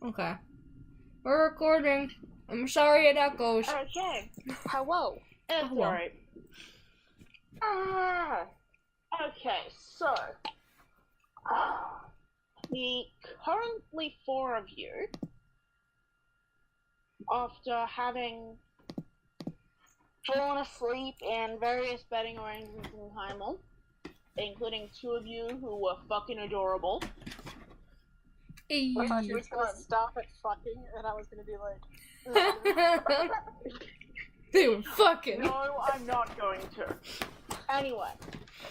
Okay. We're recording. I'm sorry it echoes. Okay. Hello. It's Hello. alright. Okay, so the currently four of you, after having fallen asleep in various bedding arrangements in Heimel, including two of you who were fucking adorable. I thought you were gonna stop at fucking, and I was gonna be like, They were fucking. No, I'm not going to. Anyway,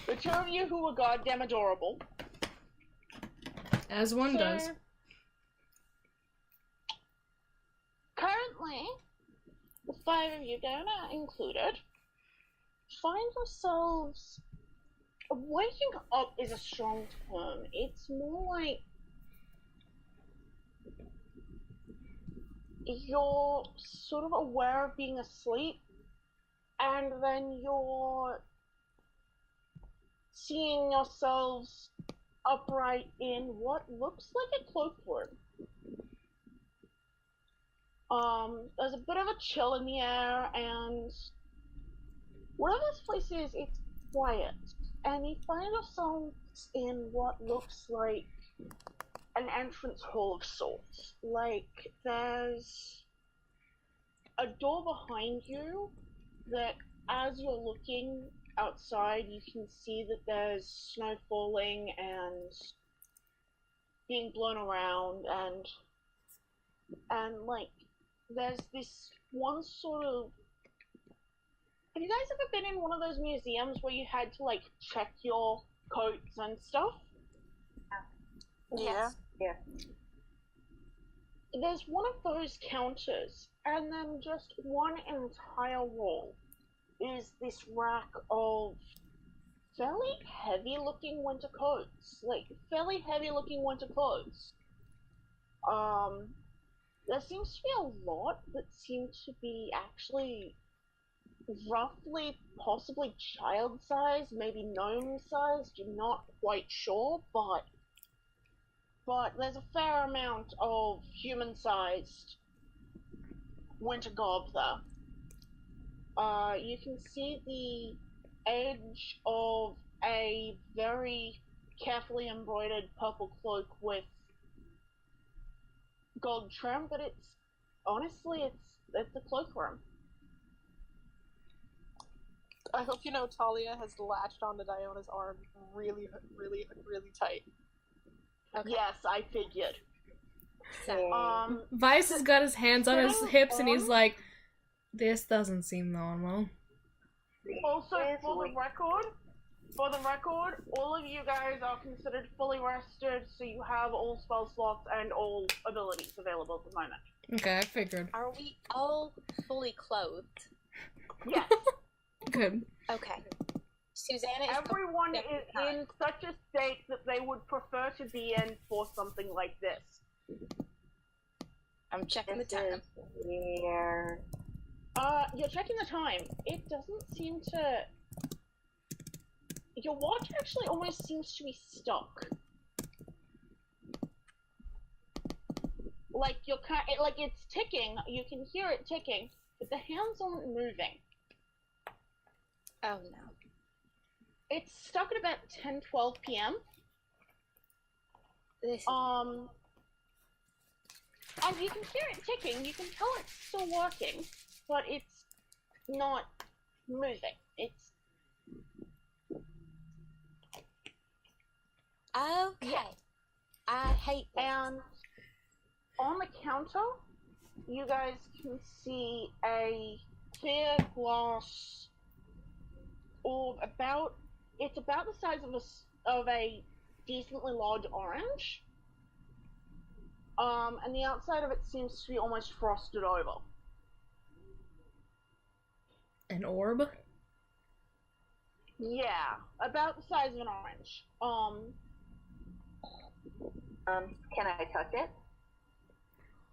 the two of you who were goddamn adorable. As one does. Currently, the five of you, Donna included, find yourselves. Waking up is a strong term. It's more like you're sort of aware of being asleep, and then you're seeing yourselves upright in what looks like a cloakroom. There's a bit of a chill in the air, and whatever this place is, it's quiet. And you find yourselves in what looks like an entrance hall of sorts. Like, there's a door behind you that, as you're looking outside, you can see that there's snow falling and being blown around, and like, there's this one sort of... Have you guys ever been in one of those museums where you had to, like, check your coats and stuff? yeah. Yeah. There's one of those counters, and then just one entire wall is this rack of fairly heavy-looking winter coats. Like, fairly heavy-looking winter clothes. There seems to be a lot that seem to be actually roughly, possibly child size, maybe gnome sized, you're not quite sure, but there's a fair amount of human sized winter garb there. You can see the edge of a very carefully embroidered purple cloak with gold trim, but it's a cloakroom. I hope you know Talia has latched onto Diona's arm really, really, really tight. Okay. Yes, I figured. Vice has got his hands on his Sitting hips and he's on- like, this doesn't seem normal. Also, for the record, all of you guys are considered fully rested, so you have all spell slots and all abilities available at the moment. Okay, I figured. Are we all fully clothed? Yes. Good. Okay. Susanna is Everyone is in such a state that they would prefer to be in for something like this. I'm checking the time. Here. You're checking the time. It doesn't seem to... Your watch actually almost seems to be stuck. Like, like it's ticking, you can hear it ticking, but the hands aren't moving. Oh no. It's stuck at about 10-12 p.m. This is... And you can hear it ticking, you can tell it's still working, but it's not moving. It's... Okay. Yeah. I hate this. And on the counter, you guys can see a clear glass orb it's about the size of a decently large orange. And the outside of it seems to be almost frosted over. An orb? Yeah, about the size of an orange. Can I touch it?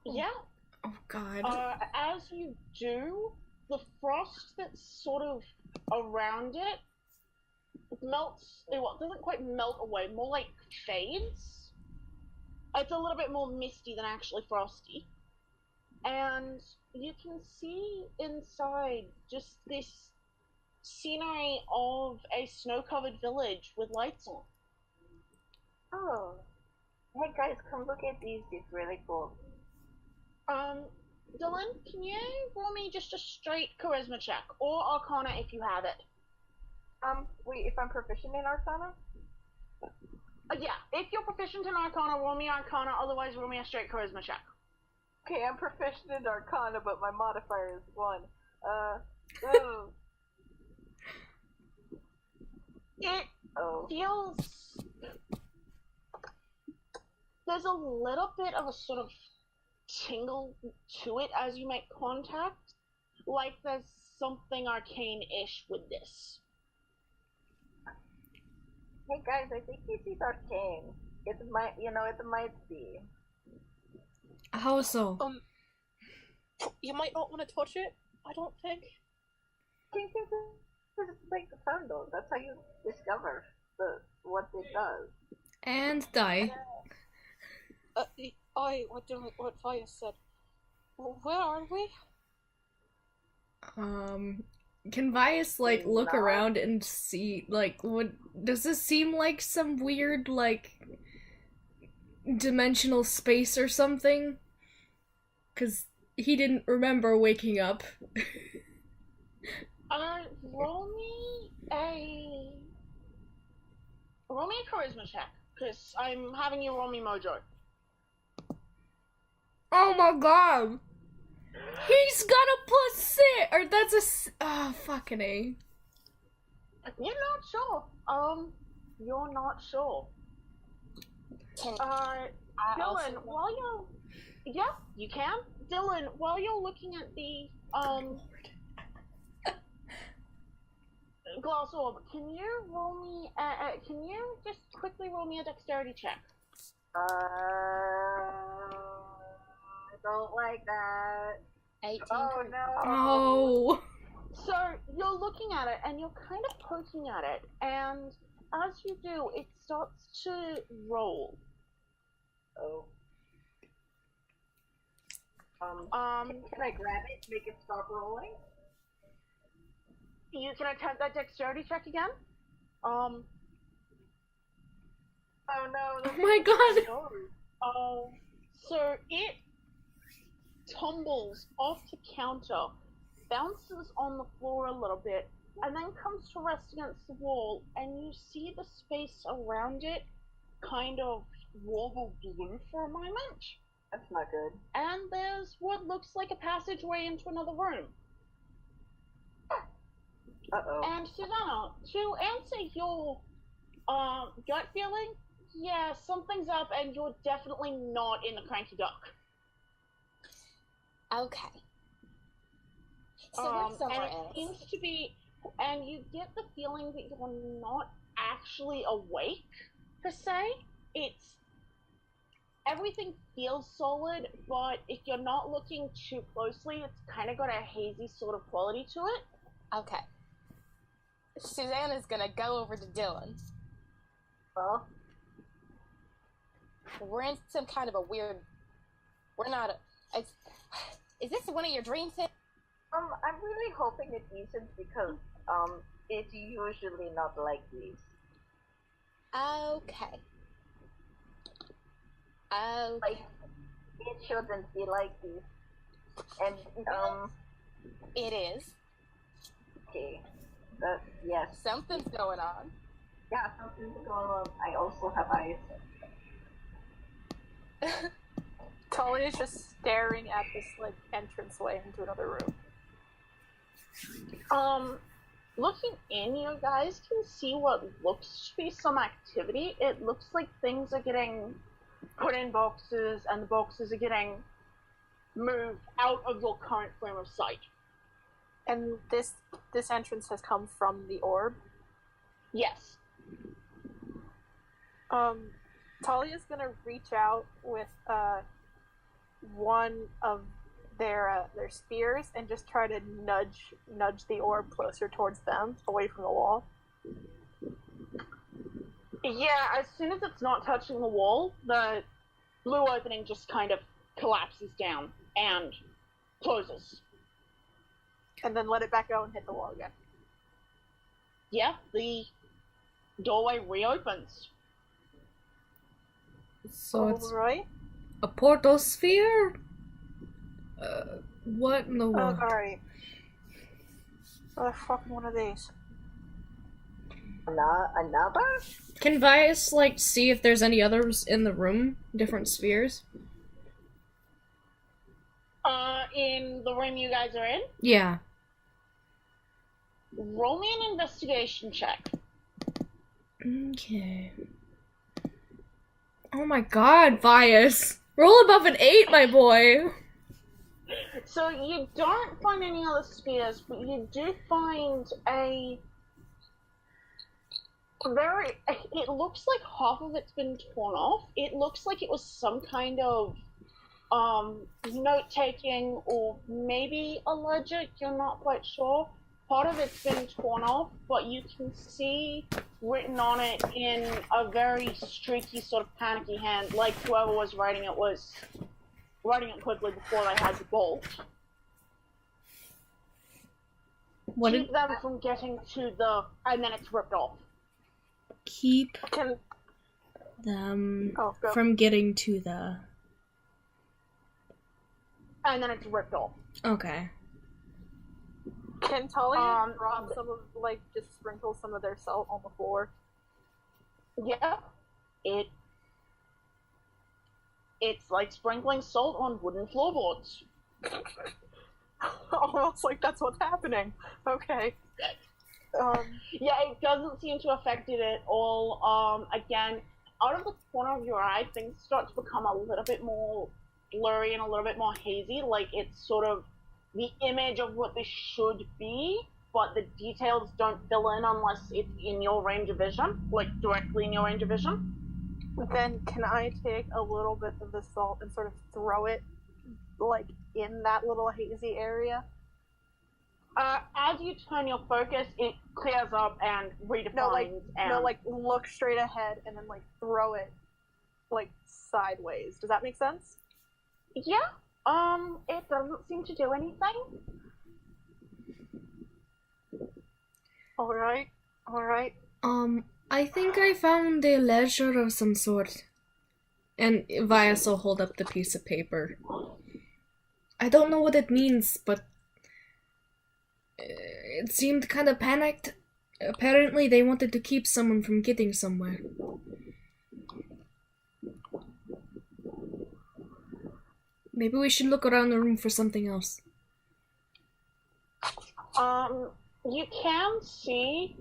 Yeah. Oh god. As you do, the frost that's sort of around it melts, well, it doesn't quite melt away, more like fades. It's a little bit more misty than actually frosty. And you can see inside just this scenery of a snow-covered village with lights on. Oh. Hey guys, come look at these. It's really cool. Dylan, can you roll me just a straight charisma check, or Arcana if you have it? Wait, if I'm proficient in Arcana? Yeah, if you're proficient in Arcana, roll me Arcana, otherwise roll me a straight charisma check. Okay, I'm proficient in Arcana, but my modifier is 1. It feels... There's a little bit of a sort of tingle to it as you make contact, like there's something arcane-ish with this. Hey guys, I think this is arcane. It might be. How so? You might not want to touch it, I don't think. This is like the candle. That's how you discover what it does. And die. What Fire said. Where are we? Can Vias, like, look around and see, like, what, does this seem like some weird, like, dimensional space or something? 'Cause he didn't remember waking up. Roll me a charisma check, because I'm having you roll me mojo. Oh my god! He's got a +6! Or that's a fucking A. You're not sure. You're not sure. Dylan, while you're... Yeah, you can. Dylan, while you're looking at the, glass orb, can you roll me, can you just quickly roll me a dexterity check? I don't like that. 18. Oh no. Oh. So, you're looking at it, and you're kind of poking at it, and as you do, it starts to roll. Oh. Can I grab it, make it stop rolling? You can attempt that dexterity check again. Oh no. Oh my god. So it tumbles off the counter, bounces on the floor a little bit, and then comes to rest against the wall, and you see the space around it kind of wobble blue for a moment. That's not good. And there's what looks like a passageway into another room. Uh-oh. And Susanna, to answer your gut feeling, yeah, something's up, and you're definitely not in the cranky duck. Okay. So we're somewhere and else. it seems to be, and you get the feeling that you're not actually awake, per se. It's, everything feels solid, but if you're not looking too closely, it's kind of got a hazy sort of quality to it. Okay. Susanna's gonna go over to Dylan. Well, We're in some kind of a weird... We're not... Is this one of your dream things? I'm really hoping it isn't because, it's usually not like this. Okay. Like, it shouldn't be like this. And, It is. okay. Yes. Something's going on. Yeah, something's going on. I also have eyes. Talia's just staring at this, like, entranceway into another room. Looking in, you guys can see what looks to be some activity. It looks like things are getting put in boxes, and the boxes are getting moved out of your current frame of sight. And this entrance has come from the orb. Yes. Talia's gonna reach out with one of their spears and just try to nudge the orb closer towards them, away from the wall. Yeah, as soon as it's not touching the wall, the blue opening just kind of collapses down and closes. And then let it back out and hit the wall again. Yeah, the doorway reopens. So it's Alright. a portal sphere? What in the Oh, world? alright. Another fucking one of these. Another? Can Vias, like, see if there's any others in the room? Different spheres? In the room you guys are in, Yeah. roll me an investigation check. Okay. Oh my god, Vias! Roll above an 8, my boy! So you don't find any other spheres, but you do find a very... It looks like half of it's been torn off. It looks like it was some kind of note-taking or maybe allergic, you're not quite sure. Part of it's been torn off, but you can see written on it in a very streaky, sort of panicky hand, like whoever was writing it was writing it quickly before they had the bolt. What did Keep them from getting to the... and then it's ripped off. keep Can them oh go. from getting to the... And then it's ripped off. Okay. Can Talia drop um, some of just sprinkle some of their salt on the floor? Yeah. It's like sprinkling salt on wooden floorboards. Almost like that's what's happening. Okay. Yeah, it doesn't seem to affect it at all. Again, out of the corner of your eye, things start to become a little bit more blurry and a little bit more hazy. Like it's sort of the image of what this should be, but the details don't fill in unless it's in your range of vision, like directly in your range of vision. Then can I take a little bit of the salt and sort of throw it, like, in that little hazy area? As you turn your focus, it clears up and redefines. Look straight ahead and then, like, throw it, like, sideways. Does that make sense? Yeah. It doesn't seem to do anything. Alright. I think I found a ledger of some sort. And Vias will hold up the piece of paper. I don't know what it means, but it seemed kind of panicked. Apparently they wanted to keep someone from getting somewhere. Maybe we should look around the room for something else. You can see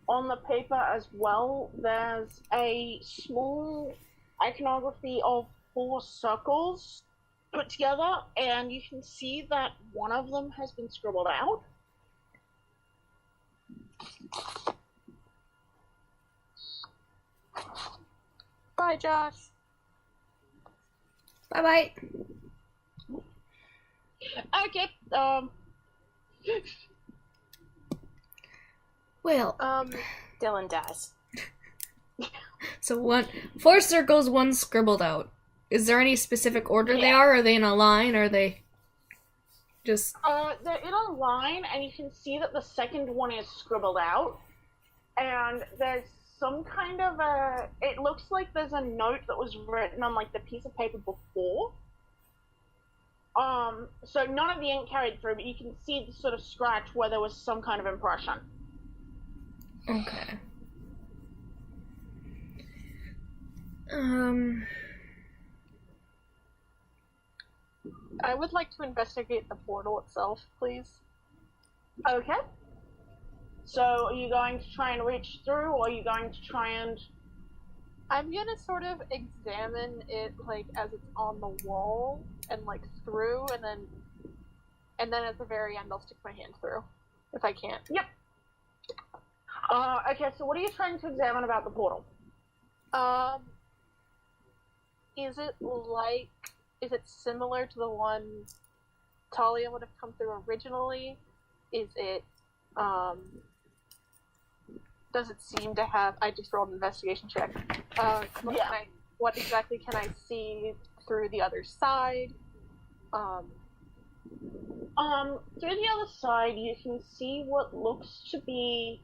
on the paper as well, there's a small iconography of 4 circles put together, and you can see that one of them has been scribbled out. Bye, Josh. Bye-bye. Okay, Well, Dylan dies. so 4 circles, 1 scribbled out. Is there any specific order they are? Are they in a line? Are they just... they're in a line, and you can see that the second one is scribbled out. And there's some kind of a... It looks like there's a note that was written on, like, the piece of paper before. So none of the ink carried through, but you can see the sort of scratch where there was some kind of impression. Okay. I would like to investigate the portal itself, please. Okay. So are you going to try and reach through, or are you going to try and... I'm gonna sort of examine it, like, as it's on the wall, and, like, through, and then at the very end I'll stick my hand through, if I can. Yep. Okay, so what are you trying to examine about the portal? Is it similar to the one Talia would have come through originally? Is it, does it seem to have, I just rolled an investigation check. What exactly can I see through the other side. Through the other side, you can see what looks to be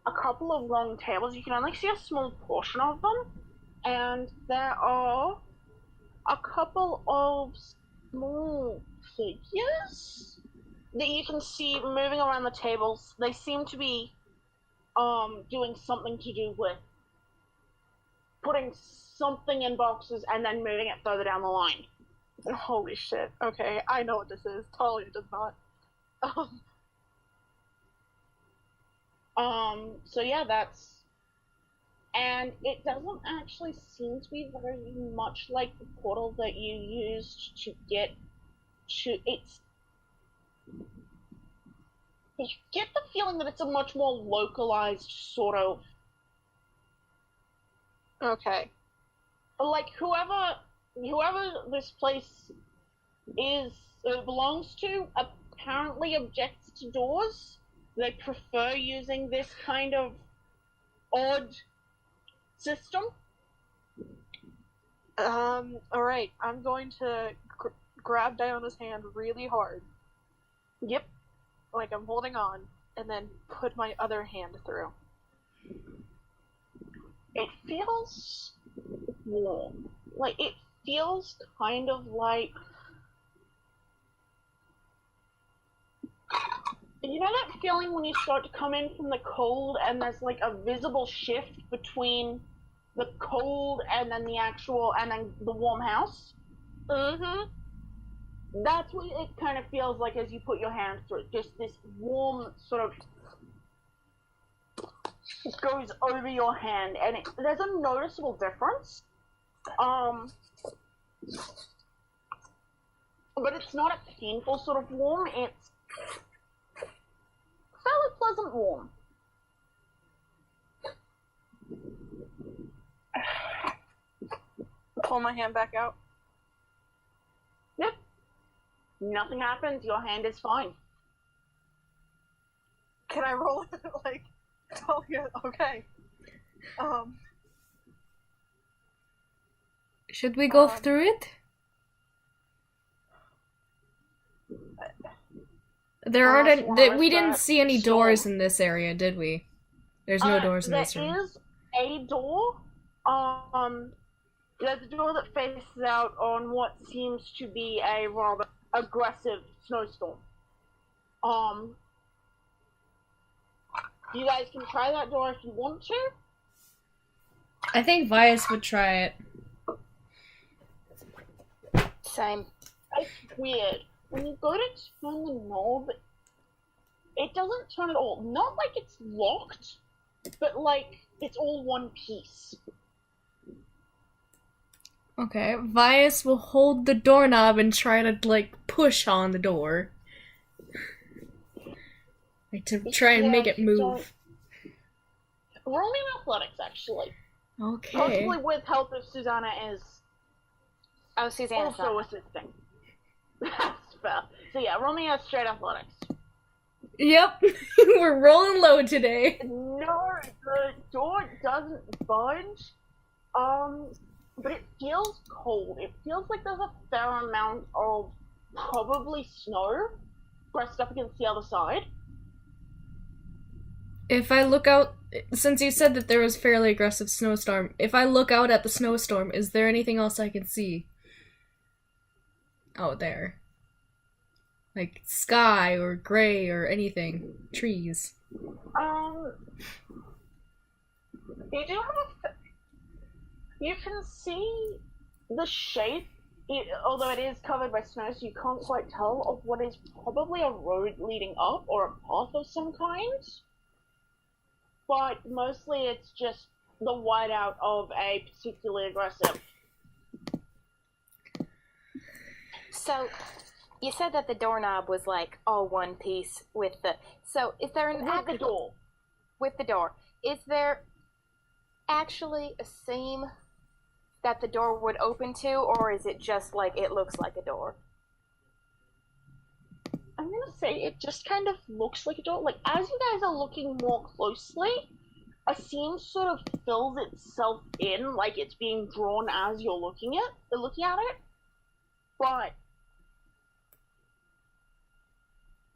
a couple of long tables. You can only see a small portion of them, and there are a couple of small figures that you can see moving around the tables. They seem to be doing something to do with putting something in boxes and then moving it further down the line. Holy shit. Okay, I know what this is. Talia does not. So yeah, that's... And it doesn't actually seem to be very much like the portal that you used to get to... You get the feeling that it's a much more localized sort of... Okay. Like, whoever this place belongs to apparently objects to doors. They prefer using this kind of odd system. Alright, I'm going to grab Diona's hand really hard. Yep. Like I'm holding on, and then put my other hand through. It feels warm. Like, it feels kind of like... You know that feeling when you start to come in from the cold and there's like a visible shift between the cold and then the warm house? Mm-hmm. That's what it kind of feels like as you put your hand through it. Just this warm sort of goes over your hand, and there's a noticeable difference. But it's not a painful sort of warm. It's fairly pleasant warm. Pull my hand back out. Yep. Nothing happens. Your hand is fine. Can I roll it? Like, Talia, okay. Should we go through it? There aren't. We didn't see any doors in this area, did we? There's no doors in this room. There is a door. There's a door that faces out on what seems to be a rather aggressive snowstorm. You guys can try that door if you want to. I think Vias would try it. Same. It's weird. When you go to turn the knob, it doesn't turn at all. Not like it's locked, but like it's all one piece. Okay, Vias will hold the doorknob and try to, like, push on the door. Like, to try and make it move. Roll me in athletics, actually. Okay. Possibly with help if Susanna is Susanna's also not. assisting. That's fair. So yeah, roll me a straight athletics. Yep, we're rolling low today. No, the door doesn't budge. But it feels cold. It feels like there's a fair amount of probably snow pressed up against the other side. If I look out, since you said that there was fairly aggressive snowstorm, if I look out at the snowstorm, is there anything else I can see? Out there. Like sky or gray or anything. Trees. You do have you can see the shape, although it is covered by snow, so you can't quite tell, of what is probably a road leading up or a path of some kind. But mostly it's just the whiteout of a particularly aggressive. So, you said that the doorknob was like all one piece with the... So, is there an... With the door. With the door. Is there actually a seam that the door would open to, or is it just like it looks like a door? I'm gonna say it just kind of looks like a door. Like, as you guys are looking more closely, a seam sort of fills itself in, like it's being drawn as you're looking at it. But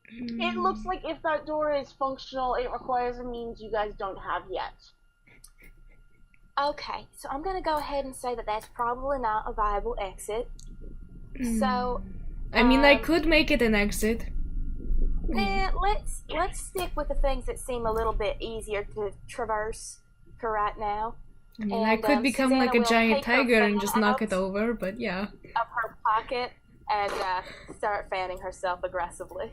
it looks like if that door is functional, it requires a means you guys don't have yet. Okay, so I'm gonna go ahead and say that that's probably not a viable exit. So, I mean, I could make it an exit. let's stick with the things that seem a little bit easier to traverse for right now. I mean, I could become Susanna like a will giant take her tiger and fan just knock it out over, but yeah. of her pocket and start fanning herself aggressively.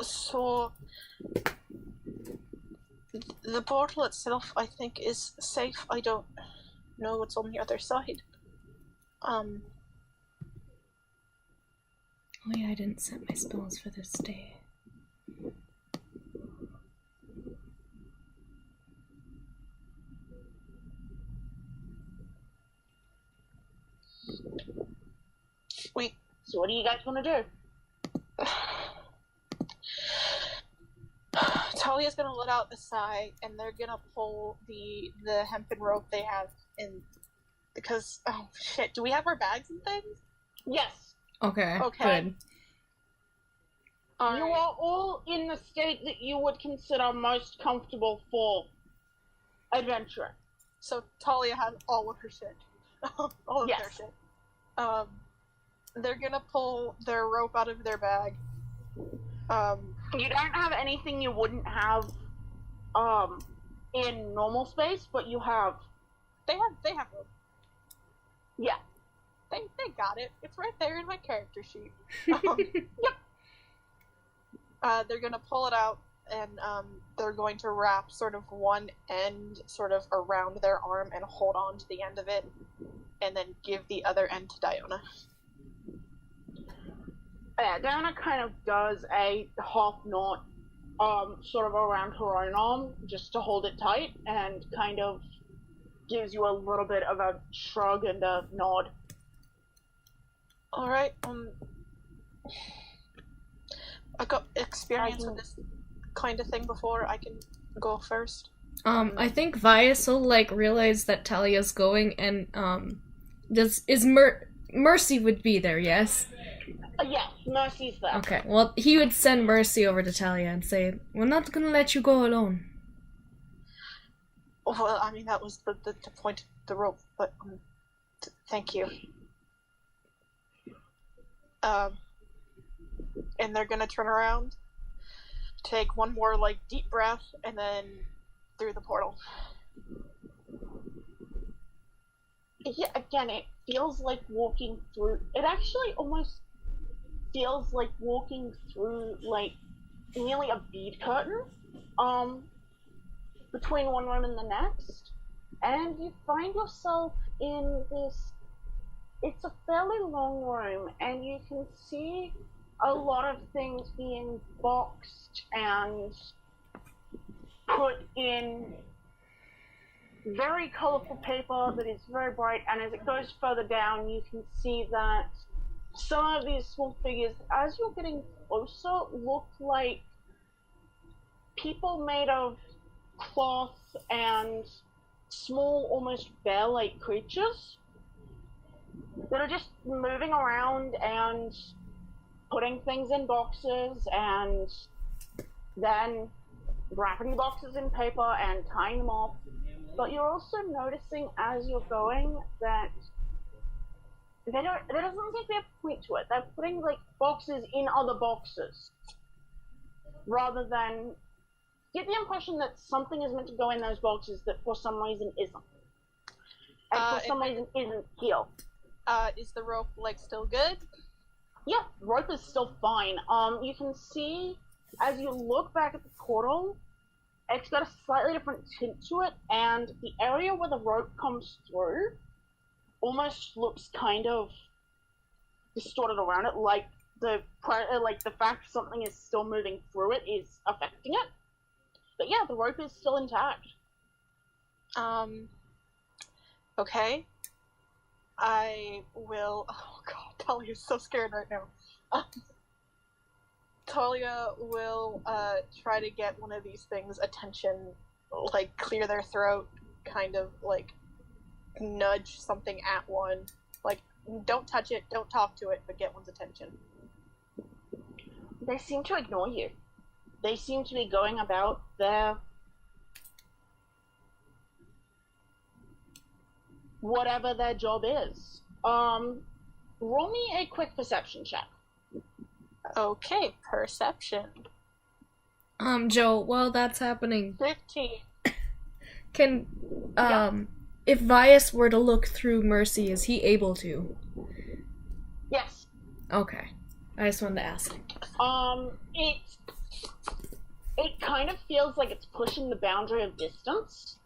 So the portal itself, I think, is safe. I don't know what's on the other side. Oh yeah, I didn't set my spells for this day. Wait. So what do you guys want to do? Talia's gonna let out a sigh, and they're gonna pull the hempen rope they have in, because oh shit, do we have our bags and things? Yes. Okay, Okay. good. You are all in the state that you would consider most comfortable for adventure. So Talia has all of her shit. All of Yes. their shit. They're gonna pull their rope out of their bag. You don't have anything you wouldn't have in normal space, but you have. They have rope. Yeah. They got it. It's right there in my character sheet. They're gonna pull it out, and they're going to wrap sort of one end sort of around their arm and hold on to the end of it, and then give the other end to Diona. Yeah, Diana kind of does a half knot, sort of around her own arm, just to hold it tight, and kind of gives you a little bit of a shrug and a nod. Alright, I got experience with this kind of thing before. I can go first. I think Vias will like realize that Talia's going, and Mercy would be there, yes? Yes, Mercy's there. Okay, well, he would send Mercy over to Talia and say, "We're not gonna let you go alone." Well, I mean, that was the point of the rope, but thank you. And they're gonna turn around, take one more like deep breath, and then through the portal. Yeah, again, it feels like walking through. It actually almost feels like walking through like nearly a bead curtain, between one room and the next, and you find yourself in this. It's a fairly long room, and you can see a lot of things being boxed and put in very colorful paper that is very bright, and as it goes further down, you can see that some of these small figures, as you're getting closer, look like people made of cloth and small, almost bear-like creatures that are just moving around and putting things in boxes and then wrapping the boxes in paper and tying them off. But you're also noticing as you're going that there doesn't seem to be a point to it. They're putting like boxes in other boxes rather than get the impression that something is meant to go in those boxes that for some reason isn't. And for some reason isn't here. Is the rope like still good? Yeah, rope is still fine. You can see as you look back at the portal, it's got a slightly different tint to it, and the area where the rope comes through almost looks kind of distorted around it, like the fact something is still moving through it is affecting it. But yeah, the rope is still intact. Okay. I will. Oh god, Talia's so scared right now. Talia will try to get one of these things' attention, like clear their throat, kind of like nudge something at one, don't touch it, don't talk to it, but get one's attention. They seem to ignore you. They seem to be going about their whatever their job is. Roll me a quick perception check. Okay, perception. Joe, while that's happening, 15. can, if Vias were to look through Mercy, is he able to? Yes. Okay. I just wanted to ask. It kind of feels like it's pushing the boundary of distance.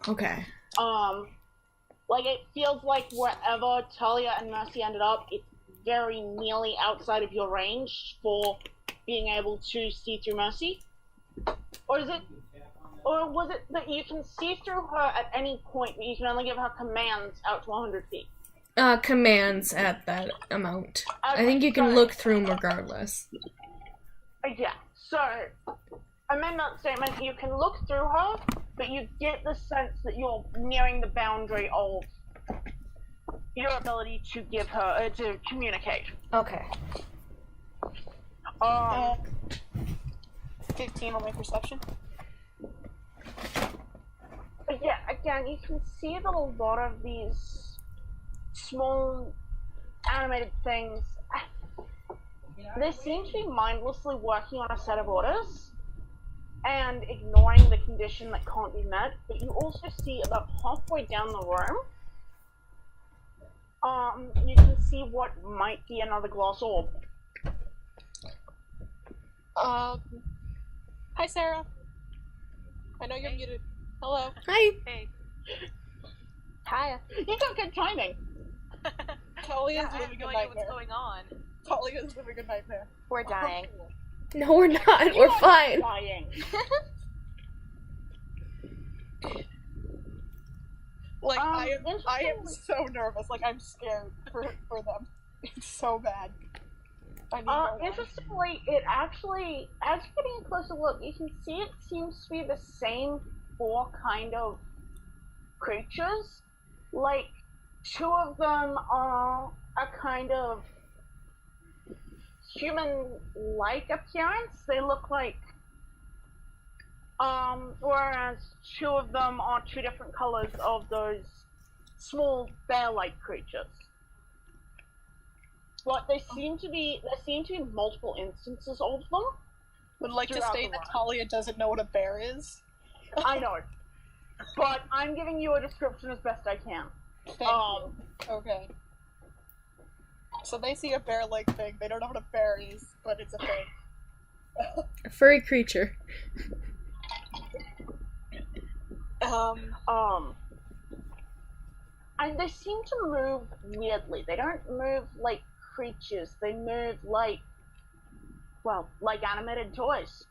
Okay. Like it feels like wherever Talia and Mercy ended up, it's very nearly outside of your range for being able to see through Mercy. Or was it that you can see through her at any point, but you can only give her commands out to 100 feet? Commands at that amount. Okay, I think you can sorry. look through them regardless. Yeah, so, amend that statement, you can look through her, but you get the sense that you're nearing the boundary of your ability to give her, to communicate. Okay. 15 on my perception. But yeah, again, you can see that a lot of these small animated things, they seem to be mindlessly working on a set of orders and ignoring the condition that can't be met. But you also see about halfway down the room, you can see what might be another glass orb. Hi, Sarah. I know you're muted. Hello. Hi. Hey. Hiya. You got good timing. Talia's I have living no a idea what's nightmare. going on. Talia's living a nightmare. We're dying. No, we're not. We're fine. Dying. Like, I am interestingly- so nervous. Like, I'm scared for them. It's so bad. I need more time. Interestingly, it actually, as you're getting a closer look, you can see it seems to be the same four kind of creatures. Like, two of them are a kind of human-like appearance. They look like, whereas two of them are two different colors of those small bear-like creatures. But there seem to be multiple instances of them. Would like to throughout state the that run. Talia doesn't know what a bear is. I know, but I'm giving you a description as best I can. Thank you. Okay. So they see a bear-like thing. They don't know what a bear is, but it's a thing. A furry creature. And they seem to move weirdly. They don't move like creatures. They move like animated toys.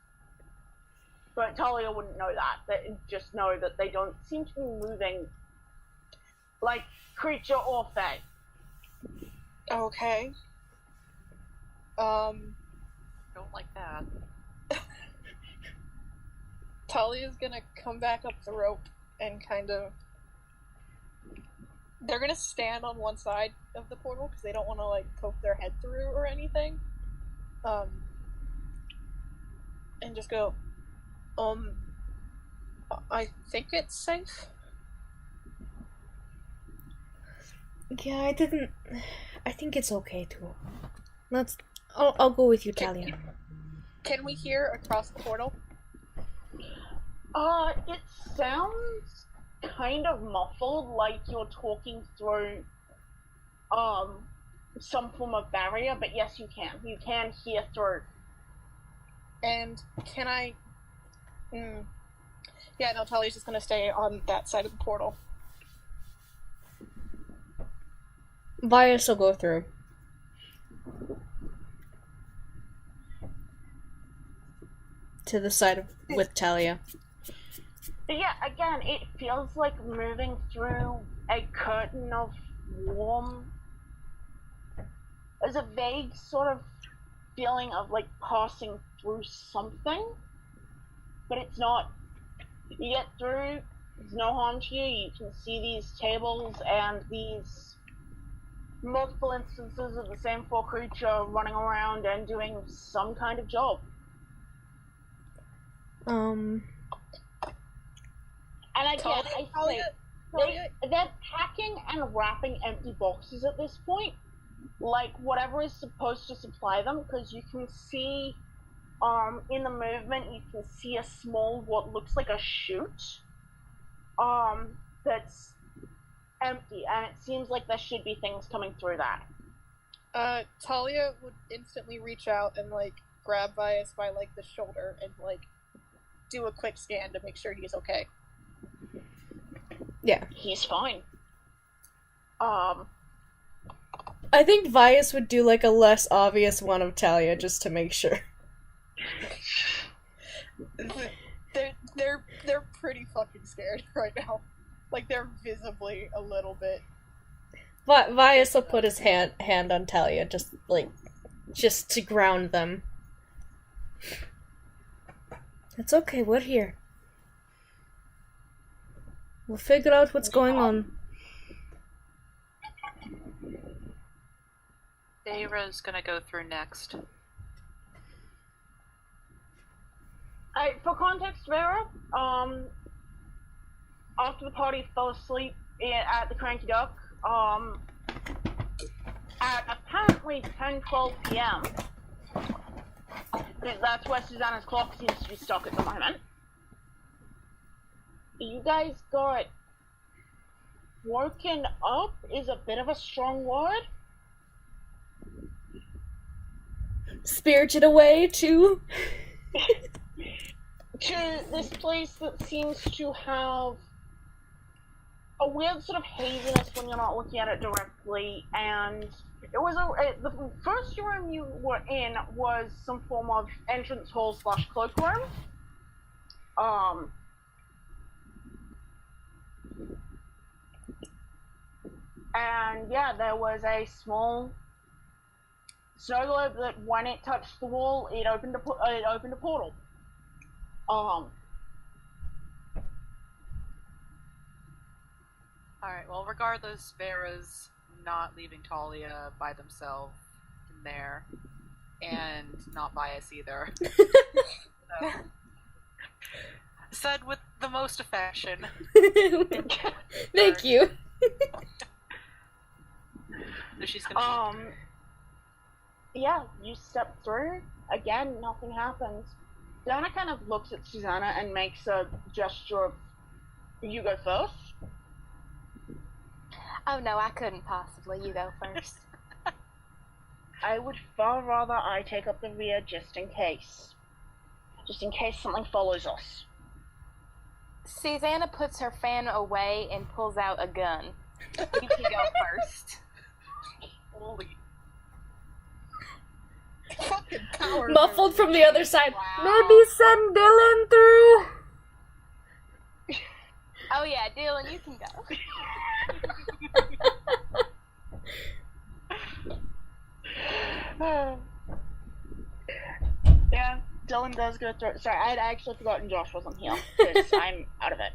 But Talia wouldn't know that. They just know that they don't seem to be moving like creature or fae. Okay. Don't like that. Talia's gonna come back up the rope and kind of... They're gonna stand on one side of the portal because they don't want to, like, poke their head through or anything. And just go, I think it's safe. Yeah, I think it's okay too. I'll go with you, Talia. Can we hear across the portal? It sounds kind of muffled, like you're talking through, some form of barrier, but yes, you can. You can hear through. And can I... Yeah, no, Talia's just gonna stay on that side of the portal. Vias will go through. To the side with Talia. But yeah, again, it feels like moving through a curtain of warm... There's a vague sort of feeling of like passing through something, but it's not. You get through, there's no harm to you. You can see these tables and these multiple instances of the same four creature running around and doing some kind of job. And again, they're packing and wrapping empty boxes at this point. Like, whatever is supposed to supply them, because you can see, in the movement, you can see a small, what looks like a chute, that's empty, and it seems like there should be things coming through that. Talia would instantly reach out and, like, grab Vias by, like, the shoulder and, like, do a quick scan to make sure he's okay. Yeah. He's fine. I think Vias would do, like, a less obvious one of Talia just to make sure. They're pretty fucking scared right now. Like, they're visibly a little bit. Vias will put his hand on Talia, just to ground them. It's okay, we're here. We'll figure out what's going on. Vera's gonna go through next. For context, Vera, after the party fell asleep at the Cranky Duck, at apparently 10-12 p.m., that's where Susanna's clock seems to be stuck at the moment, you guys got woken up is a bit of a strong word. Spirited away to this place that seems to have a weird sort of haziness when you're not looking at it directly, and it was the first room you were in was some form of entrance hall / cloakroom. And yeah, there was a small snow globe that when it touched the wall, it opened a portal. Alright, well, regardless, Vera's not leaving Talia by themselves in there, and not Bias either. So, said with the most affection. Thank you. So she's gonna yeah, you step through. Again, nothing happens. Dana kind of looks at Susanna and makes a gesture of, you go first. Oh no, I couldn't possibly. You go first. I would far rather I take up the rear just in case. Just in case something follows us. Susanna puts her fan away and pulls out a gun. You can go first. Holy. Fucking power. Muffled from the other side. Wow. Maybe send Dylan through. Oh yeah, Dylan, you can go. Yeah, Dylan does go through. Sorry, I'd actually forgotten Josh wasn't here, because I'm out of it.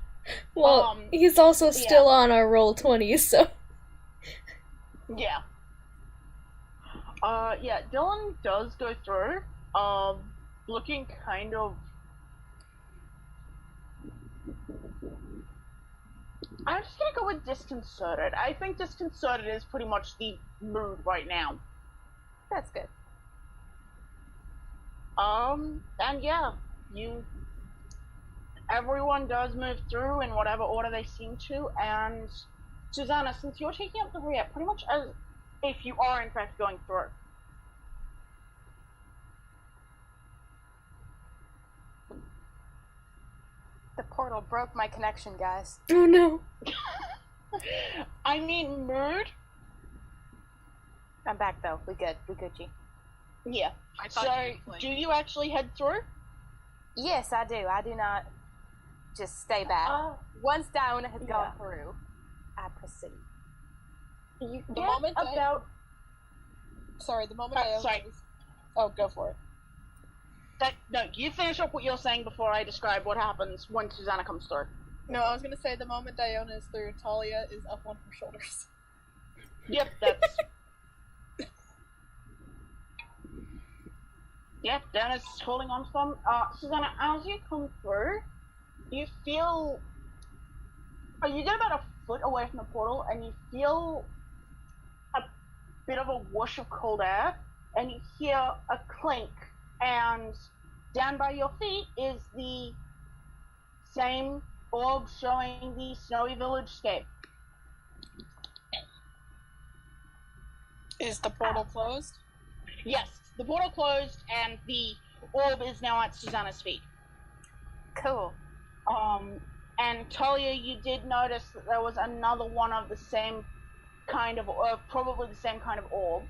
Well, he's also still on our roll 20s, so. Yeah. Yeah, Dylan does go through, looking kind of... I'm just gonna go with disconcerted. I think disconcerted is pretty much the mood right now. That's good. And yeah, everyone does move through in whatever order they seem to, and Susanna, since you're taking up the rear, pretty much as if you are in fact going through. The portal broke my connection, guys. Oh no. I mean, mood? I'm back though. We good. We Gucci. Yeah. I thought So, you were playing. do you actually head through? Yes, I do. I do not just stay back. Once Diona has gone through, I proceed. You The get moment I- about... Sorry, the moment I sorry. Oh, go for it. No, you finish up what you're saying before I describe what happens when Susanna comes through. No, I was gonna say the moment Diona is through, Talia is up on her shoulders. Yep, that's Yep, Dennis is holding on to them. Susanna, as you come through, you feel... you get about a foot away from the portal, and you feel a bit of a whoosh of cold air, and you hear a clink, and down by your feet is the same orb showing the snowy village scape. Is the portal closed? Yes, the portal closed, and the orb is now at Susanna's feet. Cool. And Talia, you did notice that there was another one of the same kind of, probably the same kind of orb,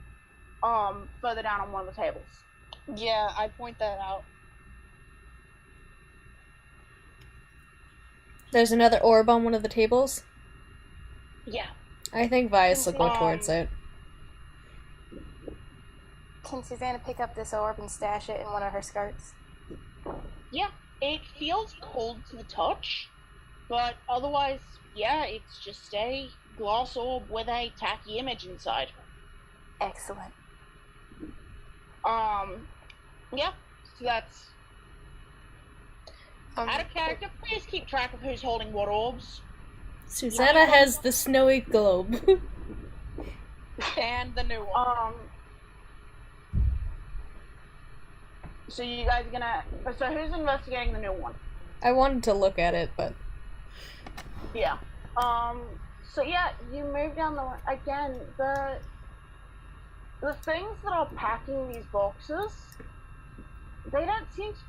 further down on one of the tables. Yeah, I point that out. There's another orb on one of the tables. Yeah. I think Vias will go towards it. Can Susanna pick up this orb and stash it in one of her skirts? Yeah, it feels cold to the touch, but otherwise, yeah, it's just a glass orb with a tacky image inside. Excellent. Yeah, so that's out of character. Please keep track of who's holding what orbs. Susanna has the snowy globe. And the new one. So you guys are gonna... So who's investigating the new one? I wanted to look at it, but... Yeah. So yeah, you move down the... Again, the things that are packing these boxes, they don't seem to...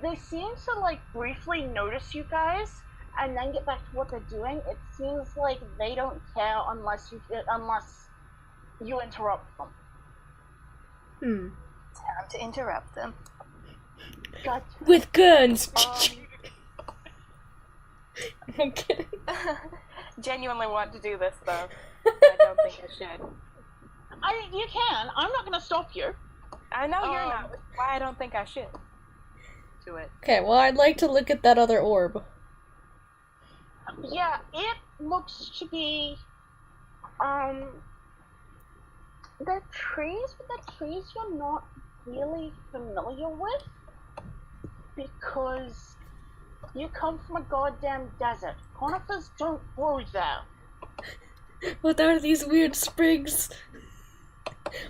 They seem to, like, briefly notice you guys, and then get back to what they're doing. It seems like they don't care unless you interrupt them. Time to interrupt them. Gotcha. With guns! I'm kidding. Genuinely want to do this, though. I don't think I should. You can. I'm not gonna stop you. I know you're not, which is why I don't think I should. To it. Okay, well, I'd like to look at that other orb. Yeah, it looks to be, the trees, but the trees you're not really familiar with, because you come from a goddamn desert. Conifers don't grow there. What are these weird sprigs?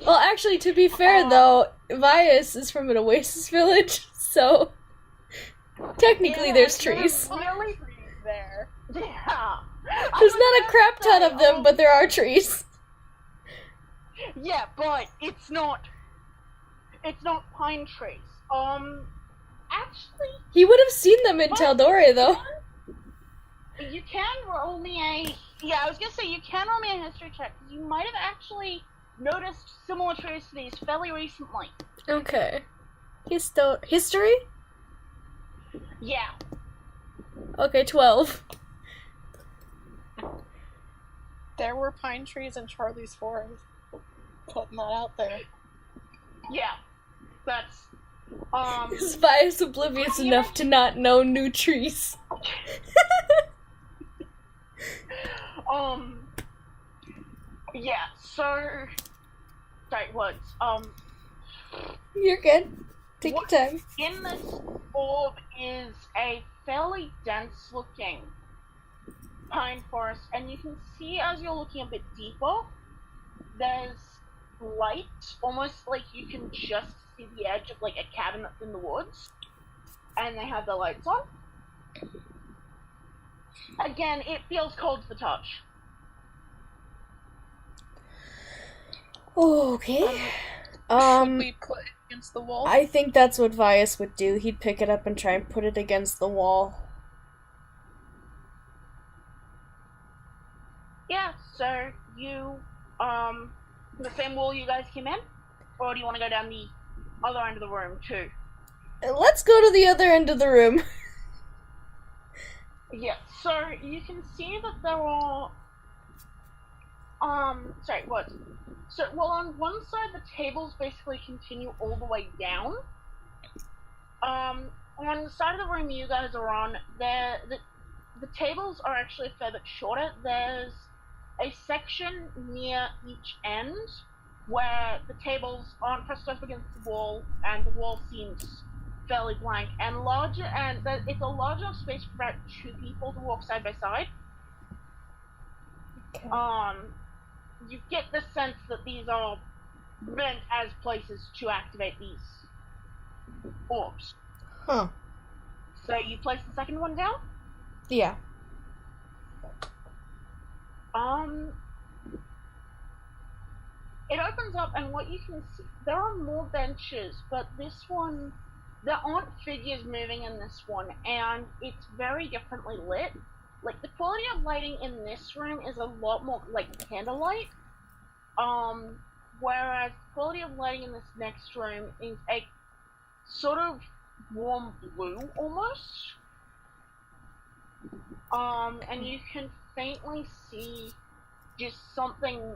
Well, actually, to be fair, though, Vias is from an oasis village, so technically there's trees. Really trees there. Yeah. There's not a crap ton of them, but there are trees. Yeah, but it's not pine trees. Actually, He would have seen them in Taldore, though. you can roll me a... Yeah, I was gonna say, you can roll me a history check. You might have actually noticed similar trees to these fairly recently. Okay. History? Yeah. Okay, 12. There were pine trees in Charlie's Forest. Putting that out there. Yeah. That's... Is Vias oblivious enough to not know new trees? Yeah, so... Sorry, words. You're good. Take your time. In this orb is a fairly dense-looking pine forest, and you can see as you're looking a bit deeper, there's light, almost like you can just see the edge of, like, a cabin that's in the woods, and they have the lights on. Again, it feels cold to the touch. Okay. Should we put it against the wall? I think that's what Vias would do. He'd pick it up and try and put it against the wall. Yeah, so you, the same wall you guys came in? Or do you want to go down the other end of the room, too? Let's go to the other end of the room. Yeah, so you can see that there are, sorry, what? So, well, on one side, the tables basically continue all the way down. On the side of the room you guys are on, the tables are actually a fair bit shorter. There's a section near each end where the tables aren't pressed up against the wall, and the wall seems fairly blank and larger, and it's a large enough space for about 2 people to walk side by side. Okay. You get the sense that these are meant as places to activate these orbs. Huh. So you place the second one down. Yeah. It opens up, and what you can see, there are more benches, but this one, there aren't figures moving in this one, and it's very differently lit. Like, the quality of lighting in this room is a lot more like candlelight, whereas the quality of lighting in this next room is a sort of warm blue, almost. And you can faintly see just something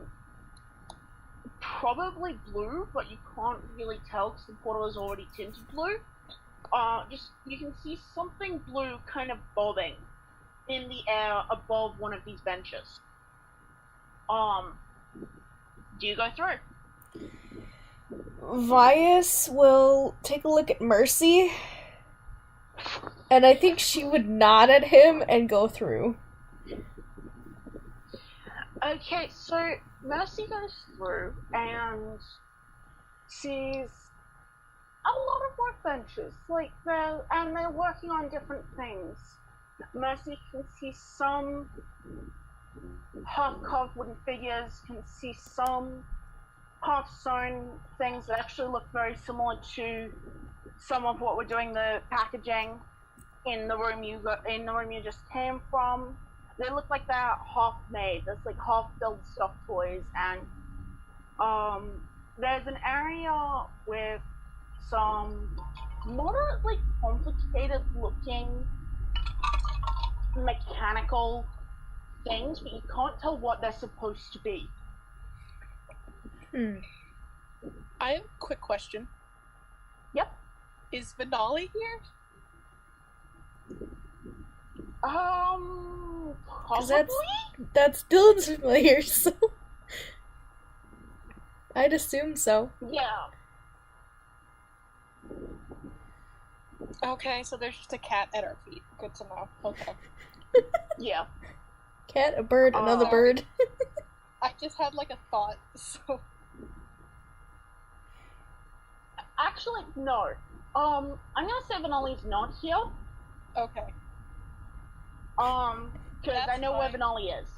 probably blue, but you can't really tell because the portal is already tinted blue. You can see something blue kind of bobbing in the air above one of these benches. Do you go through? Vias will take a look at Mercy, and I think she would nod at him and go through. Okay, so Mercy goes through and sees a lot of workbenches, they're working on different things. Mercy can see some half-carved wooden figures, can see some half-sewn things that actually look very similar to some of what we're doing the packaging in the room you just came from. They look like they're half-made. There's like half-built stuffed toys, and there's an area with some moderately complicated-looking mechanical things, but you can't tell what they're supposed to be. I have a quick question. Yep. Is Vinali here? Possibly? That's Dylan's familiar, so I'd assume so. Yeah. Okay, so there's just a cat at our feet. Good to know. Okay. Yeah. Cat, a bird, another bird. I just had like a thought, so... Actually, no. I'm gonna say Vinali's not here. Okay. Because I know where Vinali is.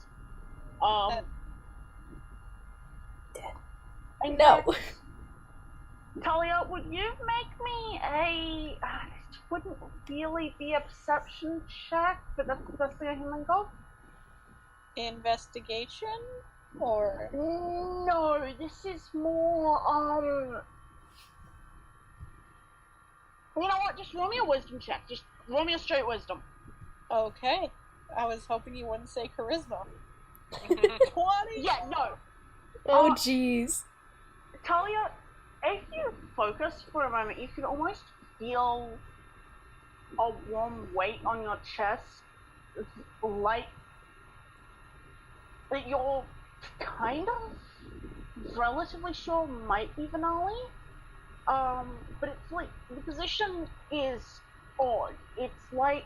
And No. Talia, would you make me a... it wouldn't really be a perception check, but that's the best thing I can think of. Investigation? Or... No, this is more, you know what, just roll me a wisdom check. Just roll me a straight wisdom. Okay. I was hoping you wouldn't say charisma. 20? Yeah, no. Oh, jeez. Talia, if you focus for a moment, you can almost feel a warm weight on your chest. It's like that you're kind of relatively sure might be Vinali. But it's like, the position is odd. It's like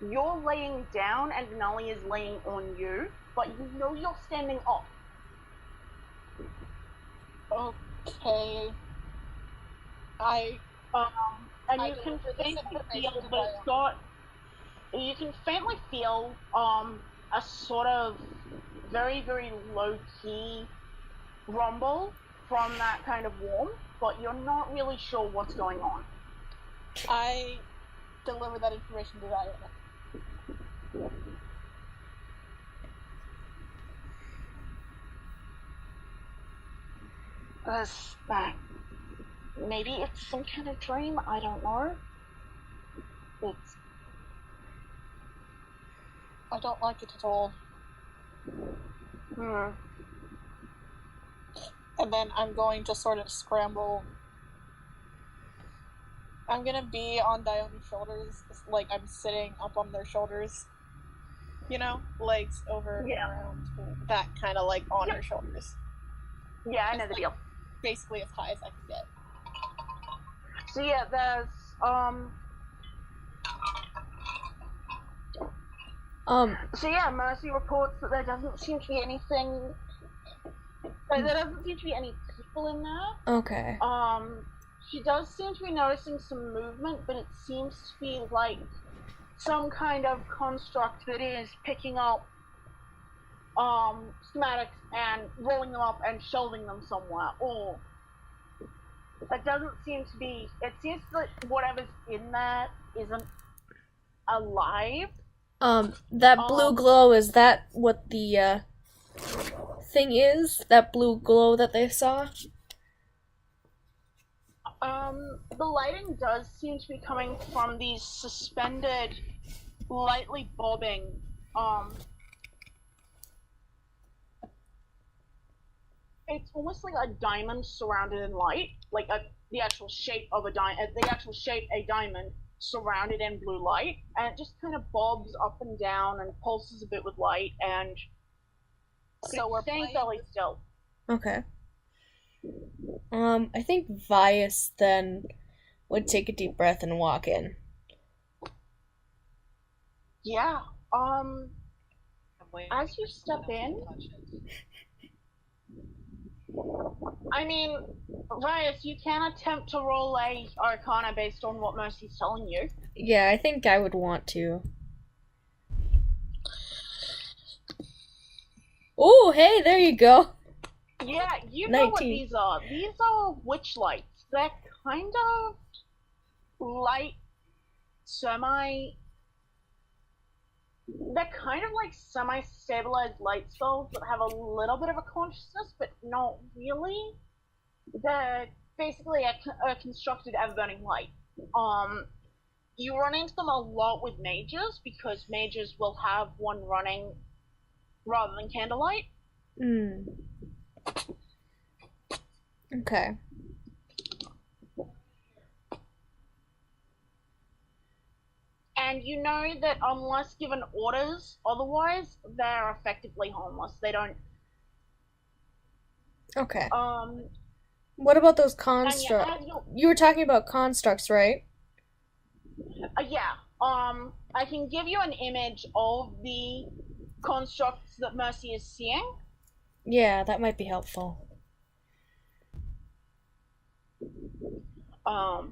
you're laying down and Vinali is laying on you, but you know you're standing up. Okay. And you can faintly feel, but it's got, you can faintly feel, a sort of very, very low-key rumble from that kind of warmth, but you're not really sure what's going on. I deliver that information to Diana. Maybe it's some kind of dream, I don't know. I don't like it at all. And then I'm going to sort of scramble. I'm gonna be on Diona's shoulders, like I'm sitting up on their shoulders. You know? Legs over and around. That kind of like on her shoulders. Yeah, I know the deal. basically as high as I can get. So yeah, there's So yeah, Mercy reports that there doesn't seem to be anything. There doesn't seem to be any people in there. Okay. She does seem to be noticing some movement, but it seems to be like some kind of construct that is picking up schematics and rolling them up and shelving them somewhere. Or it doesn't seem to be. It seems that whatever's in there isn't alive. That blue glow, is that what the thing is? That blue glow that they saw? The lighting does seem to be coming from these suspended, lightly bobbing, it's almost like a diamond surrounded in light, like the actual shape of a diamond, a diamond surrounded in blue light, and it just kind of bobs up and down and pulses a bit with light, and So we're staying playing fairly still. Okay. I think Vias then would take a deep breath and walk in. Yeah. I'm waiting As you step for in, to touch it. I mean, Vias, you can attempt to roll a Arcana based on what Mercy's telling you. Yeah, I think I would want to. Oh, hey, there you go. Yeah, you know what 19. these are. These are witch lights. They're kind of light, they're kind of like semi-stabilized light spells that have a little bit of a consciousness, but not really. They're basically a constructed ever-burning light. You run into them a lot with mages, because mages will have one running rather than candlelight. Okay. And you know that unless given orders otherwise, they're effectively harmless. They don't... Okay. What about those and constructs? yeah, You were talking about constructs, right? yeah. I can give you an image of the constructs that Mercy is seeing. Yeah, that might be helpful.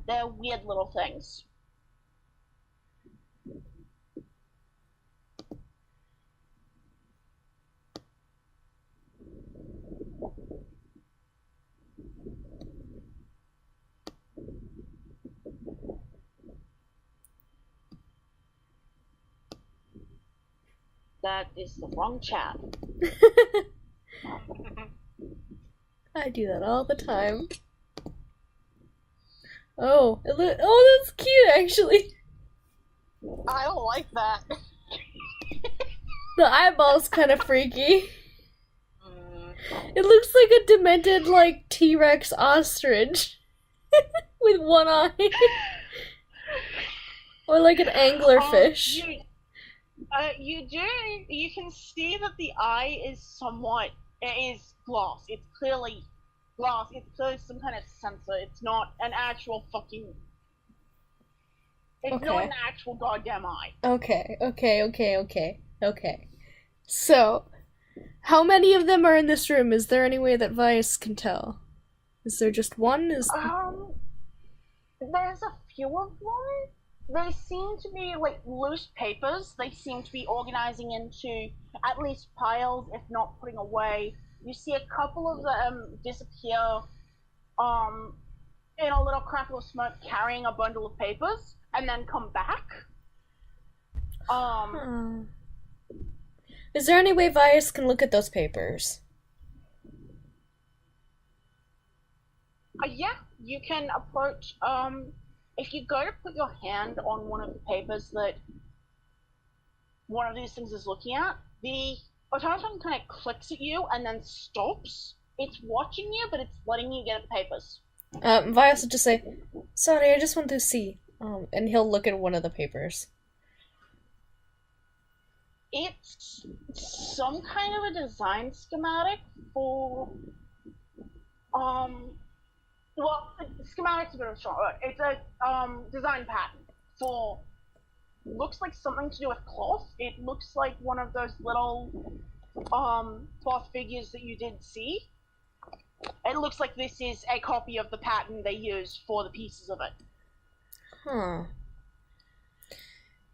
They're weird little things. That is the wrong chat. I do that all the time. Oh, oh, that's cute, actually. I don't like that. The eyeball's kind of freaky. It looks like a demented, like, T-Rex ostrich. With one eye. Or like an anglerfish. You can see that the eye is glass. It's clearly glass. It's clearly some kind of sensor. It's not an actual fucking... It's not an actual goddamn eye. Okay. So, how many of them are in this room? Is there any way that Vice can tell? Is there just one? There's a few of them. They seem to be like loose papers. They seem to be organizing into at least piles, if not putting away. You see a couple of them disappear in a little crackle of smoke carrying a bundle of papers and then come back. Is there any way Vice can look at those papers? Yeah, you can approach, if you go to put your hand on one of the papers that one of these things is looking at, the automaton kind of clicks at you and then stops. It's watching you, but it's letting you get at the papers. Vice will just say, "Sorry, I just want to see." And he'll look at one of the papers. It's some kind of a design schematic for Well, schematic's a bit of a strong word. It's a design pattern for looks like something to do with cloth. It looks like one of those little cloth figures that you did see. It looks like this is a copy of the pattern they used for the pieces of it. Huh.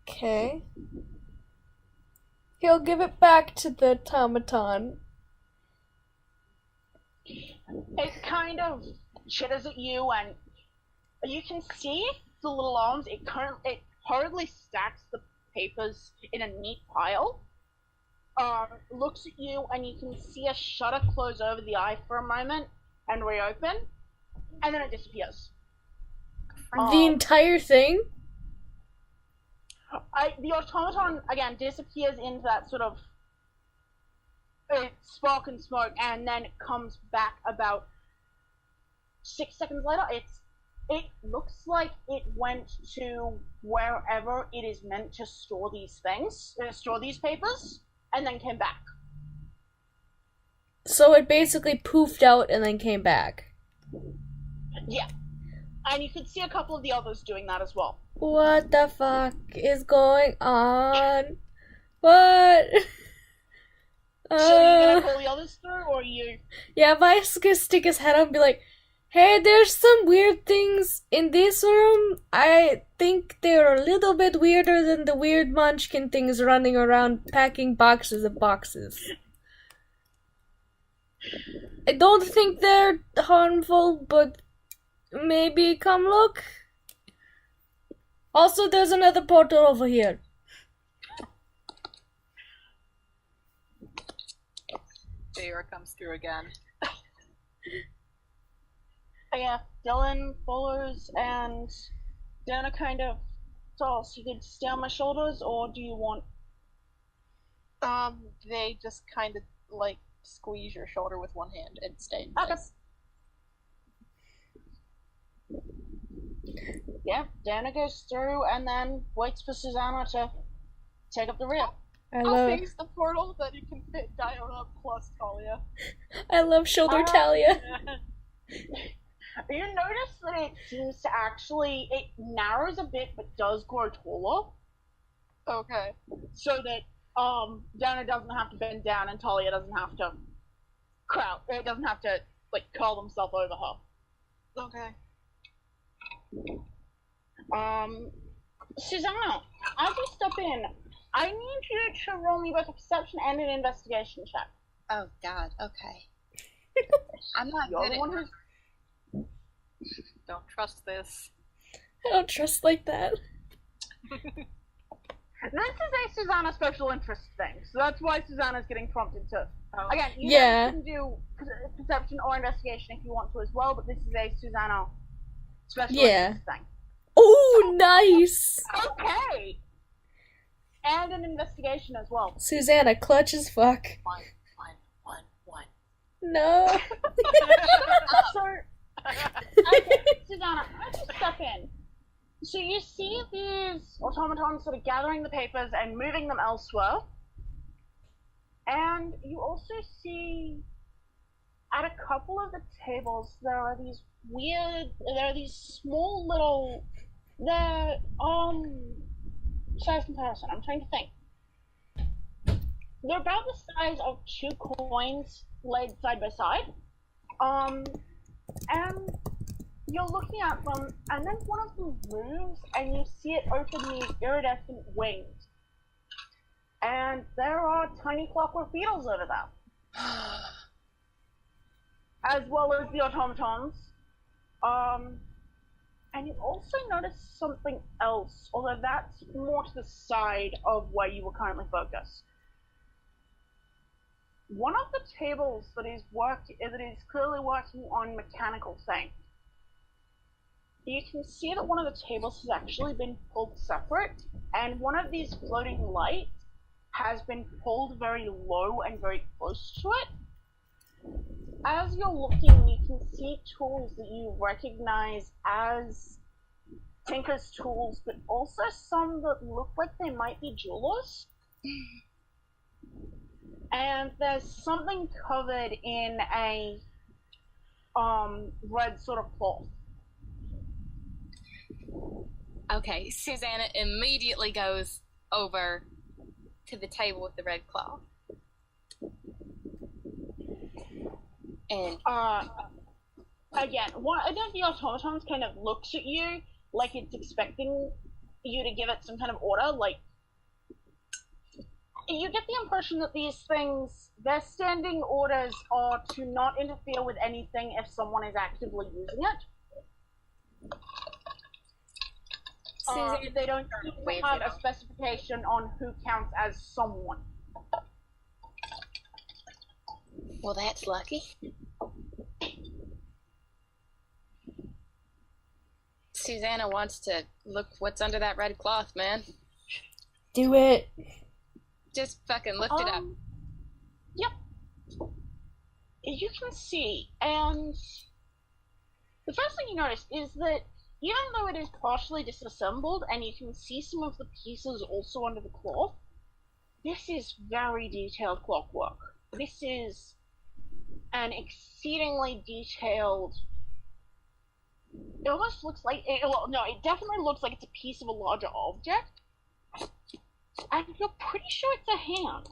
Okay. He'll give it back to the automaton. It kind of chitters at you, and you can see the little arms. It hurriedly stacks the papers in a neat pile. Looks at you, and you can see a shutter close over the eye for a moment and reopen, and then it disappears. The entire thing? The automaton again disappears into that sort of spark and smoke, and then it comes back about 6 seconds later. It looks like it went to wherever it is meant to store these things, store these papers, and then came back. So it basically poofed out and then came back. Yeah. And you could see a couple of the others doing that as well. What the fuck is going on? What? So are you gonna call the others through, or are you... Yeah, Vice gonna stick his head up and be like, hey, there's some weird things in this room. I think they're a little bit weirder than the weird munchkin things running around packing boxes of boxes. I don't think they're harmful, but maybe come look. Also, there's another portal over here. Feyre comes through again. Yeah, Dylan follows, and Dana kind of tells you could stay on my shoulders, or do you want... They just kind of, like, squeeze your shoulder with one hand and stay in Okay. place. Yeah, Dana goes through and then waits for Susanna to take up the rear. I'll face the portal that you can fit Diona plus Talia. I love shoulder Talia. You notice that it seems to actually, it narrows a bit but does grow taller. Okay. So that Dana doesn't have to bend down and Talia doesn't have to curl himself over her. Okay. Susanna, as you step in, I need you to roll me both a perception and an investigation check. Oh God, okay. I'm not You're good the at... one who's... Don't trust this. I don't trust like that. This is a Susanna special interest thing, so that's why Susanna's getting prompted to... Again, you Yeah. guys can do perception or investigation if you want to as well, but this is a Susanna special interest thing. Oh, nice! Okay! And an investigation as well. Susanna, clutch as fuck. One. No. So, okay, Susanna, as you step in, so you see these automatons sort of gathering the papers and moving them elsewhere, and you also see at a couple of the tables there are these small little, size comparison, I'm trying to think. They're about the size of 2 coins laid side by side. And you're looking at them, and then one of them moves, and you see it open these iridescent wings. And there are tiny clockwork beetles over them. As well as the automatons. And you also notice something else, although that's more to the side of where you were currently focused. One of the tables that is clearly working on mechanical things. You can see that one of the tables has actually been pulled separate, and one of these floating lights has been pulled very low and very close to it. As you're looking, you can see tools that you recognize as Tinker's tools, but also some that look like they might be jewelers. And there's something covered in a red sort of cloth. Okay, Susanna immediately goes over to the table with the red cloth. And again, one of the automatons kind of looks at you like it's expecting you to give it some kind of order. Like, you get the impression that these things, their standing orders are to not interfere with anything if someone is actively using it. They don't have a specification on who counts as someone. Well, that's lucky. Susanna wants to look what's under that red cloth, man. Do it. Just fucking lift it up. Yep. You can see, and the first thing you notice is that even though it is partially disassembled and you can see some of the pieces also under the cloth, this is very detailed clockwork. This is an exceedingly detailed... It almost looks like... it definitely looks like it's a piece of a larger object. And you're pretty sure it's a hand.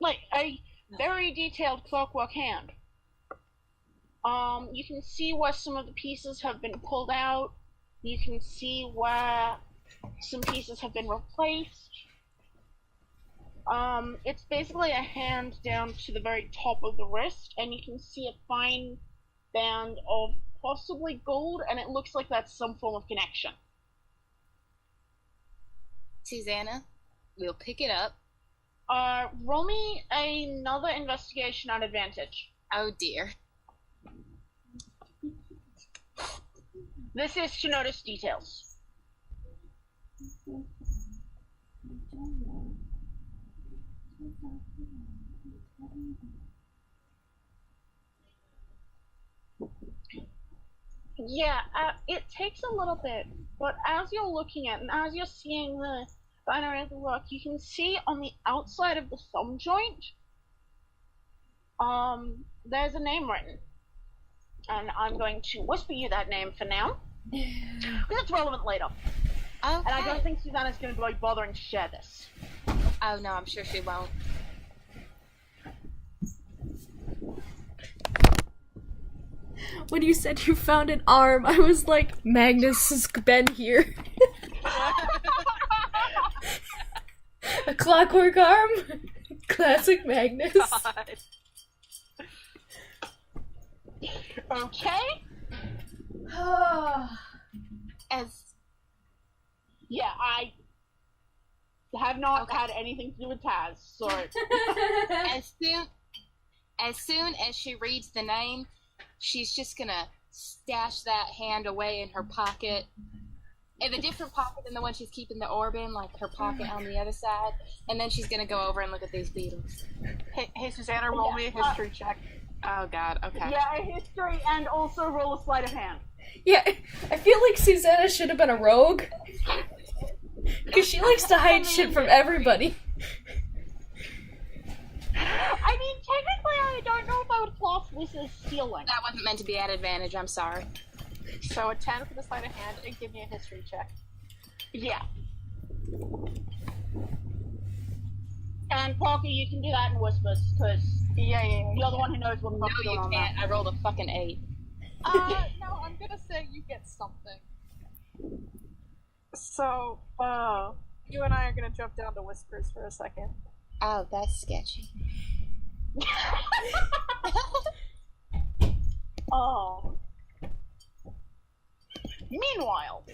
Like, a very detailed clockwork hand. You can see where some of the pieces have been pulled out. You can see where some pieces have been replaced. It's basically a hand down to the very top of the wrist, and you can see a fine band of possibly gold, and it looks like that's some form of connection. Susanna, we'll pick it up. Roll me another investigation at advantage. Oh dear. This is to notice details. Yeah, it takes a little bit, but as you're looking at it and as you're seeing the binary of the work, you can see on the outside of the thumb joint, there's a name written. And I'm going to whisper you that name for now, because it's relevant later. Okay. And I don't think Susanna's going to be bothering to share this. Oh no, I'm sure she won't. When you said you found an arm, I was like, Magnus has been here. A clockwork arm? Classic Magnus. God. Okay? Yeah, I have not had anything to do with Taz, so... As soon as she reads the name, she's just gonna stash that hand away in her pocket. In a different pocket than the one she's keeping the orb in, like her pocket on the other side. And then she's gonna go over and look at these beetles. Hey Susanna, roll me a history check. Oh god, okay. Yeah, a history and also roll a sleight of hand. Yeah, I feel like Susanna should have been a rogue. Because she likes to hide shit from everybody. I mean, technically I don't know if I would class this as stealing. That wasn't meant to be at advantage, I'm sorry. So a 10 for the sleight of hand and give me a history check. Yeah. And Parker, you can do that in whispers, because Yeah. you're the one who knows what the No, fuck's going you on can't. there. I rolled a fucking 8. No, I'm gonna say you get something. So, you and I are gonna jump down to whispers for a second. Oh, that's sketchy. Oh. Meanwhile.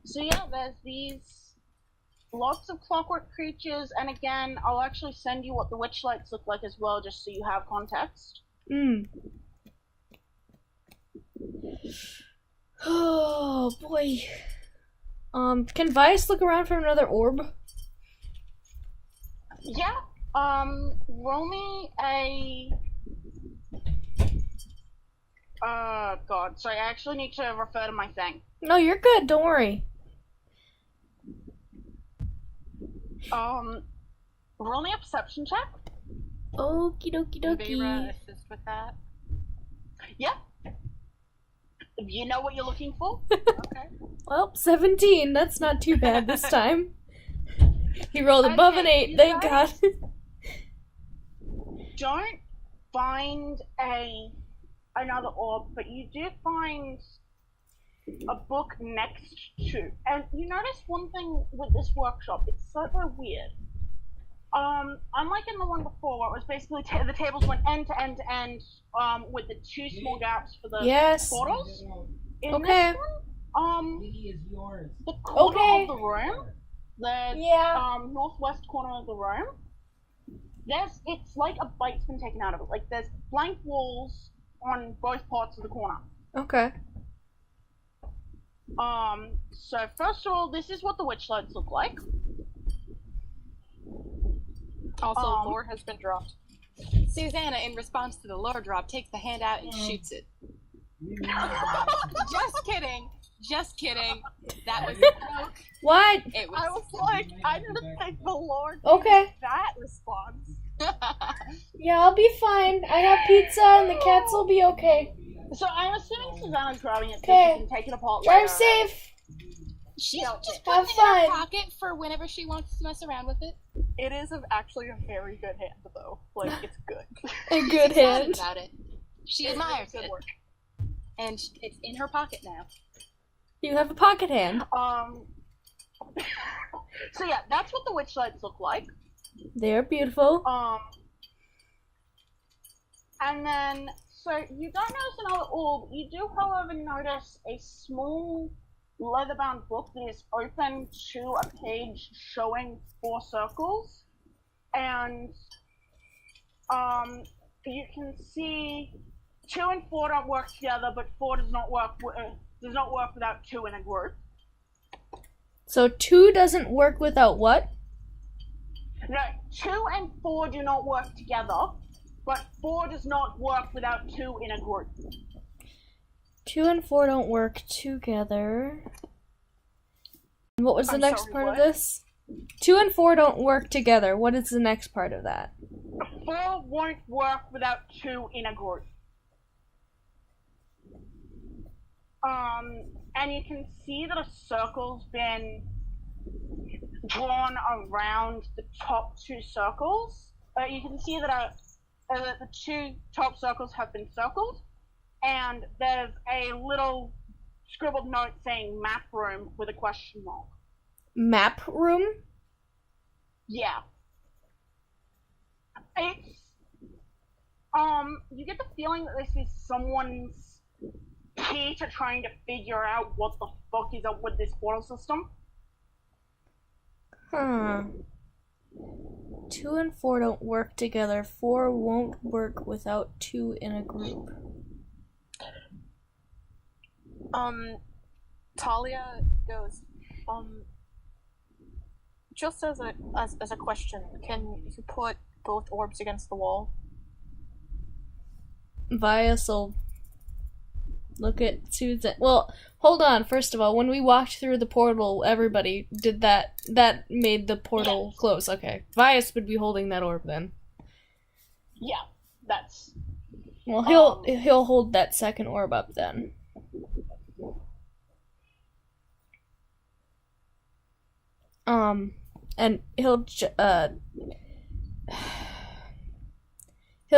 So yeah, there's these lots of clockwork creatures, and again, I'll actually send you what the witch lights look like as well, just so you have context. Oh boy. Can Vice look around for another orb? Yeah. Roll me a... God, sorry, I actually need to refer to my thing. No, you're good, don't worry. Roll me a perception check. Okie dokie Can dokie. Vera assist with that? Yeah. You know what you're looking for? Okay. Well, 17. That's not too bad this time. He rolled above an Okay, 8, you thank guys- God. Don't find another orb, but you do find a book next to. And you notice one thing with this workshop, it's so weird. Unlike in the one before, where it was basically the tables went end to end to end, with the two small gaps for the Yes. portals. In Okay. this one, the corner Okay. of the room, the Yeah. Northwest corner of the room, it's like a bite's been taken out of it. Like there's blank walls on both parts of the corner. Okay. So first of all, this is what the witch lights look like. Also, lore has been dropped. Susanna, in response to the lore drop, takes the hand out and shoots it. Just kidding. Just kidding. That was a joke. What? It I was. was like, I didn't think the lore Okay. that response. Yeah, I'll be fine. I got pizza and the cats will be okay. So I'm assuming Susanna's grabbing it so Okay. she can take it apart Drive later. safe. She's just Have putting it in her fun. pocket for whenever she wants to mess around with it. It is actually a very good hand, though. Like, it's good. A good She's excited hand. about it. She admires Good it. work. And it's in her pocket now. You have a pocket hand. So yeah, that's what the witch lights look like. They're beautiful. And then, so you don't notice another orb. You do, however, notice a small leather-bound book that is open to a page showing 4 circles. And, you can see 2 and 4 don't work together, but 4 does not work without 2 in a group. So 2 doesn't work without what? No, 2 and 4 do not work together, but 4 does not work without 2 in a group. 2 and 4 don't work together. What was the I'm next sorry, part of what? this? 2 and 4 don't work together. What is the next part of that? 4 won't work without 2 in a group. And you can see that a circle's been drawn around the top 2 circles. You can see that the 2 top circles have been circled, and there's a little scribbled note saying map room with a question mark. Map room? Yeah. It's, you get the feeling that this is someone's key to trying to figure out what the fuck is up with this portal system. Huh. 2 and 4 don't work together. 4 won't work without 2 in a group. Talia goes, just as a question, can you put both orbs against the wall? Vias will look at Susan. Well, hold on. First of all, when we walked through the portal, everybody did that. That made the portal close. Okay. Vias would be holding that orb then. Yeah, that's... Well, he'll hold that second orb up then. And he'll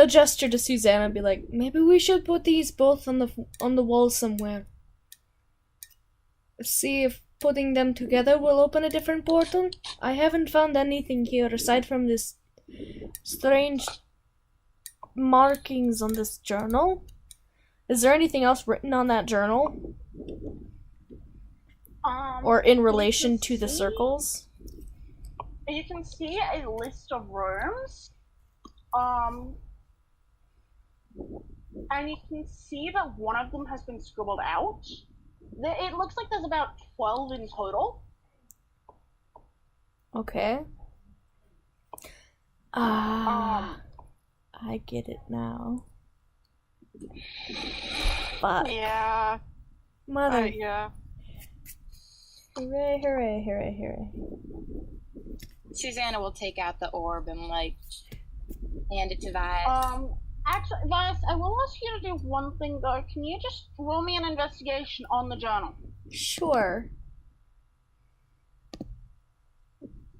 gesture to Susanna and be like, maybe we should put these both on the wall somewhere. See if putting them together will open a different portal. I haven't found anything here aside from this strange markings on this journal. Is there anything else written on that journal? Or in relation to the circles? You can see a list of rooms. And you can see that one of them has been scribbled out. It looks like there's about 12 in total. Okay. I get it now. But Yeah. mother, Yeah. hooray, hooray, hooray, hooray. Susanna will take out the orb and, like, hand it to Vice. Actually, Vice, I will ask you to do one thing, though. Can you just roll me an investigation on the journal? Sure.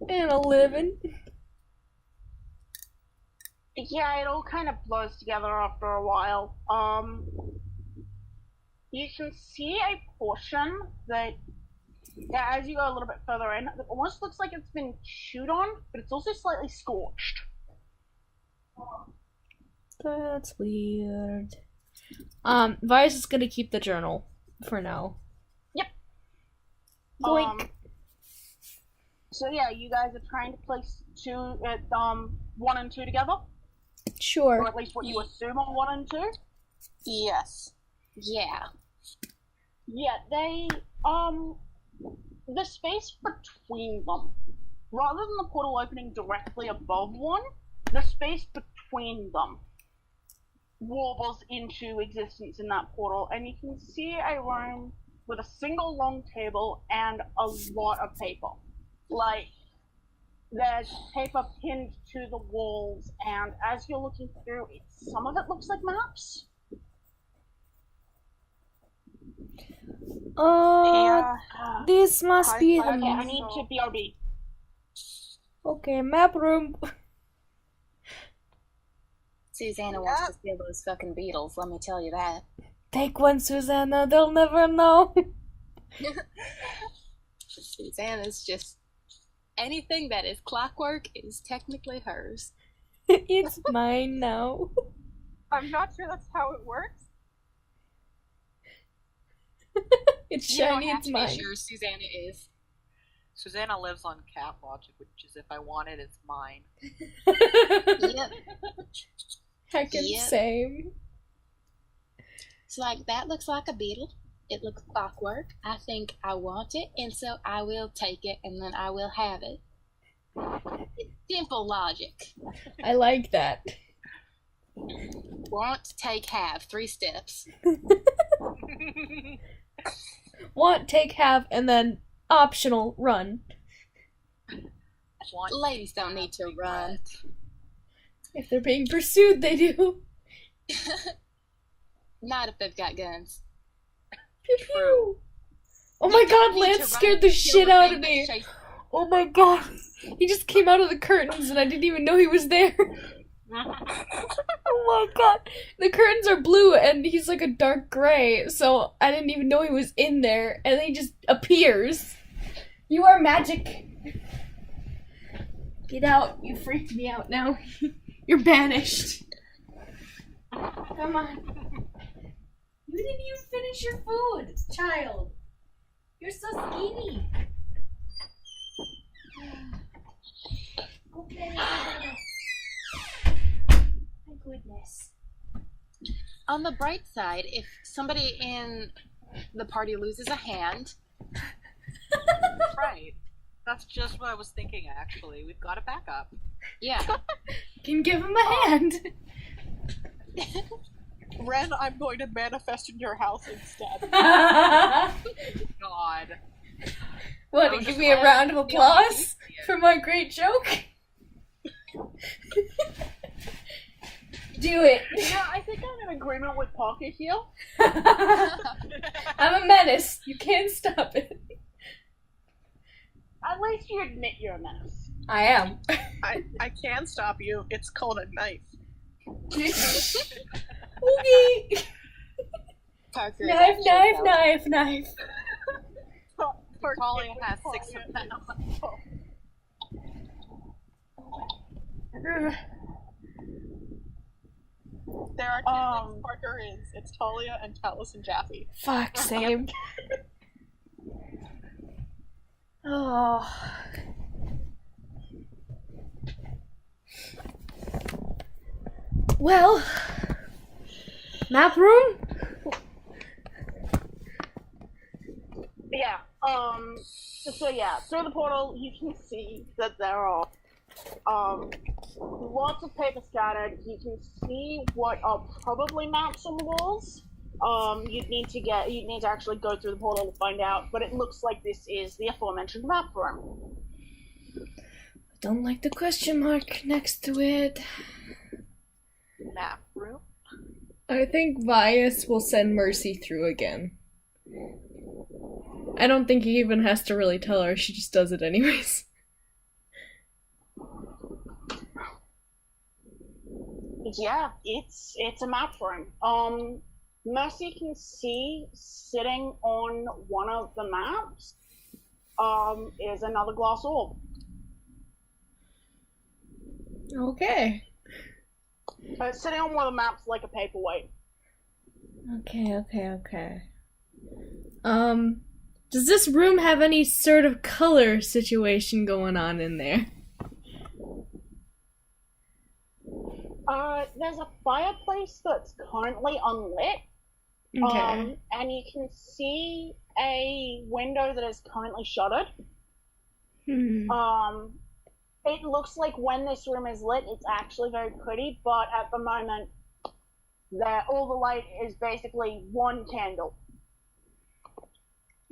And 11. Yeah, it all kind of blurs together after a while. You can see a portion that, as you go a little bit further in, it almost looks like it's been chewed on, but it's also slightly scorched. That's weird. Vice is gonna keep the journal for now. Yep. Boink. So yeah, you guys are trying to place 1 and 2 together? Sure. Or at least what you assume are 1 and 2? Yes. Yeah. Yeah, they, the space between them, rather than the portal opening directly above one, the space between them warbles into existence in that portal, and you can see a room with a single long table and a lot of paper. Like, there's paper pinned to the walls, and as you're looking through it, some of it looks like maps. This must be the... Okay, I need to BRB. Okay, map room. Susanna wants to steal those fucking beetles, let me tell you that. Take one, Susanna. They'll never know. Susanna's just... anything that is clockwork is technically hers. It's mine now. I'm not sure that's how it works. It's You don't shiny, have it's to mine. be sure Susanna is. Susanna lives on cat logic, which is if I want it, it's mine. Yep. Heckin' Yep. same. It's like, that looks like a beetle. It looks clockwork. I think I want it, and so I will take it, and then I will have it. It's simple logic. I like that. Want, take, have. 3 steps. Want, take, have, and then optional, run. Want Ladies don't need to run. If they're being pursued, they do. Not if they've got guns. Pew pew. Oh my god, Lance scared the shit out of me. Oh my god. He just came out of the curtains and I didn't even know he was there. Oh my god. The curtains are blue and he's like a dark gray, so I didn't even know he was in there, and then he just appears. You are magic. Get out. You freaked me out now. You're banished. Come on. You didn't even finish your food, child. You're so skinny. Go play with your my goodness. On the bright side, if somebody in the party loses a hand, right. That's just what I was thinking, actually. We've got a backup. yeah. Can give him a hand. Ren, I'm going to manifest in your house instead. God. What, give me a round of applause for my great joke? Do it. Yeah, I think I'm in agreement with Parker here. I'm a menace. You can't stop it. At least you admit you're a menace. I am. I can stop you. It's called a knife. Okay. Parker is Knife, actually knife, so- knife, knife. Talia has 6 of them. There are 2 things Parker is. It's Talia and Talus and Jaffe. Fuck, same. Oh. Well, map room? Yeah, so yeah, through the portal, you can see that there are, lots of paper scattered. You can see what are probably maps on the walls. You'd need to actually go through the portal to find out, but it looks like this is the aforementioned map room. Don't like the question mark next to it. Map room. I think Vias will send Mercy through again. I don't think he even has to really tell her, she just does it anyways. Yeah, it's a map room. Mercy can see sitting on one of the maps is another glass orb. Okay. Sitting on one of the maps like a paperweight. Okay. Does this room have any sort of color situation going on in there? There's a fireplace that's currently unlit. Okay. And you can see a window that is currently shuttered. It looks like when this room is lit, it's actually very pretty, but at the moment, all the light is basically one candle.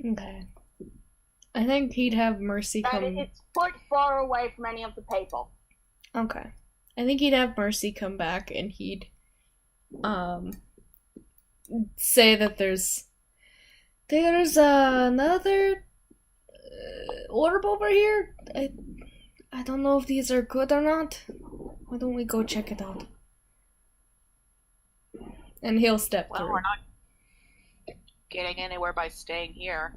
Okay. I think he'd have Mercy come... And it's quite far away from any of the people. Okay. I think he'd have Mercy come back and he'd, say that there's another orb over here. I don't know if these are good or not. Why don't we go check it out? And he'll step Well, through. we're not getting anywhere by staying here.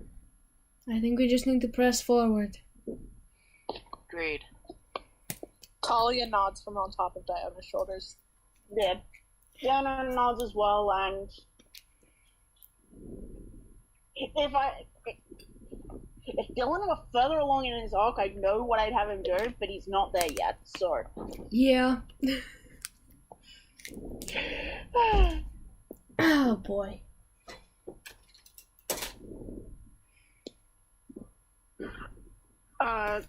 I think we just need to press forward. Agreed. Talia nods from on top of Diana's shoulders. Yeah. Diana nods as well, and if Dylan were further along in his arc, I'd know what I'd have him do, but he's not there yet, so... Yeah. Oh boy.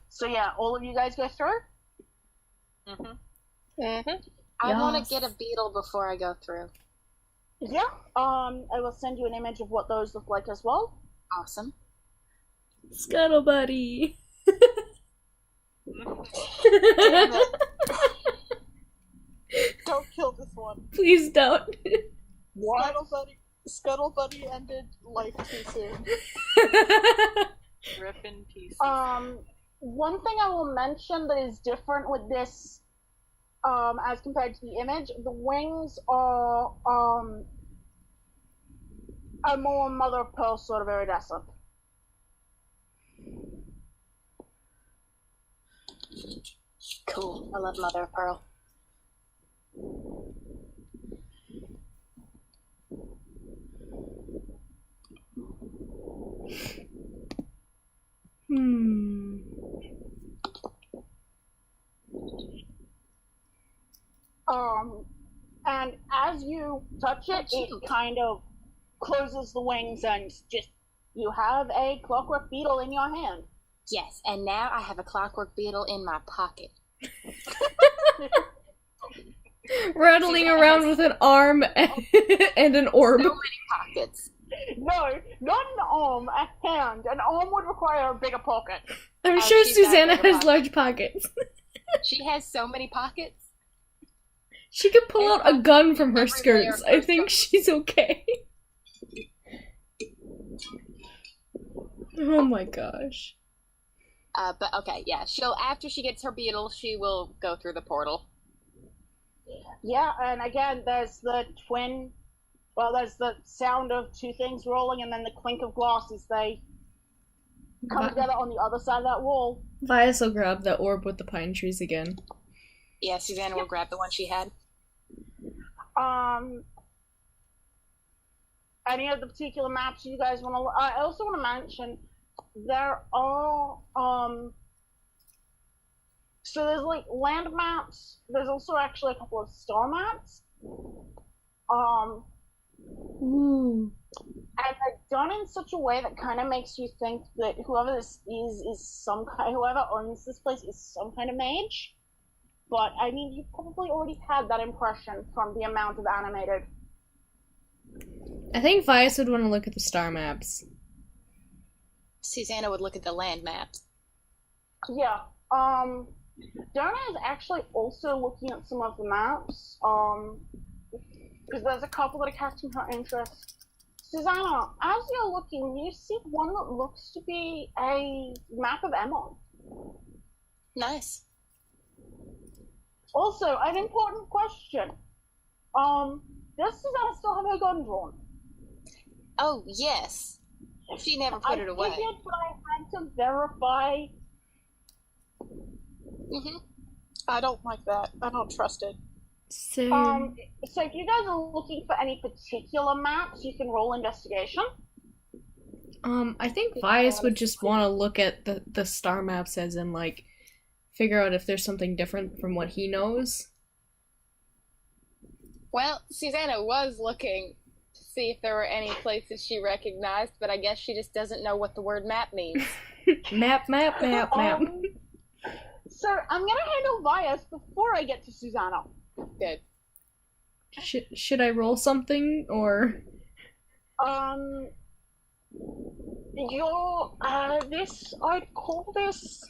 So yeah, all of you guys go through? I want to get a beetle before I go through. Yeah. I will send you an image of what those look like as well. Awesome. Scuttle buddy. Don't kill this one. Please don't. What? Scuttle Buddy ended life too soon. Rip in pieces. One thing I will mention that is different with this, as compared to the image, the wings are a more mother of pearl sort of iridescent. Cool. I love Mother of Pearl. And as you touch it, it kind of closes the wings and just, you have a clockwork beetle in your hand. Yes, and now I have a clockwork beetle in my pocket. Rattling around with an arm and an orb. So many pockets. No, not an arm, a hand. An arm would require a bigger pocket. I'm Oh, sure she's got Susanna bigger has pockets. large pockets. She has so many pockets. She could pull out a gun from her Every layer skirts. of I her think stuff. she's okay. Oh my gosh. But okay, yeah. After she gets her beetle, she will go through the portal. Yeah, and again, there's the sound of two things rolling, and then the clink of glass as they come together on the other side of that wall. Vias will grab the orb with the pine trees again. Yeah, Susanna will grab the one she had. Any of the particular maps you guys want to... I also want to mention, there are, so there's, like, land maps. There's also actually a couple of star maps. Ooh. And they're done in such a way that kind of makes you think that whoever this is whoever owns this place is some kind of mage. But, I mean, you probably already had that impression from the amount of animated. I think Vias would want to look at the star maps. Susanna would look at the land maps. Yeah, Donna is actually also looking at some of the maps, because there's a couple that are catching her interest. Susanna, as you're looking, you see one that looks to be a map of Emon. Nice. Also, an important question. Does Susanna still have her gun drawn? Oh, yes. She never put it away. I figured, but I had to verify. Mm-hmm. I don't like that. I don't trust it. So, So if you guys are looking for any particular maps, you can roll investigation. I think Vias would just want to look at the star maps as in, like, figure out if there's something different from what he knows. Well, Susanna was looking to see if there were any places she recognized, but I guess she just doesn't know what the word map means. Map. So I'm gonna handle Vias before I get to Susanna. Good. Should I roll something, or? I'd call this,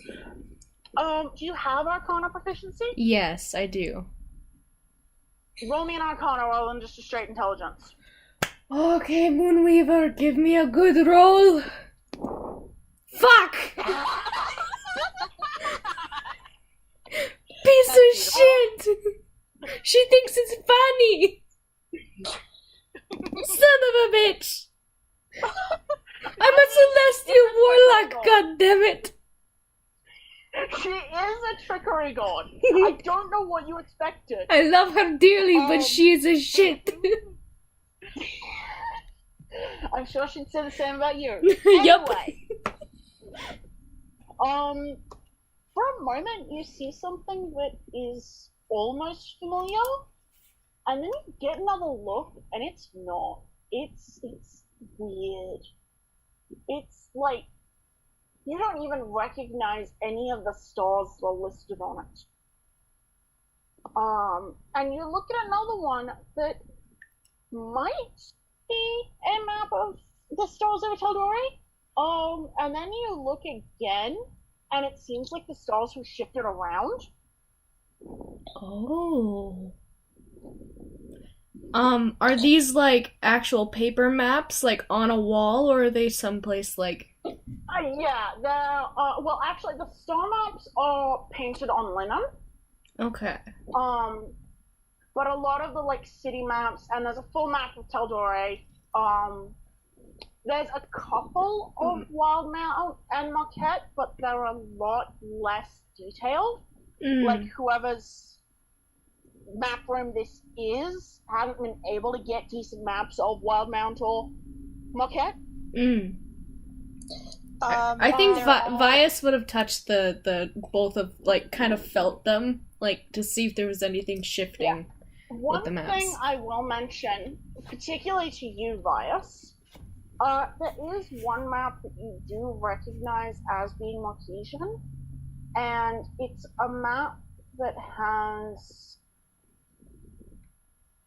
do you have Arcana proficiency? Yes, I do. Roll me an Arcana roll and just a straight intelligence. Okay, Moonweaver, give me a good roll. Fuck! Piece of shit! She thinks it's funny! Son of a bitch! I'm a celestial warlock, goddammit! She is a trickery god. I don't know what you expected. I love her dearly, but she is a shit. I'm sure she'd say the same about you. Yup. Anyway, for a moment you see something that is almost familiar, and then you get another look, and it's not. It's weird. It's like you don't even recognize any of the stars that are listed on it. And you look at another one that might be a map of the stars over Taldori. And then you look again, and it seems like the stars were shifted around. Oh. Are these like actual paper maps, like on a wall, or are they someplace like? Yeah, they're well, actually, the star maps are painted on linen. Okay. But a lot of the like city maps, and there's a full map of Taldori. There's a couple of Wildmount and Marquette, but they're a lot less detailed. Like whoever's map room this is haven't been able to get decent maps of Wildmount or Marquette. I think Vias would have touched the both of, like, kind of felt them, like, to see if there was anything shifting with the maps. One thing I will mention, particularly to you, Vias, there is one map that you do recognize as being Marquesian, and it's a map that has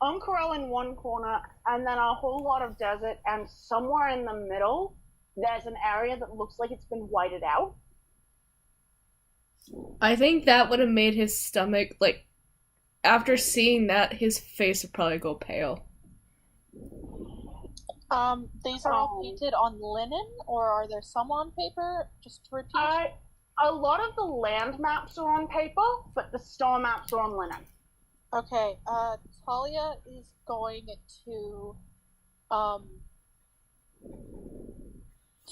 Uncorel in one corner, and then a whole lot of desert, and somewhere in the middle, there's an area that looks like it's been whited out. I think that would have made his stomach, like, after seeing that, his face would probably go pale. These are all painted on linen, or are there some on paper? Just to repeat. A lot of the land maps are on paper, but the star maps are on linen. Okay, Talia is going to,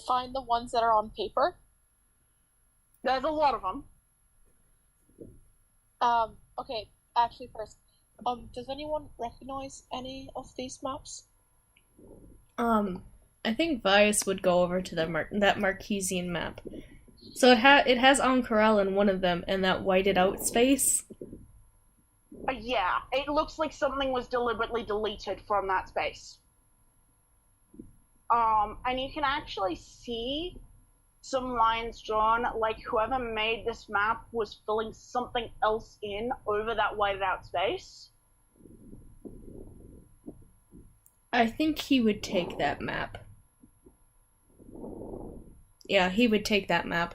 find the ones that are on paper. There's a lot of them. Okay, actually first, does anyone recognize any of these maps? I think Vias would go over to that Marquesian map. So it has Ankarel in one of them, and that whited out space. Yeah, it looks like something was deliberately deleted from that space. And you can actually see some lines drawn, like whoever made this map was filling something else in over that whited out space. I think he would take that map. Yeah, he would take that map,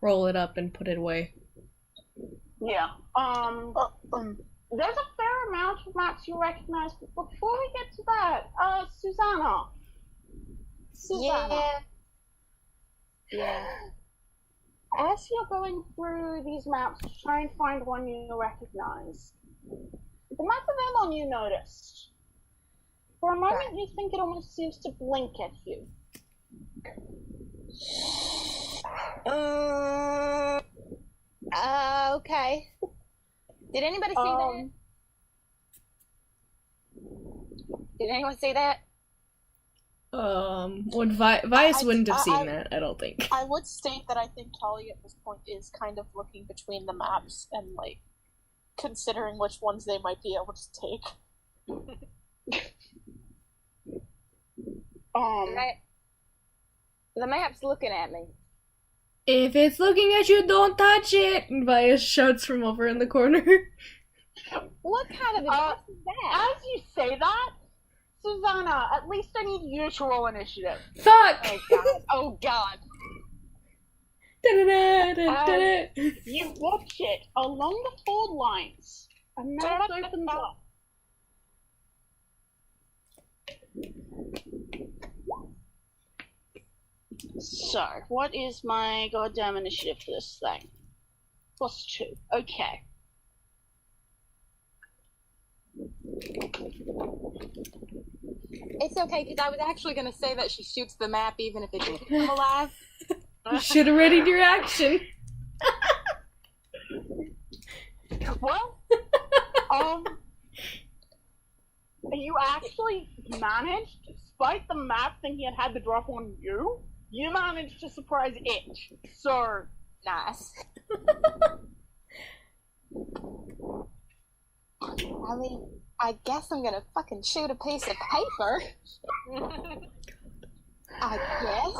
roll it up, and put it away. Yeah. There's a fair amount of maps you recognize, but before we get to that, Susanna. Yeah. Yeah. As you're going through these maps to try and find one you recognize, the map of Emon you noticed. For a moment, you think it almost seems to blink at you. Okay. Did anybody see that? Did anyone see that? Vice wouldn't have seen that, I don't think. I would state that I think Talia at this point is kind of looking between the maps and, like, considering which ones they might be able to take. The map's looking at me. If it's looking at you, don't touch it! And Vice shouts from over in the corner. What kind of advice is that? As you say that, Susanna, at least I need you to roll initiative. Fuck! Oh god. Oh god. You watch it along the fault lines. A mouth opens up. So, what is my goddamn initiative for this thing? +2. Okay. It's okay, because I was actually going to say that she shoots the map even if it didn't come alive. You should have readied your action. Well, you actually managed, despite the map thinking it had the drop on you, you managed to surprise it. So, Nice. I mean, I guess I'm gonna fucking shoot a piece of paper. I guess.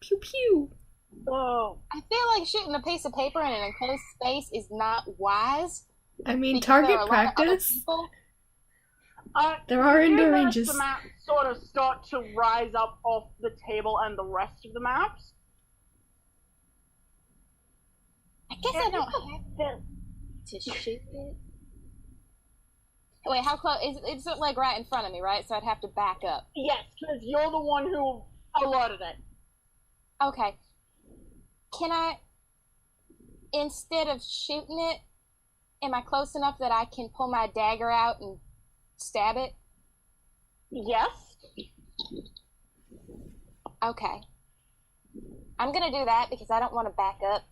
Pew pew. oh, I feel like shooting a piece of paper in an enclosed space is not wise. I mean, because there target are a lot of other practice. people. There are you indoor notice ranges. the maps sort of start to rise up off the table and the rest of the maps. I guess I don't have to shoot it. Wait, how close? It's like right in front of me, right? So I'd have to back up. Yes, because you're the one who alerted it. Okay. Can I, instead of shooting it, am I close enough that I can pull my dagger out and stab it? Yes. Okay. I'm gonna do that because I don't want to back up.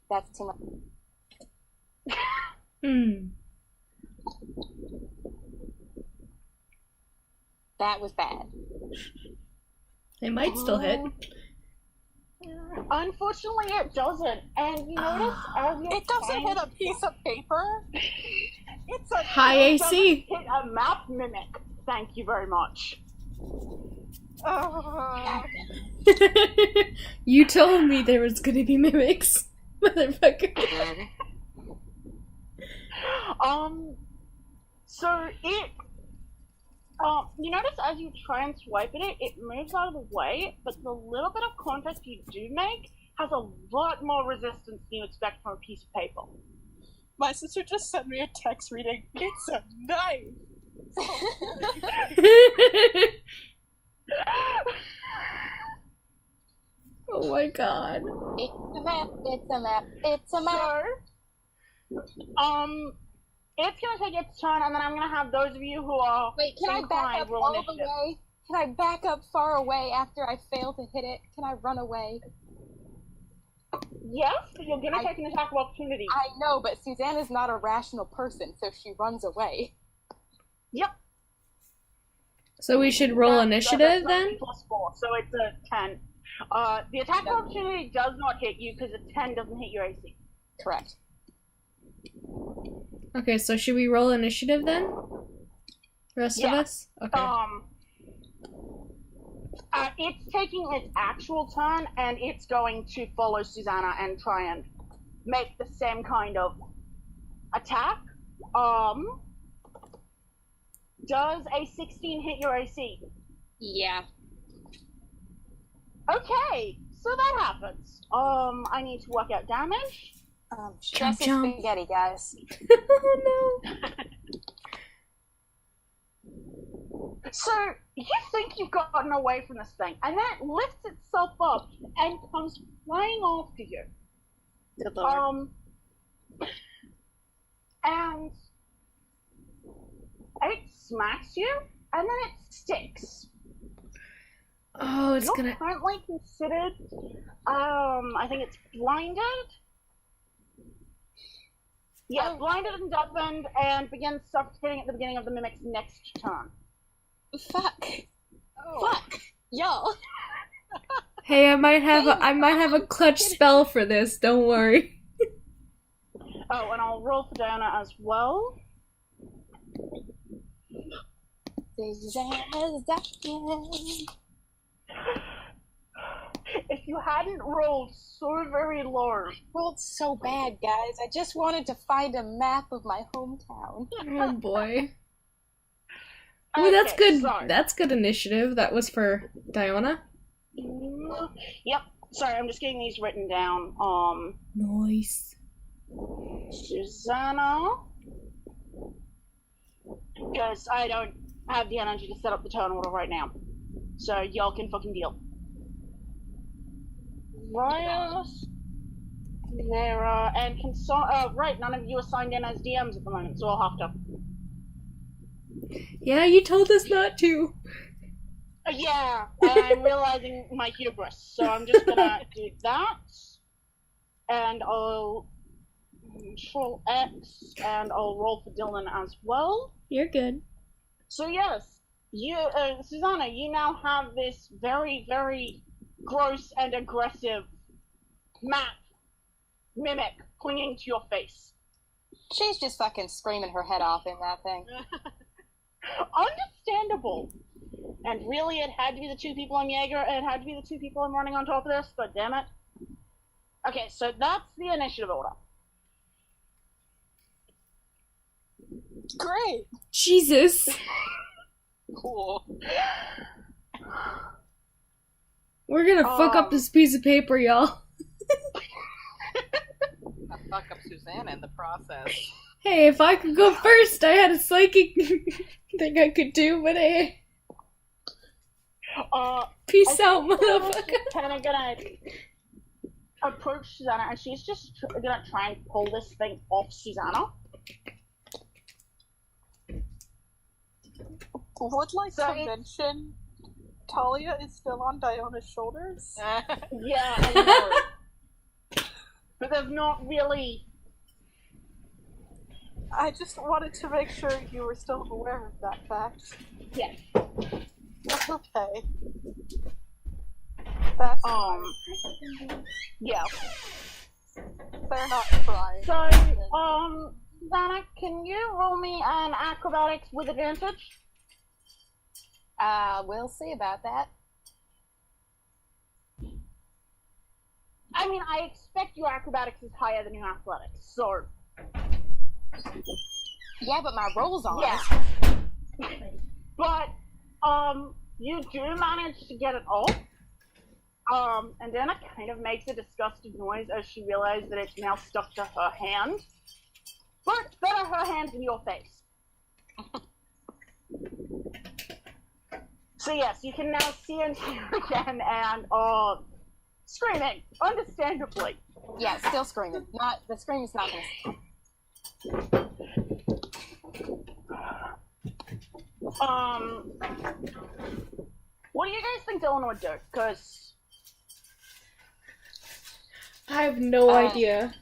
That's too much. That was bad. It might still hit. Unfortunately, it doesn't. And you notice as you're It doesn't trying hit a piece of paper. It's a High it doesn't AC. hit a map mimic. Thank you very much. You told me there was gonna be mimics, motherfucker. So it, you notice as you try and swipe at it, it moves out of the way, but the little bit of contact you do make has a lot more resistance than you expect from a piece of paper. My sister just sent me a text reading, "It's a knife." Oh my god. It's a map. It's a map. It's a map. So, it's gonna take its turn, and then I'm gonna have those of you who are Wait, can I back inclined up roll all the initiative. way? Can I back up far away after I fail to hit it? Can I run away? Yes, but you're gonna take an attack of opportunity. I know, but Susanna's not a rational person, so she runs away. Yep. So we should roll initiative then? +4, so it's a 10. The attack of opportunity does not hit you because a 10 doesn't hit your AC. Correct. Okay, so should we roll initiative then? The rest of Yeah. us? Okay. It's taking its actual turn, and it's going to follow Susanna and try and make the same kind of attack. Does a 16 hit your AC? Yeah. Okay, so so that happens. I need to work out damage. Jump, Stressy jump. spaghetti, guys. Oh So, you think you've gotten away from this thing, and then it lifts itself up and comes flying after you. Good lord. And it smacks you, and then it sticks. no. Oh, it's You're gonna. currently considered, I think it's blinded. Yeah, blinded and deafened, and begins suffocating at the beginning of the mimic's next turn. Fuck. Fuck. Y'all. Hey, I might have a clutch spell for this. Don't worry. Oh, and I'll roll for Diana as well. If you hadn't rolled so very low. Rolled so bad, guys. I just wanted to find a map of my hometown. Oh boy. Ooh, that's Okay, good. sorry. That's good initiative. That was for Diana. Yep. Sorry, I'm just getting these written down. Nice. Susanna. Because I don't have the energy to set up the turn order right now. So y'all can fucking deal. Rios, Vera, and right, none of you are signed in as DMs at the moment, so I'll have to. Yeah, you told us not to. Yeah, I'm realizing my hubris, so I'm just gonna do that. And I'll control X, and I'll roll for Dylan as well. You're good. So yes, you, Susanna, you now have this very, very gross and aggressive mimic clinging to your face. She's just fucking screaming her head off in that thing. Understandable. And really, it had to be the two people I'm Jaeger, it had to be the two people I'm running on top of this, but damn it. Okay, so that's the initiative order. Great. Jesus. Cool. We're gonna fuck up this piece of paper, y'all. I fuck up Susanna in the process. Hey, if I could go first, I had a psychic thing I could do, but hey. Peace out, motherfucker. Kind of gonna approach Susanna, and she's just gonna try and pull this thing off Susanna. Would like So to mention Talia is still on Diona's shoulders. Yeah, I know. But there's not really. I just wanted to make sure you were still aware of that fact. Yeah. Okay. That's Yeah. they're not trying. So, Susanna, can you roll me an acrobatics with advantage? We'll see about that. I mean, I expect your acrobatics is higher than your athletics, so. Yeah, but my rolls on Yeah. But, you do manage to get it off. And then it kind of makes a disgusted noise as she realizes that it's now stuck to her hand. But it's better her hand than your face. So yes, you can now see and hear again and, screaming, understandably. Yeah, still screaming. The screaming's not gonna stop. What do you guys think Dylan would do? Because I have no idea.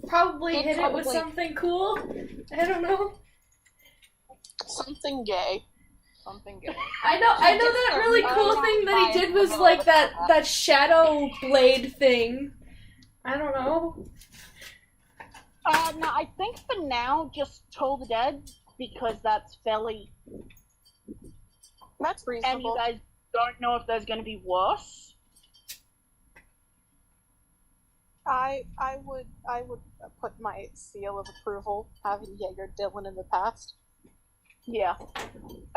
Probably He'd hit it with probably- something cool. I don't know. Something gay. Something good. I know that really cool thing that he did was like that shadow blade thing. I don't know. no, I think for now, just Toll the Dead, because that's fairly... That's reasonable. And you guys don't know if there's going to be worse. I would put my seal of approval having Jaeger Dylan in the past. Yeah.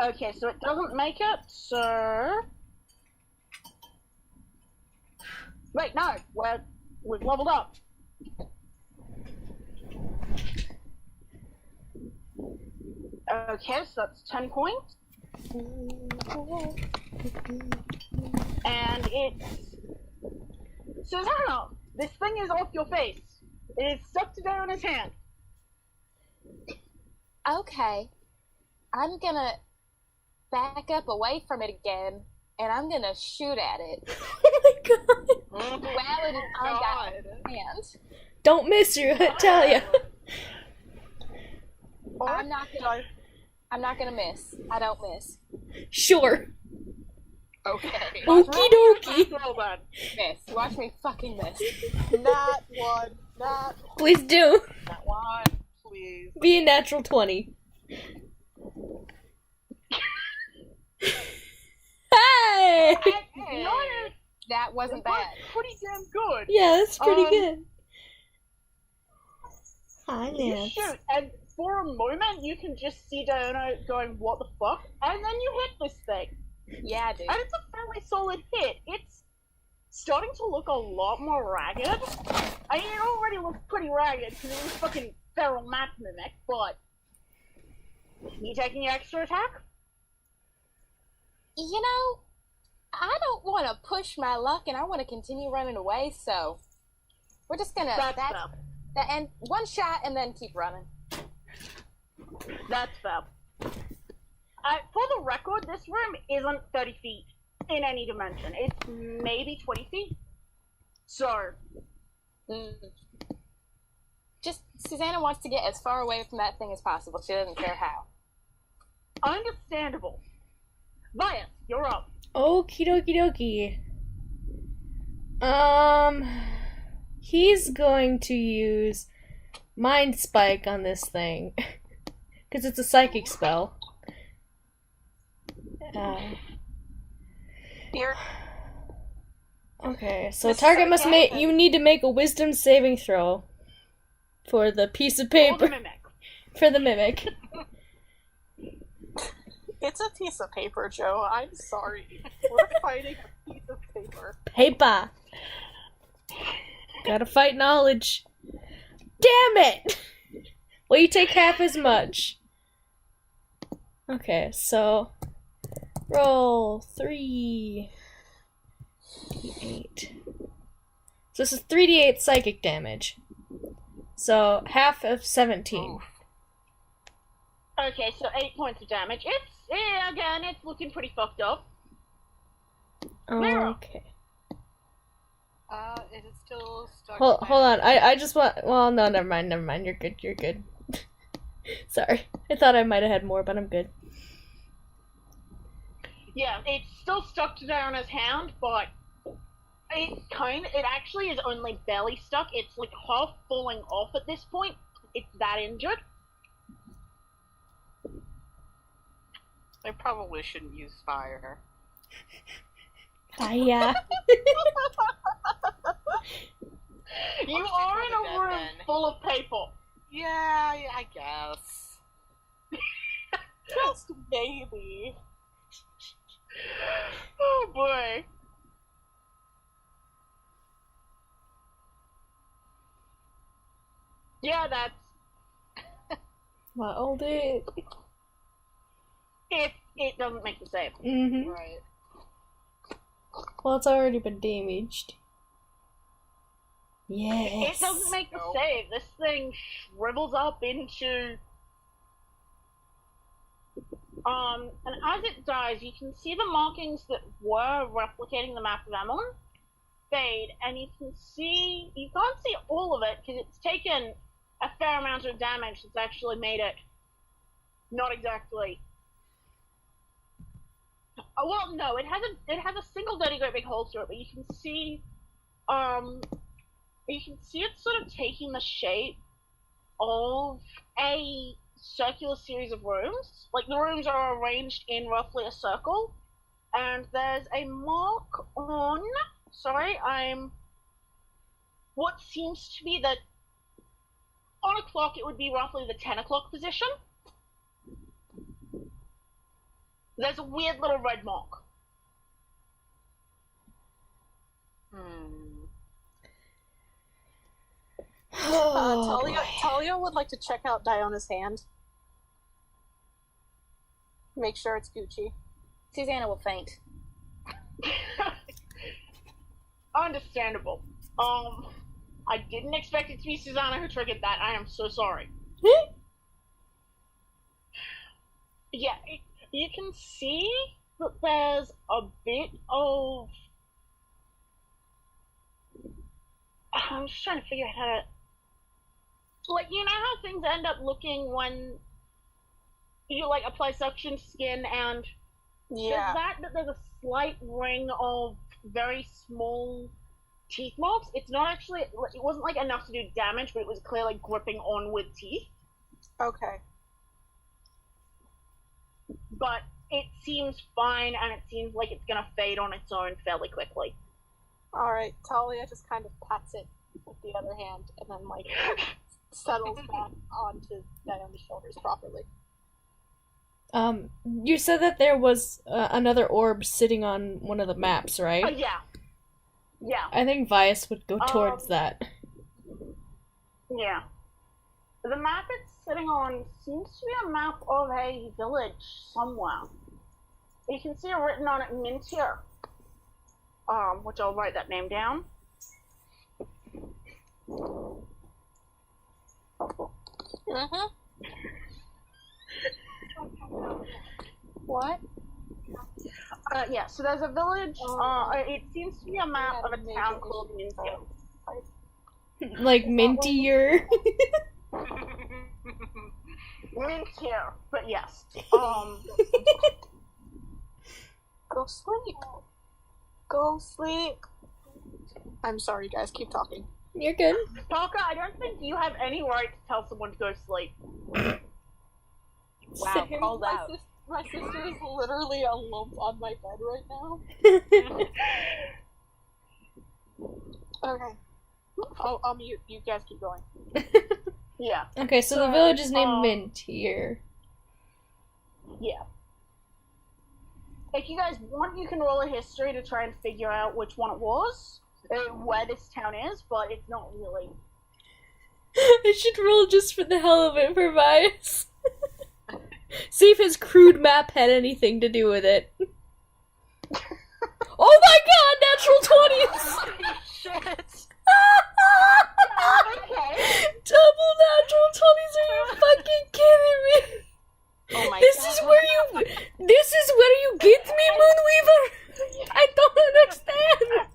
Okay, so it doesn't make it, so... Wait, no, we've leveled up. Okay, so that's 10 points. And it's... Susanna, this thing is off your face. It is stuck today on his hand. Okay. I'm gonna back up away from it again, and I'm gonna shoot at it. Oh my god. Well, it is on that hand. Don't miss you, I tell ya. I'm not gonna miss. I don't miss. Sure. Okay. Okie dokie. Miss. Watch me fucking miss. Not one. Not Please do. one. Please. Be a natural 20. Hey! Hey. That wasn't bad. Pretty damn good. Yeah, that's pretty good. Hi, You Lance. shoot, and for a moment you can just see Diana going, what the fuck? And then you hit this thing. Yeah, dude. And it's a fairly solid hit. It's starting to look a lot more ragged. I mean, it already looks pretty ragged because it was fucking feral map mimic, but... You taking your extra attack? You know, I don't want to push my luck, and I want to continue running away, so we're just gonna and one shot and then keep running. That's fair. For the record, this room isn't 30 feet in any dimension. It's maybe 20 feet. So, Just Susanna wants to get as far away from that thing as possible. She doesn't care how. understandable. Via, you're up. Okie dokie dokie. He's going to use Mind Spike on this thing. Because it's a psychic spell. Here. Okay, so target must make. You need to make a Wisdom saving throw for the piece of paper. For the mimic. It's a piece of paper, Joe. I'm sorry. We're fighting a piece of paper. Paper. Gotta fight knowledge. Damn it! Well, you take half as much. Okay, so roll 3d8. So this is 3d8 psychic damage. So half of 17. Okay, so 8 points of damage. Again, it's looking pretty fucked up. Okay. It is still stuck. Hold on. I just want. Well, no, never mind. You're good. Sorry. I thought I might have had more, but I'm good. Yeah, it's still stuck to Diana's hand, but it actually is only barely stuck. It's like half falling off at this point. It's that injured. I probably shouldn't use fire. Fire. You are in a room full of paper. Yeah, I guess. Just maybe. Oh boy. Yeah, that's My old it. if it doesn't make the save. Mm-hmm. Right. Well, it's already been damaged. Yes. It doesn't make the save. This thing shrivels up into and as it dies, you can see the markings that were replicating the map of Emon fade, and you can't see all of it because it's taken a fair amount of damage that's actually made it not exactly. Well, no, it has a single dirty great big hole through it, but you can see it sort of taking the shape of a circular series of rooms. Like, the rooms are arranged in roughly a circle, and there's a mark on, what seems to be on a clock it would be roughly the 10 o'clock position. There's a weird little red mark. Talia would like to check out Diona's hand. Make sure it's Gucci. Susanna will faint. Understandable. I didn't expect it to be Susanna who triggered that. I am so sorry. Yeah, you can see that there's a bit of... I'm just trying to figure out how to... Like, you know how things end up looking when you, like, apply suction to skin and... Yeah. There's a slight ring of very small teeth marks. It's not actually... It wasn't, like, enough to do damage, but it was clearly gripping on with teeth. Okay. But it seems fine, and it seems like it's gonna fade on its own fairly quickly. Alright, Talia just kind of pats it with the other hand, and then, like, settles back onto Diona's shoulders properly. You said that there was another orb sitting on one of the maps, right? Yeah. Yeah. I think Vias would go towards that. Yeah. The map it's sitting on seems to be a map of a village somewhere. You can see it written on it Mintier. Which I'll write that name down. Mm-hmm. What? Yeah, so there's a village, it seems to be a map of a town called Mintier. Like Mintier. Mintier, but yes. Go sleep. Go sleep. I'm sorry, guys. Keep talking. You're good. Parker, I don't think you have any right to tell someone to go sleep. Wow, called out. My sister is literally a lump on my bed right now. Okay. I'll mute. You guys keep going. Yeah. Okay, so the village is named Mintier. Yeah. If you guys want, you can roll a history to try and figure out which one it was, where this town is, but it's not really. I should roll just for the hell of it for Vias. See if his crude map had anything to do with it. Oh my god, natural 20s! Holy shit! Okay. Double natural 20s, are you fucking kidding me? Oh my This god. is where you get me, Moonweaver! I don't understand!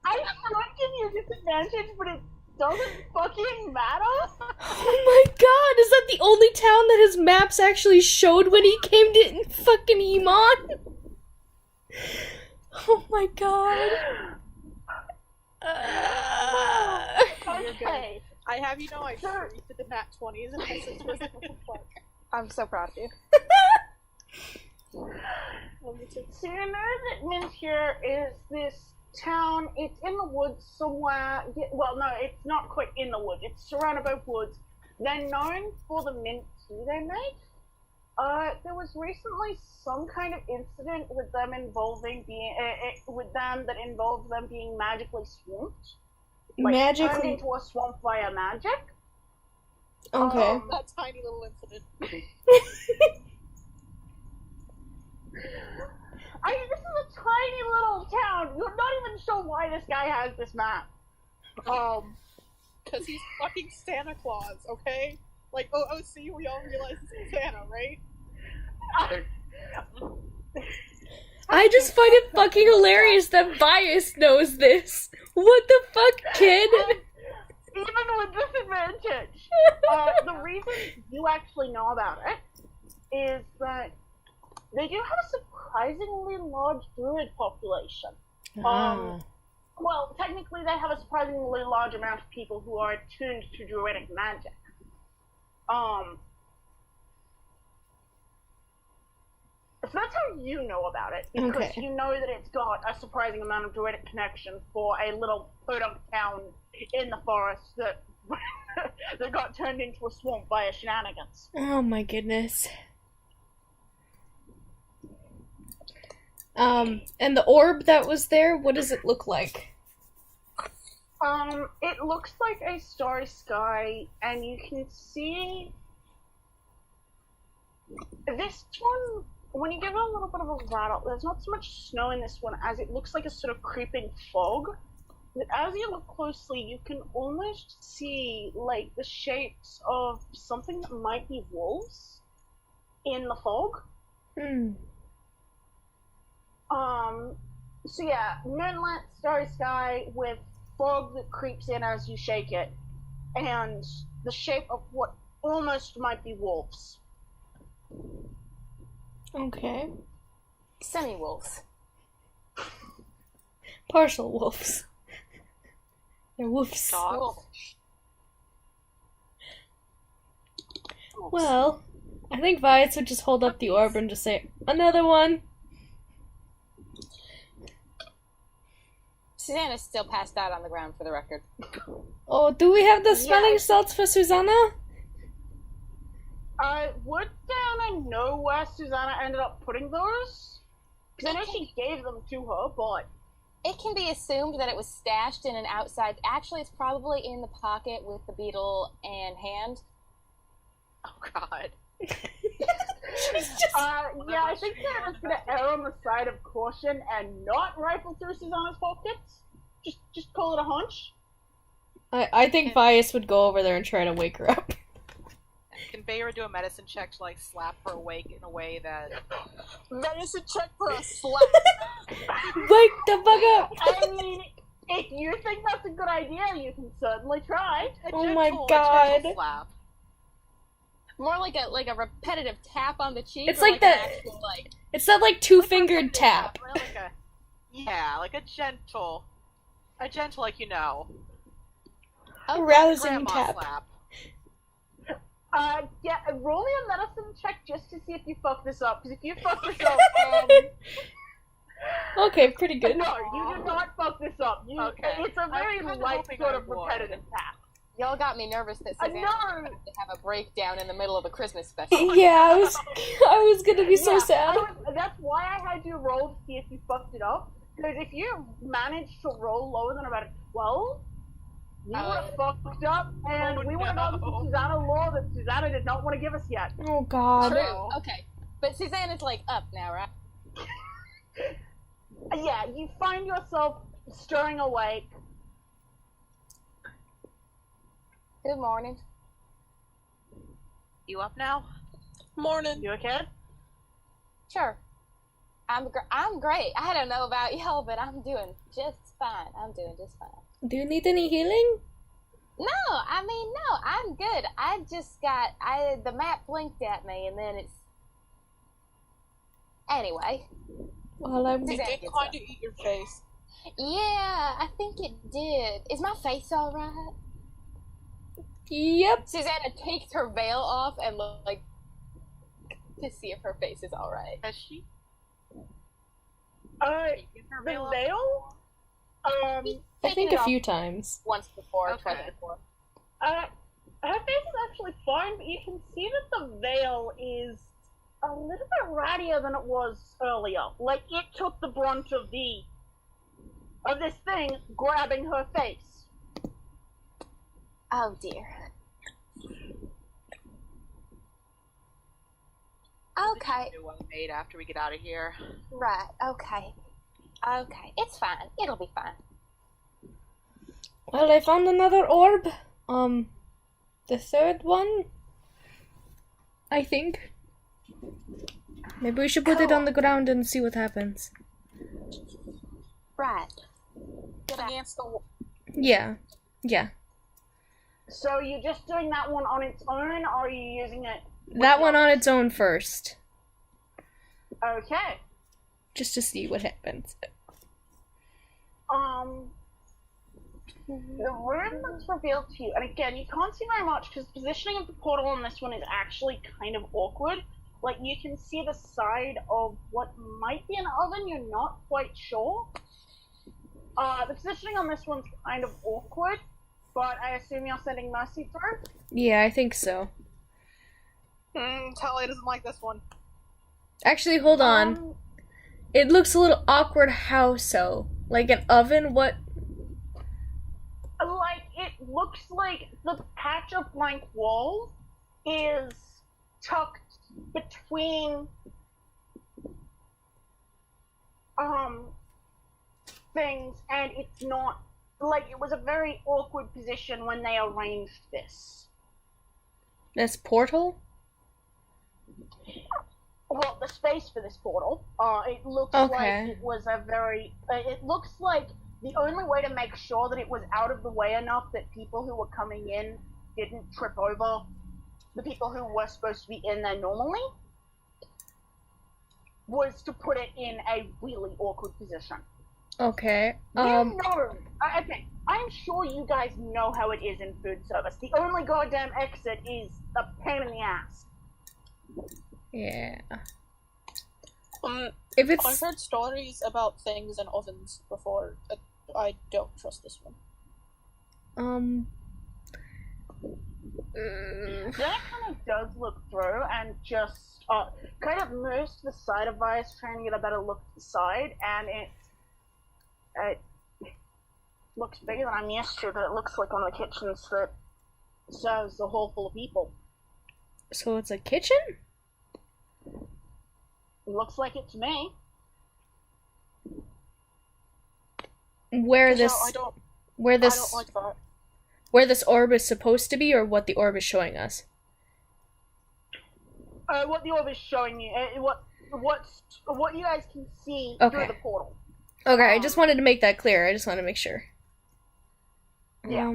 I would give you a disadvantage, but it doesn't fucking matter. Oh my god, is that the only town that his maps actually showed when he came to fucking Iman? Oh my god. Okay. I have you know I shrieked at the nat 20s and my sister was like, what the fuck? I'm so proud of you. So you know that Mintier is this town, it's in the woods somewhere. Well, no, it's not quite in the woods. It's surrounded by woods. They're known for the mint tea they make. There was recently some kind of incident with them involving that involved them being magically swamped. Like, turned Magically? into a swamp via magic. Okay. That tiny little incident. This is a tiny little town. You're not even sure why this guy has this map. Because he's fucking Santa Claus, okay? Like, OOC, we all realize it's Santa, right? I just find it fucking hilarious that Bias knows this. What the fuck, kid? Even with disadvantage. The reason you actually know about it is that they do have a surprisingly large druid population. Well, technically they have a surprisingly large amount of people who are attuned to druidic magic. So that's how you know about it, because Okay. you know that it's got a surprising amount of druidic connection for a little podunk town in the forest that that got turned into a swamp by a shenanigans. Oh my goodness. And the orb that was there, what does it look like? It looks like a starry sky, and you can see this one. When you give it a little bit of a rattle, there's not so much snow in this one as it looks like a sort of creeping fog. But as you look closely, you can almost see like the shapes of something that might be wolves in the fog. So yeah, moonlit, starry sky with fog that creeps in as you shake it, and the shape of what almost might be wolves. Okay. Semi-wolves. Partial wolves. They're wolves. Dogs. Well, I think Vice would just hold up the orb and just say, another one. Susanna's still passed out on the ground, for the record. Oh, do we have the smelling salts for Susanna? Would Dana know where Susanna ended up putting those? Because I know she gave them to her, but... It can be assumed that it was stashed in an outside... Actually, it's probably in the pocket with the beetle and hand. Oh god. Yeah, I think Dana's gonna err on the side of caution and not rifle through Susanna's pockets. Just call it a hunch. I think Vice would go over there and try to wake her up. Can Bayra do a medicine check to, like, slap her awake in a way that... Medicine check for a slap. Wake the fuck up! I mean, if you think that's a good idea, you can certainly try. Oh my god. Slap. More like a repetitive tap on the cheek. It's or like an that- actual, like... It's that, like, two-fingered tap. Like a gentle, like, you know. Rousing Grandma tap. slap. Yeah, roll me a medicine check just to see if you fuck this up, because if you fuck this up, Okay, pretty good. No, you did not fuck this up. Okay. It's a very kinda light hoping sort I of would. repetitive tap. Y'all got me nervous that Susanna No. was going to have a breakdown in the middle of a Christmas special. Yeah, I was gonna be so Yeah, sad. that's why I had you roll to see if you fucked it up. Because if you managed to roll lower than about a 12, you would have fucked up, and we would have gotten some Susanna lore that Susanna did not want to give us yet. Oh god. True. Okay. But Susanna's, like, up now, right? Yeah, you find yourself stirring awake. Good morning. You up now? Morning. You okay? Sure. I'm great. I don't know about y'all, but I'm doing just fine. I'm doing just fine. Do you need any healing? No, I'm good. I just got, the map blinked at me, and then it's... Anyway. Well, I'm... It did kind of eat your face. Yeah, I think it did. Is my face alright? Yep. Susanna takes her veil off and like to see if her face is alright. Has she? The veil? I think a few times. Once before, Okay. twice before. Her face is actually fine, but you can see that the veil is a little bit rattier than it was earlier. Like, it took the brunt of this thing grabbing her face. Oh dear. Okay, New one made after we get out of here. right, okay. Okay, it's fine. It'll be fine. Well, I found another orb. The third one? I think. Maybe we should put it on the ground and see what happens. Right. Against the wall. Yeah. Yeah. So you're just doing that one on its own, or are you using it? That one on its own first. Okay. Just to see what happens. The room that's revealed to you, and again, you can't see very much because the positioning of the portal on this one is actually kind of awkward. Like, you can see the side of what might be an oven, you're not quite sure. The positioning on this one's kind of awkward, but I assume you're sending Mercy through? Yeah, I think so. Talia doesn't like this one. Actually, hold on. It looks a little awkward. How so? Like an oven? What? looks like the patch of blank wall is tucked between things, and it's not like it was a very awkward position when they arranged this. This portal? Well, the space for this portal. It looks Okay. like it was a very. It looks like the only way to make sure that it was out of the way enough that people who were coming in didn't trip over the people who were supposed to be in there normally was to put it in a really awkward position. Okay. Okay, I'm sure you guys know how it is in food service. The only goddamn exit is a pain in the ass. Yeah. If I've it's heard stories about things in ovens before. I don't trust this one. Then it kind of does look through and just kind of moves to the side of Vice, trying to get a better look to the side, and it looks bigger than I'm used to, but it looks like one of the kitchens that serves a hall full of people. so it's a kitchen? It looks like it to me. Where Yeah, this I don't where like that. where this orb is supposed to be, or what the orb is showing us? What the orb is showing you, what you guys can see Okay. through the portal. Okay, I just wanted to make that clear. I just wanted to make sure. Yeah.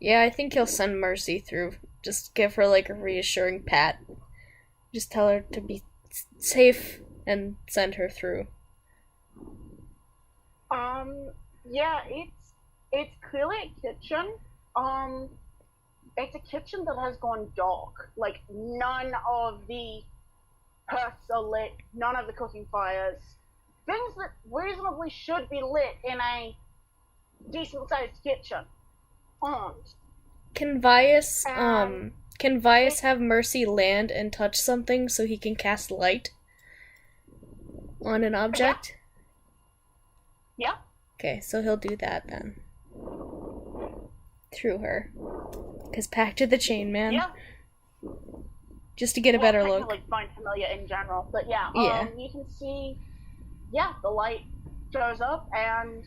Yeah, I think he'll send Mercy through. Just give her like a reassuring pat. Just tell her to be safe and send her through. Yeah, it's clearly a kitchen. It's a kitchen that has gone dark. Like, none of the hearths are lit, none of the cooking fires. Things that reasonably should be lit in a decent-sized kitchen aren't. Can Vias have Mercy land and touch something so he can cast light on an object? Yeah. Okay, so he'll do that then. Through her. Because Pact of the Chain, man. Yeah. Just to get a better I look. like find familiar in general, but yeah, Yeah. you can see, the light shows up, and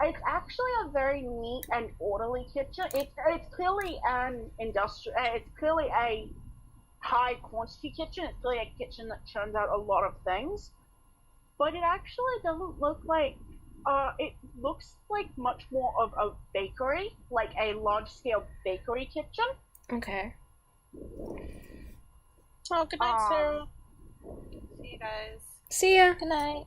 it's actually a very neat and orderly kitchen. It's clearly an industrial. It's clearly a high quantity kitchen. It's clearly a kitchen that churns out a lot of things, but it actually doesn't look like. It looks like much more of a bakery, like a large-scale bakery kitchen. Okay. Oh, good night, Sarah. See you guys. See ya. Good night.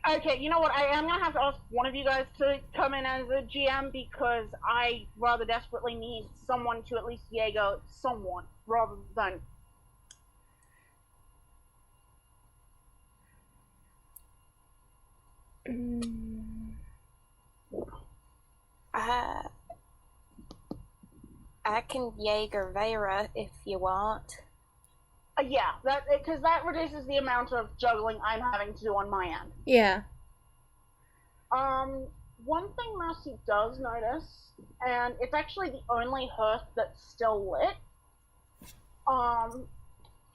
Okay, you know what? I am gonna have to ask one of you guys to come in as a GM because I rather desperately need someone to at least Jaeger someone rather than. I can Jaeger Vera if you want. Yeah, because that reduces the amount of juggling I'm having to do on my end. Yeah. One thing Mercy does notice, and it's actually the only hearth that's still lit.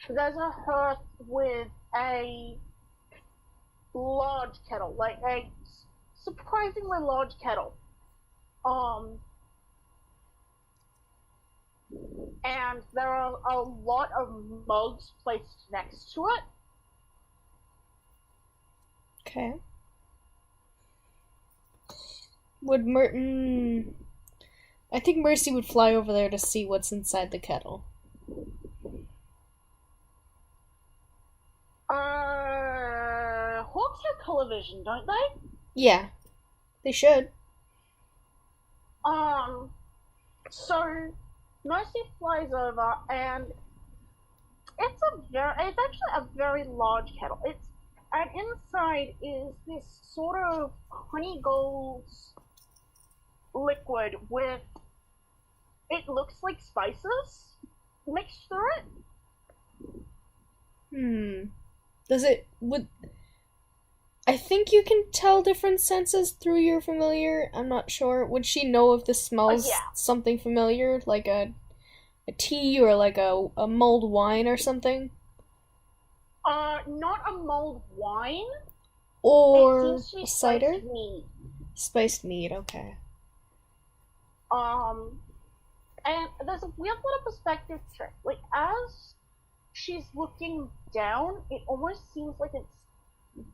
There's a hearth with a large kettle, like a surprisingly large kettle. And there are a lot of mugs placed next to it. Okay. Would Merton... I think Mercy would fly over there to see what's inside the kettle. Hawks have color vision, don't they? Yeah. They should. So Mercy flies over, and it's actually a very large kettle. And inside is this sort of honey gold liquid with, it looks like spices mixed through it. Does it, I think you can tell different senses through your familiar. I'm not sure. Would she know if this smells yeah. something familiar, like a tea or like a mulled wine or something? Not a mulled wine. Or it seems to be a cider? spiced mead. Spiced mead, okay. And there's a weird little perspective trick. Like, as she's looking down, it almost seems like it's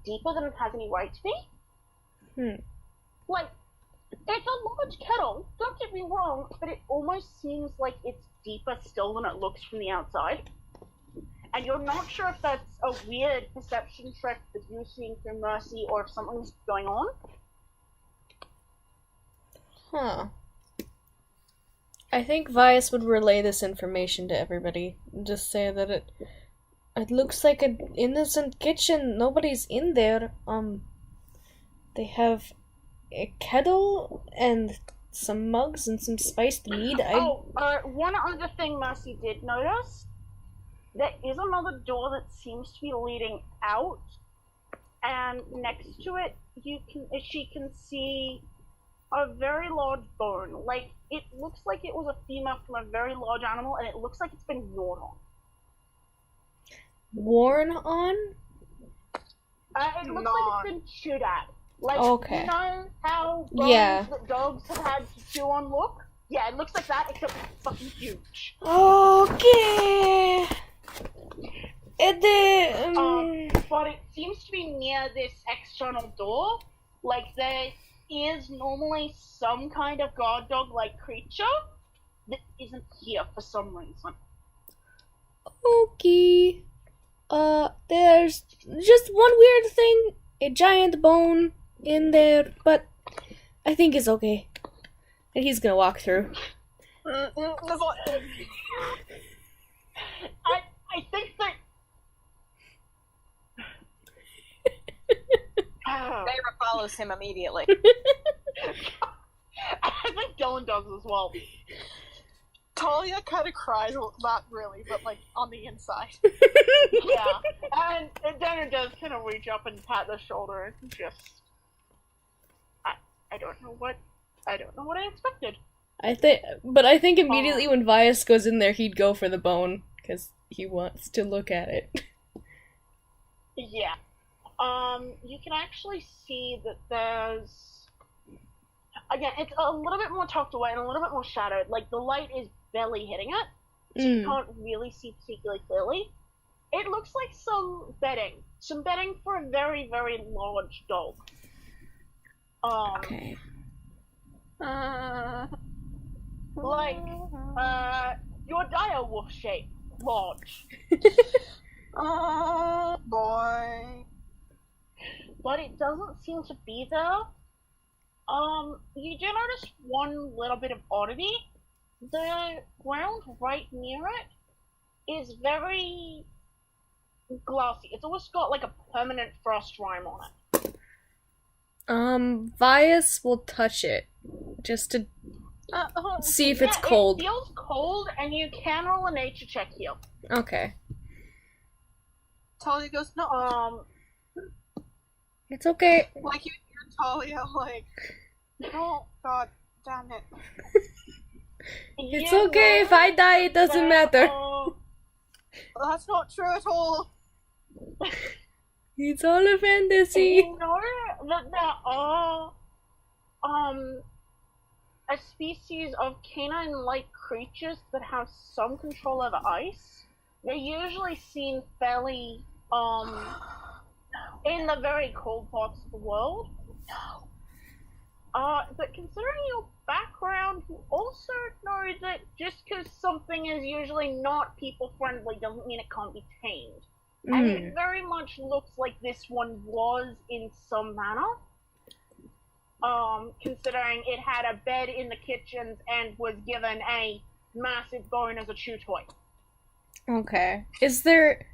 deeper than it has any right to be. Like, it's a large kettle, don't get me wrong, but it almost seems like it's deeper still than it looks from the outside. And you're not sure if that's a weird perception trick that you're seeing through Mercy or if something's going on. Huh. I think Vias would relay this information to everybody. Just say that it looks like an innocent kitchen. Nobody's in there. They have a kettle and some mugs and some spiced mead. One other thing Mercy did notice. There is another door that seems to be leading out, and next to it, she can see a very large bone. Like, it looks like it was a femur from a very large animal, and it looks like it's been worn on. Worn on? It looks like it's been chewed at. Like, okay. You know how bones that dogs have had to chew on look? Yeah, it looks like that, except it's fucking huge. Okay. But it seems to be near this external door. Like, there is normally some kind of guard dog-like creature that isn't here for some reason. Okay. There's just one weird thing. A giant bone in there, but I think it's okay. And he's gonna walk through. I think that... Feyre follows him immediately. I think Dylan does as well. Talia kind of cries, not really, but like on the inside. Yeah, and Dana does kind of reach up and pat the shoulder and just... I don't know what I expected. I think immediately when Vias goes in there, he'd go for the bone, because he wants to look at it. Yeah. You can actually see that there's... Again, it's a little bit more tucked away and a little bit more shadowed. Like, the light is barely hitting it, so you can't really see particularly clearly. It looks like some bedding. Some bedding for a very, very large dog. Okay. Like, your dire wolf shape. Large. Oh, boy. But it doesn't seem to be there. You do notice one little bit of oddity. The ground right near it is very glassy. It's almost got like a permanent frost rime on it. Vias will touch it just to see if it's cold. It feels cold, and you can roll a nature check here. Okay. Talia goes, no. It's okay. Like, you hear Talia, like, oh, god damn it. It's okay, if I die, it doesn't matter. That's not true at all. It's all a fantasy. You know that there are, a species of canine-like creatures that have some control over ice. They're usually seen fairly, in the very cold parts of the world. But considering your background, you also know that just because something is usually not people-friendly doesn't mean it can't be tamed. And it very much looks like this one was in some manner. Considering it had a bed in the kitchens and was given a massive bone as a chew toy. Okay. Is there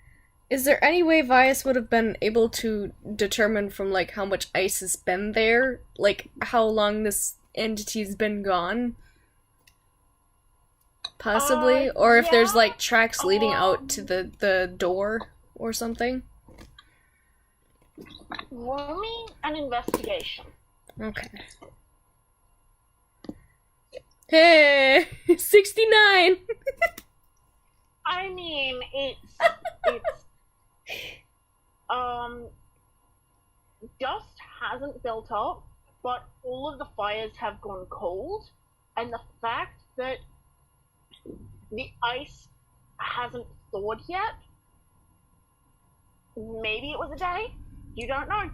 any way Vias would have been able to determine from, like, how much ice has been there? Like, how long this entity's been gone? Possibly? Or if there's, like, tracks leading out to the door or something? Roll me an investigation. Okay. Hey, 69. I mean, it's dust hasn't built up, but all of the fires have gone cold, and the fact that the ice hasn't thawed yet, maybe it was a day, you don't know.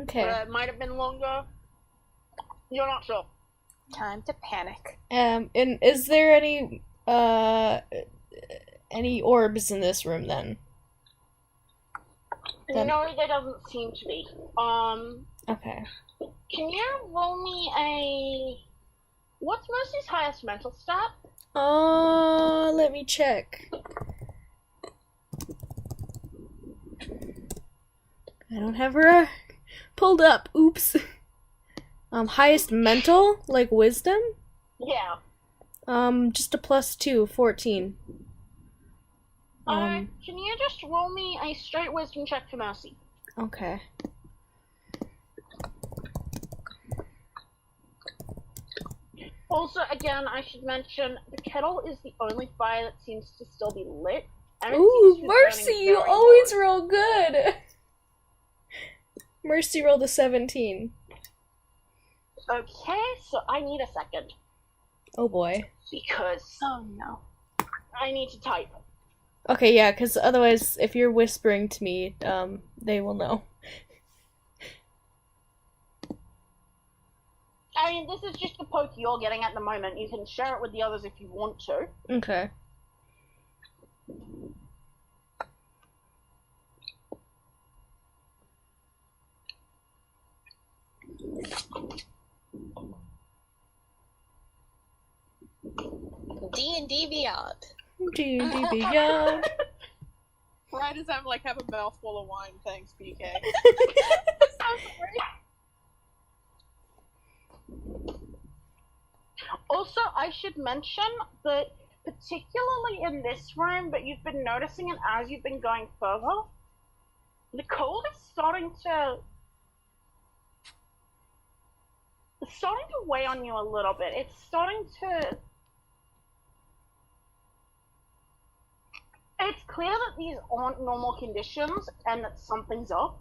Okay. It might have been longer, you're not sure. Time to panic. And is there any orbs in this room then? No, there doesn't seem to be. Okay. Can you roll me a... What's Mercy's highest mental stat? Let me check. I don't have her pulled up. Oops. Highest mental, like wisdom? Yeah. Just a +2, 14. Can you just roll me a straight wisdom check for Mercy? Okay. Also, again, I should mention, the kettle is the only fire that seems to still be lit. And it Ooh, seems to be Mercy, burning you very always low. roll good! Mercy rolled a 17. Okay, so I need a second. Oh boy. Because Oh no. I need to type. Okay, yeah, because otherwise, if you're whispering to me, they will know. I mean, this is just the poke you're getting at the moment. You can share it with the others if you want to. Okay. D&D Beyond. D&D Beyond. Why does that like have a mouthful of wine? Thanks, BK. Also, I should mention that particularly in this room, but you've been noticing it as you've been going further, the cold is starting to weigh on you a little bit. It's starting to... It's clear that these aren't normal conditions and that something's up.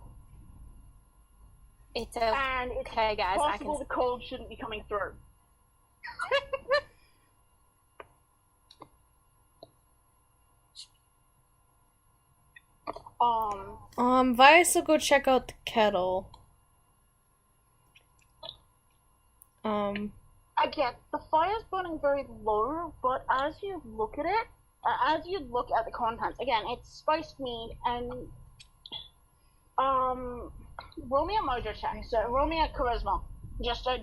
It's And it's okay, guys. I possible can. the cold shouldn't be coming through. Vias will go check out the kettle. Again, the fire's burning very low, but as you look at it, as you look at the contents, again, it's spiced mead, and, roll me a mojo check, so roll me a charisma. Just a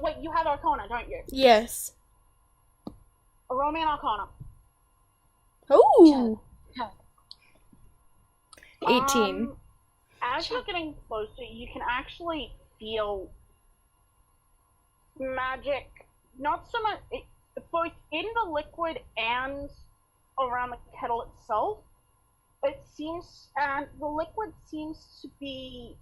wait, you have Arcana, don't you? Yes. Roll me an Arcana. Ooh! 18. As you're getting closer, you can actually feel magic, not so much, both in the liquid and around the kettle itself. It seems, and the liquid seems to be,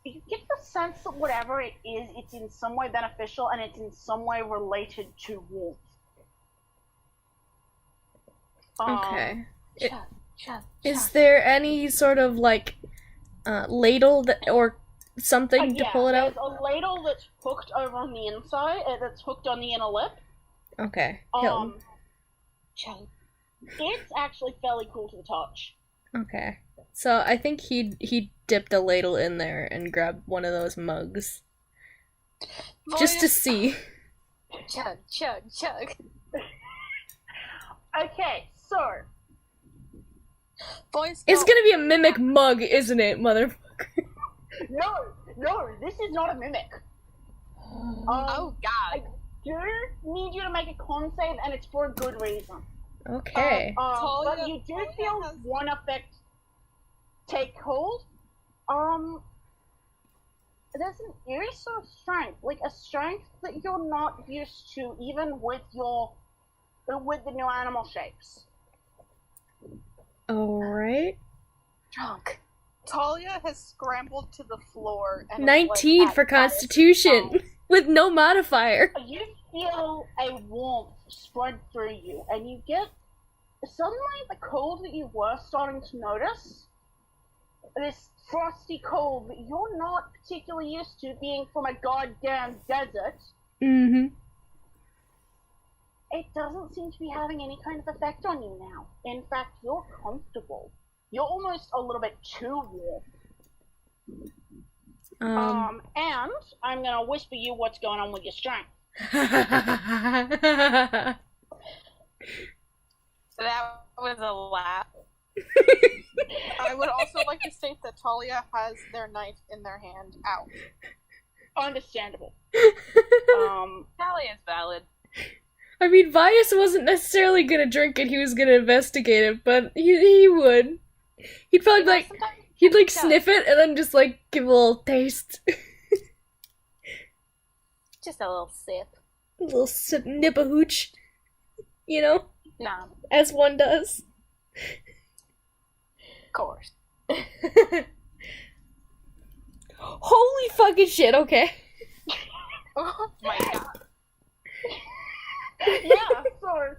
you get the sense that whatever it is, it's in some way beneficial and it's in some way related to warmth. Okay. Chug. Is there any sort of, like, ladle that, or something to pull it out? There's a ladle that's hooked over on the inside, that's hooked on the inner lip. Okay. Chug. It's actually fairly cool to the touch. Okay. So I think he dipped a ladle in there and grabbed one of those mugs. Just to see. Chug. Okay, so Boys, It's gonna be a mimic mug, isn't it, motherfucker? no, this is not a mimic. oh God. I do need you to make a con save, and it's for a good reason. Okay. But you do feel one effect take hold. There's an eerie sort of strength, like a strength that you're not used to, even with the new animal shapes. Alright. Drunk. Talia has scrambled to the floor and is, 19 like, for at Vias' Constitution side. with no modifier. You feel a warmth spread through you, and you get suddenly the cold that you were starting to notice. This frosty cold that you're not particularly used to, being from a goddamn desert. Mm-hmm. It doesn't seem to be having any kind of effect on you now. In fact, you're comfortable. You're almost a little bit too warm. And I'm gonna whisper you what's going on with your strength. That was a laugh. I would also like to state that Talia has their knife in their hand out. Understandable. Tally is valid. I mean, Vias wasn't necessarily gonna drink it, he was gonna investigate it, but he would. He'd probably be like, he'd like sniff it and then just like give a little taste. Just a little sip. A little nip of hooch. You know? Nah, As one does. of course. Holy fucking shit, okay. Oh my god. Yeah, sorry.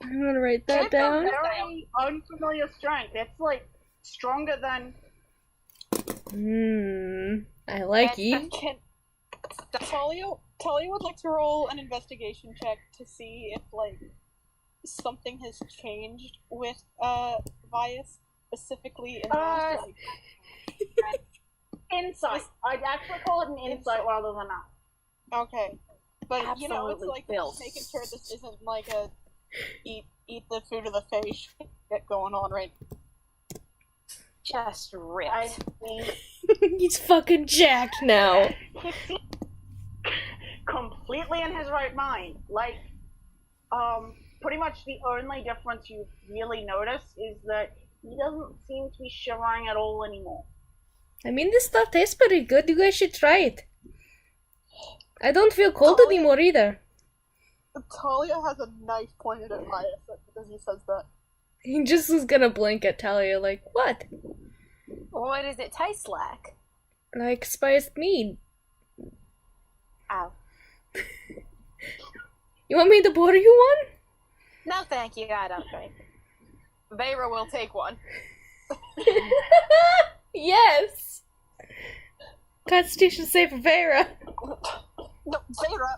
I'm gonna write that It's down. a very unfamiliar strength. It's like stronger than. I like you. Talia would like to roll an investigation check to see if, like, something has changed with, Vias, specifically in the last, like... Insight. I'd actually call it an insight rather than a. Okay. But, you know, it's Absolutely like filth. making sure this isn't, like, a eat the food of the face shit going on, right? Just ripped. I mean, He's fucking jacked now. completely in his right mind. Like, pretty much the only difference you really notice is that he doesn't seem to be shivering at all anymore. I mean, this stuff tastes pretty good. You guys should try it. I don't feel cold anymore either. Talia has a knife pointed at Vias as he says that. He just was gonna blink at Talia like, what? What does it taste like? Like spiced meat. Ow. You want me to pour you one? No, thank you. I don't drink. Vera will take one. Yes! Constitution save for Vera. No, Vera!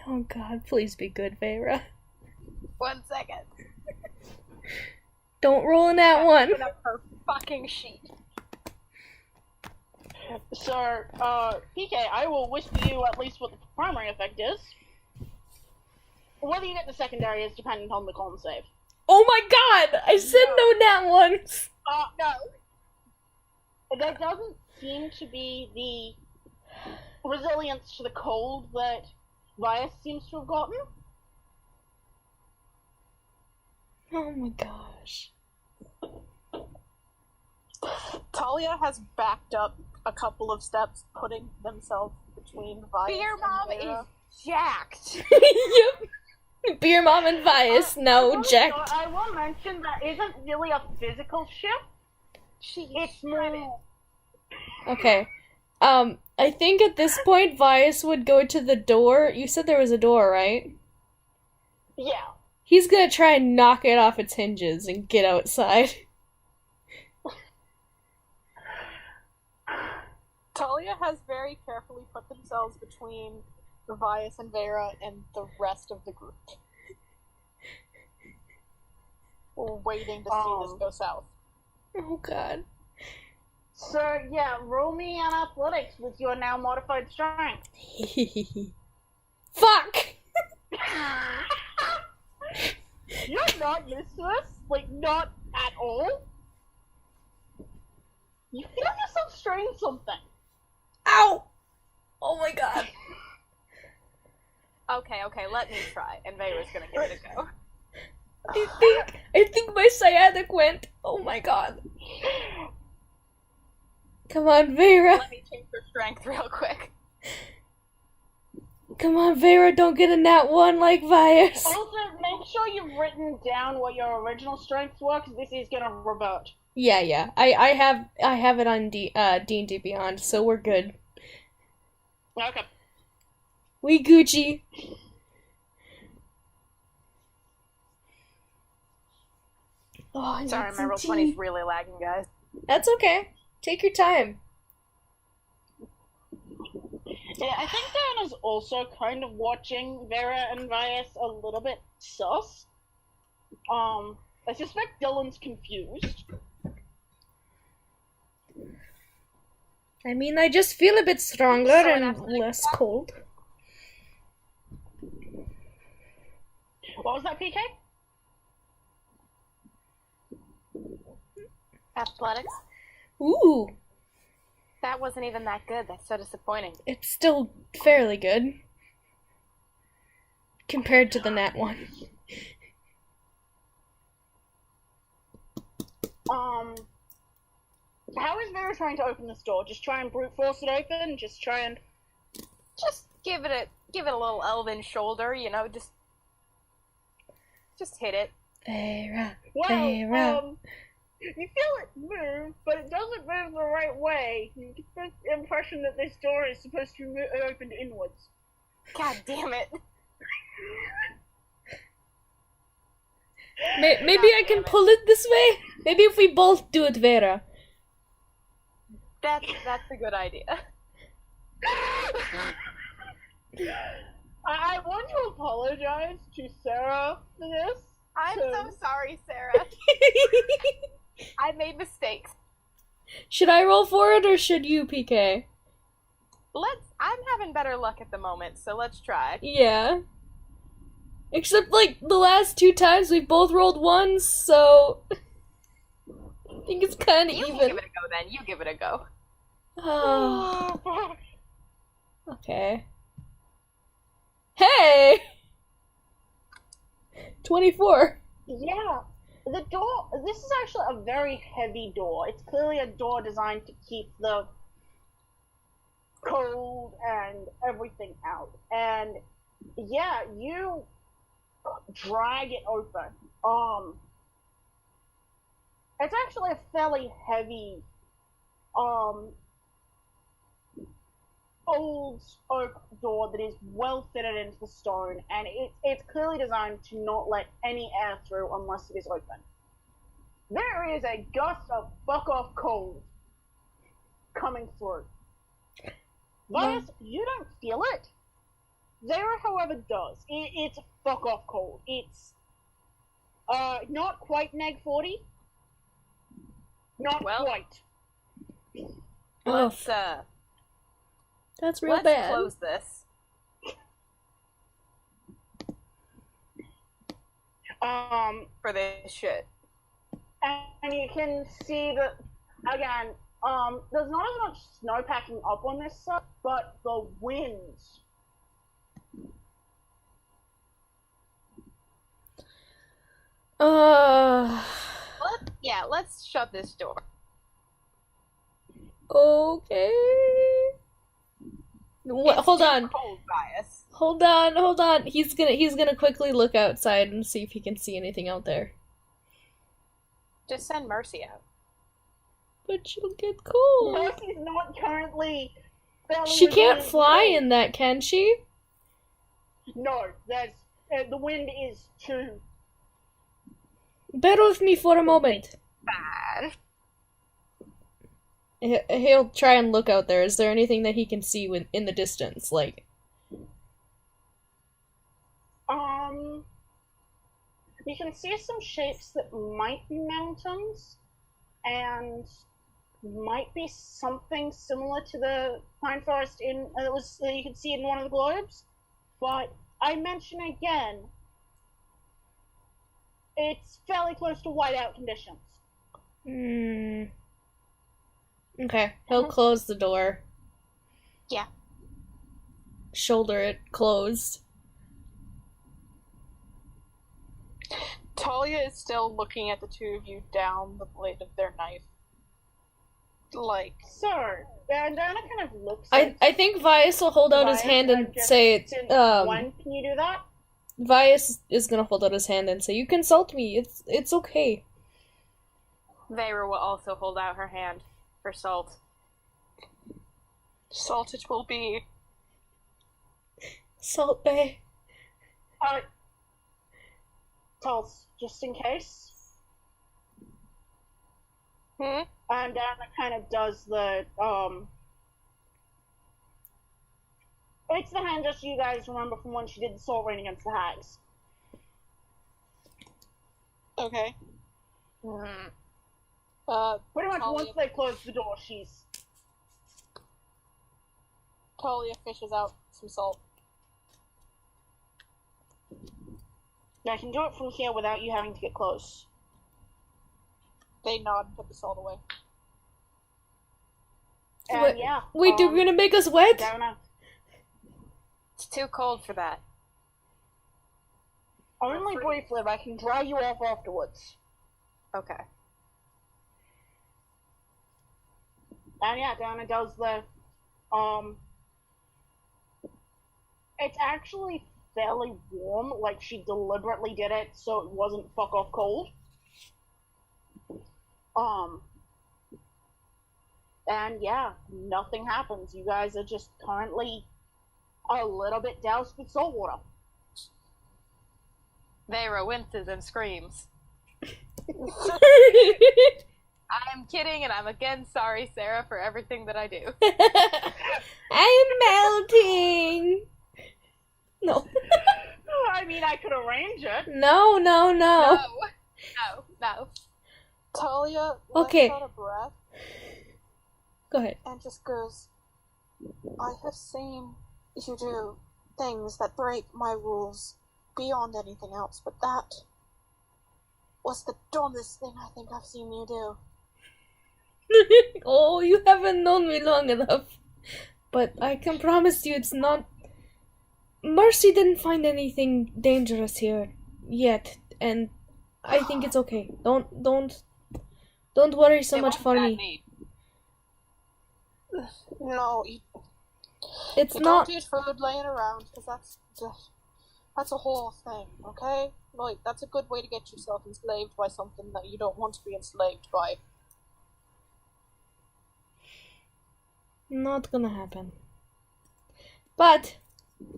Oh god, please be good, Vera. 1 second. Don't roll in that one. Open up her fucking sheet. So, PK, I will whisper you at least what the primary effect is. Whether you get the secondary is dependent on the con save. Oh my god! I said no nat once! No. There doesn't seem to be the resilience to the cold that Vias seems to have gotten. Oh my gosh. Talia has backed up a couple of steps, putting themselves between Vias Beer and mom Vera. is jacked. Yep. Beer mom and Vias, now jacked. I will mention that isn't really a physical shift. It's more. Okay. I think at this point Vias would go to the door. You said there was a door, right? Yeah. He's gonna try and knock it off its hinges and get outside. Talia has very carefully put themselves between Vias and Vera and the rest of the group. We're waiting to see this go south. Oh god. So, yeah, roll me an athletics with your now modified strength. Fuck! You're not used to this? Like, not at all? You feel yourself strain something. Ow! Oh my god. Okay, let me try. And Vera's gonna give it a go. I think my sciatic went. Oh my god. Come on, Vera. Let me change her strength real quick. Come on, Vera, don't get a nat 1 like Vias. Also, make sure you've written down what your original strengths were, because this is gonna revert. Yeah. I have it on D&D Beyond, so we're good. Okay. We Gucci. Oh, Sorry, my roll 20 is really lagging, guys. That's okay. Take your time. Yeah, I think Diana's also kind of watching Vera and Vias a little bit sus. I suspect Dylan's confused. I mean, I just feel a bit stronger and less cold. What was that, PK? Athletics? Ooh, That wasn't even that good. That's so disappointing. it's still fairly good. Compared to the nat 1. How is Vera trying to open this door? Just try and brute force it open? Just try and... Just give it a little elven shoulder, you know, just hit it. Vera, Well, Vera. you feel it move, but it doesn't move the right way. You get the impression that this door is supposed to be opened inwards. God damn it. Maybe I can pull it this way? Maybe if we both do it, Vera. That's a good idea. I want to apologize to Sarah for this. I'm so sorry, Sarah. I made mistakes. Should I roll for it or should you, PK? I'm having better luck at the moment, so let's try. Yeah. Except, like, the last 2 times we both rolled 1s, so... I think it's kind of You even. give it a go then. You give it a go. Oh. Okay. Hey! 24. Yeah, the door, this is actually a very heavy door. It's clearly a door designed to keep the cold and everything out. And yeah, you drag it open. It's actually a fairly heavy, old oak door that is well fitted into the stone, and it's clearly designed to not let any air through unless it is open. There is a gust of fuck off cold coming through. Vias, you don't feel it. Zara, however, does. It's fuck off cold. It's not quite neg 40. Not quite. Let's That's real let's bad. close this. For this shit. And you can see that again. There's not as much snow packing up on this side, but the winds. Let's shut this door. Okay. Hold on. Cold, Bias. Hold on. He's gonna quickly look outside and see if he can see anything out there. Just send Mercy out. But she'll get cold. Mercy's not currently. She can't fly in that, can she? No, that's the wind is too. Bear with me for a moment. Bad. He'll try and look out there. Is there anything that he can see in the distance? Like, you can see some shapes that might be mountains, and might be something similar to the pine forest that you could see in one of the globes. But I mention again, it's fairly close to whiteout conditions. Okay, he'll close the door. Yeah. Shoulder it closed. Talia is still looking at the two of you down the blade of their knife. Like, So, Bandana kind of looks I think Vias will hold out his hand and say, when can you do that? Vias is gonna hold out his hand and say, "You consult me. It's okay." Veyra will also hold out her hand for Salt. Salt it will be. Salt Bay. Tulse, just in case. Hmm? And Dana kind of does the, it's the hand just you guys remember from when she did the soul rain against the hags. Okay. Pretty much Talia- once they close the door, she's... Talia fishes out some salt. I can do it from here without you having to get close. They nod and put the salt away. And Wait, yeah. Wait, you're gonna make us wet? Dana, It's too cold for that. only briefly, but I can dry you off afterwards. Okay. And yeah, Dana does the, it's actually fairly warm, like she deliberately did it so it wasn't fuck off cold. And yeah, nothing happens. You guys are just currently a little bit doused with salt water. Veyra winces and screams. I'm kidding, and I'm again sorry, Sarah, for everything that I do. I'm melting. No. I mean, I could arrange it. No. No. Talia Okay. lets out a breath Go ahead. and just goes, I have seen you do things that break my rules beyond anything else, but that was the dumbest thing I think I've seen you do. Oh, you haven't known me long enough. But I can promise you it's not... Mercy didn't find anything dangerous here yet, and I think it's okay. Don't worry so It much wasn't for bad me. meat. No, you It's You not... don't eat food laying around, because that's a whole thing, okay? Like, that's a good way to get yourself enslaved by something that you don't want to be enslaved by. Not gonna happen. But...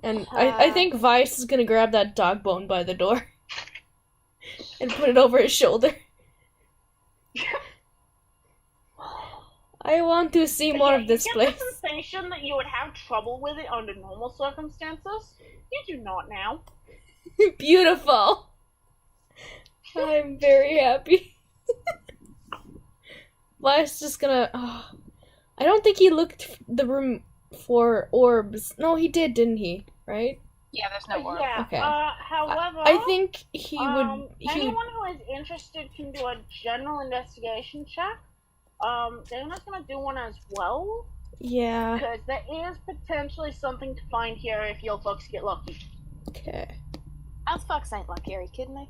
And I think Vice is gonna grab that dog bone by the door. And put it over his shoulder. I want to see more of this you place. get the sensation that you would have trouble with it under normal circumstances. You do not now. Beautiful. I'm very happy. Vice just gonna... I don't think he looked the room for orbs. No, he did, didn't he? Right? Yeah, there's no orb. Yeah. Okay. However, I think he would... anyone who is interested can do a general investigation check. Dana's gonna do one as well. Yeah. Because there is potentially something to find here if your folks get lucky. Okay. Us fucks ain't lucky, are you kidding me?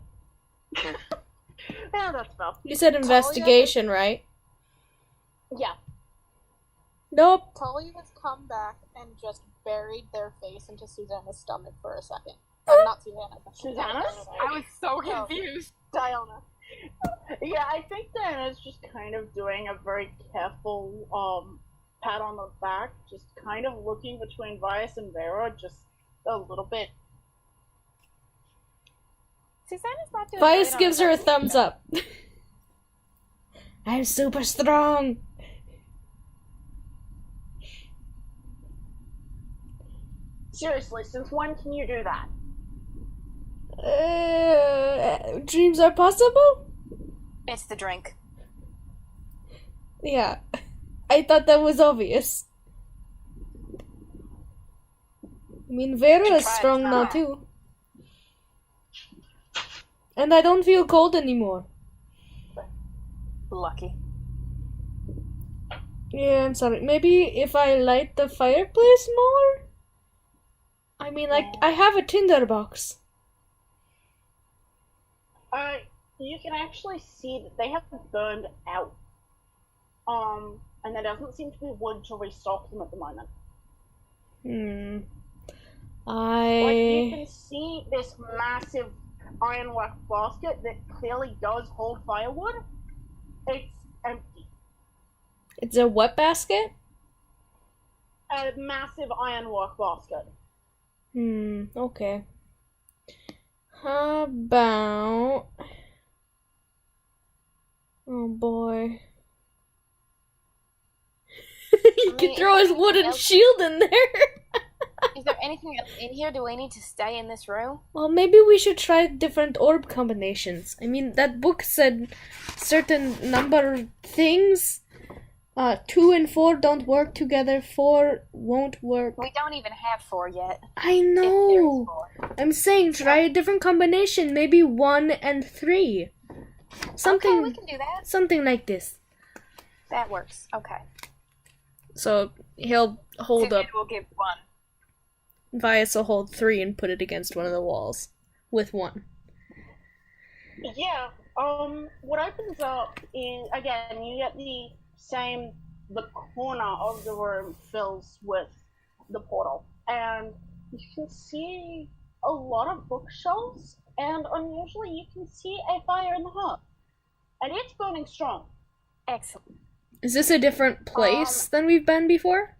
Yeah, that's about. You said investigation, right? Yeah. Nope. Talia has come back and just buried their face into Susanna's stomach for a second. Not Susanna, but Susanna's? I was so confused. Diana. Yeah, I think Diana's just kind of doing a very careful pat on the back, just kind of looking between Vias and Vera, just a little bit. Susanna's not doing Vice great on gives her a investigation. thumbs up. I'm super strong. Seriously, since when can you do that? Dreams are possible? It's the drink. Yeah. I thought that was obvious. I mean, Vera is try it, strong now huh? too. And I don't feel cold anymore. Lucky. Yeah, I'm sorry. Maybe if I light the fireplace more? I mean, like, I have a tinder box. You can actually see that they have burned out. and there doesn't seem to be wood to restock them at the moment. Like, you can see this massive ironwork basket that clearly does hold firewood. It's empty. It's a what basket? A massive ironwork basket. Okay. How about... Oh boy. He can throw his wooden shield in there. Is there anything else in here? Do we need to stay in this room? Well, maybe we should try different orb combinations. I mean, that book said certain number of things. 2 and 4 don't work together. 4 won't work. We don't even have 4 yet. I know. I'm saying try a different combination. Maybe 1 and 3. Something. Okay, we can do that. Something like this. That works. Okay. So he'll hold up. We'll give 1. Vias will hold 3 and put it against one of the walls with 1. Yeah. What opens up is, again, you get the corner of the room fills with the portal, and you can see a lot of bookshelves, and unusually you can see a fire in the hearth, and it's burning strong. Excellent. Is this a different place than we've been before?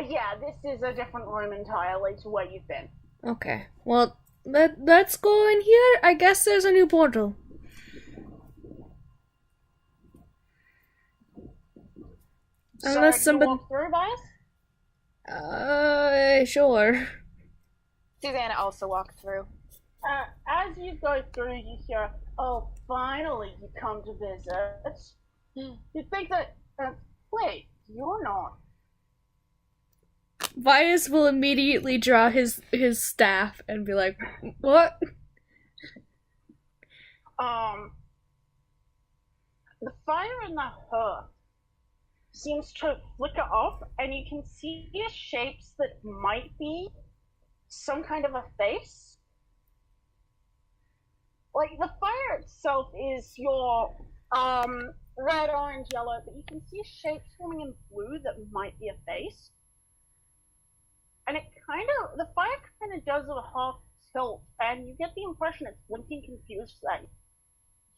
Yeah, this is a different room entirely to where you've been. Okay. Well, let's go in here. I guess there's a new portal. Unless somebody walk through, Bias? Sure. Susanna also walked through. As you go through, you hear, "Oh, finally you come to visit." You think that, wait, you're not. Vias will immediately draw his staff and be like, "What?" The fire in the hearth seems to flicker off, and you can see shapes that might be some kind of a face. Like, the fire itself is your red, orange, yellow, but you can see shapes forming in blue that might be a face. And the fire kind of does a half tilt, and you get the impression it's blinking confused that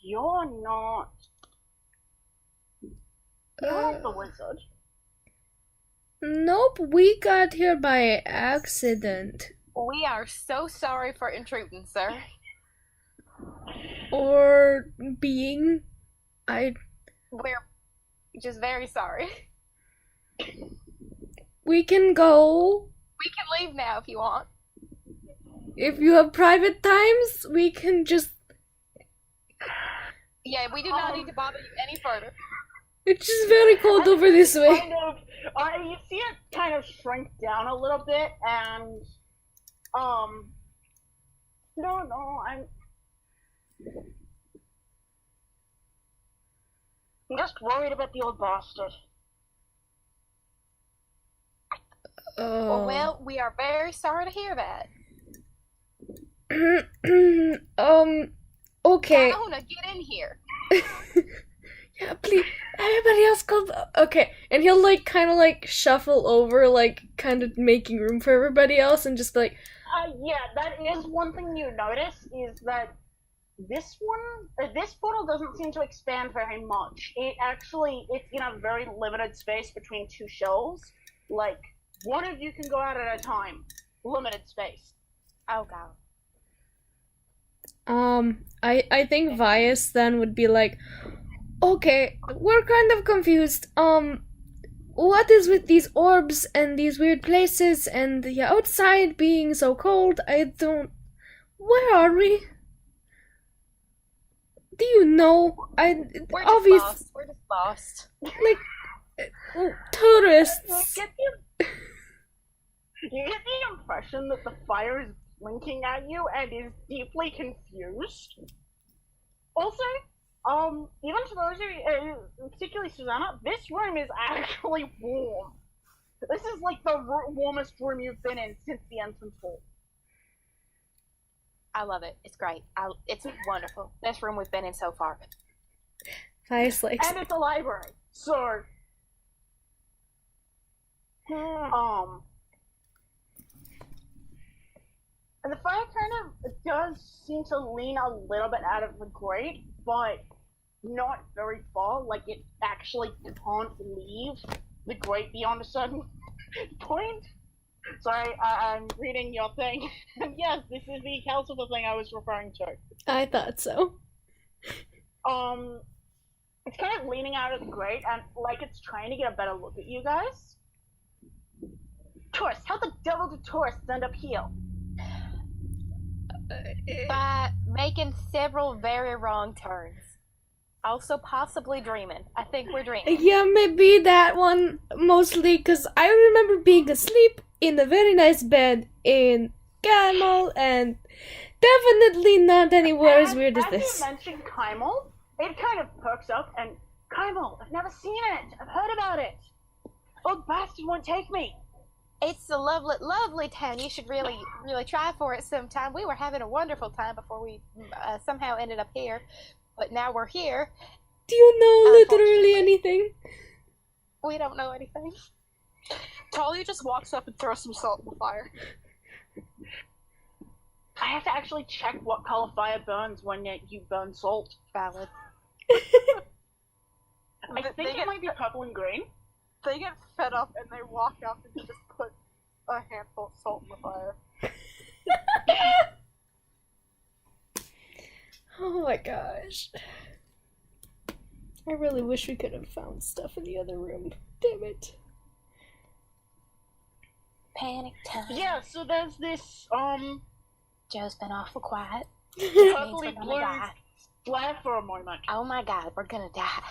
you're not the wizard. Nope, we got here by accident. We are so sorry for intruding, sir. Or being... We're just very sorry. We can go. We can leave now if you want. If you have private times, we can just... Yeah, we do not need to bother you any further. It's just very cold over this way. You see it kind of shrink down a little bit, and, I'm just worried about the old bastard. Well, we are very sorry to hear that. Okay. Fiona, get in here. Yeah, please. Everybody else come. Okay. And he'll, kind of, shuffle over, kind of making room for everybody else and just, Yeah, that is one thing you notice, is that this portal doesn't seem to expand very much. It's in a very limited space between 2 shelves. One of you can go out at a time. Limited space. Oh, God. I think Vias then would be like, okay, we're kind of confused. What is with these orbs and these weird places and the outside being so cold? Where are we? Do you know? We're just lost. Tourists. You get the impression that the fire is blinking at you and is deeply confused. Also, even to those of you, particularly Susanna, this room is actually warm. This is the warmest room you've been in since the entrance hall. I love it. It's great. It's wonderful. Best room we've been in so far. Vias likes and it's a library, so And the fire kind of does seem to lean a little bit out of the grate, but not very far. Like, it actually can't leave the grate beyond a certain point. Sorry, I'm reading your thing. Yes, this is the Calcifer thing I was referring to. I thought so. It's kind of leaning out of the grate, and like it's trying to get a better look at you guys. Tourists, how the devil do tourists end up here? By making several very wrong turns. Also possibly dreaming. I think we're dreaming. Yeah, maybe that one mostly, because I remember being asleep in a very nice bed in Camel, and definitely not anywhere as weird as this. As you mentioned Kymel, it kind of perks up, and Kymel, I've never seen it. I've heard about it. Old bastard won't take me. It's a lovely, lovely town. You should really, really try for it sometime. We were having a wonderful time before we somehow ended up here, but now we're here. Do you know literally anything? We don't know anything. Talia just walks up and throws some salt in the fire. I have to actually check what color fire burns when you burn salt. Valid. I think it might be purple and green. They get fed up and they walk up and just put a handful of salt in the fire. Oh my gosh. I really wish we could have found stuff in the other room. Damn it. Panic time. Yeah, so there's this, Joe's been awful quiet. purpley blue flare for a moment. Oh my god, we're gonna die.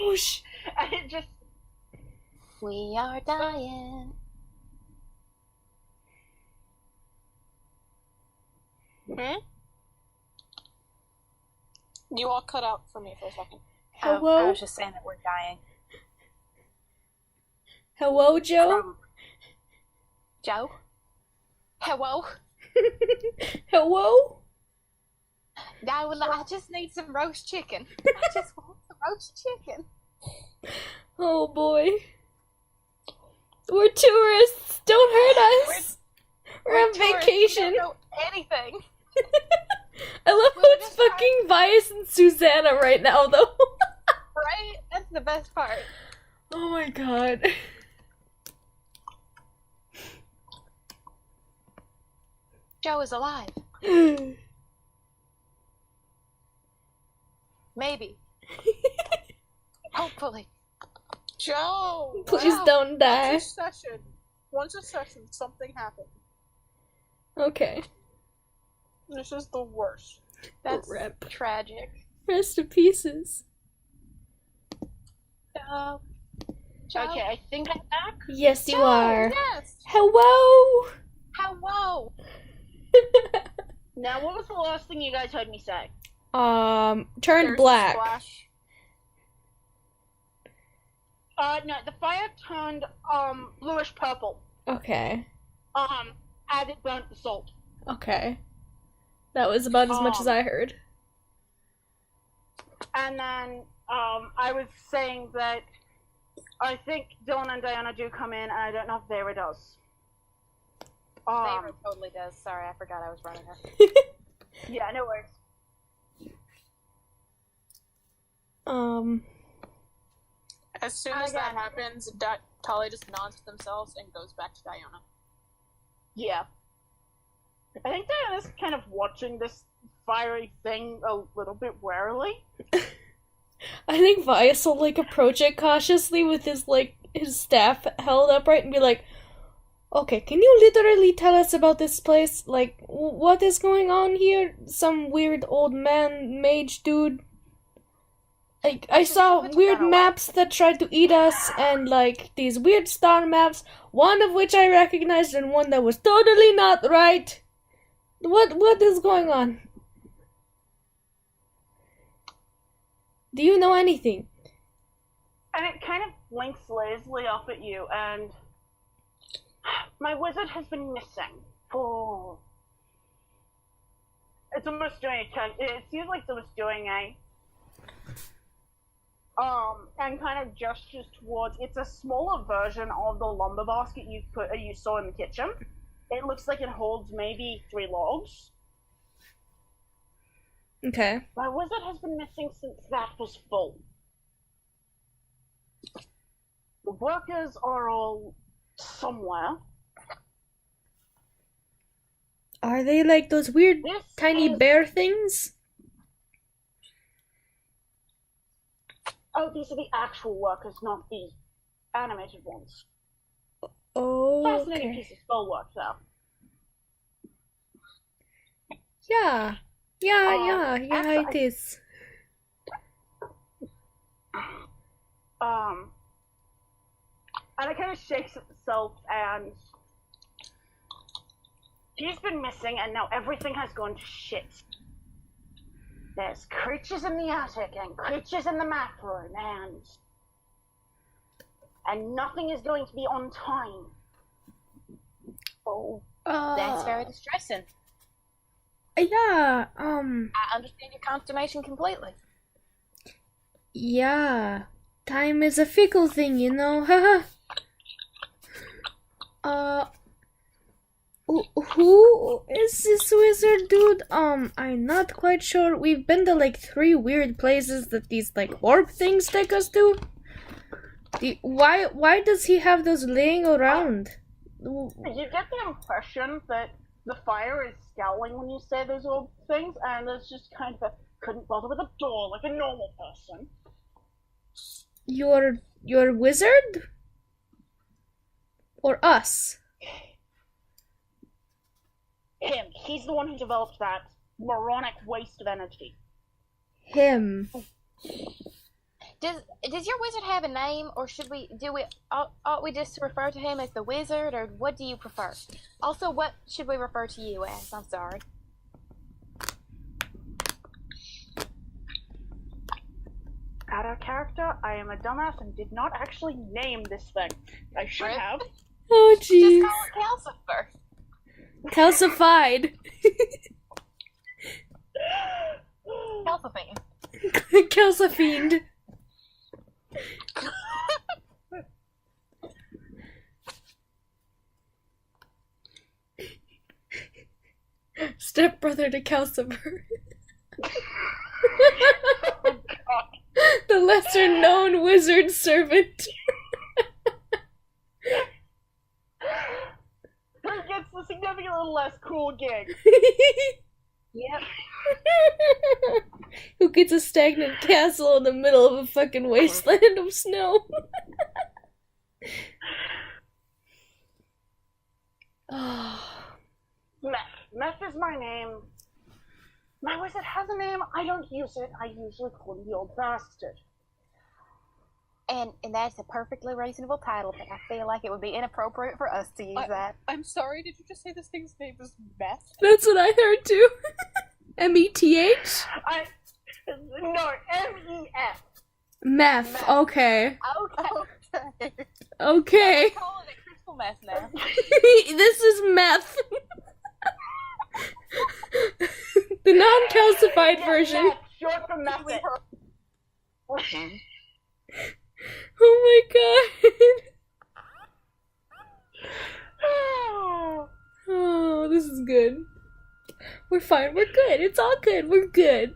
Whoosh. And it just... We are dying. You all cut out for me for a second. Hello? I was just saying that we're dying. Hello, Joe? Joe? Hello? Hello? No, I just need some roast chicken. I just want some roast chicken. Oh boy. We're tourists. Don't hurt us. We're on tourists. vacation. We don't know anything. I love how it's fucking Vias and Susanna right now, though. Right? That's the best part. Oh my god. Joe is alive. Maybe. Hopefully. Joe! Please wow. don't die. Once a session, something happened. Okay. This is the worst. That's Rip. tragic. Rest in pieces. Joe. Okay, I think I'm back. Yes, you Joe, are. Yes. Hello. Hello. Now, what was the last thing you guys heard me say? Turned There's a black. splash. No, the fire turned, bluish purple, Okay. as it burnt the salt. Okay. That was about as much as I heard. And then, I was saying that I think Dylan and Diana do come in, and I don't know if Vera does. Favor totally does. Sorry, I forgot I was running her. Yeah, no worries. As soon as that happens, Talia just nods to themselves and goes back to Diana. Yeah. I think Diana's kind of watching this fiery thing a little bit warily. I think Vias will, like, approach it cautiously with his staff held upright and be like, okay, can you literally tell us about this place? Like, what is going on here? Some weird old man mage dude? Like, I saw weird maps that tried to eat us, and, like, these weird star maps, one of which I recognized and one that was totally not right. What is going on? Do you know anything? And it kind of blinks lazily up at you, and my wizard has been missing for... It's almost doing a... It seems like it's almost doing a... and kind of gestures towards. It's a smaller version of the lumber basket you saw in the kitchen. It looks like it holds maybe 3 logs. Okay. My wizard has been missing since that was full. The workers are all somewhere. Are they like those weird This tiny is- bear things? Oh, these are the actual workers, not the animated ones. Oh, Fascinating okay. piece of spell work, though. Yeah. Yeah, actually, it is. And it kind of shakes itself, and he's been missing, and now everything has gone to shit. There's creatures in the attic, and creatures in the map room, and nothing is going to be on time. Oh, that's very distressing. Yeah, I understand your consternation completely. yeah. Time is a fickle thing, you know, haha. Who is this wizard dude? I'm not quite sure. We've been to like 3 weird places that these like orb things take us to. Why does he have those laying around? You get the impression that the fire is scowling when you say those old things, and it's just kind of couldn't bother with a door like a normal person. Your wizard? Or us? Him. He's the one who developed that moronic waste of energy. Him. Does your wizard have a name, or ought we just refer to him as the wizard, or what do you prefer? Also, what should we refer to you as? I'm sorry. Out of character, I am a dumbass and did not actually name this thing. I should Right. have. Oh Just jeez. call it Calcifer. Calcified. Calcifer. Calcifiend. Stepbrother to Calcifer. The lesser known wizard servant. Who gets the significantly less cool gig? Yep. Who gets a stagnant castle in the middle of a fucking wasteland of snow? Oh. Meth is my name. My wizard has a name. I don't use it. I usually call him the old bastard. And that's a perfectly reasonable title, but I feel like it would be inappropriate for us to use that. I'm sorry, did you just say this thing's name is Meth? That's what I heard too. METH? No, M-E-F. Meth. Okay. Okay. Okay. Calling it crystal meth now. This is meth. The non-calcified version. Meth, short for method. Oh my god. Oh, this is good. We're fine. We're good. It's all good. We're good.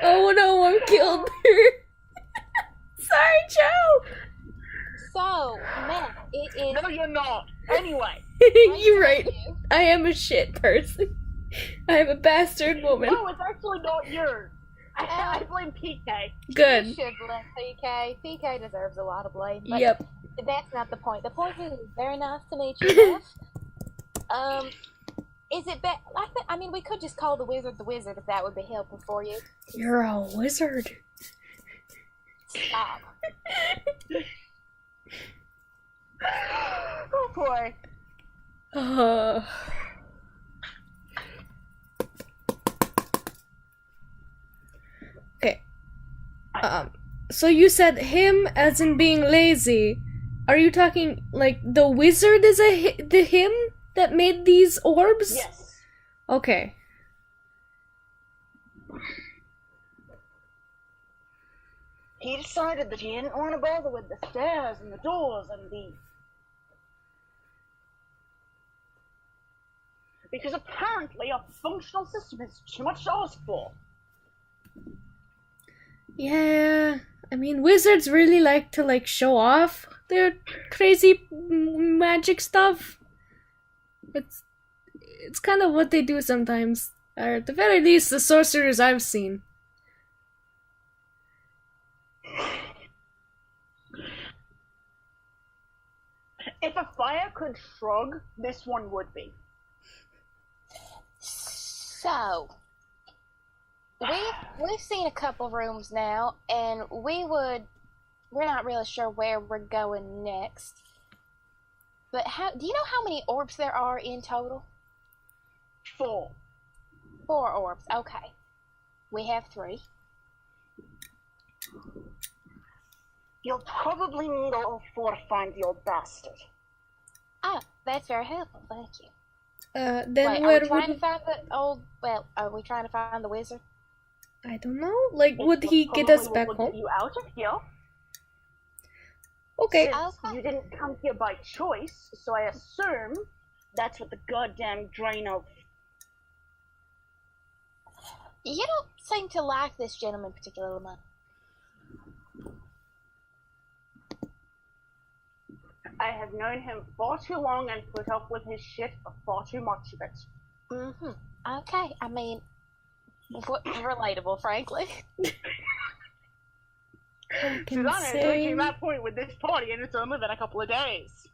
Oh no, I'm killed. Sorry, Joe. So, meth, it is. No, you're not. Anyway. You're right. I am a shit person. I am a bastard woman. No, it's actually not yours. I blame PK. Good. You should blame PK. PK deserves a lot of blame. But Yep. that's not the point. The point is, it's very nice to meet you, Meth. Is it better? I mean, we could just call the wizard if that would be helpful for you. You're a wizard. Stop. Oh boy. Okay. So you said him as in being lazy. Are you talking like the wizard is the him? that made these orbs? Yes. Okay. He decided that he didn't want to bother with the stairs and the doors and the... Because apparently a functional system is too much to ask for. Yeah, I mean, wizards really like to, like, show off their crazy magic stuff. It's kind of what they do sometimes. Or at the very least, the sorcerers I've seen. If a fire could shrug, this one would be. So, we've seen a couple rooms now, and we're not really sure where we're going next. But do you know how many orbs there are in total? 4. 4 orbs. Okay, we have 3. You'll probably need all 4 to find the old bastard. Ah, that's very helpful. Thank you. Then Wait, where are we trying would... to find the old? Well, are we trying to find the wizard? I don't know. Like, would he get us back We'll home? get you out of here. Okay. Since you didn't come here by choice, so I assume that's what the goddamn drain of... You don't seem to like this gentleman particularly much. I have known him far too long and put up with his shit for far too much of it. Mm-hmm. Okay, I mean, relatable, frankly. Susanna is reaching that point with this party, and it's only been a couple of days.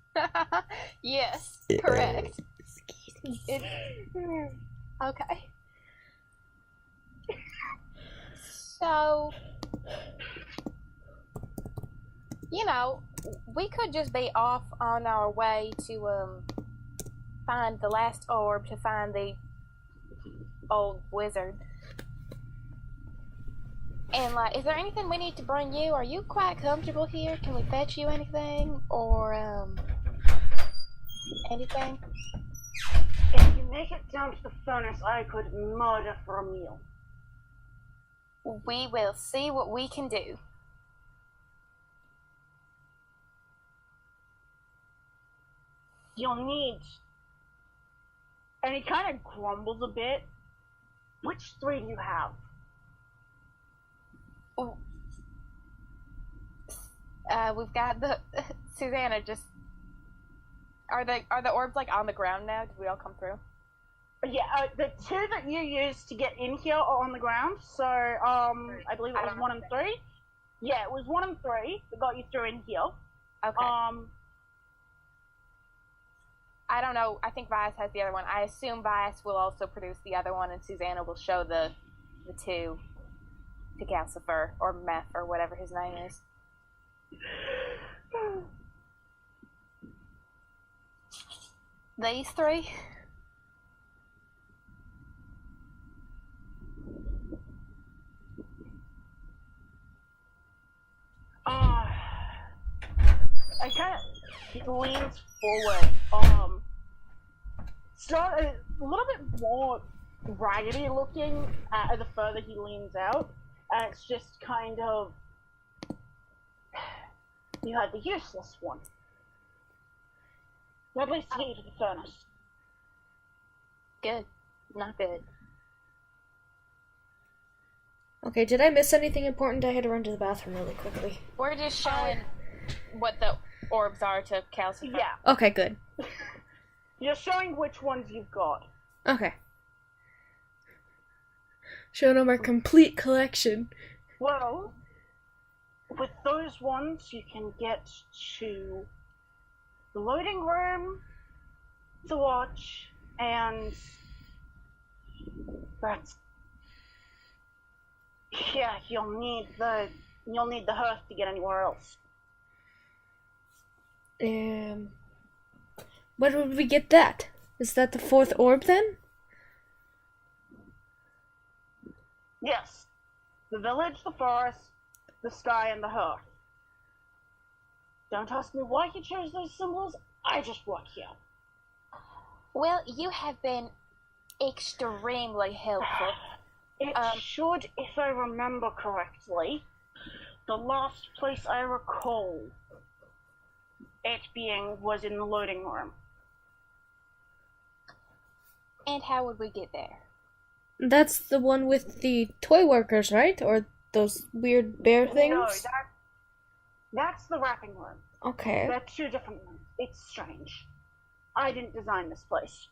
Yes, correct. Excuse me. Okay. So, you know, we could just be off on our way to find the last orb to find the old wizard. And like, is there anything we need to bring you? Are you quite comfortable here? Can we fetch you anything or anything? If you make it down to the furnace, I could murder for a meal. We will see what we can do. You'll need... And he kind of grumbles a bit. Which 3 do you have? We've got the Susanna. Just are the orbs like on the ground now? Did we all come through? Yeah, the 2 that you used to get in here are on the ground. So I believe it was 1 and 3. Yeah, it was 1 and 3 that got you through in here. Okay. I don't know. I think Vias has the other one. I assume Vias will also produce the other one, and Susanna will show the 2 to Calcifer or Meth or whatever his name is. These 3. I kind of leans forward. Start a little bit more raggedy looking the further he leans out. And it's just kind of... You had the useless one. At least get you to the furnace. Good. Not good. Okay, did I miss anything important? I had to run to the bathroom really quickly. We're just showing what the orbs are to Calcifer. Yeah. Okay, good. You're showing which ones you've got. Okay. Showing them our complete collection. Well, with those ones, you can get to the loading room, the watch, and that's... Yeah, you'll need the hearth to get anywhere else. Where would we get that? Is that the 4th orb then? Yes. The village, the forest, the sky, and the hearth. Don't ask me why you chose those symbols. I just work here. Well, you have been extremely helpful. It should, if I remember correctly, the last place I recall it being was in the loading room. And how would we get there? That's the one with the toy workers, right? Or those weird bear things? No, that's the wrapping room. Okay. They're two different ones. It's strange. I didn't design this place.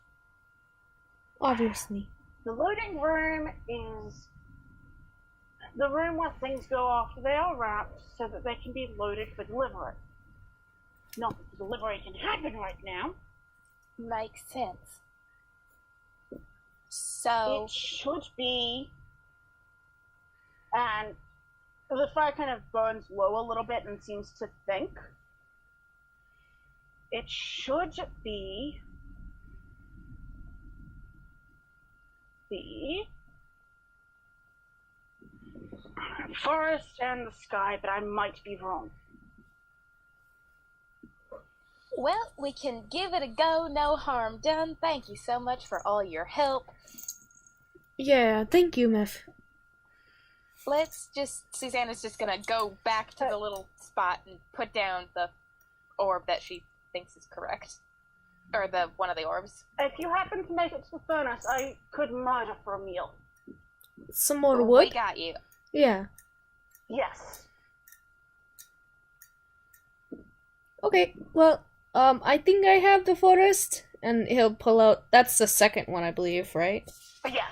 Obviously. The loading room is the room where things go after they are wrapped so that they can be loaded for delivery. Not that the delivery can happen right now. Makes sense. So It should be, and the fire kind of burns low a little bit and seems to think. It should be the forest and the sky, but I might be wrong. well, we can give it a go, no harm done. Thank you so much for all your help. Yeah, thank you, Meph. Susanna's just gonna go back to the little spot and put down the orb that she thinks is correct. Or one of the orbs. If you happen to make it to the furnace, I could murder for a meal. Some more We wood? got you. Yeah. Yes. Okay, well, I think I have the forest, and he'll pull out, that's the second one, I believe, right? Yes.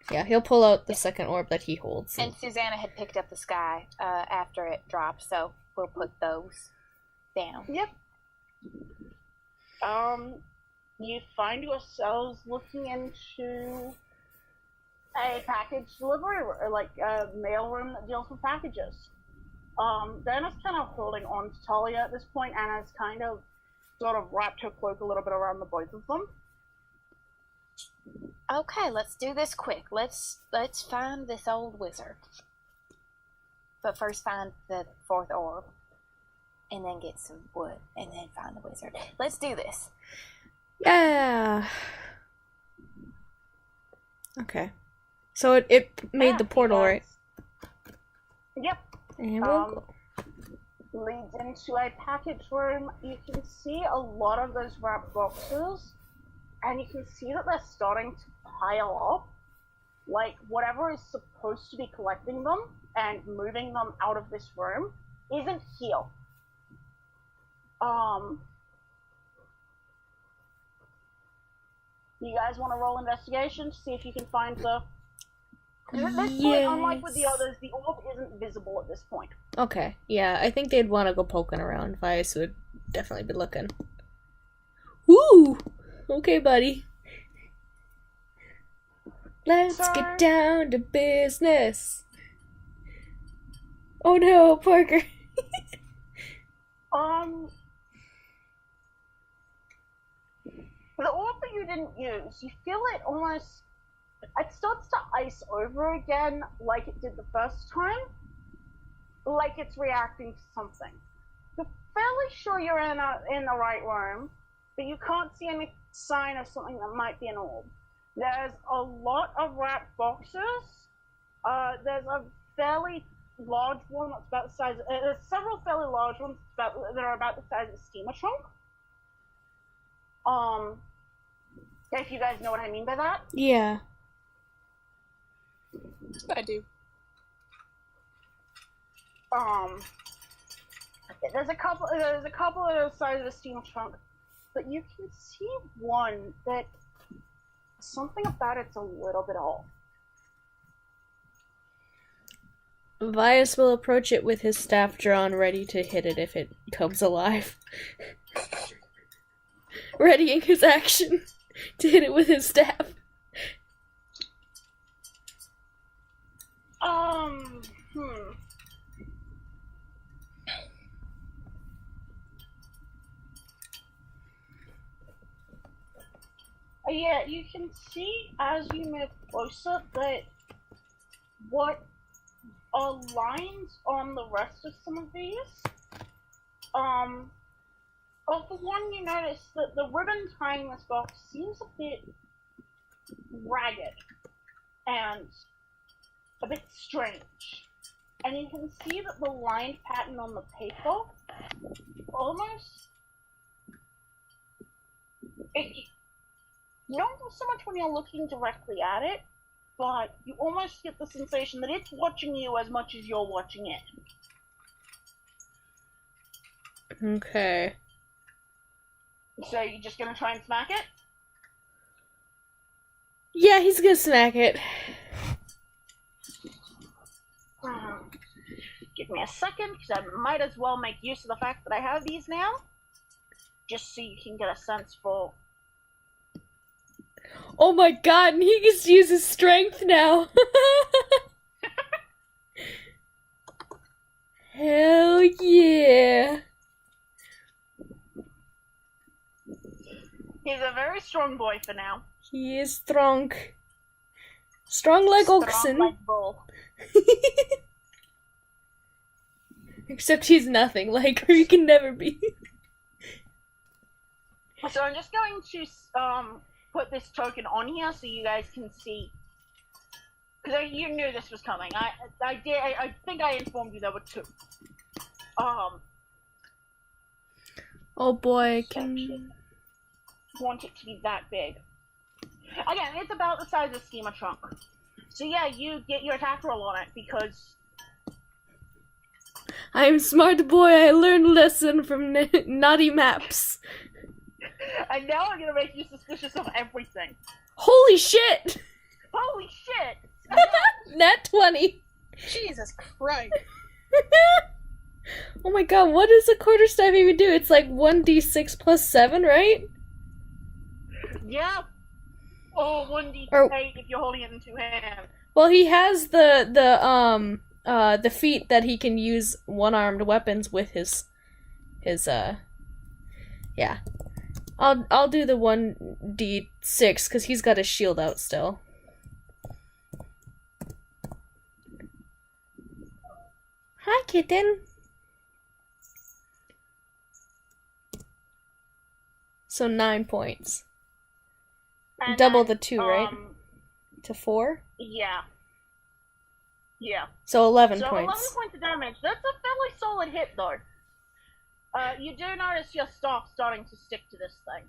Yeah, he'll pull out the second orb that he holds. And Susanna had picked up the sky after it dropped, so we'll put those down. Yep. You find yourselves looking into a package delivery, like a mail room that deals with packages. Dana's kind of holding on to Talia at this point, and has kind of sort of wrapped her cloak a little bit around the both of them. Okay, let's do this quick. Let's find this old wizard. But first find the fourth orb. And then get some wood. And then find the wizard. Let's do this. Yeah. Okay. So it made the portal, right? Yep. And we'll go. Leads into a package room. You can see a lot of those wrapped boxes, and you can see that they're starting to pile up. Like, whatever is supposed to be collecting them and moving them out of this room isn't here. You guys want to roll investigation to see if you can find the... At this point, unlike with the others, the orb isn't visible at this point. Okay, yeah, I think they'd want to go poking around. Vice would definitely be looking. Woo! Okay, buddy. Let's get down to business. Oh no, Parker. The orb that you didn't use, you feel it almost... It starts to ice over again like it did the first time. Like it's reacting to something. You're fairly sure you're in the right room, but you can't see any sign of something that might be an orb. There's a lot of wrapped boxes. There's a fairly large one that's about the size... there's several fairly large ones that are about the size of a steamer trunk. If you guys know what I mean by that. Yeah. I do. There's a couple of the size of a steamer trunk, but you can see one that something about it's a little bit off. Vias will approach it with his staff drawn, ready to hit it if it comes alive. Readying his action to hit it with his staff. Yeah, you can see as you move closer that what aligns on the rest of some of these, Oh, for one, you notice that the ribbon tying this box seems a bit ragged and a bit strange. And you can see that the lined pattern on the paper almost... not so much when you're looking directly at it, but you almost get the sensation that it's watching you as much as you're watching it. Okay. So you're just gonna try and smack it? Yeah, he's gonna smack it. Give me a second, because I might as well make use of the fact that I have these now. Just so you can get a sense for... Oh my god, and he gets to use his strength now. Hell yeah. He's a very strong boy for now. He is strong. Strong like oxen. Strong like bull. Except he's nothing like her, he can never be. So I'm just going to put this token on here so you guys can see. Because you knew this was coming. I think I informed you there were two. Oh boy, can... want it to be that big. Again, it's about the size of Schema Trunk. So yeah, you get your attack roll on it because... I'm smart boy, I learned a lesson from naughty maps. And now I'm gonna make you suspicious of everything. Holy shit! Holy shit! Nat 20. Jesus Christ. Oh my god, what does a quarterstaff even do? It's like 1d6 plus 7, right? Yeah. Or 1d8 if you're holding it in two hands. Well, he has the feat that he can use one-armed weapons with his yeah. I'll do the 1d6 because he's got his shield out still. Hi, kitten. So 9 points. And Double then, the 2, right? To 4? Yeah. Yeah. So 11 So points. 11 points of damage. That's a fairly solid hit, though. You do notice your staff starting to stick to this thing.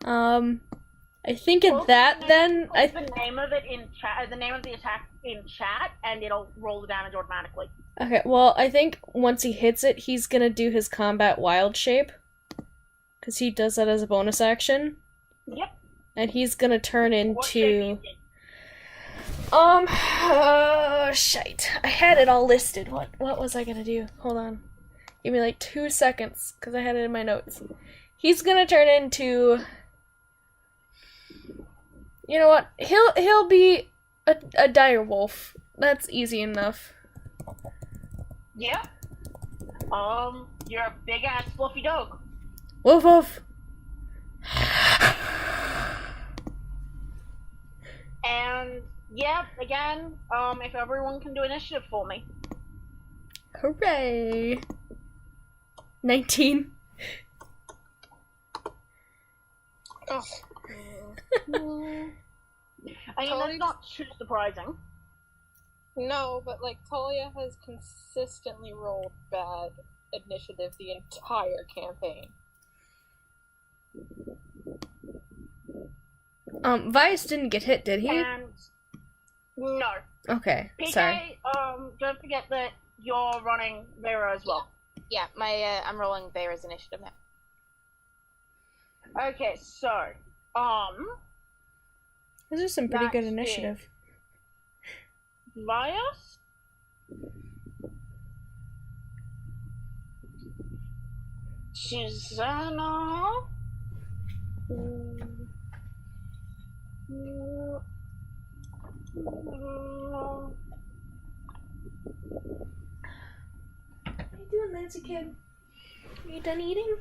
I think at that then Put the name of it in chat, the name of the attack in chat, and it'll roll the damage automatically. Okay, well, I think once he hits it, he's gonna do his combat wild shape. Because he does that as a bonus action. Yep. And he's gonna turn What shape into... is it? Shite. I had it all listed. What was I gonna do? Hold on. Give me like 2 seconds, because I had it in my notes. He's gonna turn into... You know what? He'll be a dire wolf. That's easy enough. Yeah. You're a big ass fluffy dog. Woof woof. And yeah, again, if everyone can do initiative for me. Hooray! 19. Oh. I mean, that's not too surprising. No, but like Talia has consistently rolled bad initiative the entire campaign. Vice didn't get hit, did he? And no. Okay, PK, sorry. don't forget that you're running Vera as well. Yeah, I'm rolling Vera's initiative now. Okay, so, Those are some pretty good that's initiative. Vias? Susanna? How you doing, Nancy kid? Are you done eating?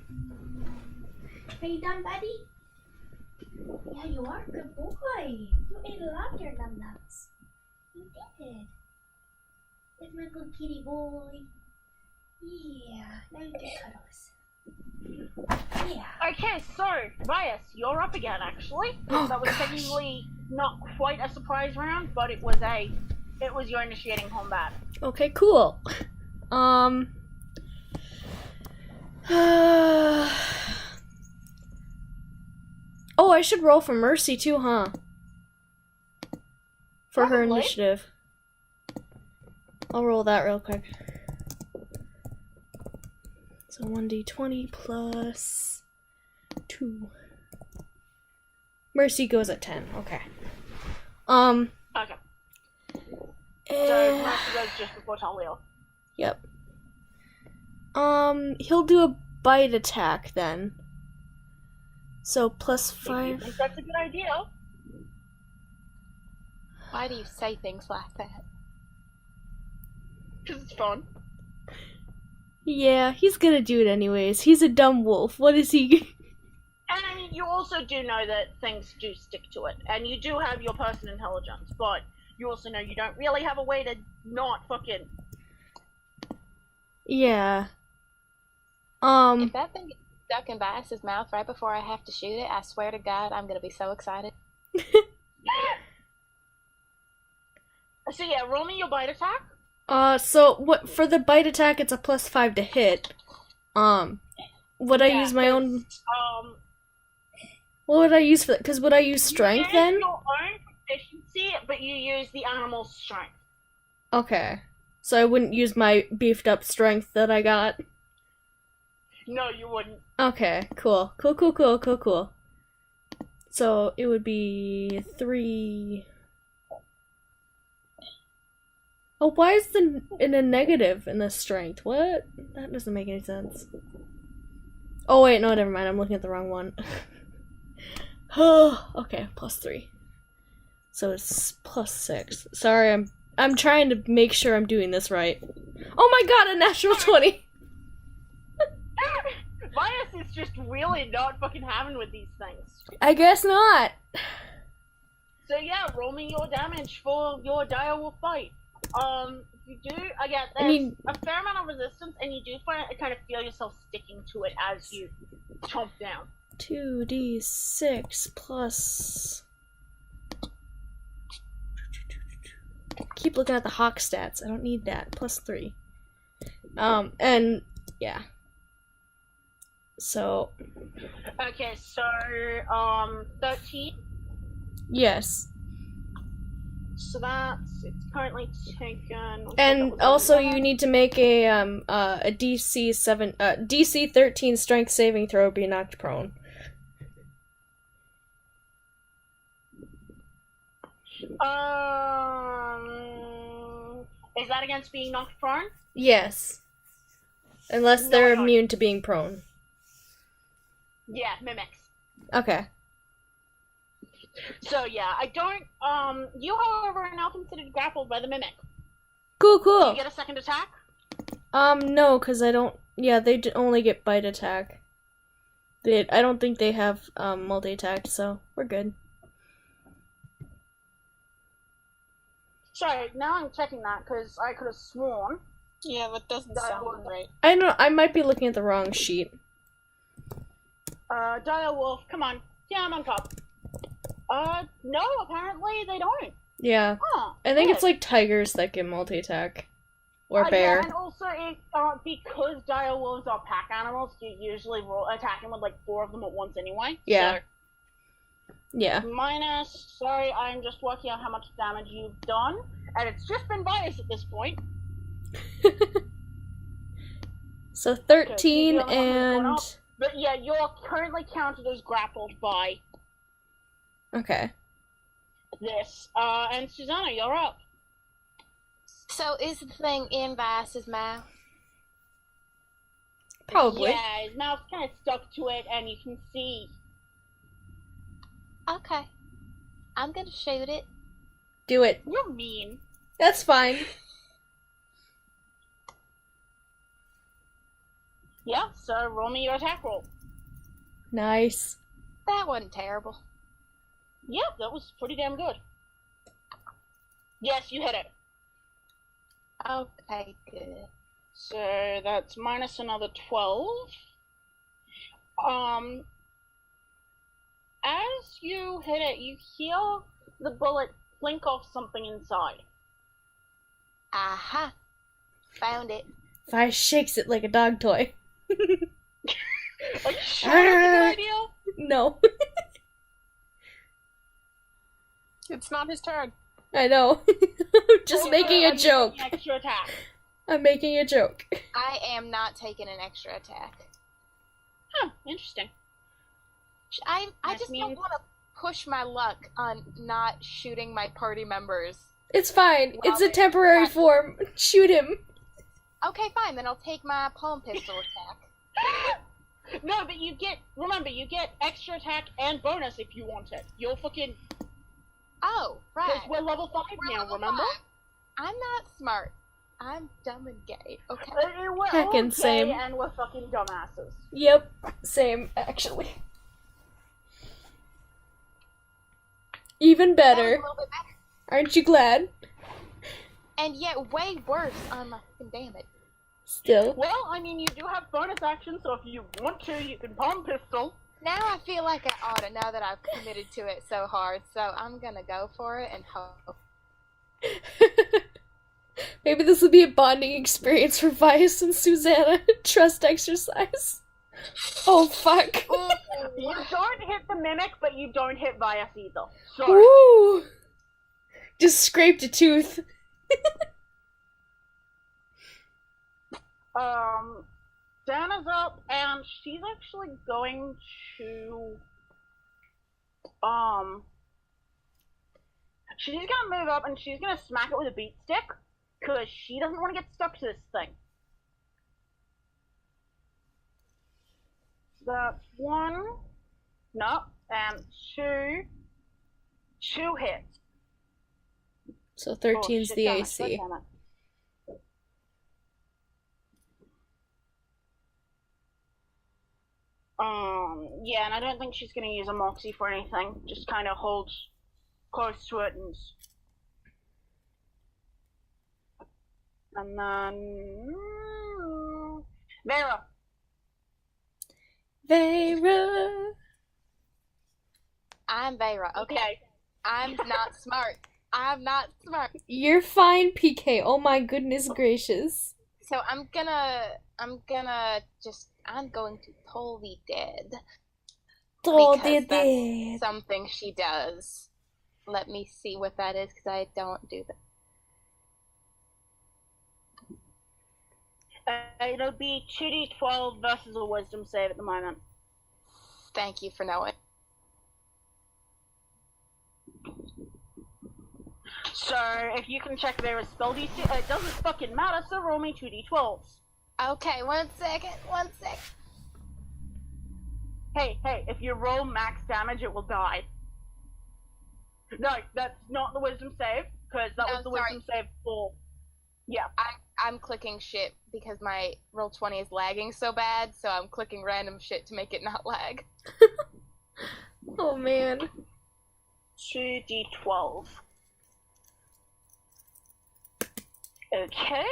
Are you done, buddy? Yeah, you are. Good boy. You ate a lot of your num nuts. You did. That's my good kitty boy. Yeah, now you get cuddles. Yeah. Okay, so, Bias, you're up again, actually. Oh, That was gosh. technically not quite a surprise round, but it was your initiating combat. Okay, cool. Oh, I should roll for Mercy too, huh? For her Probably. initiative. I'll roll that real quick. So 1d20 plus 2. Mercy goes at 10. Okay. Okay. So, eh, Mercy goes just before Talia. Yep. He'll do a bite attack then. So plus If you 5. think that's a good idea. Why do you say things like that? Because it's fun. Yeah, he's gonna do it anyways. He's a dumb wolf. What is he? And I mean, you also do know that things do stick to it. And you do have your person intelligence, but you also know you don't really have a way to not fucking... Yeah. If that thing gets stuck in Bias's mouth right before I have to shoot it, I swear to God, I'm gonna be so excited. So yeah, roll me your bite attack. So what for the bite attack? It's a plus 5 to hit. Would I use my own? What would I use for that? Because would I use strength You use then? your own proficiency, but you use the animal's strength. Okay. So I wouldn't use my beefed up strength that I got. No, you wouldn't. Okay, cool. Cool. So it would be 3. Oh, why is the in a negative in the strength? What? That doesn't make any sense. Oh wait, no, never mind. I'm looking at the wrong one. Oh, okay, plus 3. So it's plus 6. Sorry, I'm trying to make sure I'm doing this right. Oh my god, a natural 20! Bias is just really not fucking having with these things. I guess not. So yeah, roll me your damage for your direwolf fight. You do, again, there's a fair amount of resistance, and you do kind of feel yourself sticking to it as you chomp down. 2d6 plus... Keep looking at the hawk stats. I don't need that. Plus 3. And, yeah. So... Okay, so, 13. Yes. So it's currently taken... And also you need to make a DC 13 strength saving throw, be knocked prone. Is that against being knocked prone? Yes. Unless they're immune to being prone. Yeah, mimics. Okay. So yeah, I don't, you however are now considered grappled by the mimic. Cool. Do you get a second attack? No, because I don't, yeah, they only get bite attack. I don't think they have, multi-attack, so we're good. Sorry, now I'm checking that, because I could have sworn. Yeah, that doesn't sound right. I know, I might be looking at the wrong sheet. Direwolf, come on. Yeah, I'm on top. No, apparently they don't. Yeah. Huh. I think weird. it's like tigers that get multi-attack. Or bear. Yeah, and also, because direwolves are pack animals, you usually attack them with like 4 of them at once anyway. Yeah. So, Yeah. minus, sorry, I'm just working out how much damage you've done, and it's just been biased at this point. So 13 Okay, so you're the one who's gone and... up. But yeah, you're currently counted as grappled by Okay. this. And Susanna, you're up. So is the thing in Bias's mouth? Probably. Yeah, his mouth's kind of stuck to it, and you can see. Okay. I'm gonna shoot it. Do it. You're mean. That's fine. Yeah, so roll me your attack roll. Nice. That wasn't terrible. Yeah, that was pretty damn good. Yes, you hit it. Okay, good. So that's minus another 12. As you hit it, you hear the bullet blink off something inside. Aha! Found it. Vi shakes it like a dog toy. Like, sure, that's a good idea? No. It's not his turn. I know. I'm just Oh, making a joke. Extra attack. I'm making a joke. I am not taking an extra attack. Huh, interesting. I That just don't means- want to push my luck on not shooting my party members. It's fine. Well, It's a temporary that- form. Shoot him. Okay, fine. Then I'll take my palm pistol attack. No, but you get extra attack and bonus if you want it. You'll fucking, Oh, right. because we're level 5 We're now, level remember? 5. I'm not smart. I'm dumb and gay. Okay. We're Heckin' all same. gay and we're fucking dumbasses. Yep. Same, actually. Even That was a better. little bit better. Aren't you glad? And yet, way worse on my fucking damage. Still. Well, I mean, you do have bonus action, so if you want to, you can palm pistol. Now I feel like I oughta, now that I've committed to it so hard. So I'm gonna go for it and hope. Maybe this will be a bonding experience for Vias and Susanna. Trust exercise. Oh, fuck. You don't hit the mimic, but you don't hit Vias either. So, Woo! Just scraped a tooth. Dana's up, and she's actually going to, she's gonna move up, and she's gonna smack it with a beat stick, because she doesn't want to get stuck to this thing. That's 1, no, and 2 hits. So 13's the damn it, AC. damn it. Yeah, and I don't think she's gonna use a Moxie for anything. Just kind of holds close to it and then Vera. Vera. I'm Vera. Okay. I'm not smart. I'm not smart. You're fine, PK. Oh my goodness gracious. So I'm going to toll the dead. Oh, Because that's dead. something she does. Let me see what that is, because I don't do that. It'll be 2d12 versus a Wisdom save at the moment. Thank you for knowing. So if you can check Vera's spell DC, it doesn't fucking matter. So roll me 2d12s. Okay, 1 second. Hey, if you roll max damage, it will die. No, that's not the Wisdom save, because that was the sorry. Wisdom save for... Yeah. I'm clicking shit because my roll 20 is lagging so bad, so I'm clicking random shit to make it not lag. Oh man. 2d12. Okay.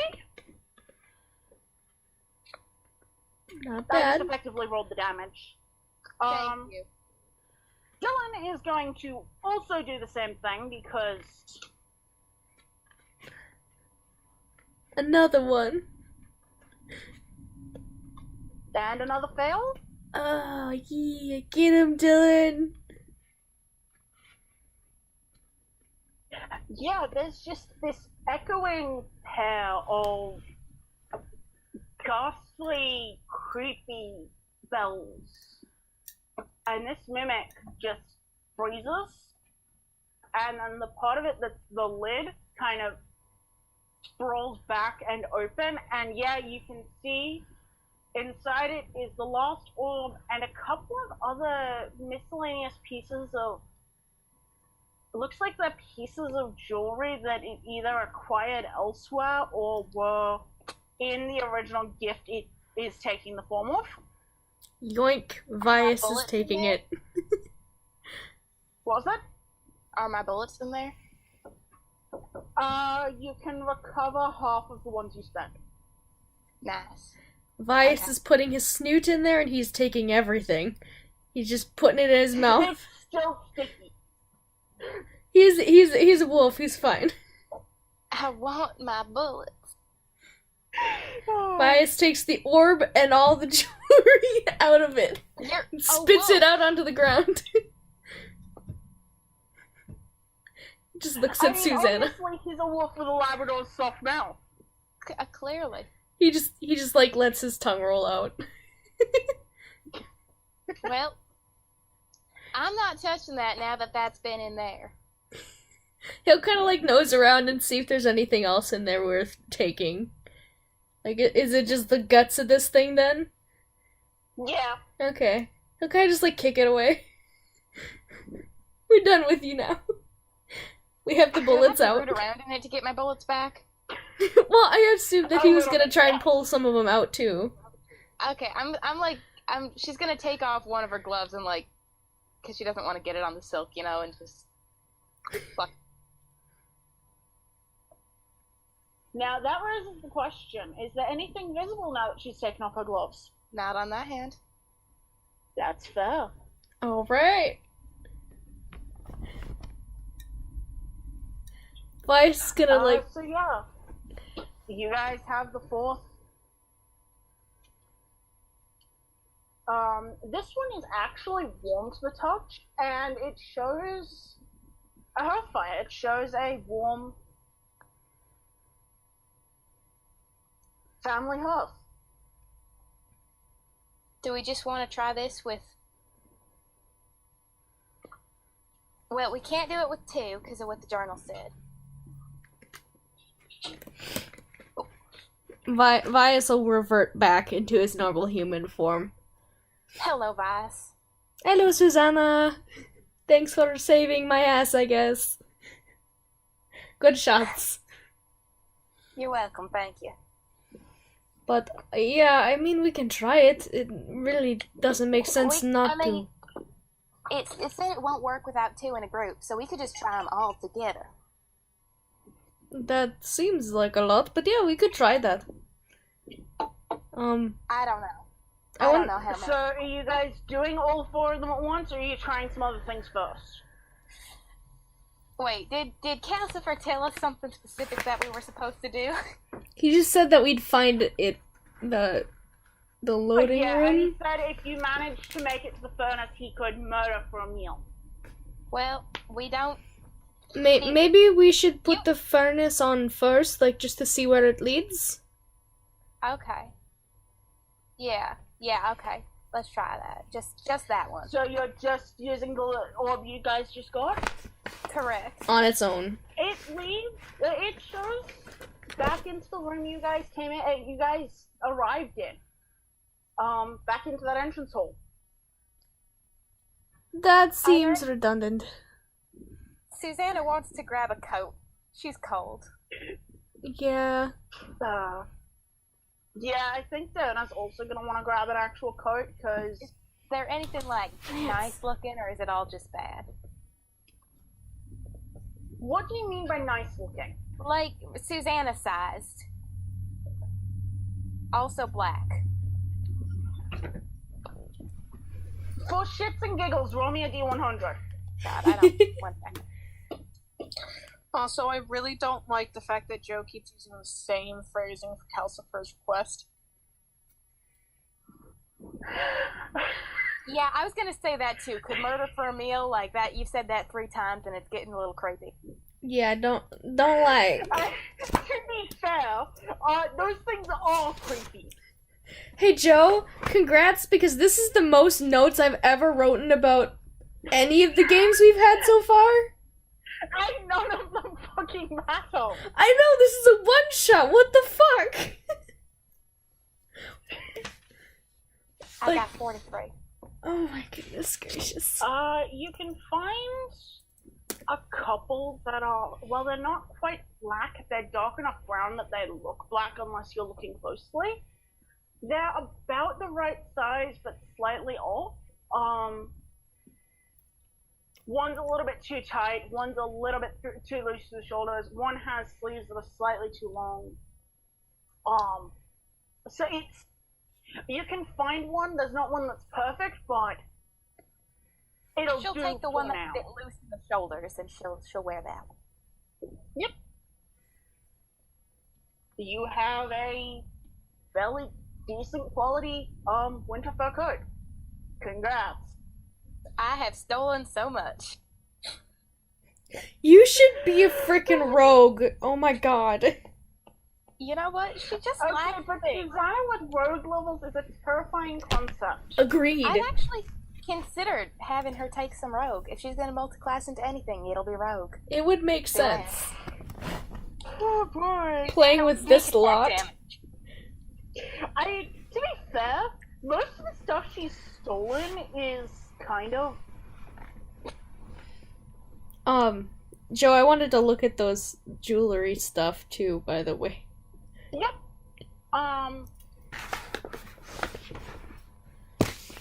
Not I bad. just effectively rolled the damage. Thank you. Dylan is going to also do the same thing because... Another one. And another fail? Oh yeah, get him, Dylan. Yeah, there's just this echoing pair of ghastly, creepy bells. And this mimic just freezes. And then the part of it that's the lid kind of sprawls back and open. And yeah, you can see inside it is the last orb and a couple of other miscellaneous pieces of... It looks like they're pieces of jewelry that it either acquired elsewhere or were in the original gift it is taking the form of. Yoink, Vias is bullets in taking there? it. What was that? Are my bullets in there? You can recover half of the ones you spent. Nice. Vice Okay. is putting his snoot in there and he's taking everything. He's just putting it in his mouth. It's still sticky. He's a wolf, he's fine. I want my bullets. Vice takes the orb and all the jewelry out of it. You're And a spits it wolf. out onto the ground. Just looks at Susanna. Obviously he's a wolf with a Labrador's soft mouth. Clearly. He just like lets his tongue roll out. Well, I'm not touching that now that that's been in there. He'll kind of like nose around and see if there's anything else in there worth taking. Like, is it just the guts of this thing then? Yeah. Okay. He'll kind of just like kick it away. We're done with you now. We have the bullets Do I have out. to root around in it to get my bullets back? Well, I assumed that he was gonna try and pull some of them out too. Okay, she's gonna take off one of her gloves and like, cause she doesn't want to get it on the silk, you know, and just fuck. Now that raises the question, is there anything visible now that she's taken off her gloves? Not on that hand. That's fair. Alright. Vice gonna like. So yeah. You guys have the fourth. This one is actually warm to the touch, and it shows a hearth fire. It shows a warm family hearth. Do we just want to try this with? Well, we can't do it with two because of what the journal said. Vice will revert back into his normal human form. Hello, Vice. Hello, Susanna. Thanks for saving my ass, I guess. Good shots. You're welcome, thank you. But, yeah, I mean, we can try it. It really doesn't make sense not to. It said it won't work without two in a group, so we could just try them all together. That seems like a lot, but yeah, we could try that. I don't know. I I don't want- know how much. So are you guys doing all four of them at once, or are you trying some other things first? Wait, did Calcifer tell us something specific that we were supposed to do? He just said that we'd find it, the loading Yeah, and he room. said if you managed to make it to the furnace, he could murder for a meal. Well, we don't. Maybe we should put the furnace on first, like, just to see where it leads. Okay. Yeah, okay. Let's try that. Just that one. So you're just using the orb you guys just got? Correct. On its own. It shows back into the room you guys came in, you guys arrived in. Back into that entrance hall. That seems redundant. Susanna wants to grab a coat. She's cold. Yeah. Yeah, I think Donna's also gonna want to grab an actual coat, because... Is there anything, like, nice looking, or is it all just bad? What do you mean by nice looking? Like, Susanna sized. Also black. For shits and giggles, roll me a D100. God, I don't want that. Also, I really don't like the fact that Joe keeps using the same phrasing for Calcifer's request. Yeah, I was gonna say that too. Could murder for a meal like that? You've said that 3 times, and it's getting a little creepy. Yeah, don't like. To be fair, those things are all creepy. Hey Joe, congrats, because this is the most notes I've ever written about any of the games we've had so far. None of them fucking matter. I know, this is a one-shot, what the fuck? I got 43. Oh my goodness gracious. You can find a couple that are, well, they're not quite black. They're dark enough brown that they look black unless you're looking closely. They're about the right size, but slightly off. One's a little bit too tight, one's a little bit too loose to the shoulders, one has sleeves that are slightly too long. So you can find one. There's not one that's perfect, but it'll She'll do take the for one now. that's a bit loose in the shoulders, and she'll wear that one. Yep. You have a fairly decent quality winter fur coat. Congrats. I have stolen so much. You should be a freaking rogue. Oh my god. You know what? She just Okay, likes but me. design with rogue levels is a terrifying concept. Agreed. I've actually considered having her take some rogue. If she's gonna multi-class into anything, it'll be rogue. It would make sense. Oh boy. Playing with this lot. To be fair, most of the stuff she's stolen is kind of. Joe, I wanted to look at those jewelry stuff too, by the way. Yep.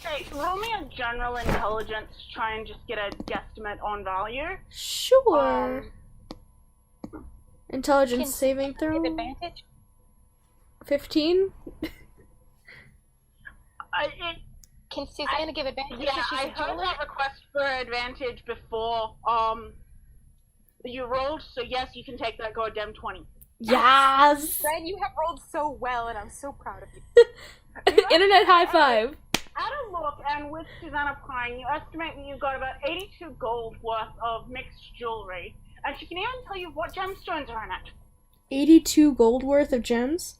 Hey, roll me a general intelligence to try and just get a guesstimate on value. Sure. Intelligence saving throw? Advantage? 15? Can Susanna give advantage? Yeah, because she's I a heard jeweler? that request for advantage before you rolled, so yes, you can take that goddamn 20. Yes! Fran, you have rolled so well, and I'm so proud of you. Internet high five! At a look, and with Susanna Pine, you estimate that you've got about 82 gold worth of mixed jewelry, and she can even tell you what gemstones are in it. 82 gold worth of gems?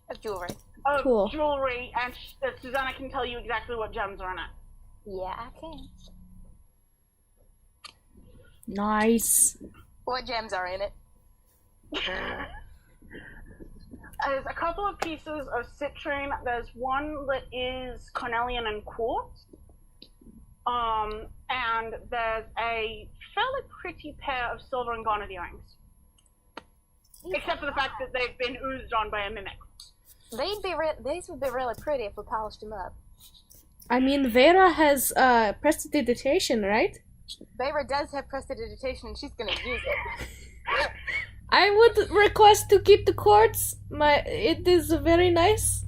Of jewelry. Of Cool. jewelry, and Susanna can tell you exactly what gems are in it. Yeah, I can. Nice. What gems are in it? There's a couple of pieces of citrine. There's one that is cornelian and quartz. And there's a fairly pretty pair of silver and garnet earrings. Except for the fact that they've been oozed on by a mimic. These would be really pretty if we polished them up. I mean, Vera has prestidigitation, right? Vera does have prestidigitation, and she's gonna use it. I would request to keep the quartz. It is very nice.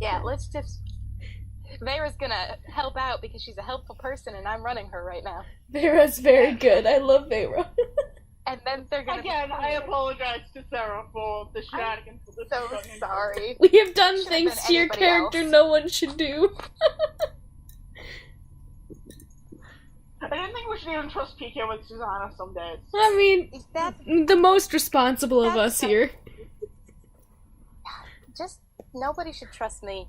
Yeah, let's just... Vera's gonna help out because she's a helpful person, and I'm running her right now. Vera's very good. I love Vera. And then they're gonna... Again, I apologize to Sarah for the shenanigans. So sorry. We have done Should've things been to your anybody character else. no one should do. I didn't think we should even trust PK with Susanna some days. I mean, That's the most responsible of us here. just... Nobody should trust me.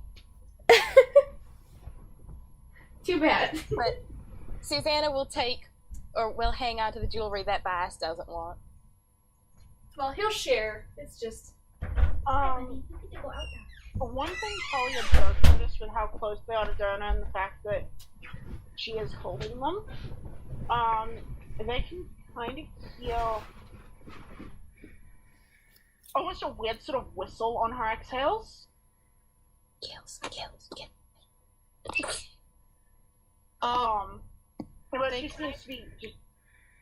Too bad. But Susanna will take... Or will hang on to the jewelry that Bias doesn't want. Well, he'll share. It's just... You need to go out now. One thing Talia does notice with how close they are to Donna and the fact that she is holding them, they can kind of hear almost a weird sort of whistle on her exhales. Kills. But she seems to be just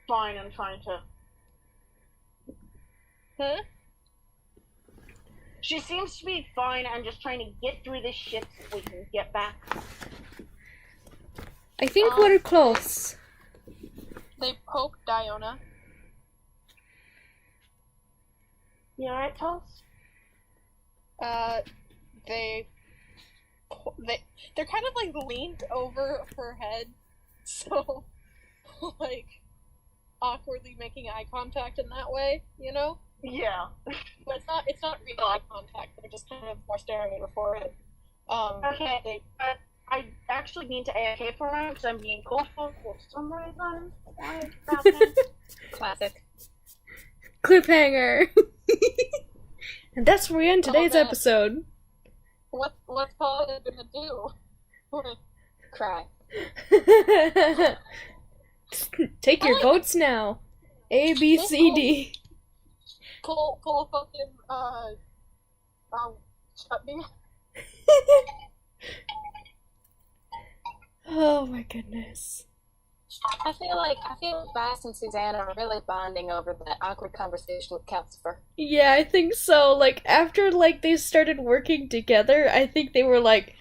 fine and trying to... She seems to be fine and just trying to get through this shit so we can get back. I think we're close. They poke Diona. You alright, Tulls? They're kind of like leaned over her head, so like awkwardly making eye contact in that way, you know? Yeah. But it's not real eye contact. They're just kind of more staring at her forehead. Okay, but I actually need to AFK for a moment because I'm being called for some reason. Classic. Cliffhanger. And that's where we end today's that. episode. What's Paul gonna do? Cry. Take your votes now. A, B, C, D. Pull a fucking chutney. Oh my goodness. I feel like Bass and Susanna are really bonding over that awkward conversation with Calcifer. Yeah, I think so. Like, after, like, they started working together, I think they were like,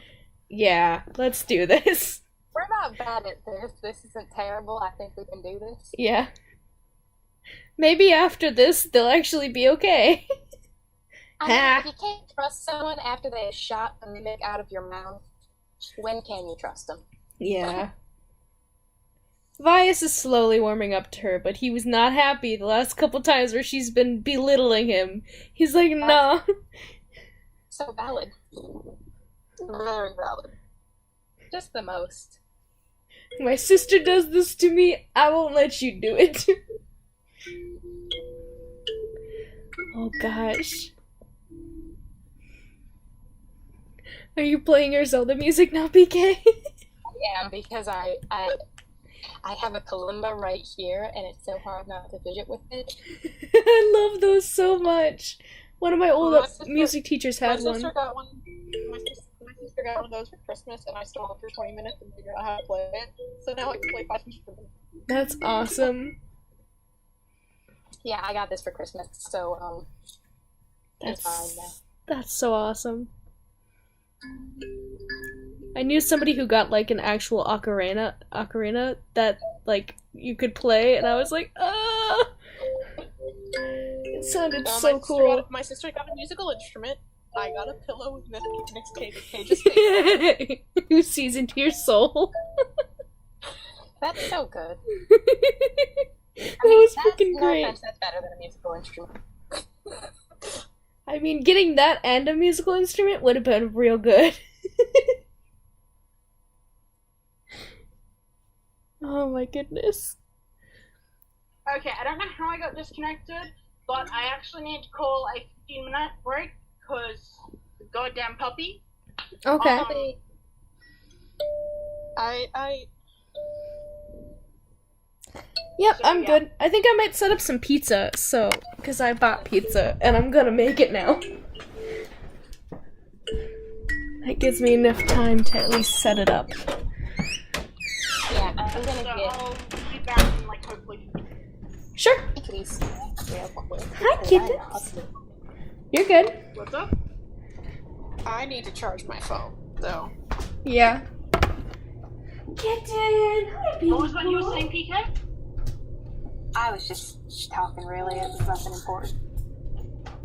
yeah, let's do this. We're not bad at this. This isn't terrible. I think we can do this. Yeah. Maybe after this, they'll actually be okay. I mean, if you can't trust someone after they have shot a mimic out of your mouth, when can you trust them? Yeah. Vias is slowly warming up to her, but he was not happy the last couple times where she's been belittling him. He's like, no. So valid. Very valid. Just the most. My sister does this to me, I won't let you do it. Oh gosh. Are you playing your Zelda music now, PK? Yeah, because I have a kalimba right here, and it's so hard not to fidget with it. I love those so much. One of my old music teachers had my one. sister got one. My sister got one of those for Christmas, and I stole it for 20 minutes and figured out how to play it. So now I can play 5 instruments. That's awesome. Yeah, I got this for Christmas, so it's fine now. That's so awesome. I knew somebody who got like an actual ocarina that like you could play, and I was like, ah! It sounded so cool. My sister got a musical instrument. I got a pillow with Nick's Cage's face. Who sees into your soul? That's so good. That was freaking great. No offense, that's better than a musical instrument. I mean, getting that and a musical instrument would have been real good. Oh my goodness. Okay, I don't know how I got disconnected, but I actually need to call a 15-minute break because the goddamn puppy. Okay. Yep, I'm good. I think I might set up some pizza, because I bought pizza, and I'm gonna make it now. That gives me enough time to at least set it up. Yeah, I'm gonna get... I'll be back in, like, hopefully... Sure. Please. Real quick. Hi, kittens. You're good. What's up? I need to charge my phone, though. Yeah. Kitten! Hi, What was what you were saying, PK? I was just talking, really. It was nothing important.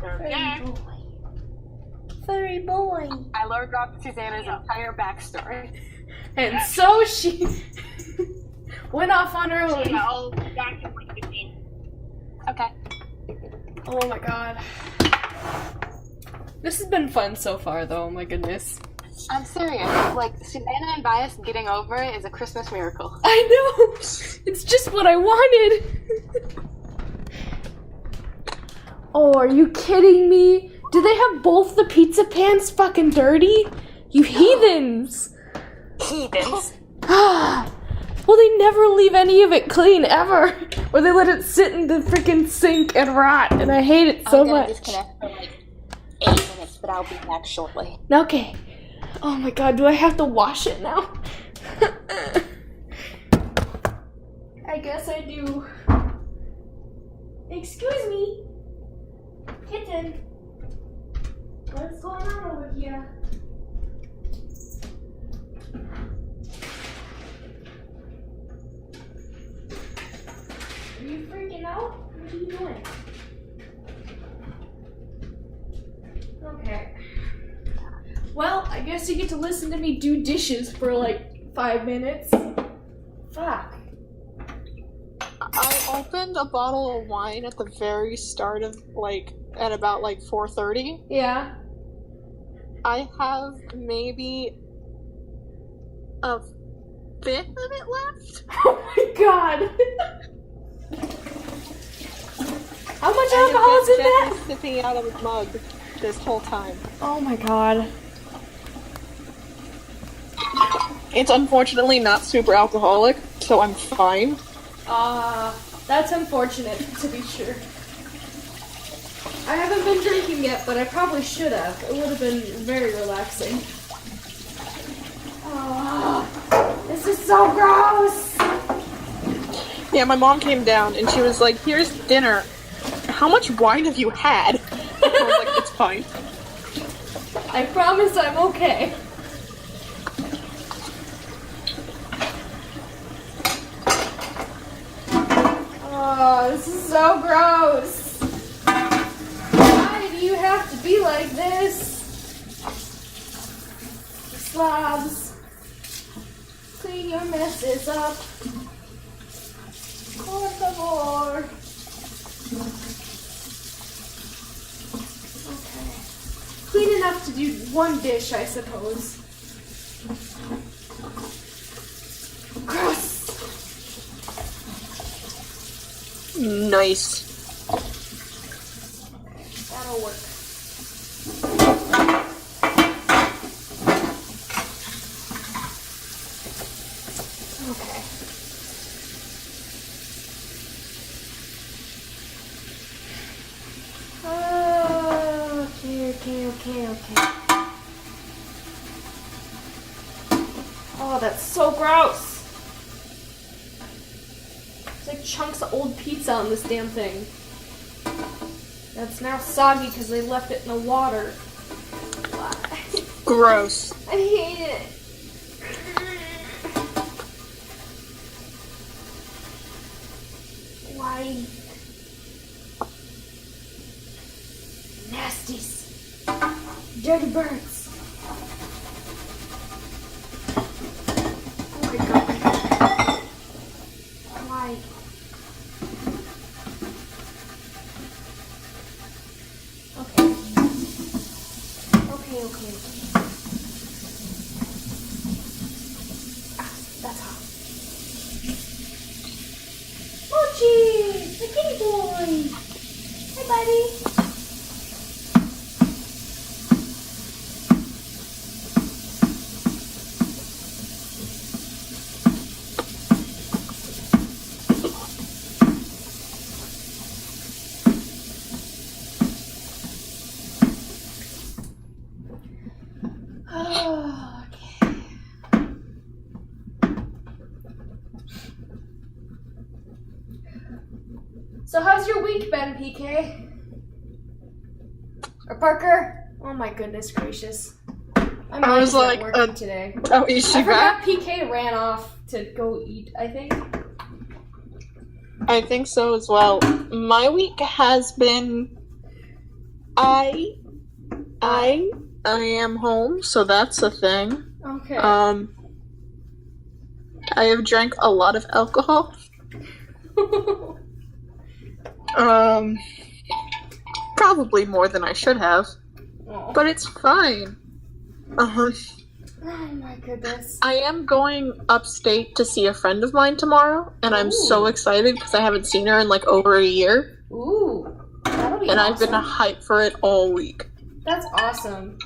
Okay. Furry boy. I learned about Susanna's entire backstory. And so she went off on her So own. yeah, I'll be back in like 15. Okay. Oh my god. This has been fun so far, though. Oh my goodness. I'm serious. Like, Susanna and Bias getting over it is a Christmas miracle. I know! It's just what I wanted! Oh, are you kidding me? Do they have both the pizza pans fucking dirty? You heathens! Heathens. Well, they never leave any of it clean, ever! Or they let it sit in the freaking sink and rot, and I hate it so I'm gonna much. disconnect for like 8 minutes, but I'll be back shortly. Okay. Oh my god, do I have to wash it now? I guess I do. Excuse me. Kitten. What's going on over here? Are you freaking out? What are you doing? Okay. Well, I guess you get to listen to me do dishes for like 5 minutes. Fuck. I opened a bottle of wine at the very start of, like, at about, like, 4:30. Yeah. I have maybe a fifth of it left. Oh my god. How much And alcohol is in it's that? just sipping out of a mug this whole time. Oh my god. It's unfortunately not super alcoholic, so I'm fine. That's unfortunate, to be sure. I haven't been drinking yet, but I probably should have. It would have been very relaxing. Oh, this is so gross! Yeah, my mom came down and she was like, "Here's dinner. How much wine have you had?" I was like, "It's fine." I promise I'm okay. Oh, this is so gross. Why do you have to be like this? Slobs. Clean your messes up. Por favor. Okay. Clean enough to do one dish, I suppose. Gross. Nice. That'll work. Okay. Okay. Oh, that's so gross. It's like chunks of old pizza on this damn thing. That's now soggy because they left it in the water. Why? Gross. I hate it. Why? Nasties. Dirty birds. Oh my god. Why? Okay. Ah, that's hot. Mochi! The kitty boy! Hi, buddy! So how's your week been, PK? Or Parker? Oh my goodness gracious. I was like, today. Oh, is she I back? forgot PK ran off to go eat, I think. I think so as well. My week has been I am home, so that's a thing. Okay. I have drank a lot of alcohol. Probably more than I should have. Oh. But it's fine. Oh my goodness. I am going upstate to see a friend of mine tomorrow, and I'm so excited because I haven't seen her in like over a year. Ooh. That'll be and awesome. I've been hyped for it all week. That's awesome.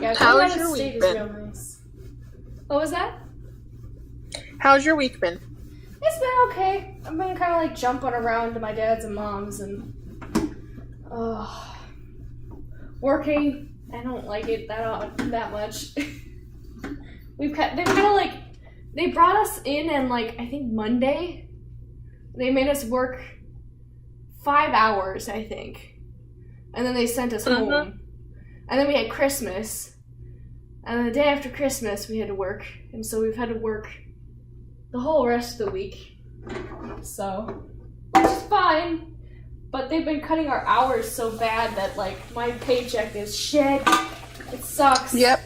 Yeah, How's your week is been? real nice. What was that? How's your week been? It's been okay. I've been kind of like jumping around to my dad's and mom's and working. I don't like it that much. They've kind of like, they brought us in and like, I think Monday, they made us work 5 hours, I think. And then they sent us home. And then we had Christmas. And then the day after Christmas, we had to work. And so we've had to work the whole rest of the week. So, which is fine. But they've been cutting our hours so bad that, like, my paycheck is shit. It sucks. Yep.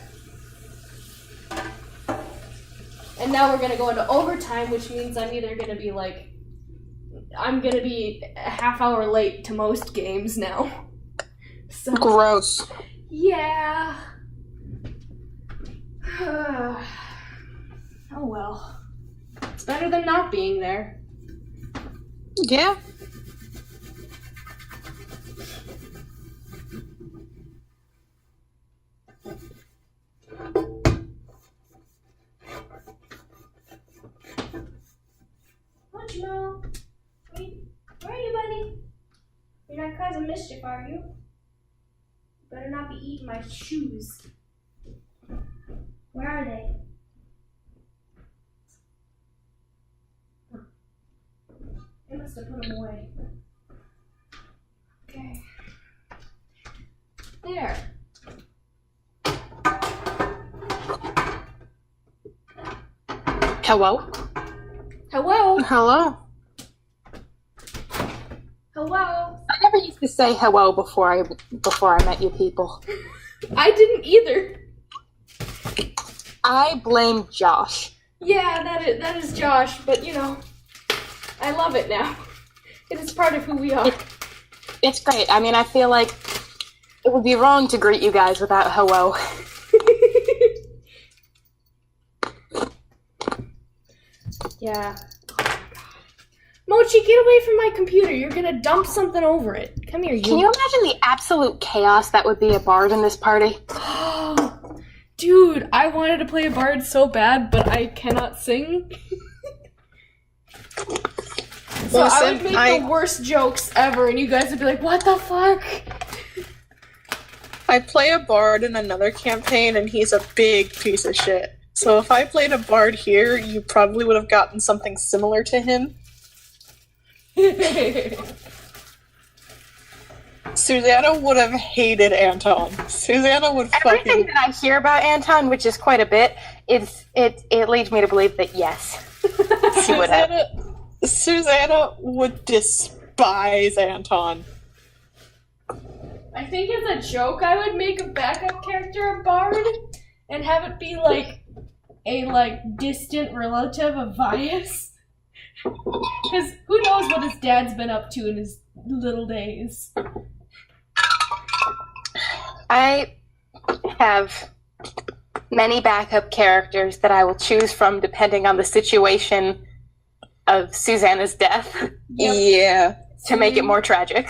And now we're gonna go into overtime, which means I'm either gonna be, like, I'm gonna be a half hour late to most games now. So, gross. Yeah. Oh well. It's better than not being there. Yeah. What you know? Where are you, buddy? You're not causing mischief, are you? Better not be eating my shoes. Where are they? I must have put them away. Okay. There. Hello? Hello? Hello? Hello? I never used to say hello before I met you people. I didn't either. I blame Josh. Yeah, that is Josh, but you know, I love it now. It is part of who we are. It's great. I mean, I feel like it would be wrong to greet you guys without hello. Yeah. Oh my god. Mochi, get away from my computer. You're gonna dump something over it. Come here, you. Can you imagine the absolute chaos that would be a bard in this party? Dude, I wanted to play a bard so bad, but I cannot sing. So I would make the worst jokes ever, and you guys would be like, what the fuck? I play a bard in another campaign, and he's a big piece of shit. So if I played a bard here, you probably would have gotten something similar to him. Susanna would have hated Anton. Susanna would Everything that I hear about Anton, which is quite a bit, it leads me to believe that yes, she would have. Susanna would despise Anton. I think as a joke, I would make a backup character a bard and have it be like a distant relative of Vias. Because who knows what his dad's been up to in his little days. I have many backup characters that I will choose from depending on the situation of Susanna's death. Yep. Yeah. To make it more tragic.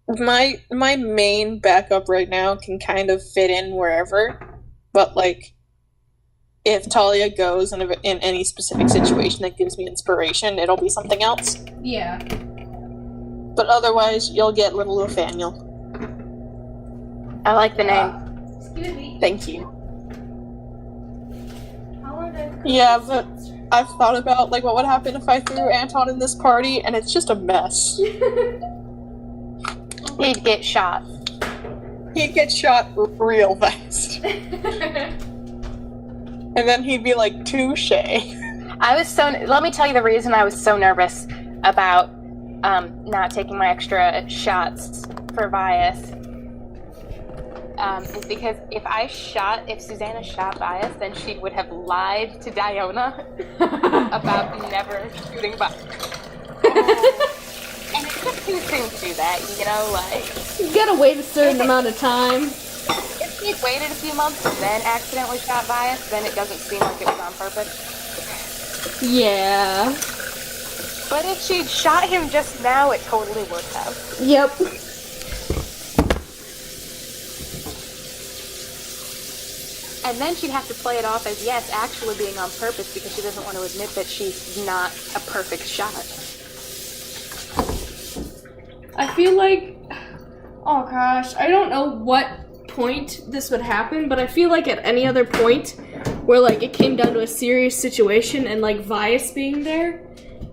My main backup right now can kind of fit in wherever, but like, if Talia goes in any specific situation that gives me inspiration, it'll be something else. Yeah. But otherwise, you'll get little Nathaniel. I like the name. Excuse me. Thank you. How long did I cook Yeah, this? but I've thought about like what would happen if I threw Anton in this party, and it's just a mess. He'd get shot. He'd get shot real fast. And then he'd be like, touche. Let me tell you the reason I was so nervous about not taking my extra shots for Vias. Is because if Susanna shot Vias, then she would have lied to Diona about never shooting Vias. And it's just too soon to do that, you know, like... You gotta wait a certain amount of time. If he'd waited a few months and then accidentally shot Vias, then it doesn't seem like it was on purpose. Yeah. But if she'd shot him just now, it totally would have. Yep. And then she'd have to play it off as, yes, actually being on purpose because she doesn't want to admit that she's not a perfect shot. I feel like... Oh gosh, I don't know what point this would happen, but I feel like at any other point where like it came down to a serious situation and like Vias being there,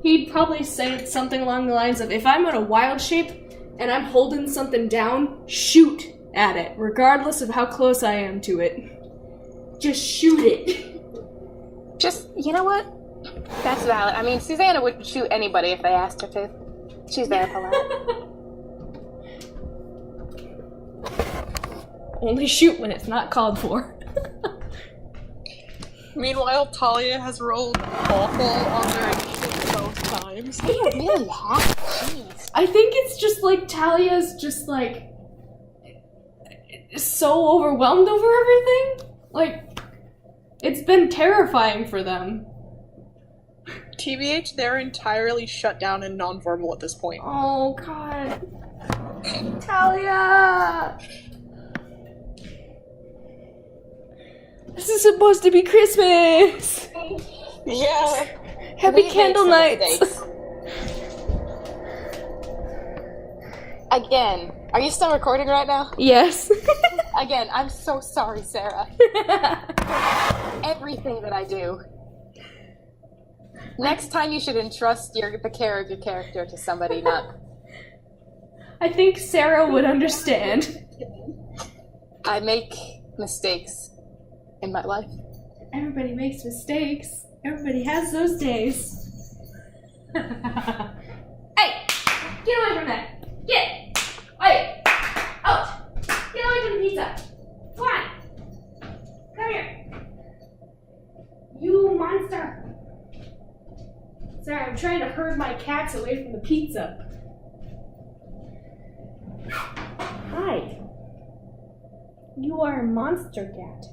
he'd probably say something along the lines of, if I'm in a wild shape and I'm holding something down, shoot at it, regardless of how close I am to it. Just shoot it. Just, you know what? That's valid. I mean, Susanna would shoot anybody if they asked her to. She's very polite. Only shoot when it's not called for. Meanwhile, Talia has rolled awful on their initiative both times. They really have. Jeez. I think it's just like Talia's just like so overwhelmed over everything. Like, it's been terrifying for them. TBH, they're entirely shut down and nonverbal at this point. Oh god. Talia! This is supposed to be Christmas! Yeah. Happy candle nights! Again, are you still recording right now? Yes. Again, I'm so sorry, Sarah. Everything that I do. Next time you should entrust the care of your character to somebody, not... I think Sarah would understand. I make mistakes in my life. Everybody makes mistakes. Everybody has those days. Hey! Get away from that! Get! Hey! Out! Get away from the pizza! Come on! Come here! You monster! Sorry, I'm trying to herd my cats away from the pizza. Hi. You are a monster cat.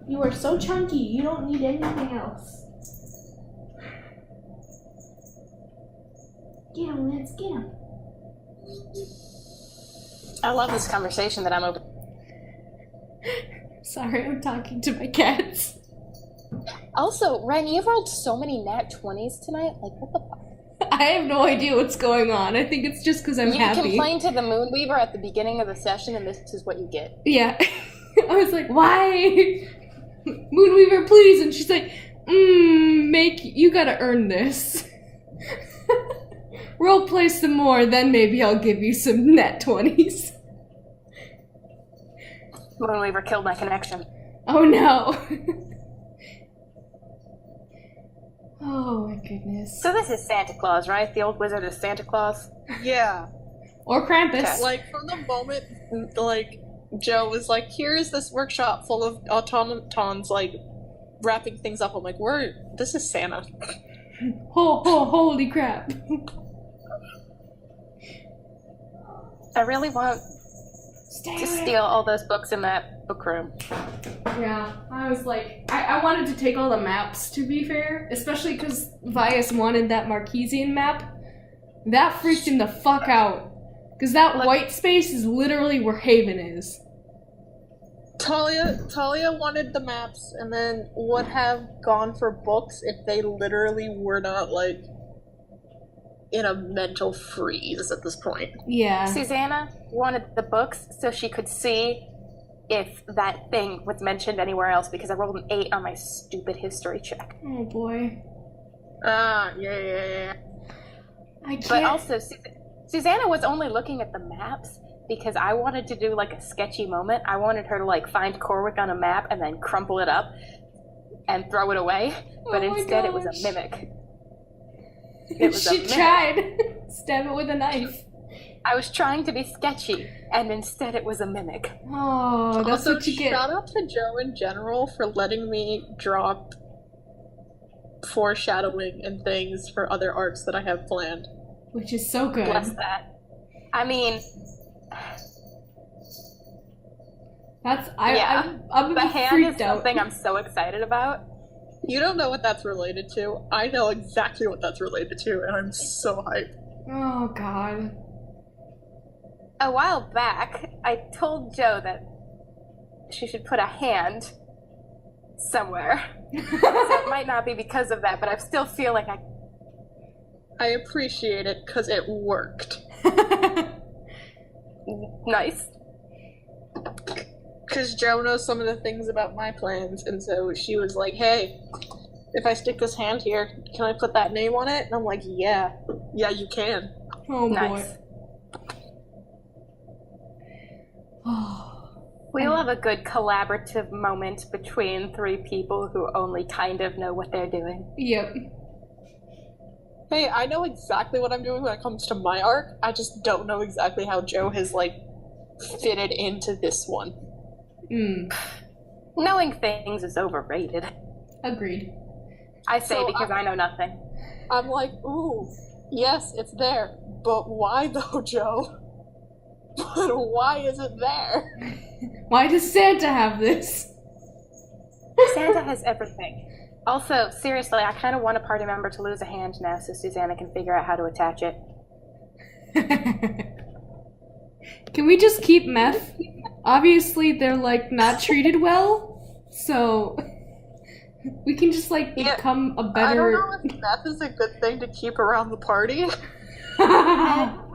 You are so chunky, you don't need anything else. Get him, Lance, get him. I love this conversation that I'm over. Sorry, I'm talking to my cats. Also, Ren, you've rolled so many nat 20s tonight. Like, what the fuck? I have no idea what's going on. I think it's just because I'm happy. You complained to the Moonweaver at the beginning of the session, and this is what you get. Yeah. I was like, why? Moonweaver, please. And she's like, you gotta earn this. Roleplay some more, then maybe I'll give you some nat 20s. Moonweaver killed my connection. Oh no. Oh my goodness. So this is Santa Claus, right? The old wizard is Santa Claus? Yeah. Or Krampus. Like, from the moment, like, Joe was like, here's this workshop full of automatons, like, wrapping things up. I'm like, this is Santa. Holy crap. I really want to steal all those books in that book room. Yeah, I was like, I wanted to take all the maps, to be fair, especially because Vias wanted that Marquesian map. That freaked him the fuck out. Because that white space is literally where Haven is. Talia wanted the maps and then would have gone for books if they literally were not, like, in a mental freeze at this point. Yeah. Susanna wanted the books so she could see if that thing was mentioned anywhere else because I rolled an 8 on my stupid history check. Oh boy. Yeah. I can't. But also, Susanna was only looking at the maps because I wanted to do, like, a sketchy moment. I wanted her to, like, find Corwick on a map and then crumple it up and throw it away. But instead it was a mimic. It was she tried. Stab it with a knife. I was trying to be sketchy, and instead it was a mimic. Oh, that's also, what you get. Shout out to Joe in general for letting me drop foreshadowing and things for other arcs that I have planned. Which is so good. Bless that. I mean... I'm the hand freaked is something I'm so excited about. You don't know what that's related to. I know exactly what that's related to, and I'm so hyped. Oh, God. A while back, I told Joe that she should put a hand somewhere. So it might not be because of that, but I still feel like I appreciate it, because it worked. Nice. Because Joe knows some of the things about my plans, and so she was like, hey, if I stick this hand here, can I put that name on it? And I'm like, yeah. Yeah, you can. Oh, Nice. boy. Oh. We love a good collaborative moment between three people who only kind of know what they're doing. Yep. Hey, I know exactly what I'm doing when it comes to my arc. I just don't know exactly how Joe has, like, fitted into this one. Knowing things is overrated. Agreed. I say because I know nothing. I'm like, ooh, yes, it's there. But why though, Joe? But why is it there? Why does Santa have this? Santa has everything. Also, seriously, I kind of want a party member to lose a hand now so Susanna can figure out how to attach it. Can we just keep meth? Obviously, they're, like, not treated well, so we can just, like, become a better... I don't know if meth is a good thing to keep around the party.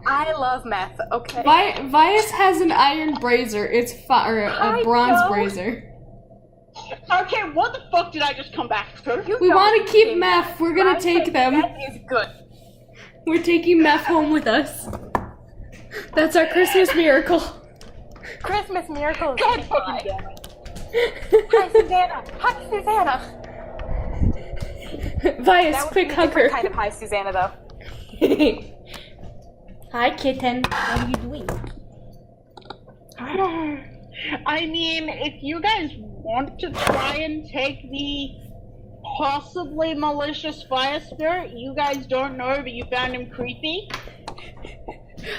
I love meth, okay? Vias has an iron brazier. It's or a bronze brazier. Okay, what the fuck did I just come back to? We want to keep meth. We're gonna take them. That is good. We're taking meth home with us. That's our Christmas miracle. Christmas miracle. God fucking damn it. Hi, Susanna. Hi, Susanna. Vias, quick hug her. Kind of hi, Susanna, though. Hi, kitten. What are you doing? I mean, if you guys want to try and take the possibly malicious fire spirit, you guys don't know, but you found him creepy.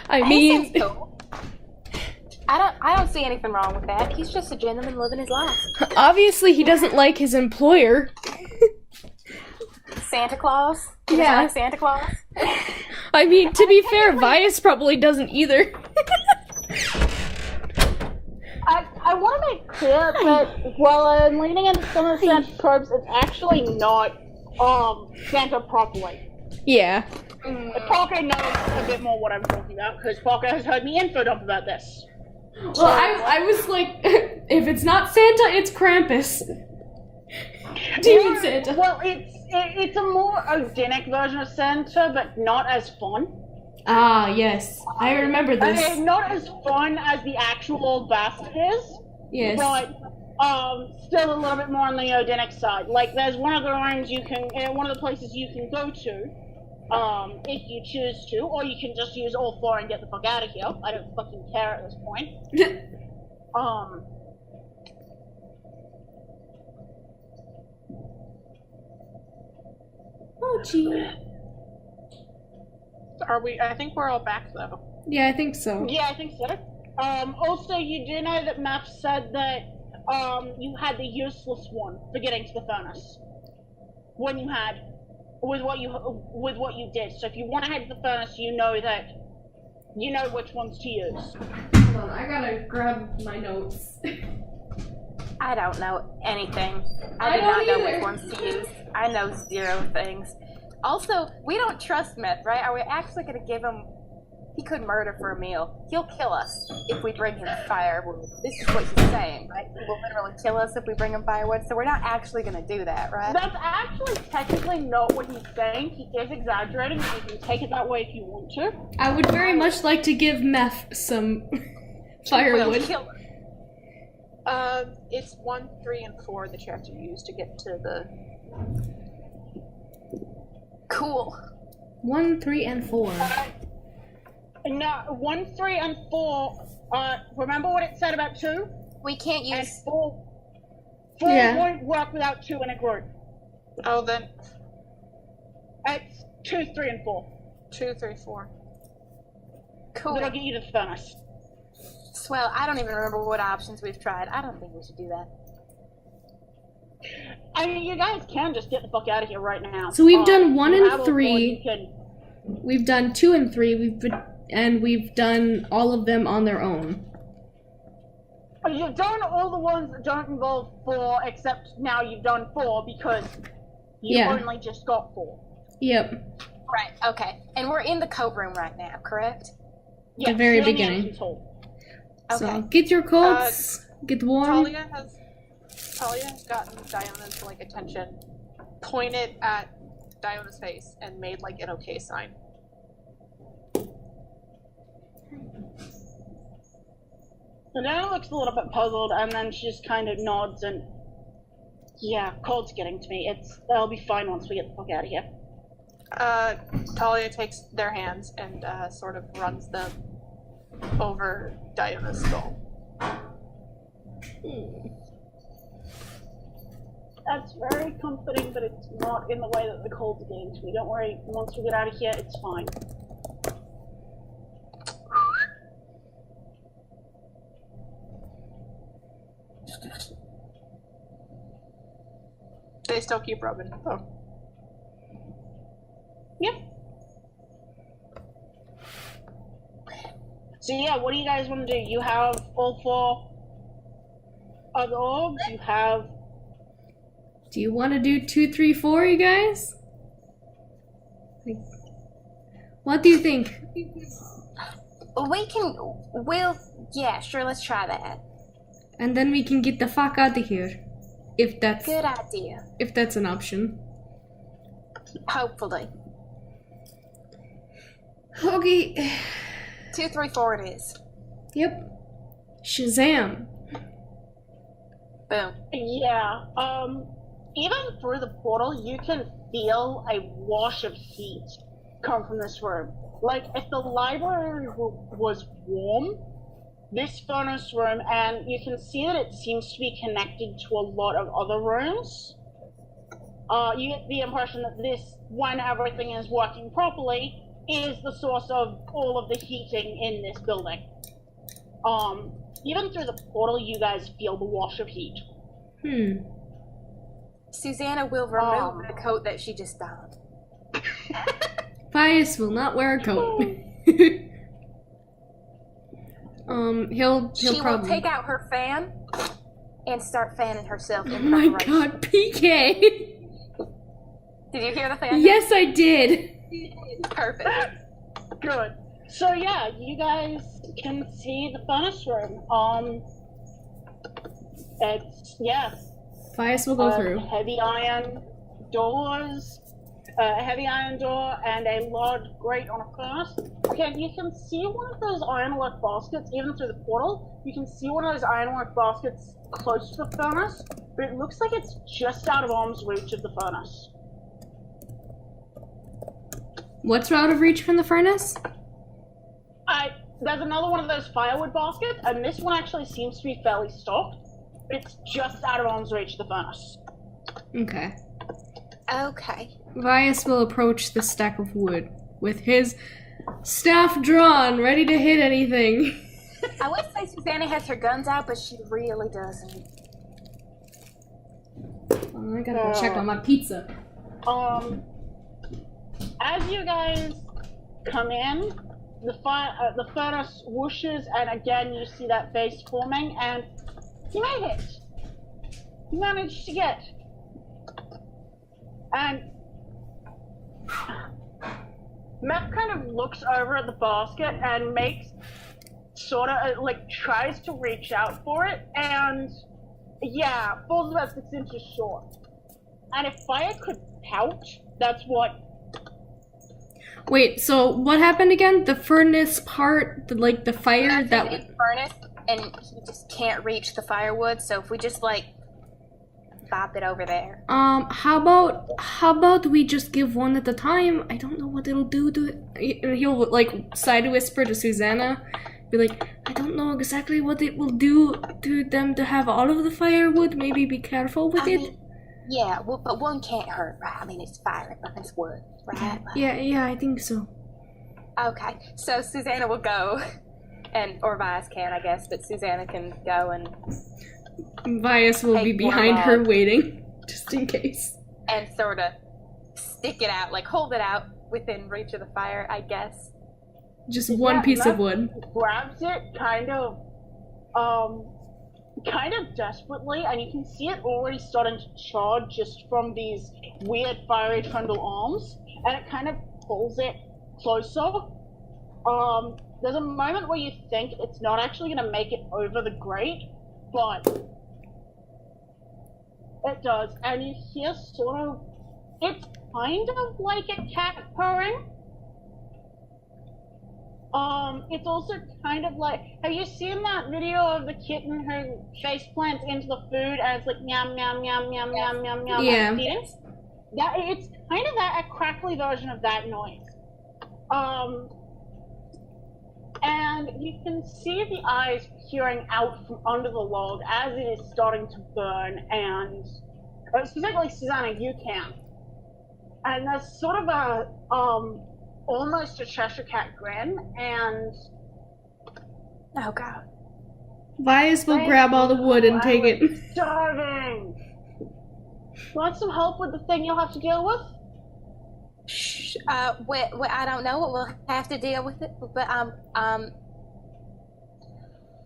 I mean, Cool. I don't see anything wrong with that. He's just a gentleman living his life. obviously he doesn't like his employer. Santa Claus? He doesn't Yeah. like Santa Claus? I mean, to be fair, Vias probably doesn't either. I want to make clear that while I'm leaning into some of Santa's tropes, it's actually not Santa properly. Yeah. Parker knows a bit more what I'm talking about, because Parker has heard me info dump about this. Well, I was like, if it's not Santa, it's Krampus. Demon Santa. Well, it's a more Odinic version of Santa, but not as fun. Ah, yes. I remember this. I mean, not as fun as the actual old bastard is, Yes. but still a little bit more on the Odinic side. Like, there's one of the rooms you can, one of the places you can go to, if you choose to, or you can just use all four and get the fuck out of here. I don't fucking care at this point. Oh, gee. Are we? I think we're all back though. Yeah, I think so. Yeah, I think so. Also, you do know that Math said that, you had the useless one for getting to the furnace. When you had, with what you did. So if you want to head to the furnace, you know which ones to use. Hold on, I gotta grab my notes. I don't know anything. I I do not don't know either. which ones to use. I know 0 things. Also, we don't trust Meth, right? Are we actually gonna give him... He could murder for a meal. He'll kill us if we bring him firewood. This is what he's saying, right? He will literally kill us if we bring him firewood, so we're not actually gonna do that, right? That's actually technically not what he's saying. He is exaggerating. You can take it that way if you want to. I would very much like to give Meth some Will firewood. kill us. It's 1, 3, and 4 that you have to use to get to the. Cool. 1, 3, and 4. No, 1, 3, and 4. Remember what it said about 2? We can't And use... 4. 4 Yeah. won't work without 2 in a group. Oh, then It's 2, 3, and 4. 2, 3, 4. Cool. That'll get you to the furnace. Swell, I don't even remember what options we've tried. I don't think we should do that. I mean, you guys can just get the fuck out of here right now. So we've done 1 you and have all 3. four, you can- We've done 2 and 3. We've done all of them on their own. You've done all the ones that don't involve 4, except now you've done 4 because you Yeah. only just got 4. Yep. Right, okay. And we're in the coat room right now, correct? Yes, very you're in the beginning. entrance hall. So Okay. get your coats, get warm. Talia has gotten Diona's attention, pointed at Diona's face, and made an okay sign. And Diana looks a little bit puzzled, and then she just kind of nods and, yeah, cold's getting to me. It'll be fine once we get the fuck out of here. Talia takes their hands and sort of runs them over Diona's skull. That's very comforting, but it's not in the way that the cold's getting to me. Don't worry, once we get out of here, it's fine. They still keep rubbing. Oh. Yep. So yeah, what do you guys want to do? You have all 4 other orbs, you have... Do you want to do 2, 3, 4, you guys? What do you think? Yeah, sure, let's try that. And then we can get the fuck out of here. If that's Good idea. if that's an option. Hopefully. Okay. 2, 3, 4 it is. Yep. Shazam. Boom. Yeah. Even through the portal, you can feel a wash of heat come from this room. Like, if the library was warm, this furnace room, and you can see that it seems to be connected to a lot of other rooms. You get the impression that this, when everything is working properly, is the source of all of the heating in this building. Even through the portal, you guys feel the wash of heat. Susanna will remove the coat that she just donned. Pius will not wear a coat. He'll She probably will take out her fan and start fanning herself Oh in my preparation. god, PK! Did you hear the fan? Yes, I did! Perfect. Good. So yeah, you guys can see the furnace room. It's Pius will go through. heavy iron doors, a heavy iron door, and a large grate on a furnace. Okay, you can see one of those ironwork baskets even through the portal. You can see one of those ironwork baskets close to the furnace, but it looks like it's just out of arm's reach of the furnace. What's out of reach from the furnace? There's another one of those firewood baskets, and this one actually seems to be fairly stocked. It's just out of arm's reach of the furnace. Okay. Okay. Vias will approach the stack of wood with his staff drawn, ready to hit anything. I would say Susanna has her guns out, but she really doesn't. Oh, I gotta go check on my pizza. As you guys come in, the furnace whooshes, and again you see that face forming, and you made it! You managed to get. And Matt kind of looks over at the basket and makes sort of tries to reach out for it, and yeah, falls about 6 inches short. And if fire could pout, that's what. Wait, so what happened again? The furnace part, the fire that was furnace, and he just can't reach the firewood. So if we just bop it over there. How about we just give one at a time? I don't know what it'll do to it. He'll side whisper to Susanna, be like, I don't know exactly what it will do to them to have all of the firewood. Maybe be careful with it. Yeah, well, but one can't hurt, right? I mean, it's fire, it burns wood, right? Yeah, I think so. Okay, so Susanna will go, or Vias can, I guess, but Susanna can go and... Vias will be behind her waiting, just in case. And sort of stick it out, hold it out within reach of the fire, I guess. Just one piece of wood. Grabs it kind of desperately, and you can see it already starting to charge just from these weird fiery trundle arms, and it kind of pulls it closer. There's a moment where you think it's not actually going to make it over the grate, but it does, and you hear sort of, it's kind of like a cat purring. It's also kind of like, have you seen that video of the kitten who face plants into the food and it's like meow meow meow meow meow meow meow? Yeah. Yeah, it's kind of a crackly version of that noise. And you can see the eyes peering out from under the log as it is starting to burn, and specifically Susanna, you can. And there's sort of a almost a Cheshire Cat grin, and oh god, Vias will grab all the wood and take it. Starving. Want some help with the thing you'll have to deal with? Shh. Well, I don't know what we'll have to deal with it, but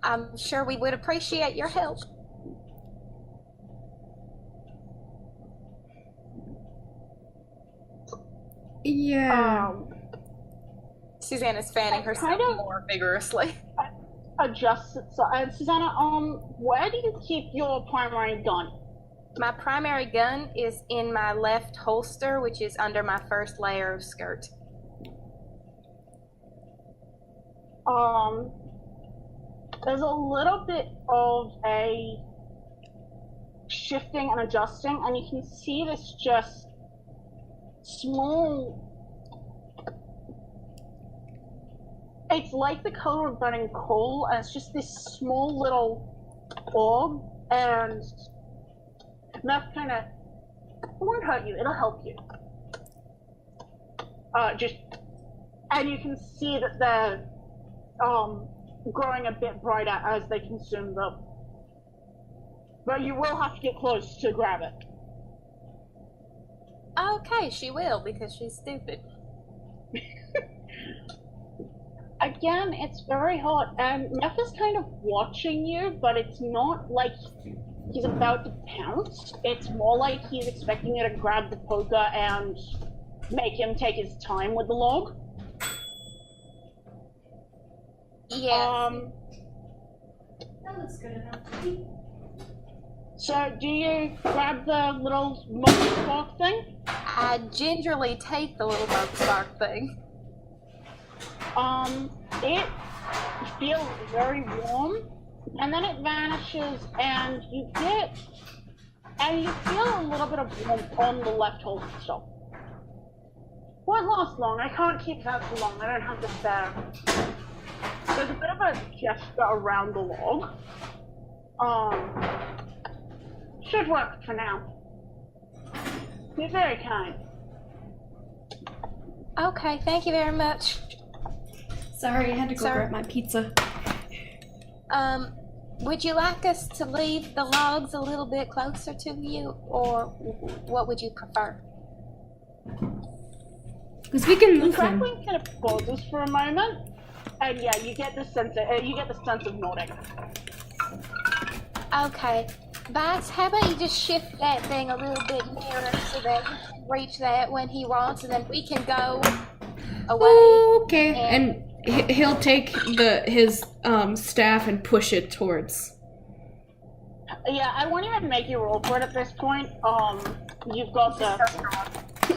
I'm sure we would appreciate your help. Yeah. Susanna's fanning herself Kind of. more vigorously. Adjusts itself. Susanna, where do you keep your primary gun? My primary gun is in my left holster, which is under my first layer of skirt. There's a little bit of a shifting and adjusting, and you can see this just small. It's like the color of burning coal, and it's just this small little orb, and that kind of, it won't hurt you, it'll help you. And you can see that they're growing a bit brighter as they consume them. But you will have to get close to grab it. Okay, she will, because she's stupid. Again, it's very hot, and Meth is kind of watching you, but it's not like he's about to pounce. It's more like he's expecting you to grab the poker and make him take his time with the log. Yeah. That looks good enough. So, do you grab the little monkey spark thing? I gingerly take the little monkey spark thing. It feels very warm, and then it vanishes, and you feel a little bit of warmth on the left holster. Won't last long. I can't keep that for long. I don't have the spare. There's a bit of a gesture around the log. Should work for now. You're very kind. Okay, thank you very much. Sorry, I had to go Sir? grab my pizza. Would you like us to leave the logs a little bit closer to you, or what would you prefer? Because we can The move him. crackling kind of pauses for a moment, and yeah, you get the sense of nodding. Okay. Vice, how about you just shift that thing a little bit nearer so that he can reach that when he wants, and then we can go away. Okay, and he'll take his staff and push it towards. Yeah, I won't even make you roll for it at this point. You've got the.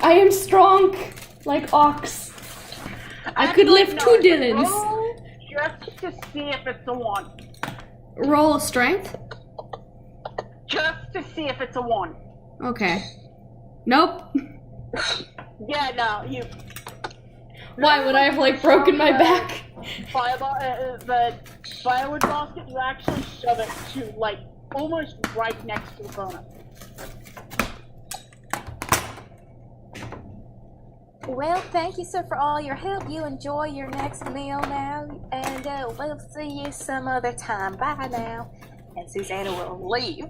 I am strong, like ox. I could lift 2 Dylans. Roll just to see if it's a 1. Roll strength? Just to see if it's a 1. Okay. Nope. Yeah, no, you. Why would I have, like, broken my back? The firewood basket, you actually shove it to, like, almost right next to the furnace. Well, thank you, sir, for all your help. You enjoy your next meal now, and we'll see you some other time. Bye now. And Susanna will leave.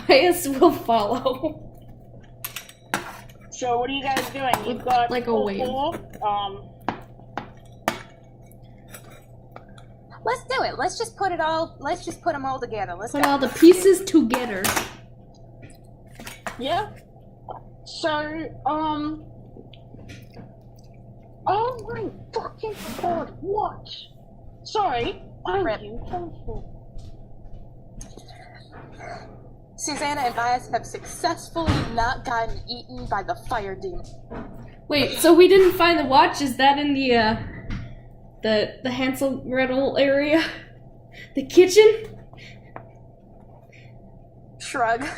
Bias will follow. So what are you guys doing? You've got like a all wave. 4. Let's do it. Let's just put them all together. Let's Put go. all the pieces together. Yeah. So, oh my fucking god, what? Sorry, I'm Rip. being careful. Susanna and Bias have successfully not gotten eaten by the fire demon. Wait, so we didn't find the watch? Is that in the Hansel Gretel area? The kitchen? Shrug.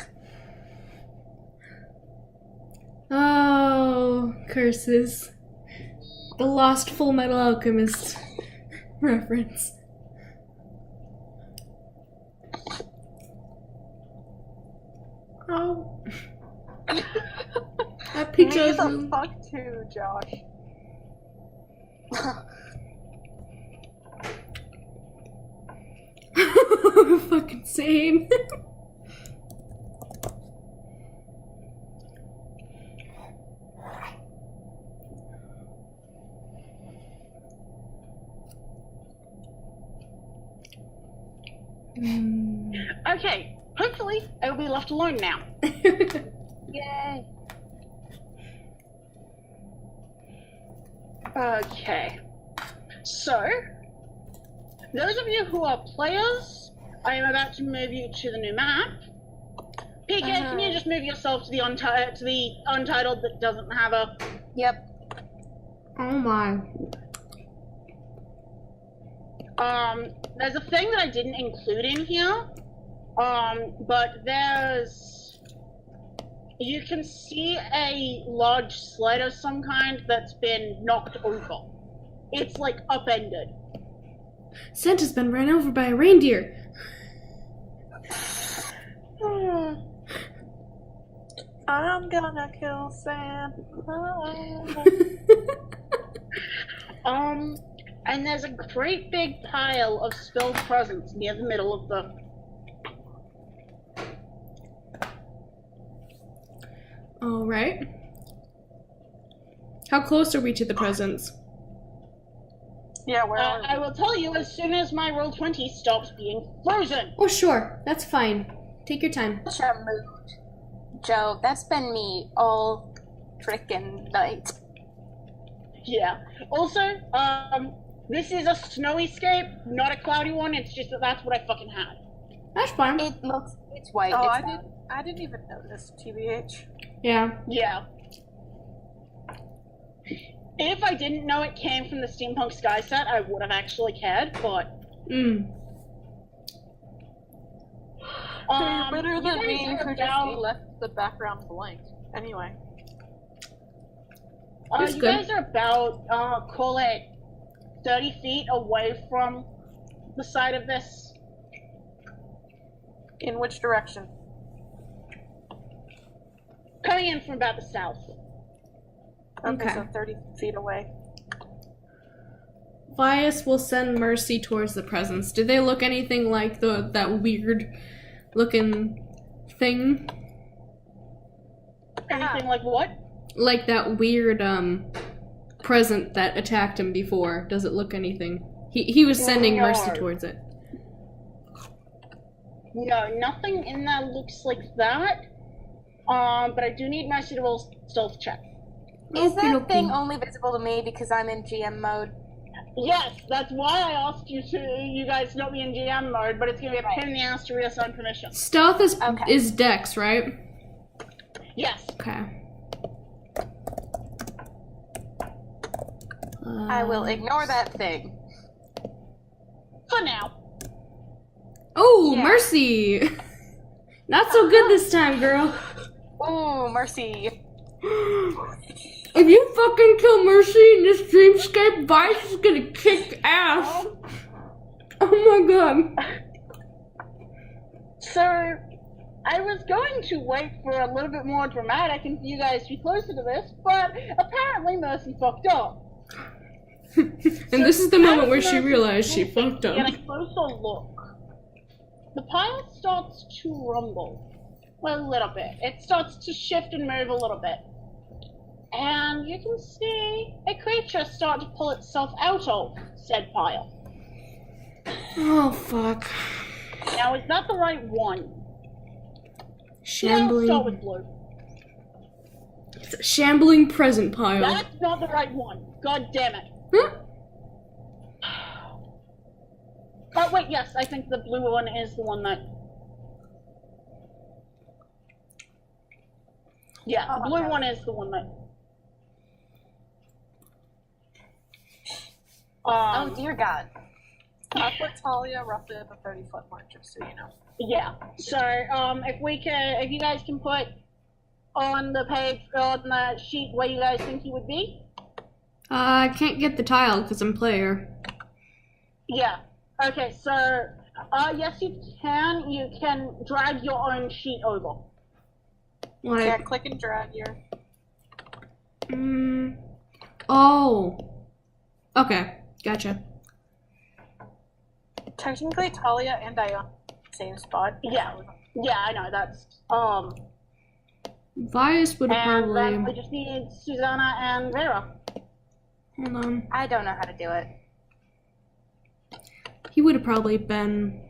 Oh, curses. The Lost Full Metal Alchemist reference. Oh. That picture Me is the fuck too, Josh. fucking same. Okay, hopefully I'll be left alone now. Yay. Okay. So, those of you who are players, I am about to move you to the new map. PK, can you just move yourself to the untitled that doesn't have a... Yep. Oh my. There's a thing that I didn't include in here, but there's... You can see a large sled of some kind that's been knocked over. It's, like, upended. Santa's been ran over by a reindeer. I'm gonna kill Santa. And there's a great big pile of spilled presents near the middle of the... Alright. How close are we to the presents? Yeah, where are I will tell you as soon as my roll 20 stops being frozen. Oh, sure. That's fine. Take your time. Such a mood. Joe, that's been me all frickin' night. Yeah. Also, this is a snowy scape, not a cloudy one. It's just that that's what I fucking had. That's fine. It's white. Oh, it's I didn't even notice, TBH. Yeah. Yeah. If I didn't know it came from the Steampunk Sky set, I would have actually cared, but... You're better than you me guys who are just about... left the background blank. Anyway. That's you good. guys are about, call it 30 feet away from the side of this. In which direction? Coming in from about the south. Okay, Okay. so 30 feet away. Vias will send Mercy towards the presents. Did they look anything like that weird looking thing? Anything like what? Like that weird present that attacked him before. Does it look anything? He was sending Mercy No. towards it. No, nothing in there looks like that. But I do need Mercy to roll stealth check. Is that Okay. thing only visible to me because I'm in GM mode? Yes, that's why I asked you guys to not be in GM mode, but it's gonna be a pain in the ass to reassign permission. Stealth Okay. is Dex, right? Yes. Okay. I will ignore that thing. For now. Oh, Yeah. Mercy! Not so good this time, girl. Ooh, Mercy. If you fucking kill Mercy in this dreamscape, Vice is gonna kick ass. Oh my god. So, I was going to wait for a little bit more dramatic and for you guys to be closer to this, but apparently Mercy fucked up. And this is the moment where she Mercy realized she takes fucked up. a closer look. The pile starts to rumble. Well, a little bit. It starts to shift and move a little bit. And you can see a creature start to pull itself out of said pile. Oh fuck. Now, is that the right one? Shambling. Let's start with blue. It's a shambling present pile. That's not the right one. God damn it. Huh? Oh, wait, yes, I think the blue one is the one that... Yeah, the blue one is the one that... Oh dear God. I put Talia roughly at the 30-foot mark, just so you know. Yeah, so, if you guys can put on the page, on the sheet where you guys think he would be. I can't get the tile because I'm player. Yeah. Okay, so, yes you can. You can drag your own sheet over. Like, Yeah, click and drag your... oh. Okay, gotcha. Technically, Talia and Diana same spot. Yeah. Yeah, I know, that's, Vias would have and then we probably... just need Susanna and Vera. Hold on. I don't know how to do it. He would have probably been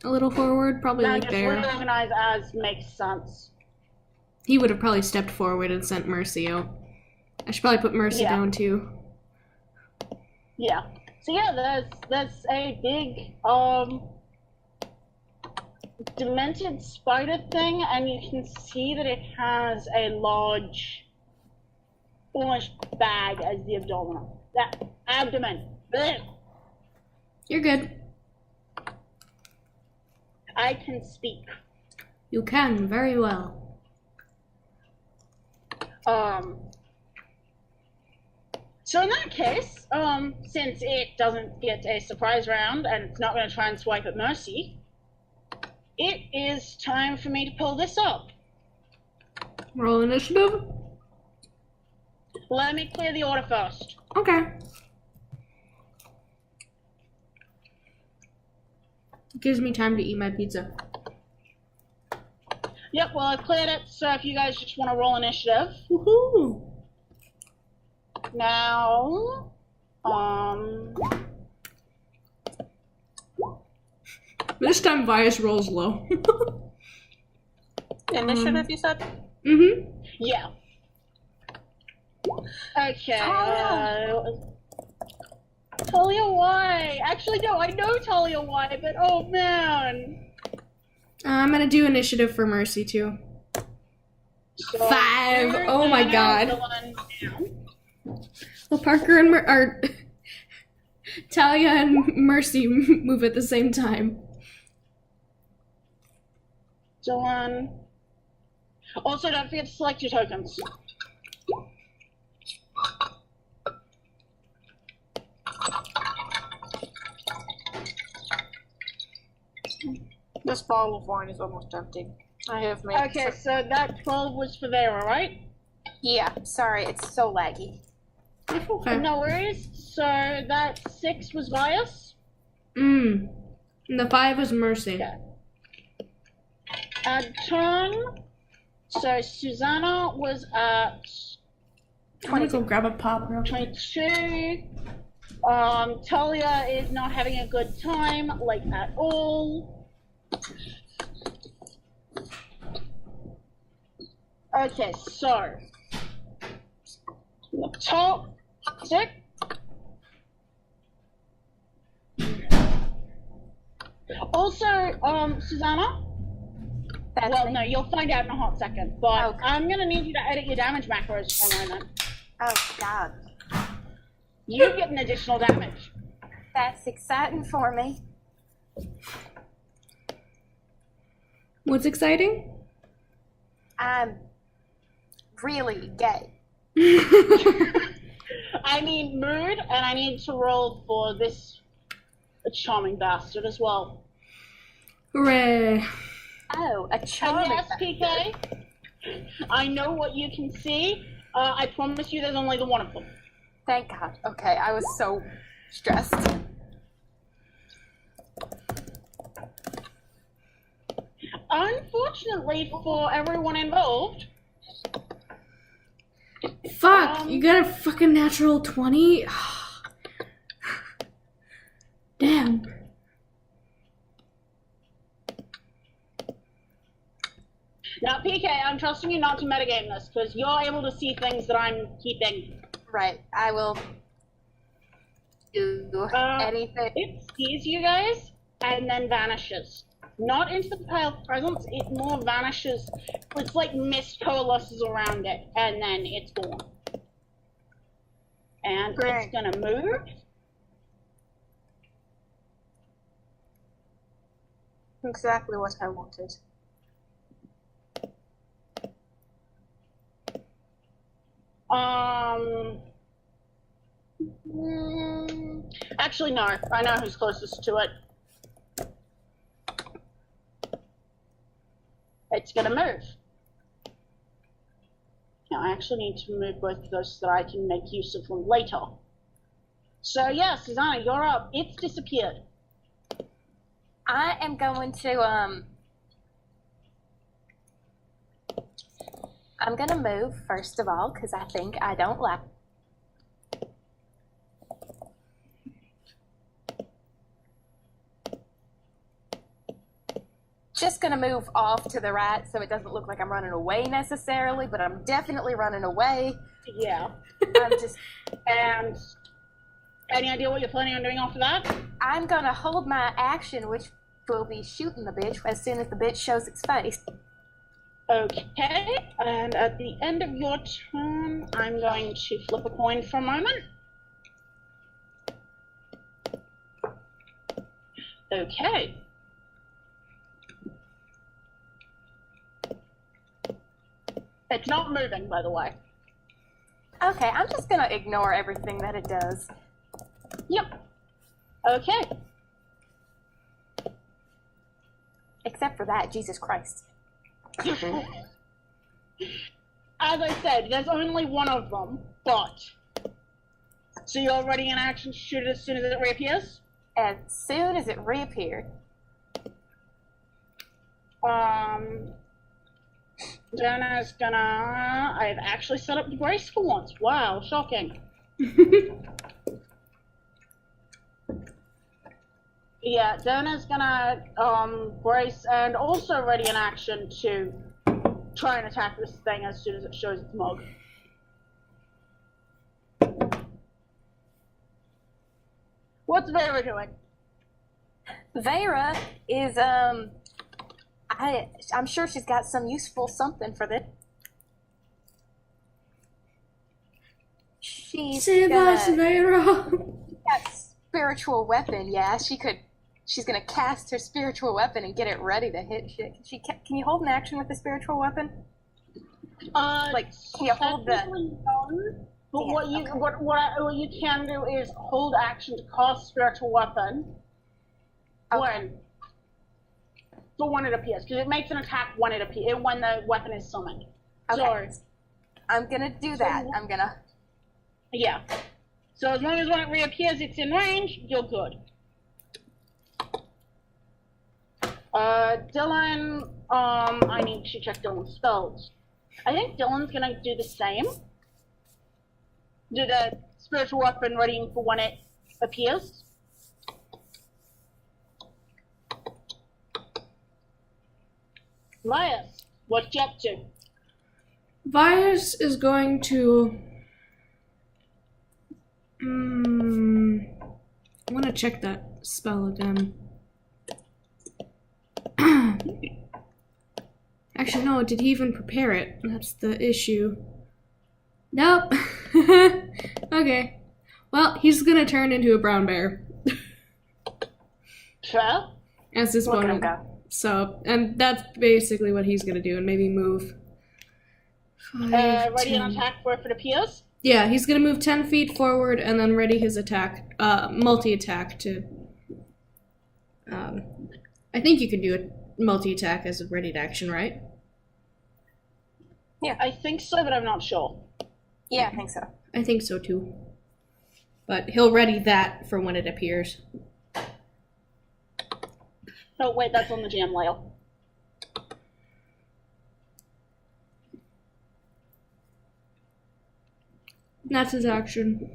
a little forward, probably Now like just there. reorganize as makes sense. He would have probably stepped forward and sent Mercy out. I should probably put Mercy Yeah. down too. Yeah. So yeah, there's a big demented spider thing, and you can see that it has a large, almost bag as the abdomen. That abdomen. Blech. You're good. I can speak. You can very well. So in that case, since it doesn't get a surprise round and it's not going to try and swipe at Mercy, it is time for me to pull this up. Roll initiative. Let me clear the order first. Okay. Gives me time to eat my pizza. Yep, well I've cleared it, so if you guys just want to roll initiative. Woohoo! Now, This time Vias rolls low. Initiative, you said? Mm-hmm. yeah. Okay, Talia Y. Actually, no, I know Talia Y, but oh man. I'm gonna do initiative for Mercy too. So, 5. Oh my god. Down. Well, Parker and Talia and Mercy move at the same time. Dylan. Also, don't forget to select your tokens. This bottle of wine is almost empty. I have made. Okay, so that 12 was for Vera, right? Yeah, sorry, it's so laggy. Okay. No worries. So that 6 was Vias. And the 5 was Mercy. Okay. Turn. So Susanna was at I'm gonna go grab a pop real quick. 22. Talia is not having a good time, like at all. Okay, so the top 6. Also, Susanna. That's Well, me. no, you'll find out in a hot second. But Okay. I'm gonna need you to edit your damage macros for a moment. Oh, God. You get an additional damage. That's exciting for me. What's exciting? I'm really gay. I need mood, and I need to roll for this charming bastard as well. Hooray. Oh, a And charming. yes, PK, I know what you can see. I promise you there's only the one of them. Thank God. Okay, I was so stressed. Unfortunately for everyone involved, Fuck, you got a fucking natural 20? Damn. now PK, I'm trusting you not to metagame this, because you're able to see things that I'm keeping. Right, I will do anything. It sees you guys, and then vanishes. Not into the pale presence, it more vanishes. It's like mist coalesces around it, and then it's gone. And Great. it's gonna move. Exactly what I wanted. Actually, no. I know who's closest to it. It's gonna move. Now, I actually need to move both of those so that I can make use of them later. So, yeah, Susanna, you're up. It's disappeared. I am going to, I'm gonna move, first of all, because I think I don't like. Just gonna move off to the right so it doesn't look like I'm running away necessarily, but I'm definitely running away. Yeah. I'm just, And Any idea what you're planning on doing after that? I'm gonna hold my action, which will be shooting the bitch as soon as the bitch shows its face. Okay, and at the end of your turn, I'm going to flip a coin for a moment. Okay. It's not moving, by the way. Okay, I'm just gonna ignore everything that it does. Yep. Okay. Except for that, Jesus Christ. As I said, there's only one of them, but... So you're ready in action to shoot it as soon as it reappears? As soon as it reappeared. Dana's gonna... I've actually set up the brace for once. Wow, shocking. Yeah, Dana's gonna brace and also ready in action to try and attack this thing as soon as it shows its mug. What's Vera doing? Vera is, I'm sure she's got some useful something for this. She's Save us, gonna, Vera! that spiritual weapon, yeah, she's gonna cast her spiritual weapon and get it ready to hit shit. Can you hold an action with the spiritual weapon? Like, can you hold the... No, but Yeah, what you can do is hold action to cast spiritual weapon Okay. when it appears, because it makes an attack when the weapon is summoned. Okay. So, I'm gonna do that. I'm gonna... yeah. So as long as when it reappears it's in range, you're good. Dylan, I need to check Dylan's spells. I think Dylan's gonna do the same. Do the spiritual weapon readying for when it appears. Elias, what you up to? Vias is going to... I want to check that spell again. Actually, no, did he even prepare it? That's the issue. Nope. Okay. Well, he's gonna turn into a brown bear. Sure. As his Look at him bonus. go. So, and that's basically what he's gonna do, and maybe move. 5, Ready 10. an attack for if it appears? Yeah, he's gonna move 10 feet forward and then ready his attack, multi-attack to... I think you can do a multi-attack as a readied action, right? I think so, but I'm not sure. Yeah, I think so. I think so too. But he'll ready that for when it appears. Oh, wait, that's on the GM layer. That's his action.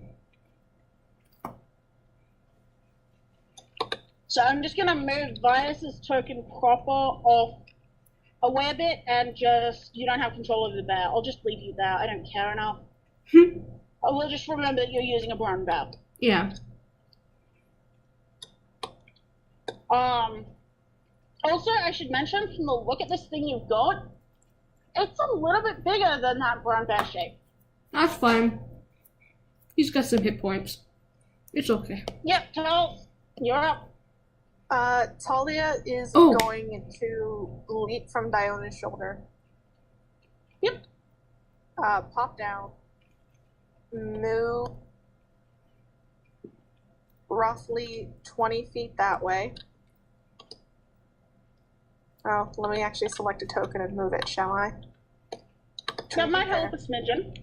So I'm just gonna move Vias's token proper off away a bit and just, you don't have control over the bear. I'll just leave you there. I don't care enough. I will just remember that you're using a brown bear. Yeah. Also, I should mention, from the look at this thing you've got, it's a little bit bigger than that brown bear shape. That's fine. He's got some hit points. It's okay. Yep, Tal, you're up. Talia is Oh. going to leap from Diona's shoulder. Yep. Pop down. Move roughly 20 feet that way. Oh, let me actually select a token and move it, shall I? That might help a smidgen.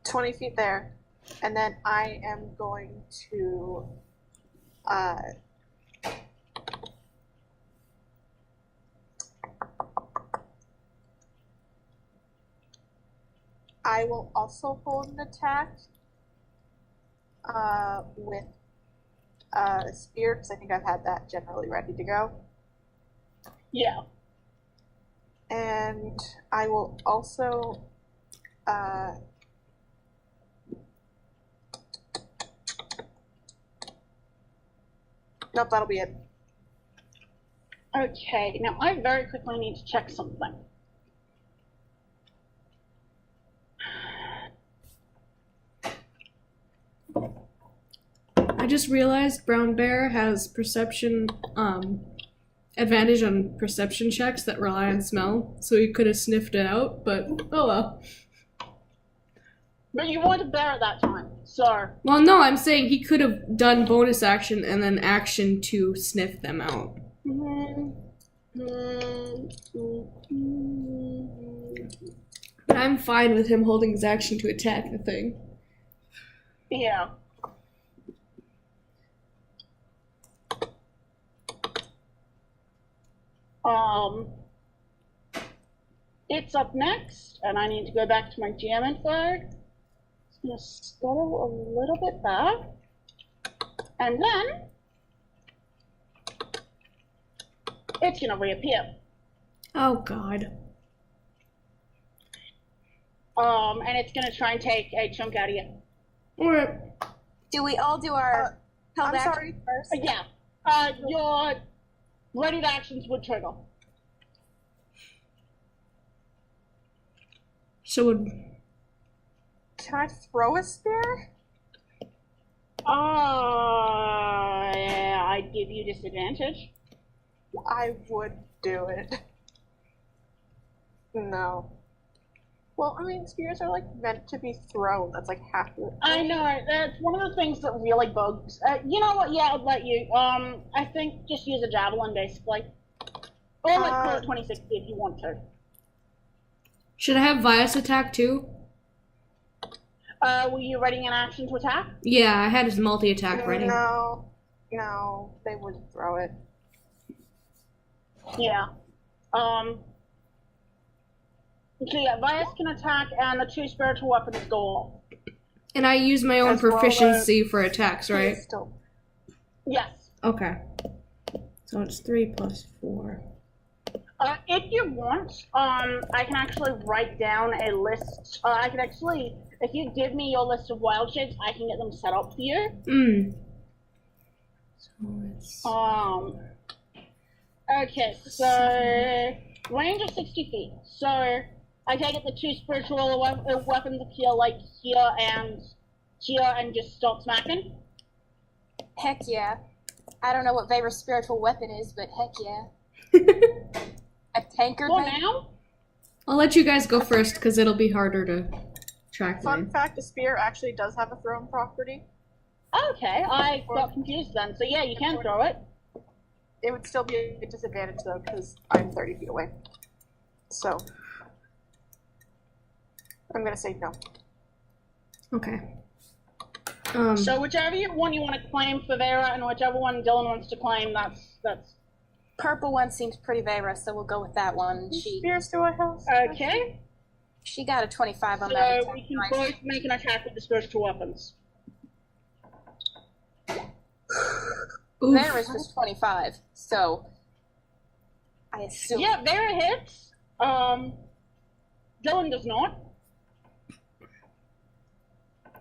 20 feet there. And then I am going to I will also hold an attack with a spear, because I think I've had that generally ready to go. Yeah. And I will also Nope, that'll be it. Okay, now I very quickly need to check something. I just realized Brown Bear has perception advantage on perception checks that rely on smell, so he could have sniffed it out, but oh well. But you weren't a bear at that time, so... Well, no, I'm saying he could have done bonus action and then action to sniff them out. But I'm fine with him holding his action to attack the thing. Yeah. It's up next, and I need to go back to my GM info. It's gonna scuttle a little bit back, and then it's gonna reappear. Oh God. And it's gonna try and take a chunk out of you. Or Do we all do our held I'm action sorry. first? Yeah. Your ready actions would trigger. so would Can I throw a spear? I'd give you disadvantage. I would do it. No. Well, I mean, spears are like meant to be thrown. That's like half of it. I know, that's one of the things that really bugs. You know what, yeah, I'll let you. I think just use a javelin, basically. Or like pull a 2060 if you want to. should I have Vias attack too? Were you ready in action to attack? Yeah, I had his multi-attack ready. No, they wouldn't throw it. Yeah. So yeah, Vias can attack, and the 2 spiritual weapons go off. And I use my own As well proficiency for attacks, right? Still. Yes. Okay. So it's 3 plus 4. If you want, I can actually write down a list. I can actually, if you give me your list of wild shapes, I can get them set up for you. So it's Okay, so range of 60 feet. So I take it the 2 spiritual weapons appear like here and just stop smacking. Heck yeah. I don't know what Vavor's spiritual weapon is, but heck yeah. A tankard, For maybe? now, I'll let you guys go first because it'll be harder to track Fun mine. fact: a spear actually does have a thrown property. okay, I got confused then. So yeah, you can throw it. It would still be a disadvantage though, because I'm 30 feet away. So I'm gonna say no. Okay. So whichever one you want to claim for Vera, and whichever one Dylan wants to claim, that's Purple one seems pretty Vara, so we'll go with that one. She Spears do I have? okay. got a 25 on that. So we can both make an attack with the spiritual weapons. Oof. Vara's just 25, so I assume. Yeah, Vera hits. Dylan does not.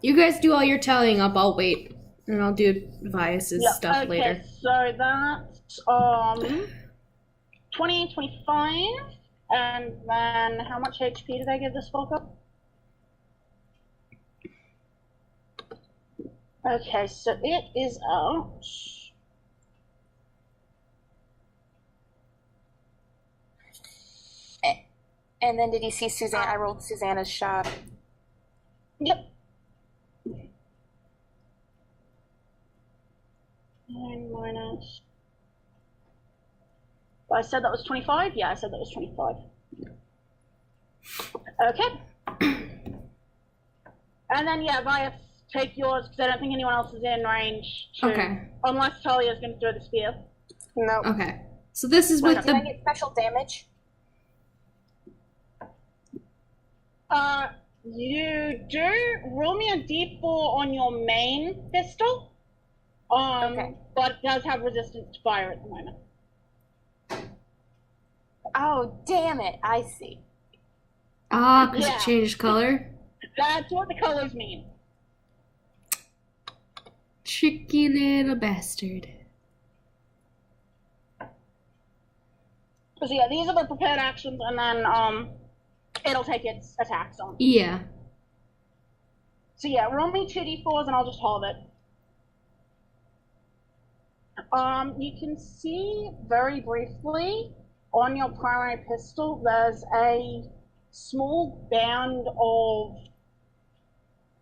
You guys do all your tallying up. I'll wait, and I'll do Vias's stuff okay, later. so that's 20, 25, and then how much HP did I give this fucker? Okay, so it is out. And then did you see Susanna? I rolled Susanna's shot. Yep. 9 minus. I said that was 25? Yeah, I said that was 25. Okay. And then, yeah, Vias, take yours, because I don't think anyone else is in range to... Okay. Unless Talia's going to throw the spear. No. Okay. So this is with Can I the. get special damage? You do. Roll me a d4 on your main pistol. Okay. But it does have resistance to fire at the moment. Oh, damn it. I see. Ah, because Yeah. it changed color. That's what the colors mean. Tricky little bastard. So yeah, these are the prepared actions, and then it'll take its attacks on. Yeah. So yeah, roll me 2d4s, and I'll just hold it. You can see very briefly on your primary pistol, there's a small band of.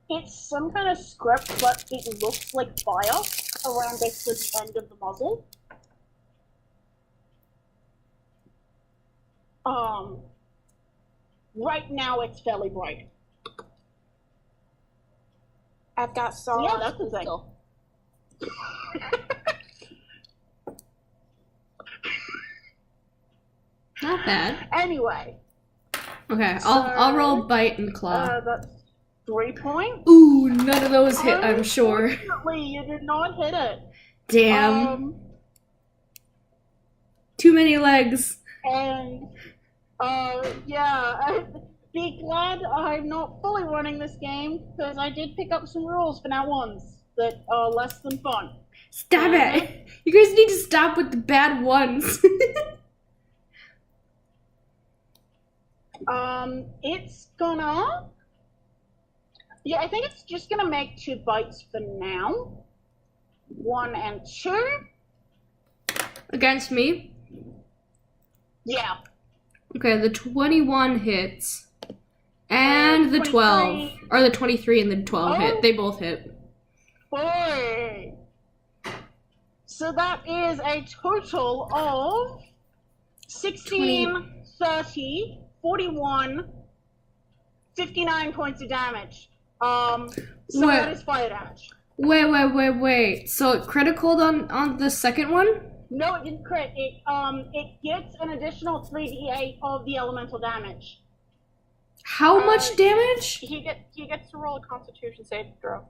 It's some kind of script, but it looks like fire around basically the end of the muzzle. Right now it's fairly bright. I've got saw. Yeah, that's the thing. Not bad. Anyway. Okay, I'll roll bite and claw. That's 3 points. Ooh, none of those hit, I'm sure. Unfortunately, you did not hit it. Damn. Too many legs. And, yeah, be glad I'm not fully running this game, because I did pick up some rules for now ones that are less than fun. Stop it! You guys need to stop with the bad ones. It's gonna... Yeah, I think it's just gonna make 2 bites for now. 1 and 2. Against me? Yeah. Okay, the 21 hits. And the 12. Or the 23 and the 12 hit. They both hit. Boy. So that is a total of 16, 30, 41, 59 points of damage. So that is fire damage. Wait. So it critical on the second one? No, it didn't crit. It gets an additional 3d8 of the elemental damage. How much damage? He gets to roll a Constitution saving throw.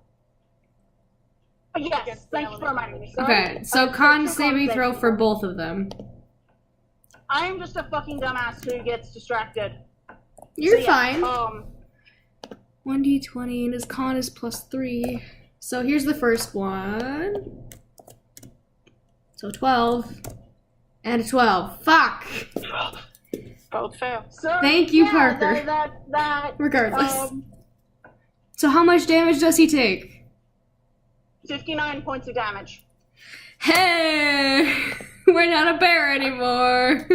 Yes, thank you for reminding me. Okay, so con saving throw for both of them. I'm just a fucking dumbass who gets distracted. You're So, fine. yeah, 1d20 and his con is +3. So here's the first one. So 12. And a 12. Fuck! Both fail. So, Thank you, yeah, Parker. That Regardless. So how much damage does he take? 59 points of damage. Hey! We're not a bear anymore!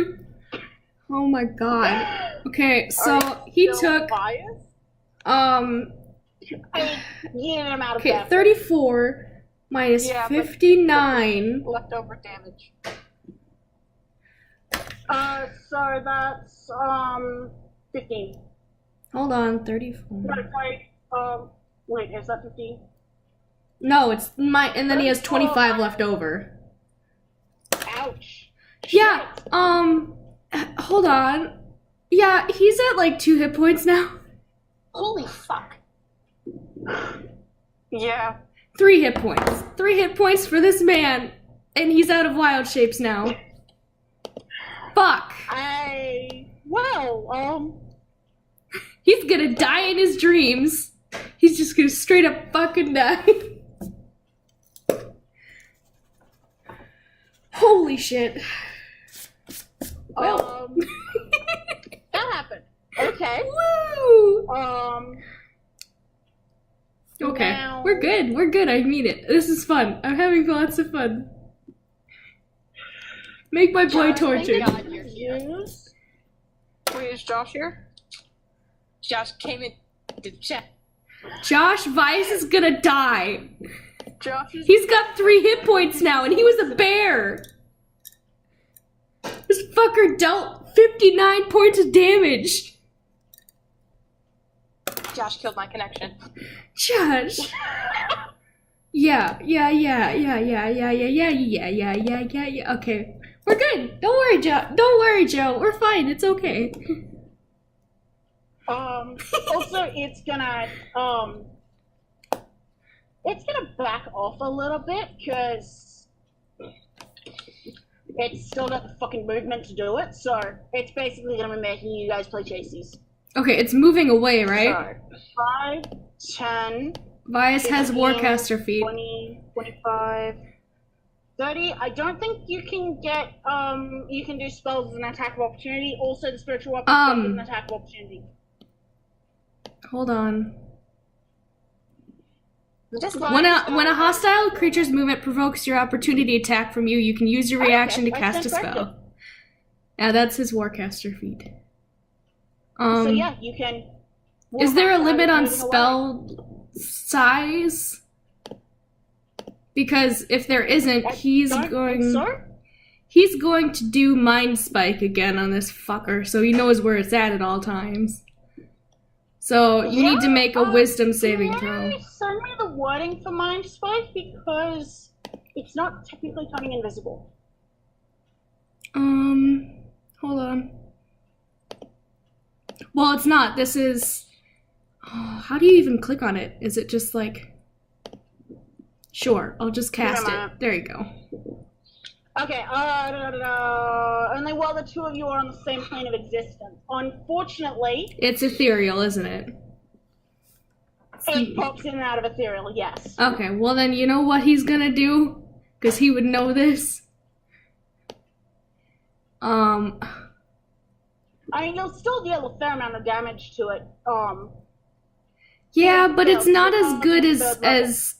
Oh my god. Okay, so he took... Bias? I mean, yeah, I'm out of Okay, that. 34 minus Yeah, but- 59. Leftover damage. So that's 15. Hold on, 34. Wait, is that 15? No, it's and then he has 25 left over. Ouch. Yeah, hold on. Yeah, he's at like 2 hit points now. Holy fuck. Yeah. 3 hit points. 3 hit points for this man. And he's out of wild shapes now. Fuck. He's gonna die in his dreams. He's just gonna straight up fucking die. Holy shit. Well. That happened. Okay. Woo! Okay. Now- We're good. We're good. I mean it. This is fun. I'm having lots of fun. Make my boy tortured. God, you're here. Use. Wait, is Josh here? Josh came in to check. Josh Vice is gonna die. Josh is. He's got 3 hit points now, and he was a bear. This fucker dealt 59 points of damage. Josh killed my connection. Josh. Yeah. Okay. We're good. Don't worry, Joe. Don't worry, Joe. We're fine. It's okay. Also, it's gonna back off a little bit, because it's still got the fucking movement to do it, so it's basically gonna be making you guys play chasies. Okay, it's moving away, right? So, 5, 10, Vias has 15, Warcaster feet. 20, 25, 30. I don't think you can get, you can do spells as an attack of opportunity. Also, the spiritual weapon stuff is an attack of opportunity. Hold on. Just When a hostile creature's movement provokes your opportunity attack from you, you can use your reaction to cast a spell. Yeah, that's his Warcaster feat. So yeah, you can... Is there a limit on spell size? Because if there isn't, he's going to do Mind Spike again on this fucker, so he knows where it's at all times. So you need to make a Wisdom saving throw. Send me the wording for Mind Spike because it's not technically turning invisible. Hold on. Well, it's not. This is... Oh, how do you even click on it? Is it just like... Sure, I'll just cast it. There you go. Okay, only while the two of you are on the same plane of existence. Unfortunately... It's ethereal, isn't it? It pops in and out of ethereal, yes. Okay, well then you know what he's gonna do? Because he would know this. I mean, you'll still deal a fair amount of damage to it. Yeah, but it's not as good as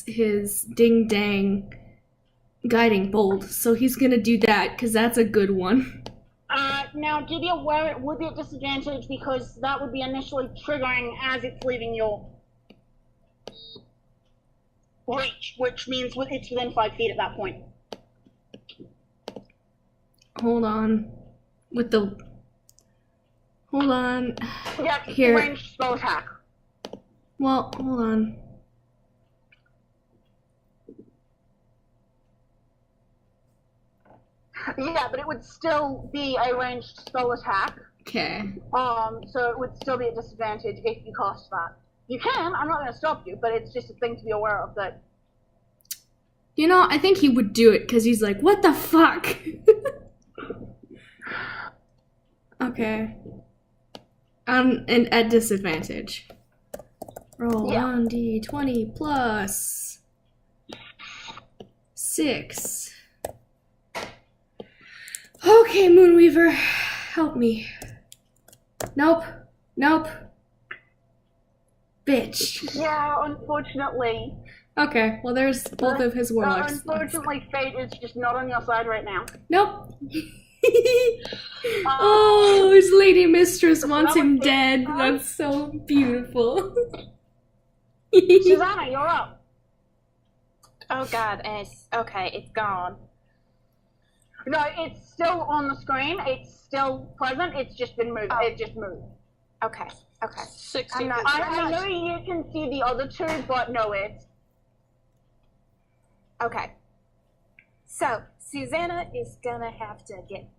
his ding dang guiding bolt. So he's gonna do that because that's a good one. Now, to be aware, it would be a disadvantage because that would be initially triggering as it's leaving your reach, which means it's within 5 feet at that point. Hold on. Hold on. Yeah, here. Ranged spell attack. Well, hold on. Yeah, but it would still be a ranged spell attack. Okay. So it would still be a disadvantage if you cast that. You can, I'm not going to stop you, but it's just a thing to be aware of that. You know, I think he would do it because he's like, what the fuck? Okay. And at disadvantage. Roll 1d20 plus 6. Okay, Moonweaver, help me. Nope. Bitch. Yeah, unfortunately. Okay, well there's both of his warlocks. Unfortunately, fate is just not on your side right now. Nope. Oh, his lady mistress wants him dead. That's so beautiful. Susanna, you're up. Oh god, and it's gone. No, it's still on the screen. It's still present. It's just been moved. Oh. It just moved. Okay. 60. I know you can see the other two, but no, it's... Okay. So, Susanna is gonna have to get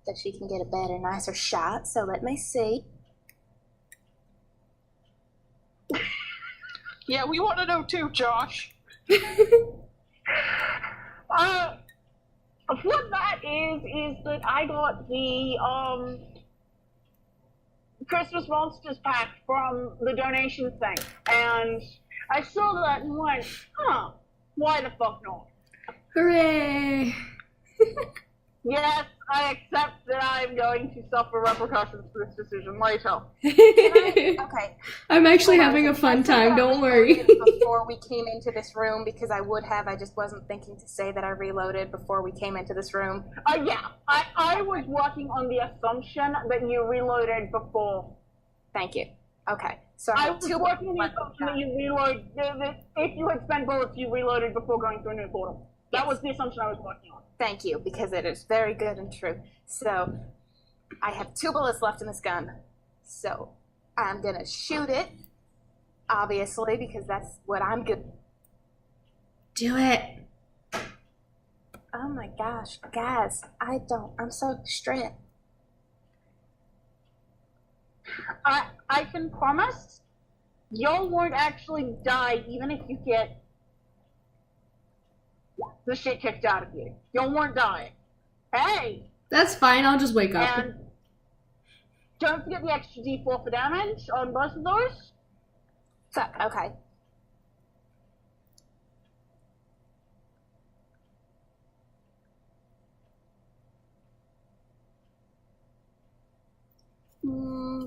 so she can get a better, nicer shot. So let me see. Yeah, we want to know too, Josh. What that is that I got the Christmas Monsters pack from the donation thing, and I saw that and went, huh, why the fuck not? Hooray! Yes, I accept that I'm going to suffer repercussions for this decision later. Okay. I'm actually having a fun time, don't worry. Before we came into this room, because I just wasn't thinking to say that I reloaded before we came into this room. Yeah, I was working on the assumption that you reloaded before. Thank you. Okay. So I was working on the assumption that you reload, that if you had spent bullets, you reloaded before going through a new portal. That was the assumption I was working on. Thank you, because it is very good and true. So, I have 2 bullets left in this gun. So, I'm gonna shoot it, obviously, because that's what I'm good. Do it. Oh my gosh, guys, I'm so distraught. I can promise, y'all won't actually die even if you get the shit kicked out of you. Y'all won't die. Hey! That's fine, I'll just wake up. And don't forget the extra d4 for damage on both of those. Fuck, okay.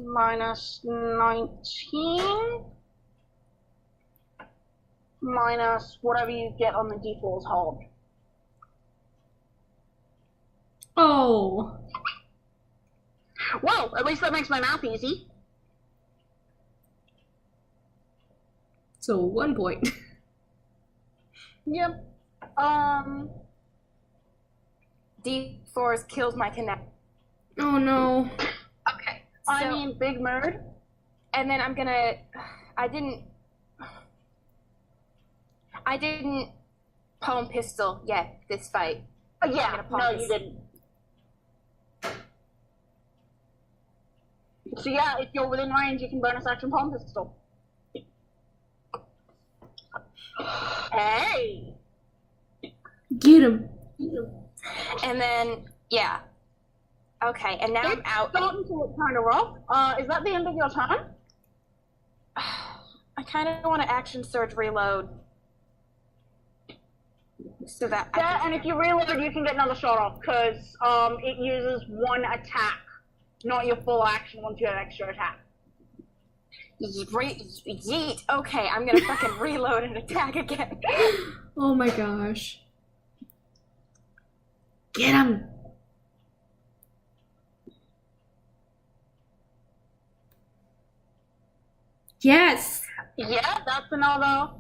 minus 19 minus whatever you get on the default hold. Oh. Well, at least that makes my math easy. So 1 point. Yep. D4 kills my connect. Oh no. Okay. I mean, big murd. And then I'm gonna. I didn't palm pistol yet this fight. Yeah, no, you didn't. So yeah, if you're within range, you can bonus action palm pistol. Hey! Get him. And then, yeah. Okay, and now I'm out. It's starting to look kind of rough. Is that the end of your turn? I kind of want to action surge reload. So that Yeah, and if you reload, you can get another shot off, because it uses 1 attack, not your full action once you have extra attack. Yeet. Okay, I'm gonna fucking reload and attack again. Oh my gosh. Get him. Yes. Yeah, that's another.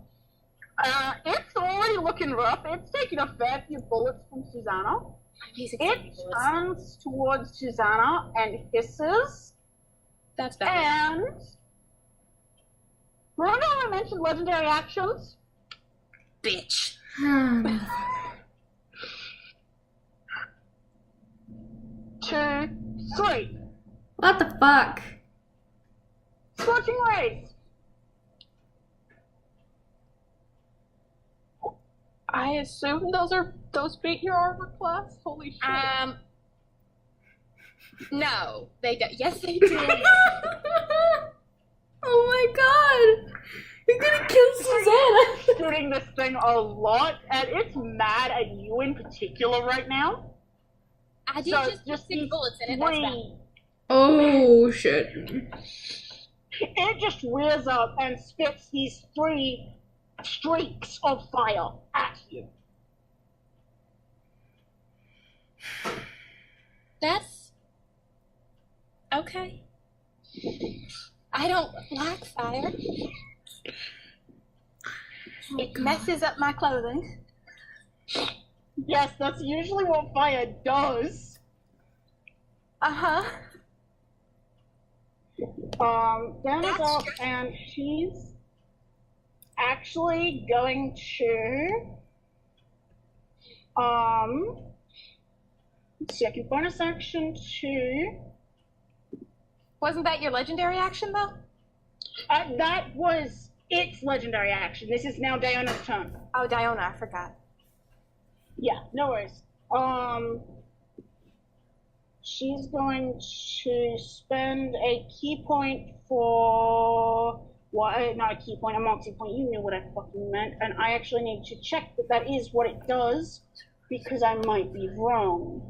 It's already looking rough. It's taking a fair few bullets from Susanna. It turns towards Susanna and hisses. That's bad. And remember how I mentioned legendary actions? Bitch. 2, 3. What the fuck? Scorching rays. I assume those beat your armor class? Holy shit. No, they do. Yes, they do. Oh my god! You're gonna kill Susanna! Shooting this thing a lot, and it's mad at you in particular right now. I did So just 6 these bullets in it. That's bad. 3. Oh shit. It just rears up and spits these 3 streaks of fire at you. That's okay. I don't like fire. It messes up my clothing. Yes, that's usually what fire does. Uh-huh. Dana's up, and she's actually going to, let's see, I can bonus action to, Wasn't that your legendary action, though? that was its legendary action. This is now Diona's turn. Oh, Diona, I forgot. Yeah, no worries. She's going to spend a key point for not a key point, a multi point. You knew what I fucking meant, and I actually need to check that that is what it does because I might be wrong.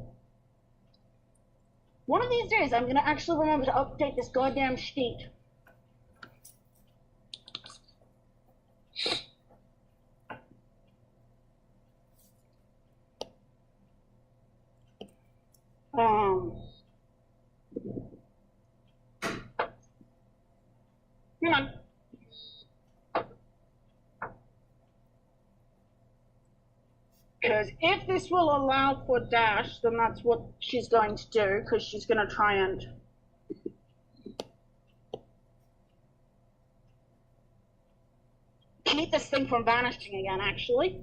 One of these days, I'm gonna actually remember to update this goddamn sheet. Hang on. Because if this will allow for dash, then that's what she's going to do, because she's going to try and keep this thing from vanishing again, actually.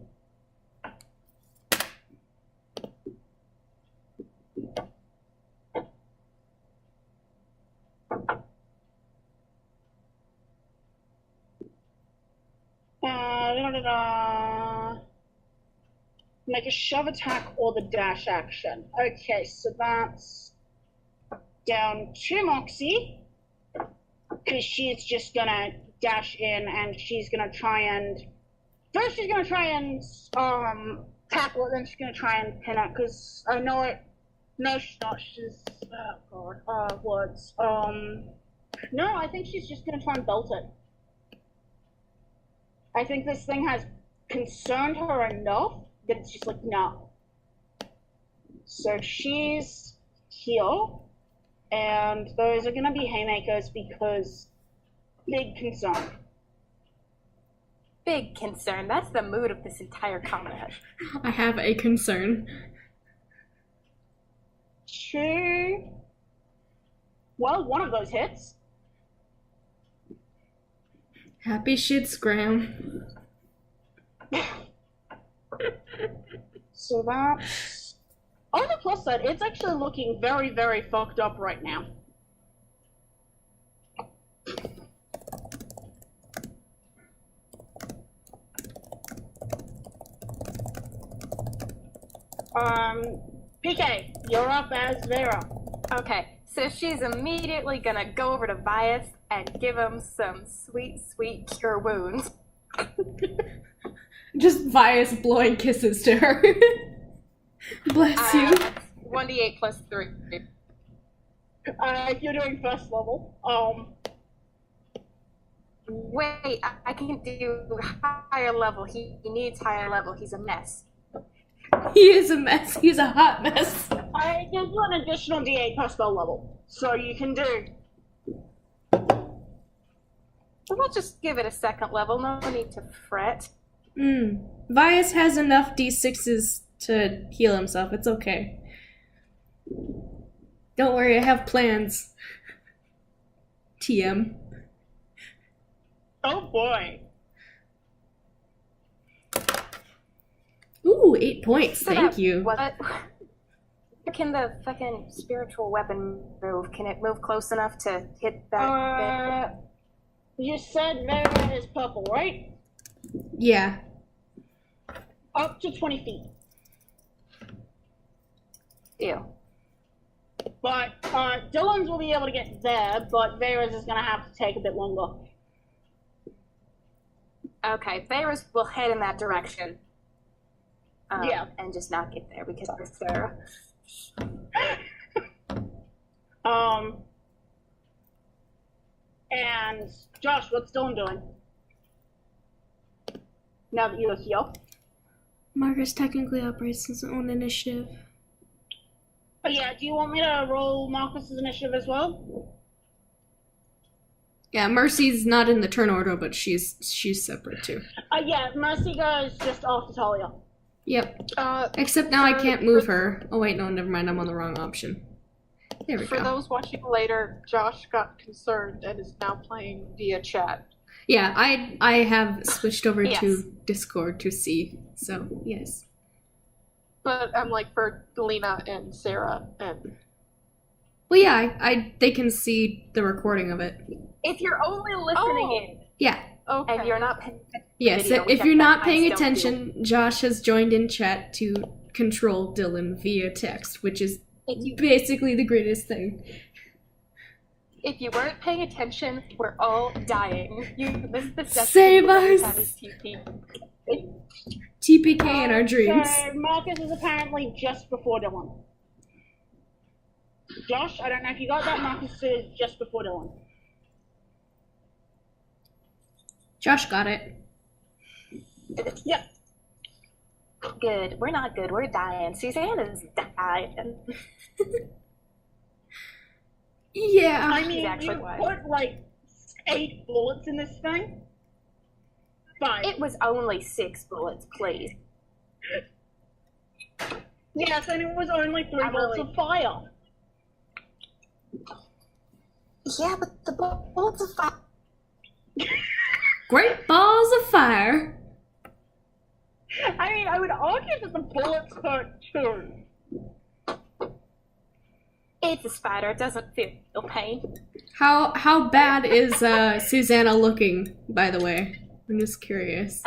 Make a shove attack or the dash action. Okay, so that's down to Moxie, because she's just gonna dash in and she's gonna try and first she's gonna try and tackle it, then she's gonna try and pin it, because I know it No, she's not. She's oh god. Words. No, I think she's just gonna try and belt it. I think this thing has concerned her enough that it's just like, no. So she's here, and those are gonna be haymakers because big concern. Big concern. That's the mood of this entire combat. I have a concern. Well, one of those hits. Happy shit, Scram. So that's... On the plus side, it's actually looking very, very fucked up right now. PK, you're up as Vera. Okay, so she's immediately gonna go over to Vias and give him some sweet, sweet cure wounds. Just Vias blowing kisses to her. Bless you. 1d8 plus 3. You're doing first level. Wait, I can do higher level. He needs higher level. He's a mess. He is a mess. He's a hot mess. I give you an additional D8 per spell level. So you can do... We'll just give it a second level. No need to fret. Vias has enough D6s to heal himself. It's okay. Don't worry, I have plans. TM. Oh boy. Ooh, 8 points. So Thank you. What can the fucking spiritual weapon move? Can it move close enough to hit that bit? You said Vera is purple, right? Yeah. Up to 20 feet. Ew. But Dylan's will be able to get there, but Vera's is gonna have to take a bit longer. Okay, Varus will head in that direction. Yeah. And just not get there because of Sarah. And Josh, what's Dylan doing? Now that you're here. Marcus technically operates his own initiative. Oh yeah, do you want me to roll Marcus's initiative as well? Yeah, Mercy's not in the turn order, but she's separate too. Yeah, Mercy goes just after Talia. Yep. Except now I can't move her. Oh wait, no, never mind. I'm on the wrong option. There we For go. those watching later, Josh got concerned and is now playing via chat. Yeah, I have switched over Yes. to Discord to see. So yes. But I'm like for Lena and Sarah and Well, yeah, they can see the recording of it. If you're only listening in Yeah. okay. and you're not paying attention, Yes. video, which If I you're not sometimes paying don't do. attention, Josh has joined in chat to control Dylan via text, which is basically the greatest thing. If you weren't paying attention, we're all dying. You missed the section. Save where we us! had his TP. TPK in our dreams. So Marcus is apparently just before Dylan. Josh, I don't know if you got that. Marcus is just before Dylan. Josh got it. Yep. Good. We're not good. We're dying. Susanna's dying. Yeah. I mean, actually you wise. put like 8 bullets in this thing. 5. It was only 6 bullets, please. Yes, and it was only 3 I'm bolts really- of fire. Yeah, but the bullets of fire. Great balls of fire. I mean, I would argue that the bullets hurt too. It's a spider. It doesn't feel pain. How bad is Susanna looking, by the way? I'm just curious.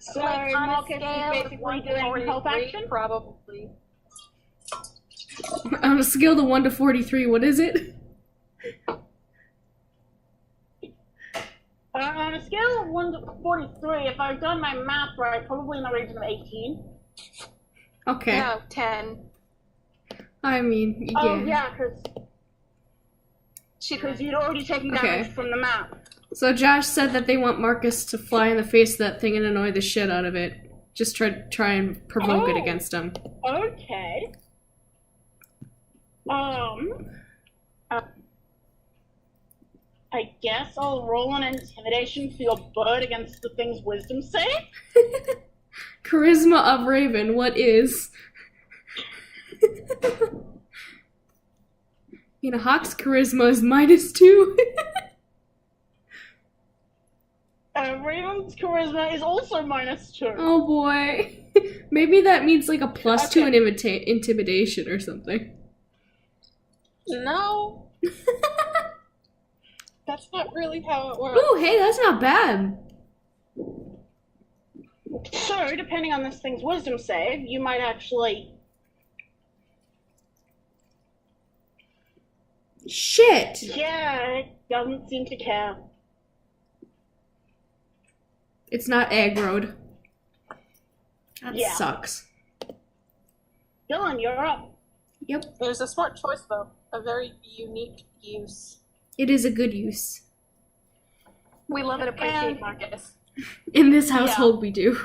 So Like, on a Marcus is scale of basically 1 to doing 43, health action. probably. On a scale of 1 to 43, what is it? On a scale of 1 to 43, if I've done my math right, probably in the region of 18. Okay. No, 10. I mean, yeah. Oh, yeah, She because you'd already taken damage Okay. from the map. So Josh said that they want Marcus to fly in the face of that thing and annoy the shit out of it. Just try and provoke it Oh. against him. Okay. I guess I'll roll an intimidation for your bird against the thing's wisdom save. Charisma of Raven, what is? You know, Hawk's charisma is -2. Raven's charisma is also -2. Oh boy. Maybe that means like a +2 Okay. in intimidation or something. No, that's not really how it works. Ooh, hey, that's not bad. So, depending on this thing's wisdom save, you might actually... Shit. Yeah, it doesn't seem to care. It's not aggroed. That Yeah. sucks. Dylan, you're up. Yep. It was a smart choice, though. A very unique use. It is a good use. We love and appreciate And- Marcus. In this household, we do.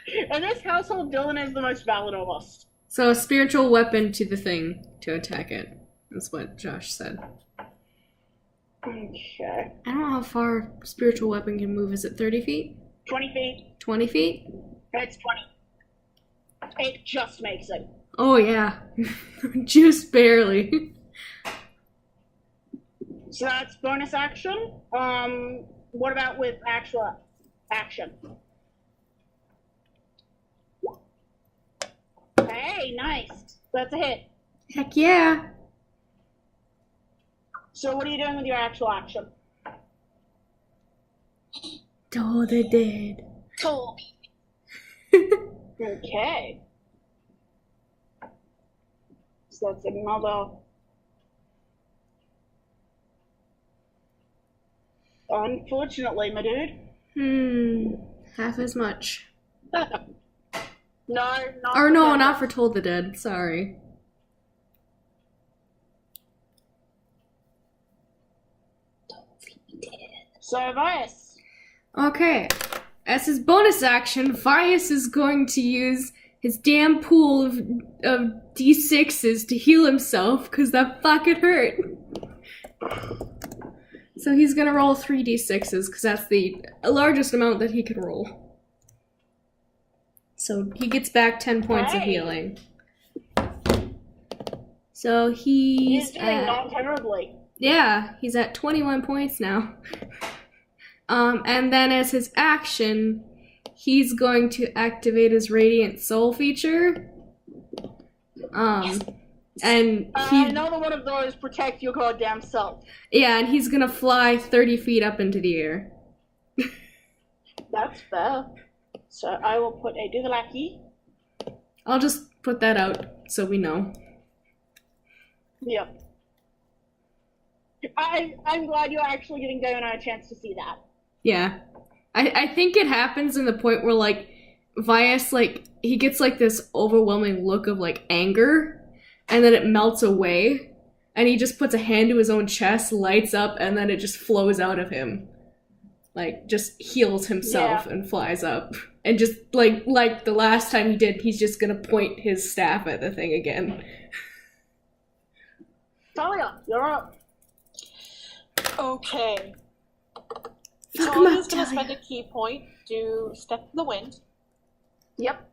In this household, Dylan is the most valid of us. So a spiritual weapon to the thing to attack it. That's what Josh said. Okay. I don't know how far spiritual weapon can move. Is it 30 feet? 20 feet. 20 feet? It's 20. It just makes it. Oh yeah. Just barely. So that's bonus action. What about with actual action? Hey, nice. That's a hit. Heck yeah. So what are you doing with your actual action? Oh, they're dead. Cool. Okay. So that's another. Unfortunately, my dude. Half as much. No, not. Or no, for not for Told the Dead. Sorry. So, Vias. Okay. As his bonus action, Vias is going to use his damn pool of D6s to heal himself, because that fucking hurt. So he's gonna roll 3 D6s, because that's the largest amount that he can roll. So he gets back 10 points of Hey. healing. So He's he's doing not terribly. yeah, he's at 21 points now. And then as his action, he's going to activate his Radiant Soul feature. And he, Another one of those protect your goddamn self. yeah, and he's gonna fly 30 feet up into the air. That's fair. So I will put a Duvalaki. I'll just put that out so we know. Yep. I'm glad you're actually giving Diana a chance to see that. Yeah. I think it happens in the point where, like, Vias, like, he gets, like, this overwhelming look of, like, anger, and then it melts away, and he just puts a hand to his own chest, lights up, and then it just flows out of him. Like, just heals himself and flies up. And just, like the last time he did, he's just gonna point his staff at the thing again. Talia, you're up. Okay. Fuck him Talia's up, gonna Talia. spend a key point to Step to the Wind. Yep.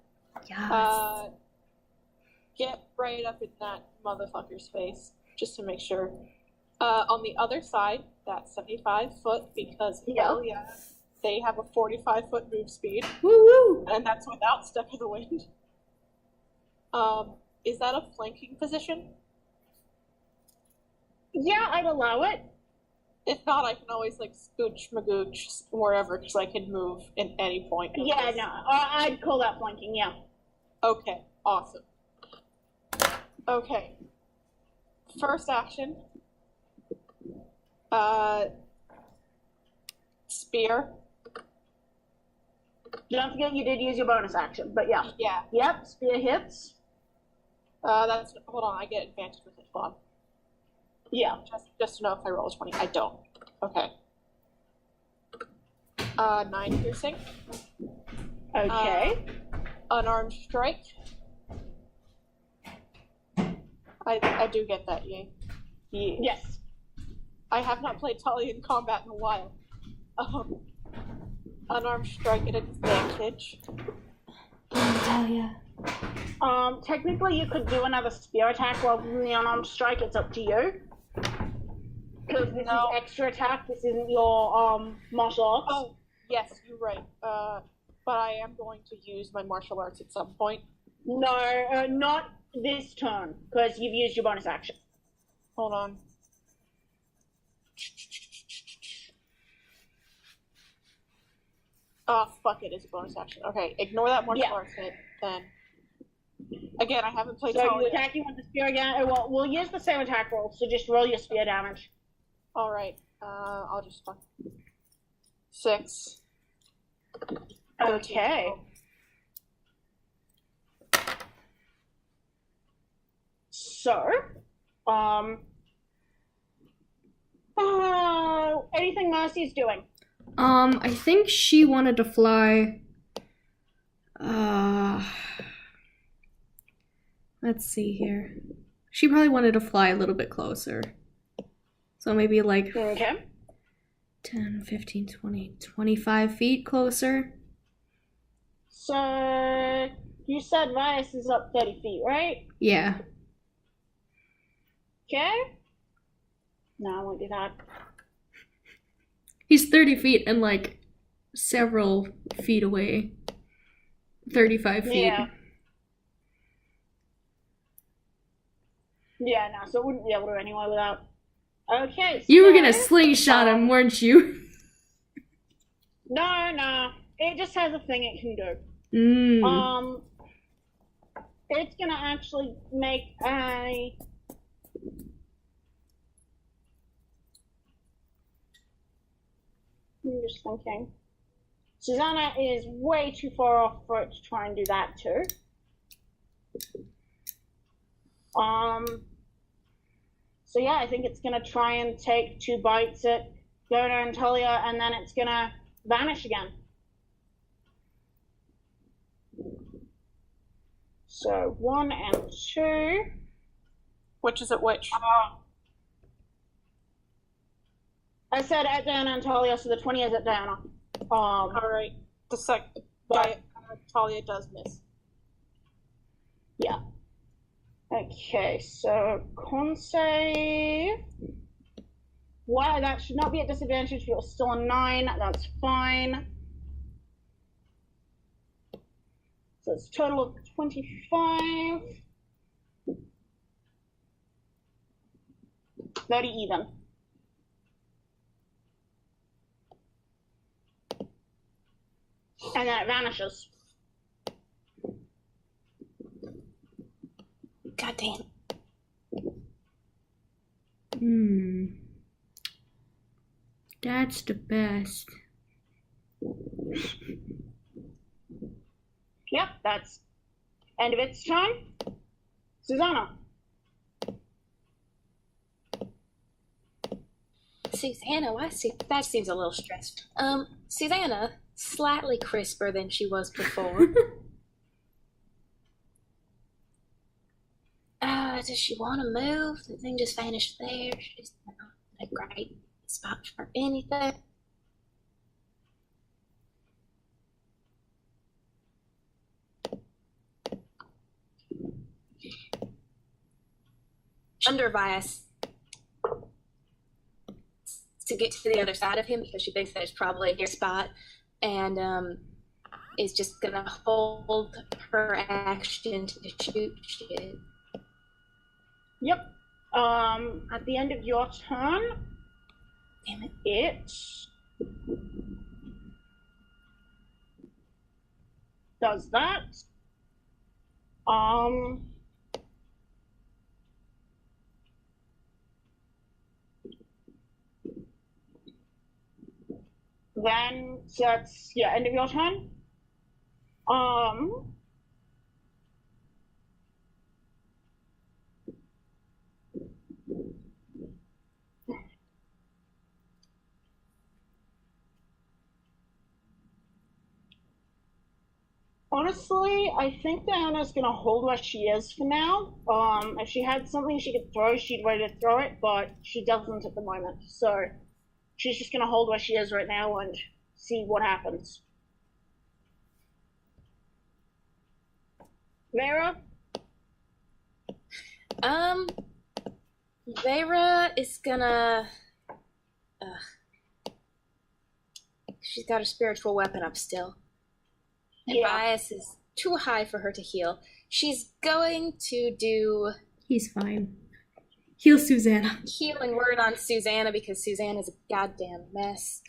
Yes. Get right up in that motherfucker's face, just to make sure. On the other side, that's 75 foot, because, hell yeah, they have a 45-foot move speed, Woo woo! and that's without Step of the Wind. Is that a flanking position? Yeah, I'd allow it. If not, I can always, like, scooch magooch wherever, because I can move in any point. of Yeah, this. no, I'd call that flanking, yeah. Okay, awesome. Okay. First action. Spear. Don't forget you did use your bonus action, but yeah. Yeah. Yep, spear hits. Hold on, I get advantage with it. Hold on. Yeah. Just to know if I roll a 20. I don't. Okay. 9 piercing. Okay. Unarmed strike. I do get that, yay. Yeah. Yes. I have not played Talia in combat in a while. Unarmed strike at advantage. Talia. Technically you could do another spear attack rather than the unarmed strike. It's up to you. Because this is extra attack. This isn't your martial arts. Oh, yes, you're right. But I am going to use my martial arts at some point. No, not this turn, because you've used your bonus action. Hold on. Oh, fuck it, it's a bonus action. Okay, ignore that martial arts hit, then. Again, I haven't played So Talia. you're attacking with the spear again? Well, we'll use the same attack roll, so just roll your spear damage. Alright, I'll just fuck. 6. Okay. So, anything Mercy's doing? I think she wanted to fly. Let's see here. She probably wanted to fly a little bit closer. So maybe like 10, 15, 20, 25 feet closer. So, you said Vias is up 30 feet, right? Yeah. Okay. No, I won't do that. He's 30 feet and like several feet away. 35 feet. Yeah. Yeah, no, so it wouldn't be able to anyway without. Okay. So You were gonna slingshot him, weren't you? No. It just has a thing it can do. It's gonna actually make a. I'm just thinking. Susanna is way too far off for it to try and do that too. So yeah, I think it's gonna try and take 2 bites at Yoda and Talia, and then it's gonna vanish again. So 1 and 2. Which is at which? I said at Diana and Talia, so the 20 is at Diana. Alright. Talia does miss. Yeah. Okay, so con save. Wow, that should not be at disadvantage if you're still a 9. That's fine. So it's a total of 25. 30 even. And then it vanishes. God damn. That's the best. Yep, that's end of its turn. Susanna. Susanna, that seems a little stressed. Susanna, slightly crisper than she was before. Does she want to move? The thing just vanished there. She's not a great spot for anything. Under Vias to get to the other side of him because she thinks that it's probably a near spot, and is just gonna hold her action to shoot shit. Yep. At the end of your turn, Damn it. it does that. Then, so that's, end of your turn. Honestly, I think Diana's gonna hold where she is for now. If she had something she could throw, she'd ready to throw it, but she doesn't at the moment. So she's just gonna hold where she is right now and see what happens. Vera? Vera is gonna. She's got her spiritual weapon up still. And Yeah. bias is too high for her to heal. She's going to do He's fine. Heal Susanna. healing word on Susanna because Susanna's a goddamn mess.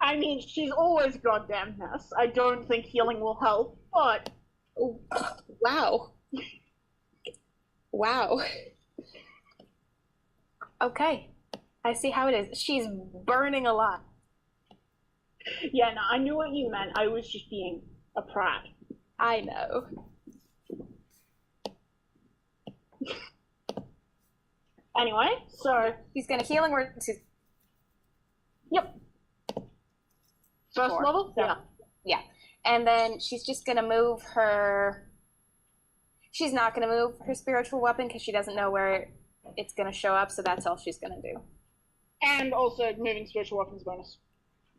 I mean, she's always goddamn mess. I don't think healing will help, but Oh, wow. Wow. Okay. I see how it is. She's burning a lot. yeah, no, I knew what you meant. I was just being a prat. I know. Anyway, so She's gonna healing word to yep. First Four. level? So- yeah. And then she's just gonna move her. She's not gonna move her spiritual weapon because she doesn't know where it's gonna show up, so that's all she's gonna do. And also moving spiritual weapons bonus.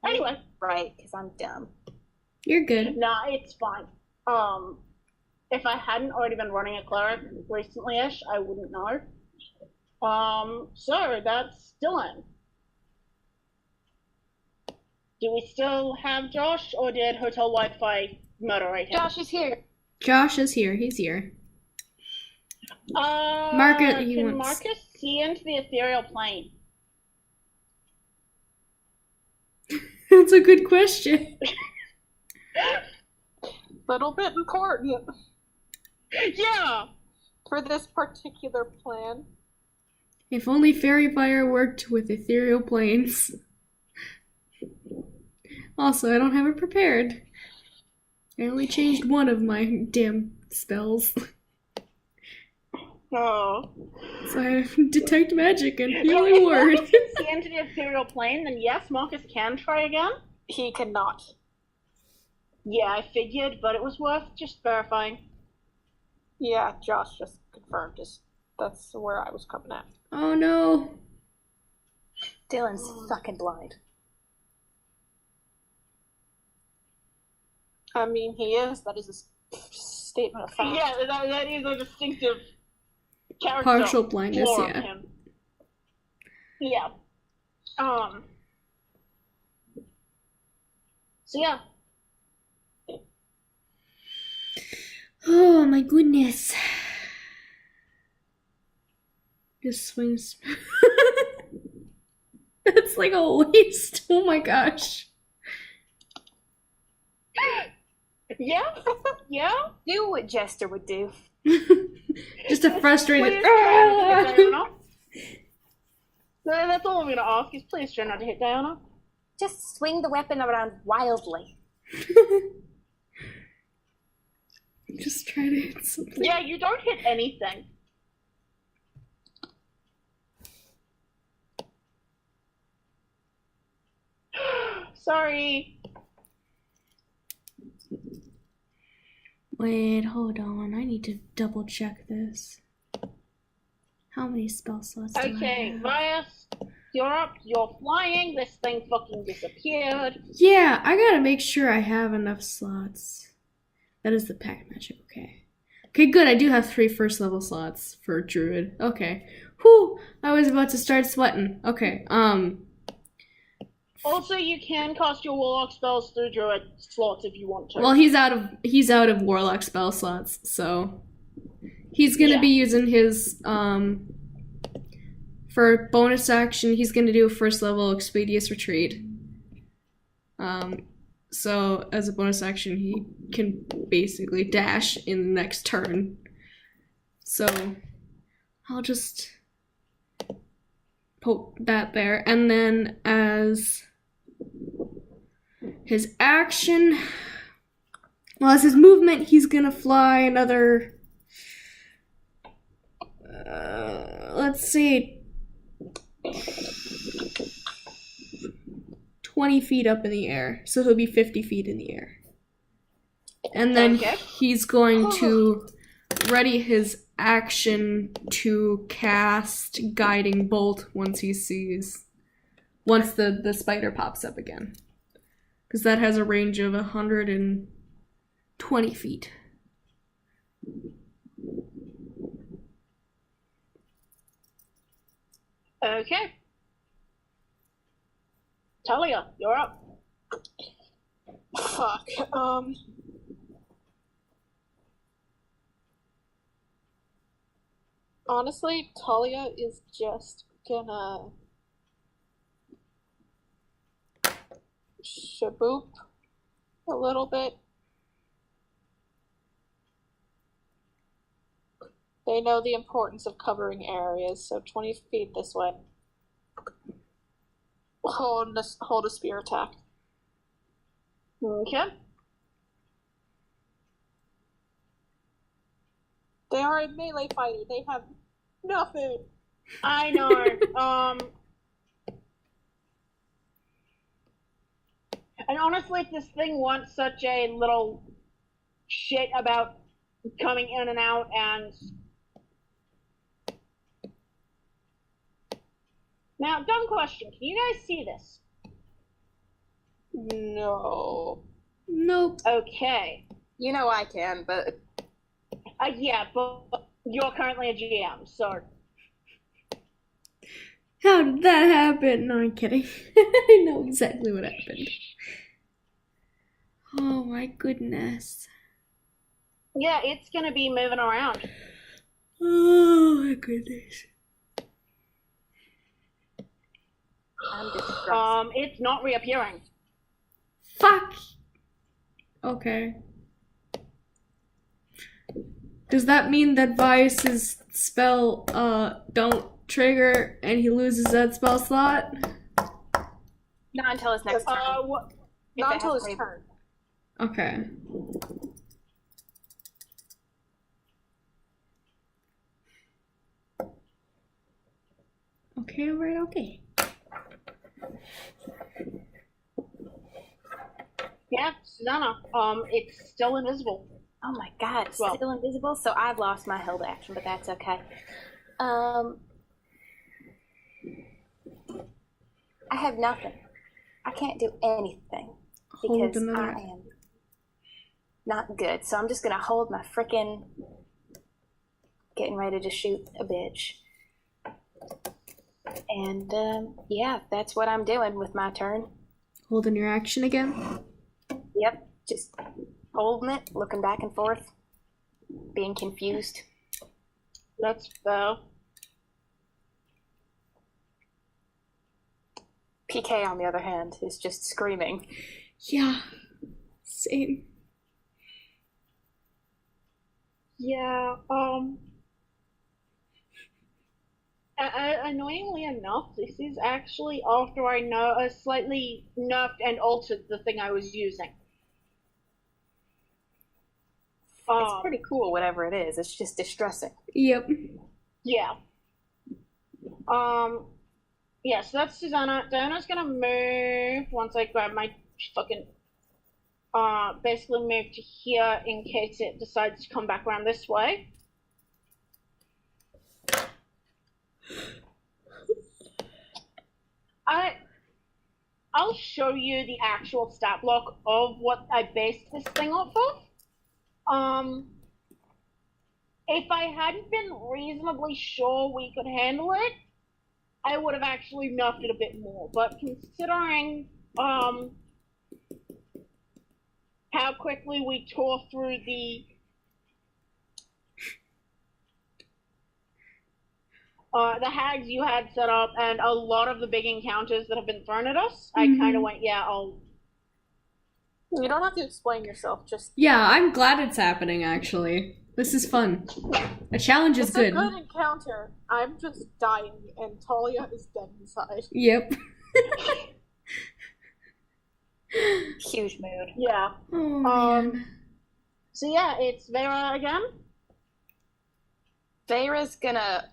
Anyway, Right, because I'm dumb. You're good. nah, it's fine. If I hadn't already been running a cleric recently-ish, I wouldn't know. So that's Dylan. Do we still have Josh, or did Hotel Wi-Fi murderate him? Josh is here. Josh is here. He's here. Marcus, he can wants- Marcus see into the ethereal plane? That's a good question. Little bit important Yeah! for this particular plan. If only Fairy Fire worked with ethereal planes. Also, I don't have it prepared. I only changed one of my damn spells. Oh. So I have Detect Magic and So Healing if Word. Marcus can see into the ethereal plane, then yes, Marcus can try again. He cannot. Yeah, I figured, but it was worth just verifying. Yeah, Josh just confirmed. That's where I was coming at. Oh no. Dylan's fucking blind. I mean, he is. That is a statement of fact. Yeah, that is a distinctive character. Partial blindness, flaw of yeah. him. Yeah. So yeah. Oh my goodness. Just swings. That's like a waste. Oh my gosh. Yeah? Yeah? Do what Jester would do. Just a frustrated. Please try not to hit Diana. That's all I'm gonna ask is please try not to hit Diana. Just swing the weapon around wildly. Just try to hit something. Yeah, you don't hit anything. Sorry. Wait, hold on. I need to double check this. How many spell slots do I Okay, have? Vias, you're up, you're flying, this thing fucking disappeared. Yeah, I gotta make sure I have enough slots. That is the pack magic, okay. Okay, good, I do have 3 first level slots for Druid. Okay. Whew, I was about to start sweating. Okay, Also, you can cast your Warlock spells through Druid slots if you want to. well, he's out of Warlock spell slots, so he's gonna Yeah. be using his, for bonus action, he's gonna do a first level Expeditious Retreat. So as a bonus action, he can basically dash in the next turn. So I'll just poke that there, and then as his action, well, as his movement, he's gonna fly another, let's see, 20 feet up in the air. So he'll be 50 feet in the air. And then Okay. he's going to ready his action to cast Guiding Bolt once the spider pops up again. Because that has a range of 120 feet. Okay. Talia, you're up. Fuck. Honestly, Talia is just gonna shaboop a little bit. They know the importance of covering areas, so 20 feet this way. Hold a spear attack. Okay. They are a melee fighter. They have nothing. I know. And honestly, if this thing wants such a little shit about coming in and out and... Now, dumb question. Can you guys see this? No. Nope. Okay. You know I can, but Yeah, but you're currently a GM, so... How did that happen? No, I'm kidding. I know exactly what happened. Oh my goodness. Yeah, it's gonna be moving around. Oh my goodness. I'm distressed. It's not reappearing. Fuck! Okay. Does that mean that Vice's spell, don't trigger and he loses that spell slot? Not until his next turn. Not until his has to be- turn. Okay. Okay, alright, okay. Yeah, Susanna. It's still invisible. Oh my god, it's Well- still invisible? So I've lost my held action, but that's okay. I have nothing. I can't do anything Hold because another. I am not good. So I'm just gonna hold my frickin' getting ready to shoot a bitch. And yeah, that's what I'm doing with my turn. Holding your action again? Yep, just holding it, looking back and forth, being confused. That's fair. PK, on the other hand, is just screaming. Yeah. Same. Yeah, annoyingly enough, this is actually after I slightly nerfed and altered the thing I was using. It's pretty cool, whatever it is. It's just distressing. Yep. Yeah. Yeah, so that's Susanna. Diana's gonna move once I grab my fucking, basically move to here in case it decides to come back around this way. I'll show you the actual stat block of what I based this thing off of. If I hadn't been reasonably sure we could handle it, I would have actually nerfed it a bit more. But considering how quickly we tore through the hags you had set up and a lot of the big encounters that have been thrown at us, I kind of went, yeah, I'll... You don't have to explain yourself, just... Yeah, I'm glad it's happening, actually. This is fun. A challenge is It's good. a good encounter. I'm just dying, and Talia is dead inside. Yep. Huge mood. Yeah. Oh, man. So yeah, it's Vera again. Vera's gonna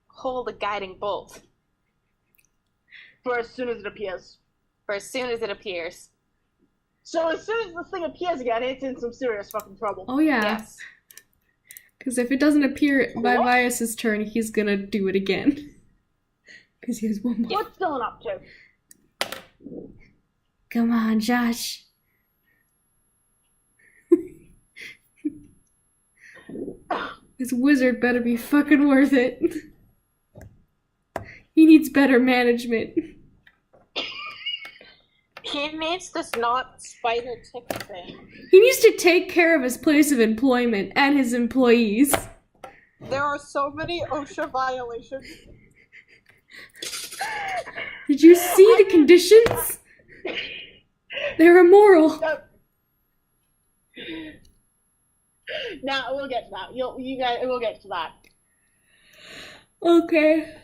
hold a guiding bolt For as soon as it appears. for as soon as it appears. So as soon as this thing appears again, it's in some serious fucking trouble. Oh yeah. Yes. Because if it doesn't appear by What? Vias's turn, he's gonna do it again. Because he has one more. What's Dylan up to? Come on, Josh. This wizard better be fucking worth it. He needs better management. He needs this not spider tick thing. He needs to take care of his place of employment and his employees. There are so many OSHA violations. Did you see the conditions? They're immoral. Now we'll get to that. You guys, we'll get to that. Okay.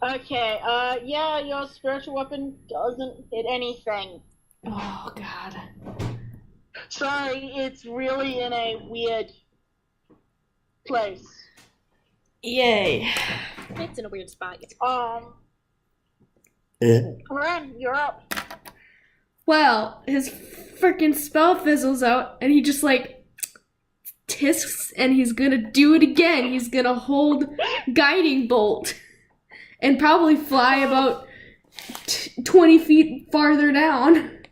Okay. Yeah, your spiritual weapon doesn't hit anything. Oh god. Sorry, it's really in a weird place. Yay. It's in a weird spot. Ren, you're up. Well, his freaking spell fizzles out, and he just like tisks, and he's gonna do it again. He's gonna hold guiding bolt, and probably fly about 20 feet farther down.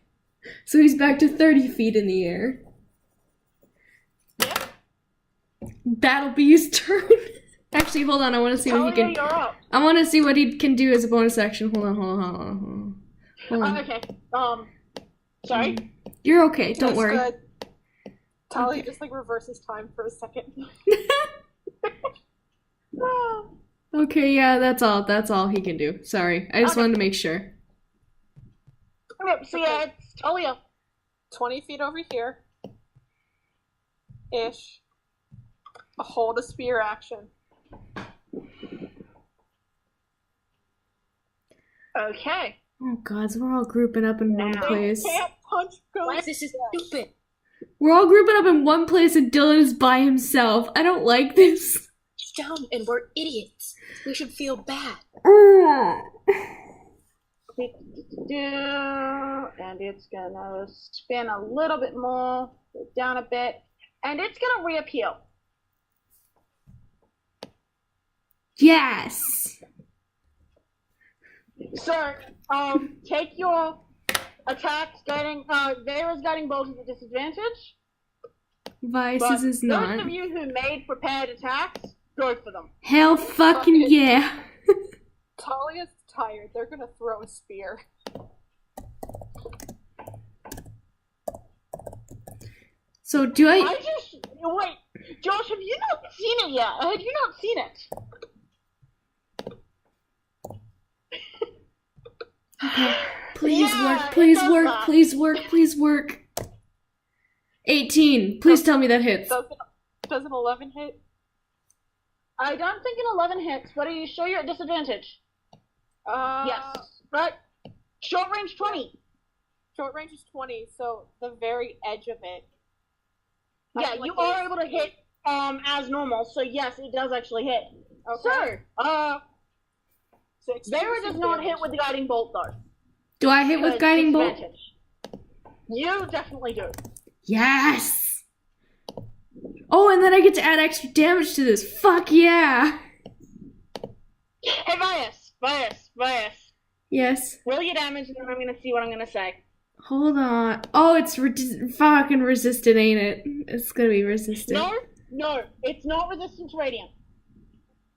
So he's back to 30 feet in the air. That'll be his turn. Actually, hold on. I want to see what he can. You're up. I want to see what he can do as a bonus action. Hold on. Okay. Sorry. You're okay. Don't That's worry. good. Talia just like reverses time for a second. Okay, yeah, that's all he can do. Sorry. I just wanted to make sure. Yep, so yeah, it's Talia. 20 feet over here. Ish. A hold a spear action. Okay. Oh god, so we're all grouping up in one Now. place. Can't punch Why ghosts. is this stupid? We're all grouping up in one place and Dylan is by himself. I don't like this. He's dumb and we're idiots. We should feel bad. And it's gonna spin a little bit more, go down a bit, and it's gonna reappear. Yes. So, take your attacks, Vera's guiding bolt is a disadvantage. Vices But is those not. of you who made prepared attacks, go for them. Hell fucking yeah. Talia's tired. They're gonna throw a spear. So do I Wait, Josh, have you not seen it yet? Had you not seen it? please Yeah, work, please it does work, that. please work, please work. 18. Please tell me that hits. Does an 11 hit? I don't think an 11 hits, but are you sure you're at disadvantage? Yes. Right? Short range 20. Short range is 20, so the very edge of it. Yeah, you are able to hit as normal, so yes, it does actually hit. Okay. So, Vera does not hit with the guiding bolt though. Do I hit with because guiding bolt? disadvantage. You definitely do. Yes. Oh, and then I get to add extra damage to this. Fuck yeah. Hey, Vias. Yes. Roll your damage and then I'm gonna see what I'm gonna say. Hold on. Oh, it's fucking resistant, ain't it? It's gonna be resistant. No, it's not resistant to radiant.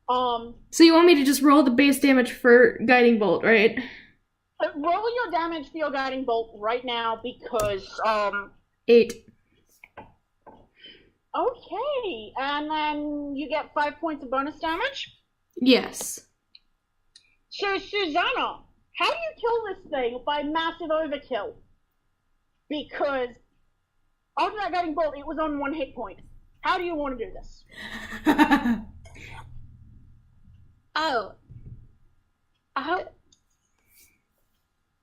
So you want me to just roll the base damage for guiding bolt, right? Roll your damage for your guiding bolt right now because 8. Okay, and then you get 5 points of bonus damage. Yes. So Susanna, how do you kill this thing by massive overkill? Because after that guiding bolt, it was on 1 hit point. How do you want to do this?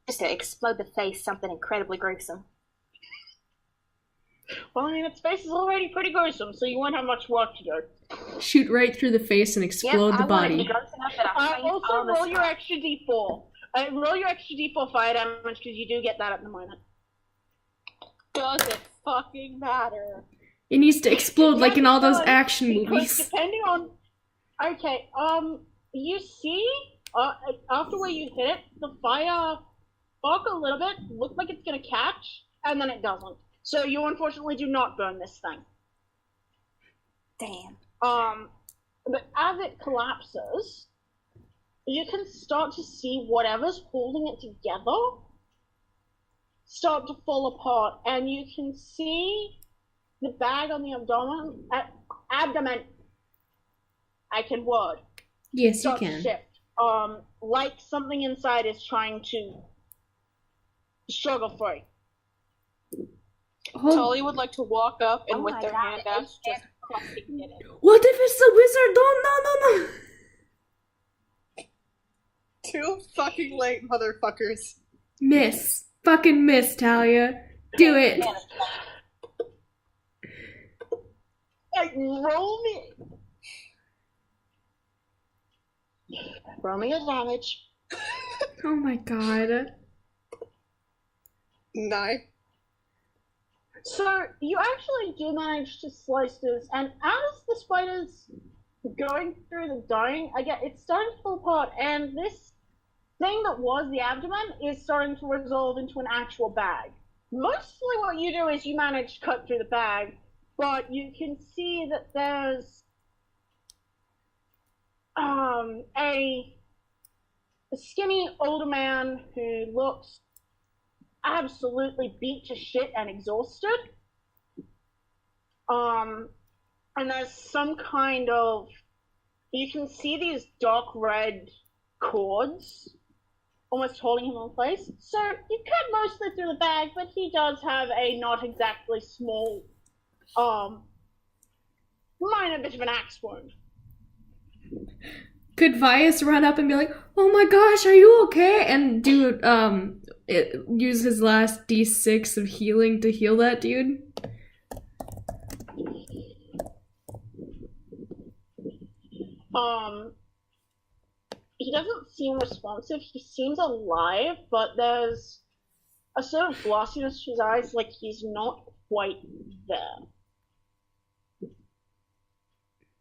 Just to explode the face, something incredibly gruesome. Well, I mean, its face is already pretty gruesome, so you won't have much work to do. Shoot right through the face and explode the body. Also, roll your extra d4. Roll your extra d4 fire damage, because you do get that at the moment. Does it fucking matter? It needs to explode like in all those Because- action because movies. depending on, okay, you see, after where you hit it, the fire spark a little bit, looked like it's gonna catch, and then it doesn't. So you unfortunately do not burn this thing. Damn. But as it collapses, you can start to see whatever's holding it together start to fall apart, and you can see the bag on the abdomen. I can word. Yes, you Start to can. shift. Like something inside is trying to struggle free. Oh, Tully would like to walk up and Oh with my their God, hand out just clutching at it. what if it's the wizard? Don't, no. Too fucking late, motherfuckers. Miss. Fucking miss, Talia. Do it. Roll me a damage. Oh my god. 9. So you actually do manage to slice this, and as the spider's going through the dying, again, it's starting to fall apart, and this thing that was the abdomen is starting to resolve into an actual bag. Mostly what you do is you manage to cut through the bag, but you can see that there's a skinny older man who looks absolutely beat to shit and exhausted. And there's some kind of, you can see these dark red cords almost holding him in place. So you cut mostly through the bag, but he does have a not exactly small, minor bit of an axe wound. Could Vias run up and be like, "Oh my gosh, are you okay?" and do use his last D6 of healing to heal that dude? He doesn't seem responsive. He seems alive, but there's a sort of glossiness to his eyes, like he's not quite there.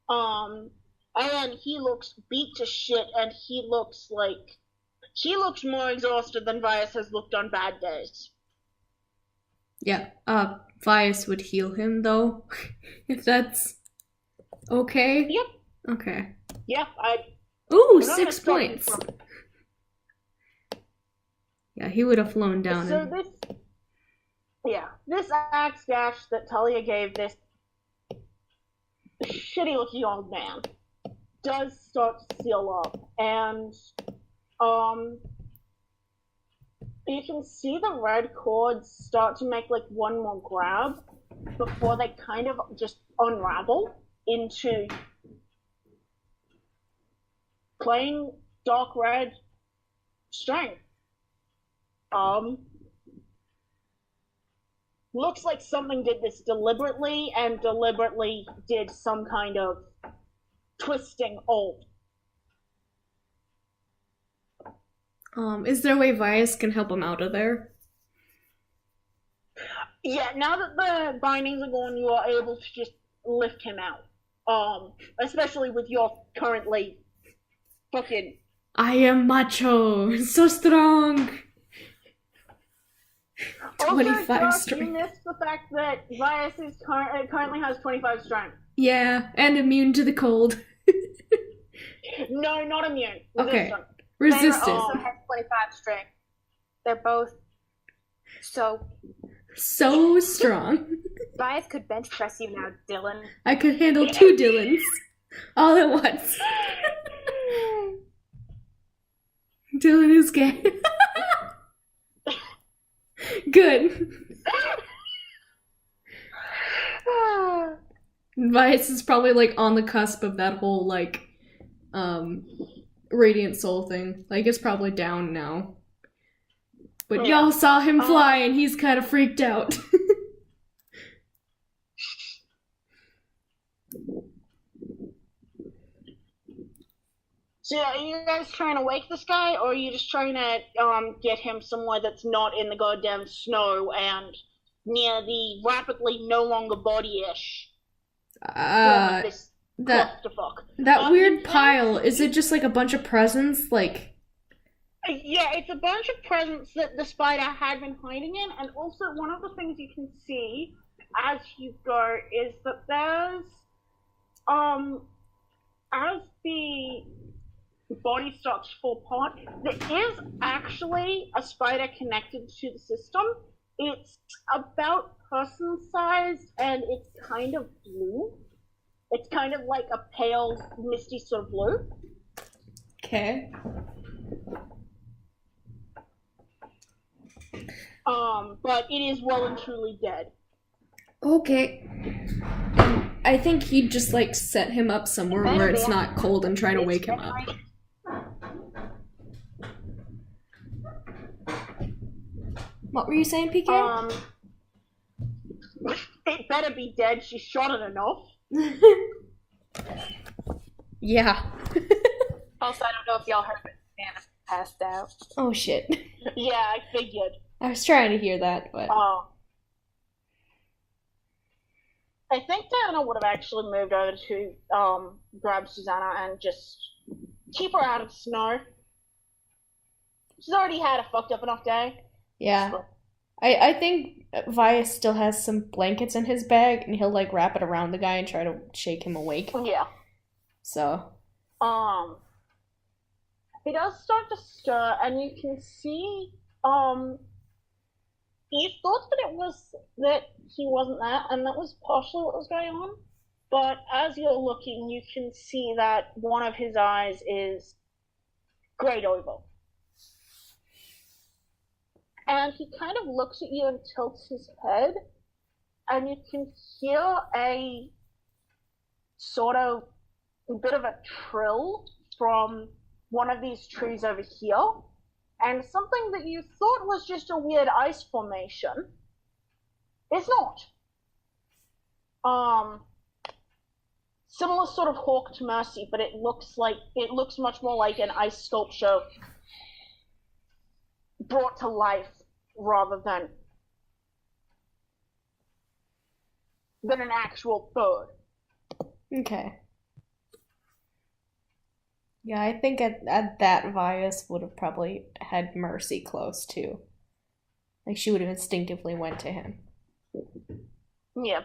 And he looks beat to shit, and he looks more exhausted than Vias has looked on bad days. Yeah, Vias would heal him though, if that's okay. Yep. Okay. Yeah, Ooh, I'm not 6 gonna stop you points. from- Yeah, he would have flown down. So and... this axe gash that Talia gave this shitty looking old man does start to seal up, and you can see the red cords start to make like one more grab before they kind of just unravel into plain dark red string. Looks like something did this deliberately and deliberately did some kind of twisting old. Is there a way Vias can help him out of there? Yeah, now that the bindings are gone, you are able to just lift him out. Especially with your currently fucking... I am macho, so strong. 25 also, You strength. missed the fact that Vias is currently has 25 strength. Yeah, and immune to the cold. No, not immune. Okay. Resistant. Resistant. Also has 25 strength. They're both so. So strong. Bias could bench press you now, Dylan. I could handle 2 Dylans all at once. Dylan is gay. Good. Vice is probably like on the cusp of that whole like radiant soul thing. Like it's probably down now. But y'all saw him fly and he's kind of freaked out. So are you guys trying to wake this guy, or are you just trying to get him somewhere that's not in the goddamn snow and near the rapidly no longer body-ish form Uh, of this that clusterfuck. that You weird can pile, is see- it just like a bunch of presents? Like, Yeah, it's a bunch of presents that the spider had been hiding in, and also one of the things you can see as you go is that there's, as the body starts to fall apart, there is actually a spider connected to the system. It's about person-sized, and it's kind of blue. It's kind of like a pale, misty sort of blue. okay. But it is well and truly dead. Okay. I think he'd just like set him up somewhere where it's not cold and try to wake him up. What were you saying, PK? It better be dead. She shot it enough. Yeah. Also, I don't know if y'all heard, but Anna passed out. Oh shit. Yeah, I figured. I was trying to hear that, but I think Diana would have actually moved over to grab Susanna and just keep her out of the snow. She's already had a fucked up enough day. yeah. I think Vias still has some blankets in his bag, and he'll like wrap it around the guy and try to shake him awake. Yeah. So. He does start to stir, and you can see, you thought that he wasn't there, and that was partially what was going on. But as you're looking, you can see that one of his eyes is grayed over. And he kind of looks at you and tilts his head, and you can hear a sort of a bit of a trill from one of these trees over here, and something that you thought was just a weird ice formation is not. Similar sort of hawk to Mercy, but it looks much more like an ice sculpture brought to life rather than an actual bird. Okay. Yeah, I think at that Vias would have probably had Mercy close too. Like she would have instinctively went to him. Yeah.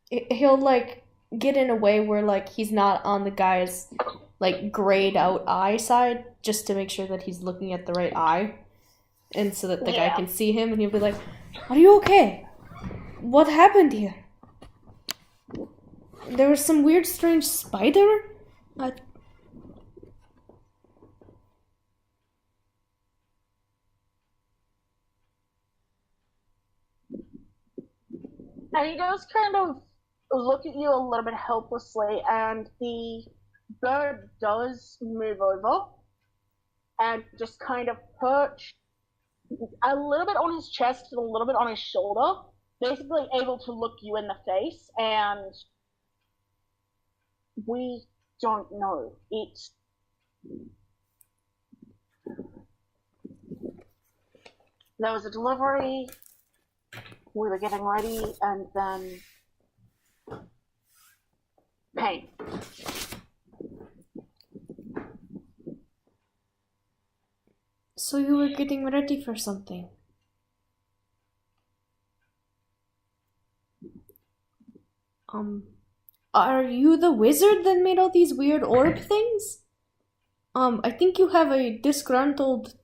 He'll like get in a way where like he's not on the guy's like grayed out eye side, just to make sure that he's looking at the right eye, and so that the guy can see him, and he'll be like, "Are you okay? What happened here? There was some weird, strange spider?" And he does kind of look at you a little bit helplessly, and the bird does move over and just kind of perch a little bit on his chest and a little bit on his shoulder, basically able to look you in the face, and we don't know. There was a delivery, we were getting ready, and then pain. So you were getting ready for something. Are you the wizard that made all these weird orb things? I think you have a disgruntled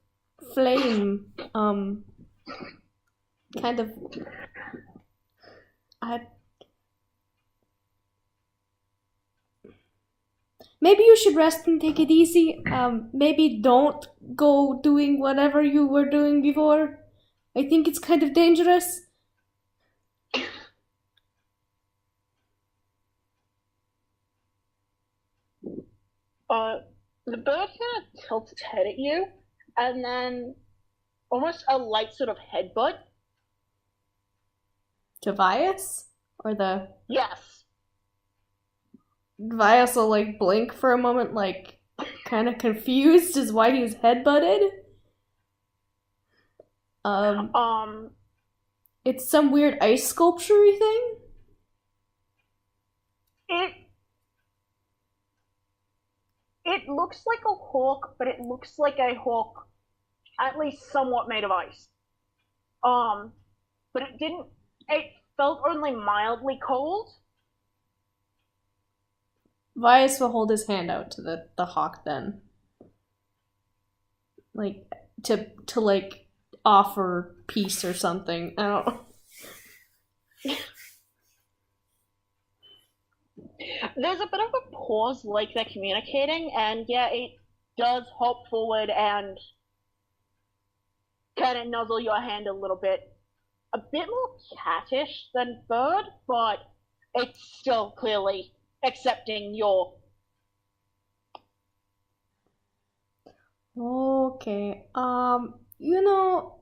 flame, kind of... Maybe you should rest and take it easy. Maybe don't go doing whatever you were doing before. I think it's kind of dangerous. The bird kind of tilts its head at you, and then almost a light sort of headbutt. To Vias? Or the... Yes. Vias will like blink for a moment, like kind of confused as why he's headbutted. Um, It's some weird ice sculpture-y thing? it looks like a hawk, but it looks like a hawk at least somewhat made of ice. But it felt only mildly cold. Vias will hold his hand out to the hawk then. Like, to like, offer peace or something. I don't know. There's a bit of a pause like they're communicating, and yeah, it does hop forward and kind of nuzzle your hand a little bit. A bit more cattish than bird, but it's still clearly accepting your... Okay, you know,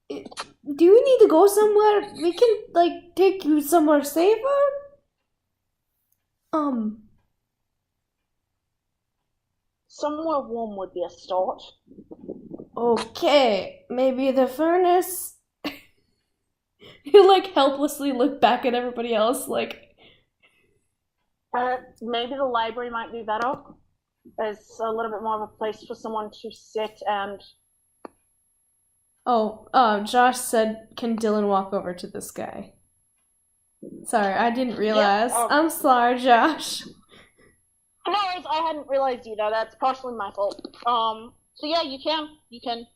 do you need to go somewhere? We can, like, take you somewhere safer? Somewhere warm would be a start. Okay, maybe the furnace? You, like, helplessly look back at everybody else, like... Maybe the library might be better. There's a little bit more of a place for someone to sit and... Josh said, can Dylan walk over to this guy? Sorry, I didn't realize. Yeah, I'm sorry, Josh. No worries, I hadn't realized either. That's partially my fault. So yeah, you can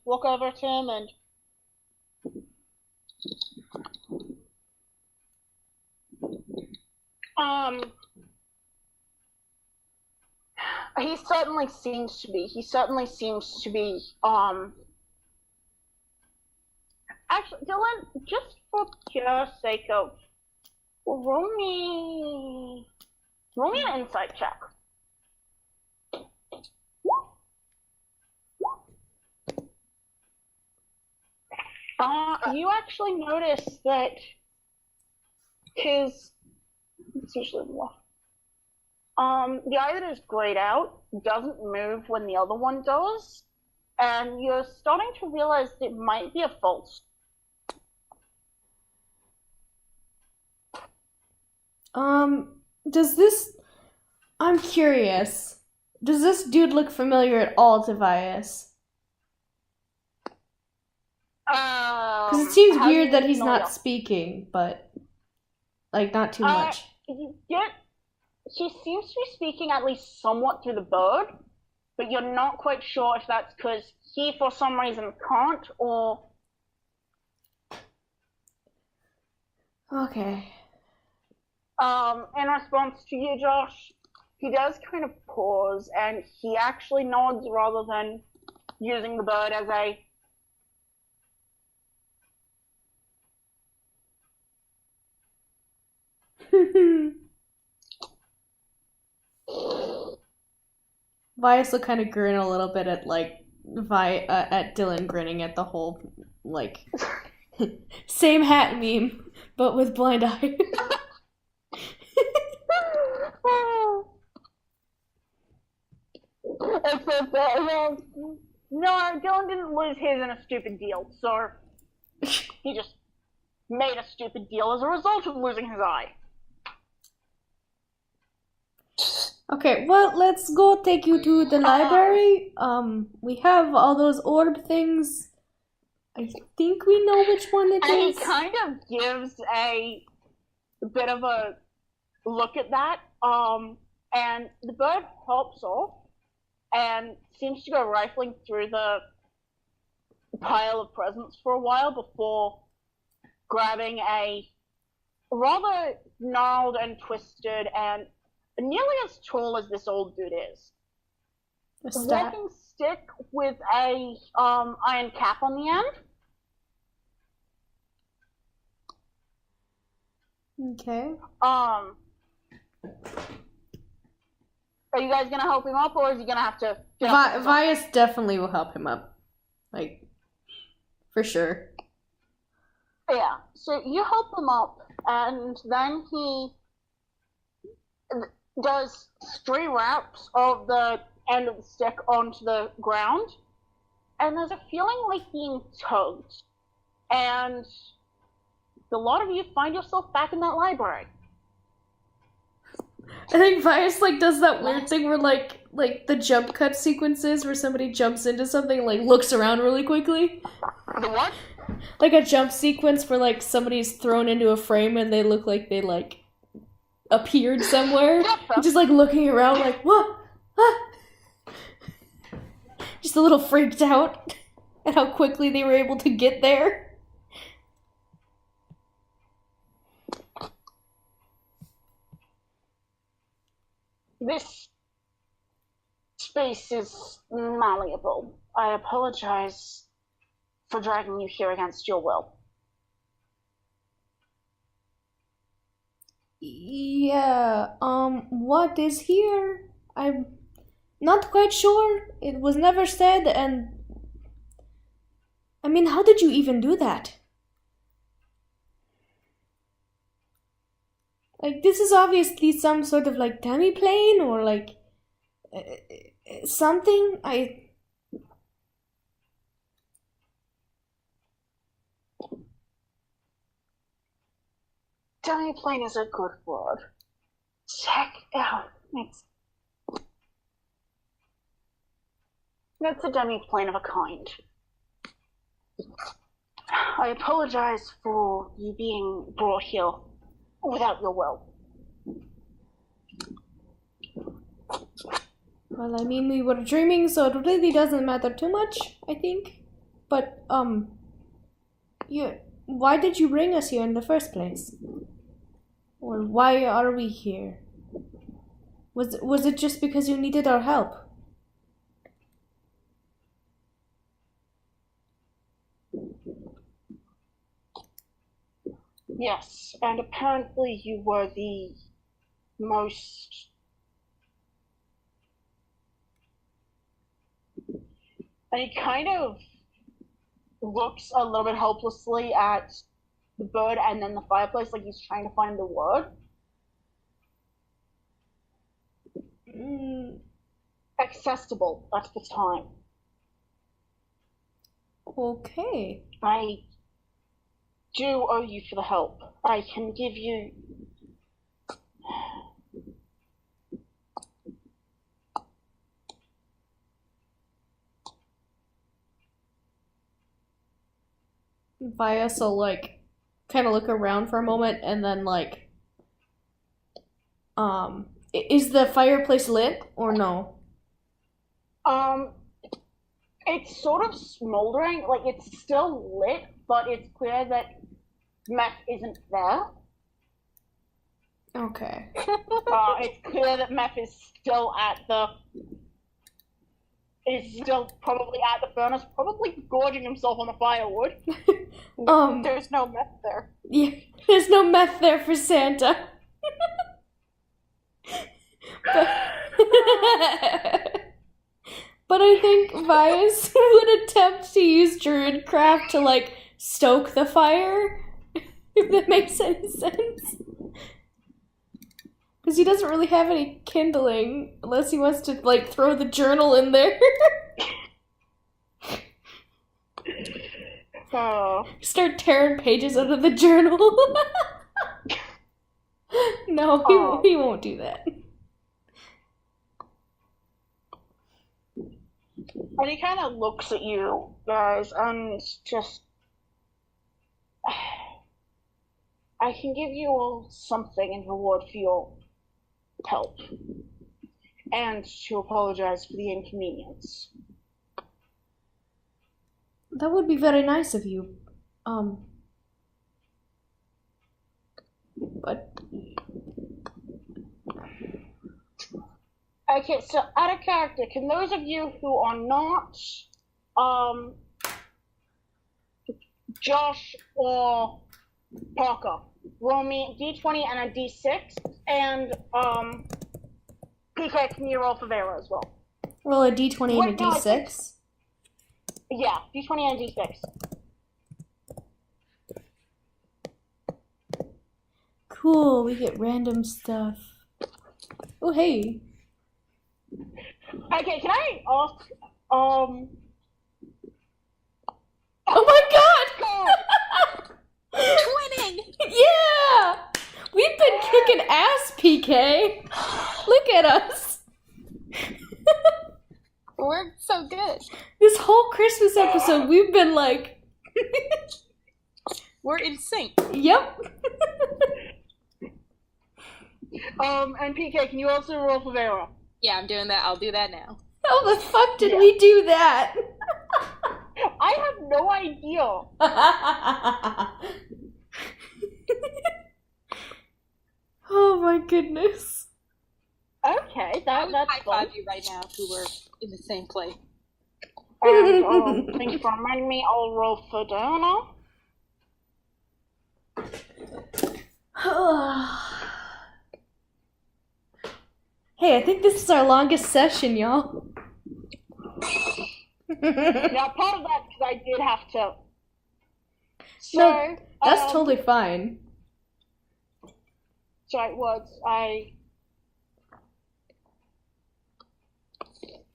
walk over to him and... He certainly seems to be, actually, Dylan, just for pure sake of, roll me an insight check. You actually notice that it's usually what? The eye that is grayed out doesn't move when the other one does, and you're starting to realize it might be a false. I'm curious. Does this dude look familiar at all to Vias? Because it seems weird that he's not speaking, but, like, not too much. He seems to be speaking at least somewhat through the bird, but you're not quite sure if that's because he, for some reason, can't, or... Okay. In response to you, Josh, he does kind of pause, and he actually nods rather than using the bird as a... Vias will kind of grin a little bit at, like, at Dylan grinning at the whole, like, same hat meme, but with blind eye. No, Dylan didn't lose his in a stupid deal, so he just made a stupid deal as a result of losing his eye. Okay, well, let's go take you to the library. We have all those orb things. I think we know which one it is. And he kind of gives a bit of a look at that, and the bird hops off and seems to go rifling through the pile of presents for a while before grabbing a rather gnarled and twisted and nearly as tall as this old dude is. A walking stick with a iron cap on the end. Okay. Are you guys gonna help him up, or is he gonna have to? Vias definitely will help him up, like, for sure. Yeah. So you help him up, and then he does 3 wraps of the end of the stick onto the ground, and there's a feeling like being tugged. And a lot of you find yourself back in that library. I think Vias like does that weird thing where like the jump cut sequences where somebody jumps into something and like looks around really quickly. The what? Like a jump sequence where like somebody's thrown into a frame and they look like they like appeared somewhere. Just like looking around like, what? Ah! Just a little freaked out at how quickly they were able to get there. This space is malleable. I apologize for dragging you here against your will. Yeah, what is here? I'm not quite sure. It was never said, and I mean, how did you even do that? Like, this is obviously some sort of like demi-plane or like something. Demi-plane is a good word. Check out. It's a demi-plane of a kind. I apologize for you being brought here without your will. Well, I mean, we were dreaming, so it really doesn't matter too much, I think. But, why did you bring us here in the first place? Or why are we here? Was it just because you needed our help? Yes, and apparently you were the most... And he kind of looks a little bit helplessly at the bird and then the fireplace, like he's trying to find the word. Accessible at the time. Okay. I do owe you for the help. I can give you... Vias will like kind of look around for a moment and then like is the fireplace lit or no? It's sort of smoldering, like it's still lit, but it's clear that meth isn't there. Okay. It's clear that meth is still probably at the furnace, probably gorging himself on the firewood. There's no meth there. Yeah, there's no meth there for Santa. But I think Vias would attempt to use Druidcraft to like stoke the fire, if that makes any sense. Because he doesn't really have any kindling, unless he wants to like throw the journal in there. Start tearing pages out of the journal. No, he won't do that. And he kind of looks at you guys and just... I can give you all something in reward for your help. And to apologize for the inconvenience. That would be very nice of you. But... Okay, so out of character, can those of you who are not, Josh or Parker, roll me a d20 and a d6, and, PK, can you roll for Vera as well? Roll a d20 and a d6? Yeah, d20 and a d6. Cool, we get random stuff. Oh, hey. Okay, can I ask, PK. Look at us. We're so good. This whole Christmas episode, we've been like... We're in sync. Yep. And PK, can you also roll for Vera? Yeah, I'm doing that. I'll do that now. How the fuck did we do that? I have no idea. Oh my goodness. Okay, I would that's high fun. five you right now if we were in the same place. And thanks for reminding me, I'll roll for Diana. Hey, I think this is our longest session, y'all. Now, part of that because I did have to. So, No, that's totally fine. So it was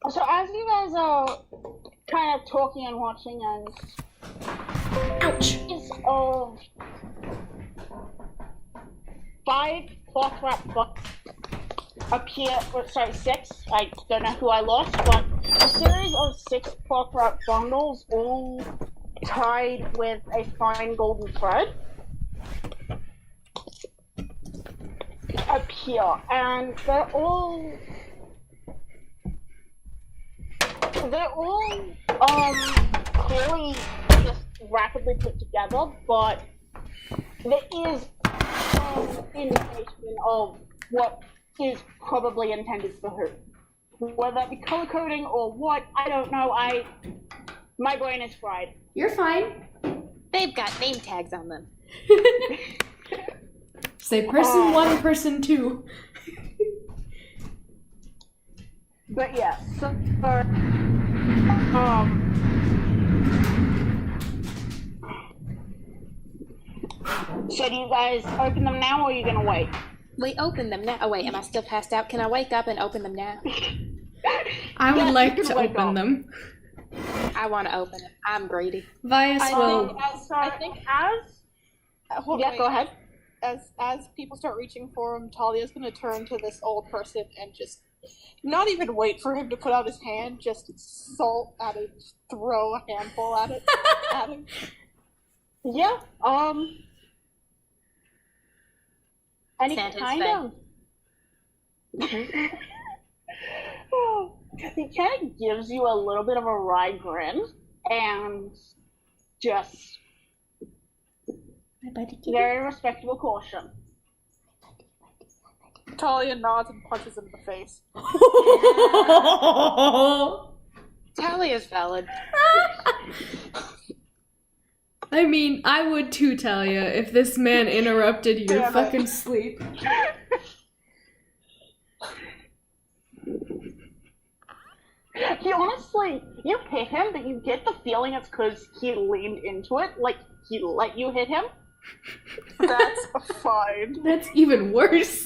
So as you guys are kind of talking and watching, and Ouch. is of 5 cloth-wrapped books appear. Sorry, 6. I don't know who I lost, but a series of 6 cloth-wrapped bundles, all tied with a fine golden thread, appear, and they're all clearly just rapidly put together, but there is some indication of what is probably intended for who. Whether that be color coding or what, I don't know. My brain is fried. You're fine. They've got name tags on them. Say person 1, person 2. But yeah, so so do you guys open them now, or are you gonna wait? We open them now. Oh wait, am I still passed out? Can I wake up and open them now? I would Yes, like you to can wake open up. them. I want to open it. I'm greedy. Vias will... I think as Yeah, go ahead. As people start reaching for him, Talia's gonna turn to this old person and just not even wait for him to put out his hand, just salt at it, just throw a handful at it at him. Yeah. Any Santa's kind of. He kind of gives you a little bit of a wry grin and just very respectable caution. Talia nods and punches him in the face. Talia's valid. I mean, I would too, Talia, if this man interrupted your Damn it. fucking sleep. He honestly, you hit him, but you get the feeling it's because he leaned into it, like he let you hit him. That's fine. That's even worse.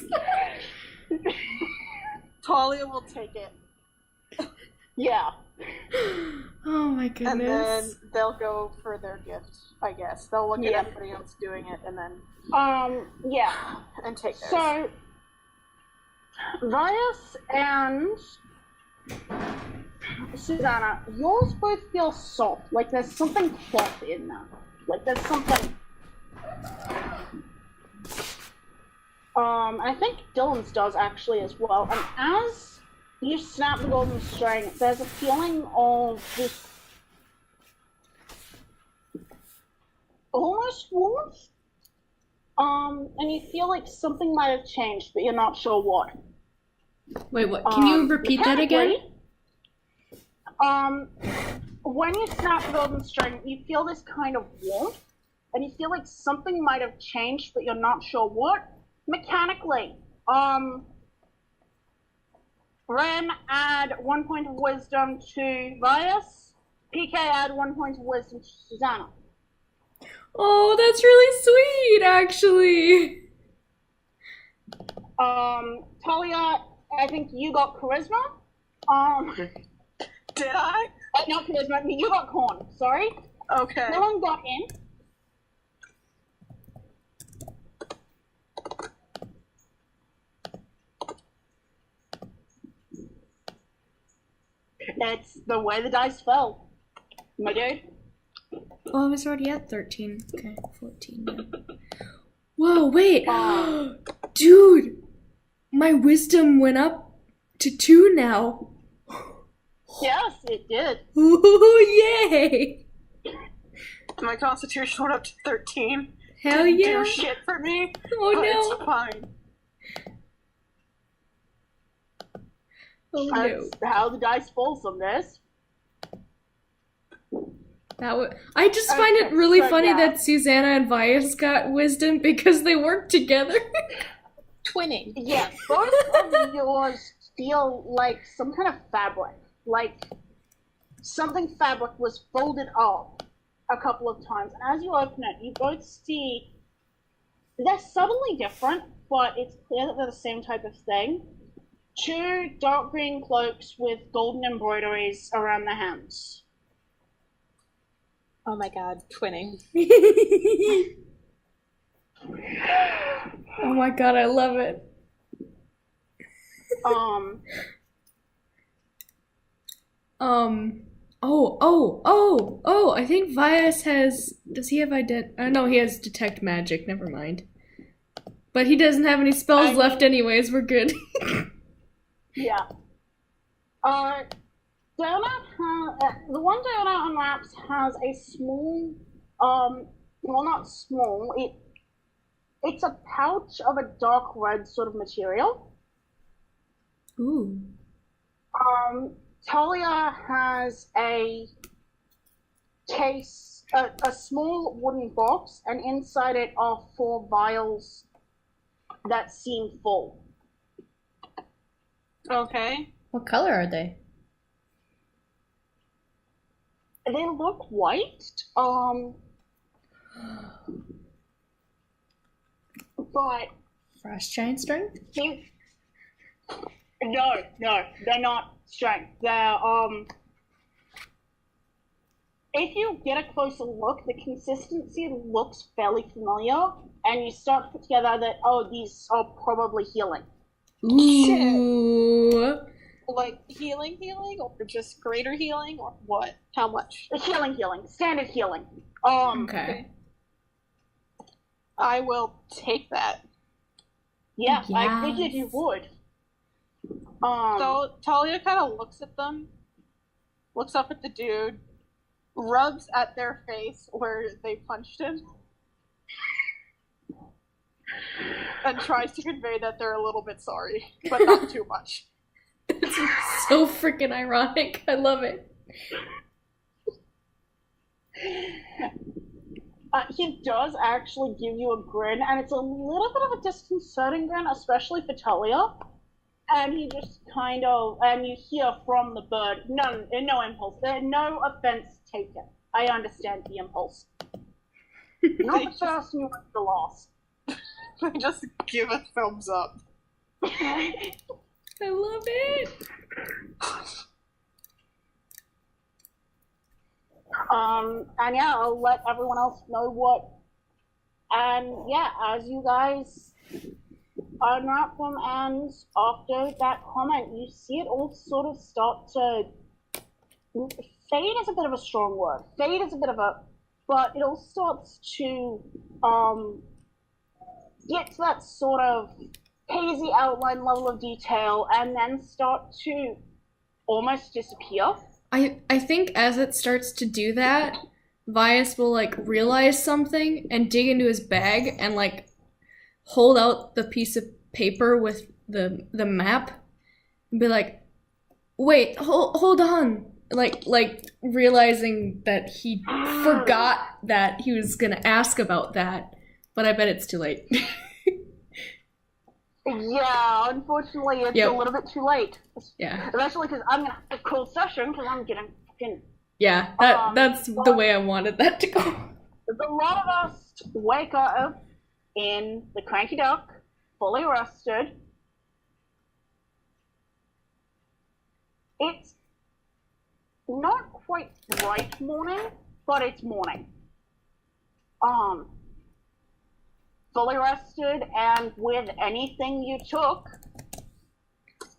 Talia will take it. Yeah. Oh my goodness. And then they'll go for their gift, I guess. They'll look Yeah. at everybody else doing it and then Yeah. and take theirs. So, Vias and Susanna, yours both feel soft. Like there's something cloth in them. Like there's something. I think Dylan's does actually as well. And as you snap the golden string, there's a feeling of just almost warmth. And you feel like something might have changed, but you're not sure what. Wait, what? Can you repeat that again? When you snap the golden string, you feel this kind of warmth, and you feel like something might have changed, but you're not sure what. Mechanically, Ren, add 1 point of wisdom to Vias. PK, add 1 point of wisdom to Susanna. Oh, that's really sweet, actually. Talia, I think you got charisma. Did I? Not charisma, you got corn, sorry. Okay. Dylan got in. That's the way the dice fell, my dude. Oh, I was already at 13. Okay, 14 now. Whoa, wait! Dude! My wisdom went up to 2 now. Yes, it did. Ooh, yay! My constitution went up to 13. Hell Didn't yeah! do shit for me. Oh But no! it's fine. Oh no! That's how the dice fall from this. I just find it really so funny yeah. that Susanna and Vias got wisdom because they work together. Twinning. Yeah, both of yours feel like some kind of fabric. Like something fabric was folded up a couple of times. And as you open it, you both see they're subtly different, but it's clear that they're the same type of thing. 2 dark green cloaks with golden embroideries around the hands. Oh my god, twinning. Oh my god, I love it. I think Vias has, does he have no, he has detect magic, never mind. But he doesn't have any spells left anyways, we're good. Yeah. The one donut unwraps has a small, well, not small, it's a pouch of a dark red sort of material. Ooh. Talia has a case, a small wooden box, and inside it are 4 vials that seem full. Okay. What color are they? They look white, but Frost giant strength? No, they're not strength. They're, if you get a closer look, the consistency looks fairly familiar, and you start to put together that, oh, these are probably healing. Ooh. Like healing, or just greater healing, or what? How much? Healing, standard healing. Okay. I will take that. Yeah, Yes. I figured you would. So Talia kind of looks at them, looks up at the dude, rubs at their face where they punched him, and tries to convey that they're a little bit sorry, but not too much. It's so freaking ironic. I love it. He does actually give you a grin, and it's a little bit of a disconcerting grin, especially for Talia. And he just kind of, and you hear from the bird, no impulse. No offense taken. I understand the impulse. Not the first, you weren't the last. They just give a thumbs up. I love it. And yeah, I'll let everyone else know what. And yeah, as you guys unwrap them, and after that comment, you see it all sort of start to fade. Is a bit of a strong word. Fade is a bit of a, but it all starts to get to that sort of hazy outline level of detail, and then start to almost disappear. I think as it starts to do that, Vias will like realize something and dig into his bag and like hold out the piece of paper with the map and be like, wait, hold on. Like realizing that he forgot that he was gonna ask about that, but I bet it's too late. Yeah, unfortunately, it's a little bit too late. Yeah. Especially because I'm gonna have a cool session because I'm getting fucking. Yeah, that's the way I wanted that to go. A lot of us wake up in the Cranky Duck, fully rested. It's not quite bright morning, but it's morning. Fully rested, and with anything you took,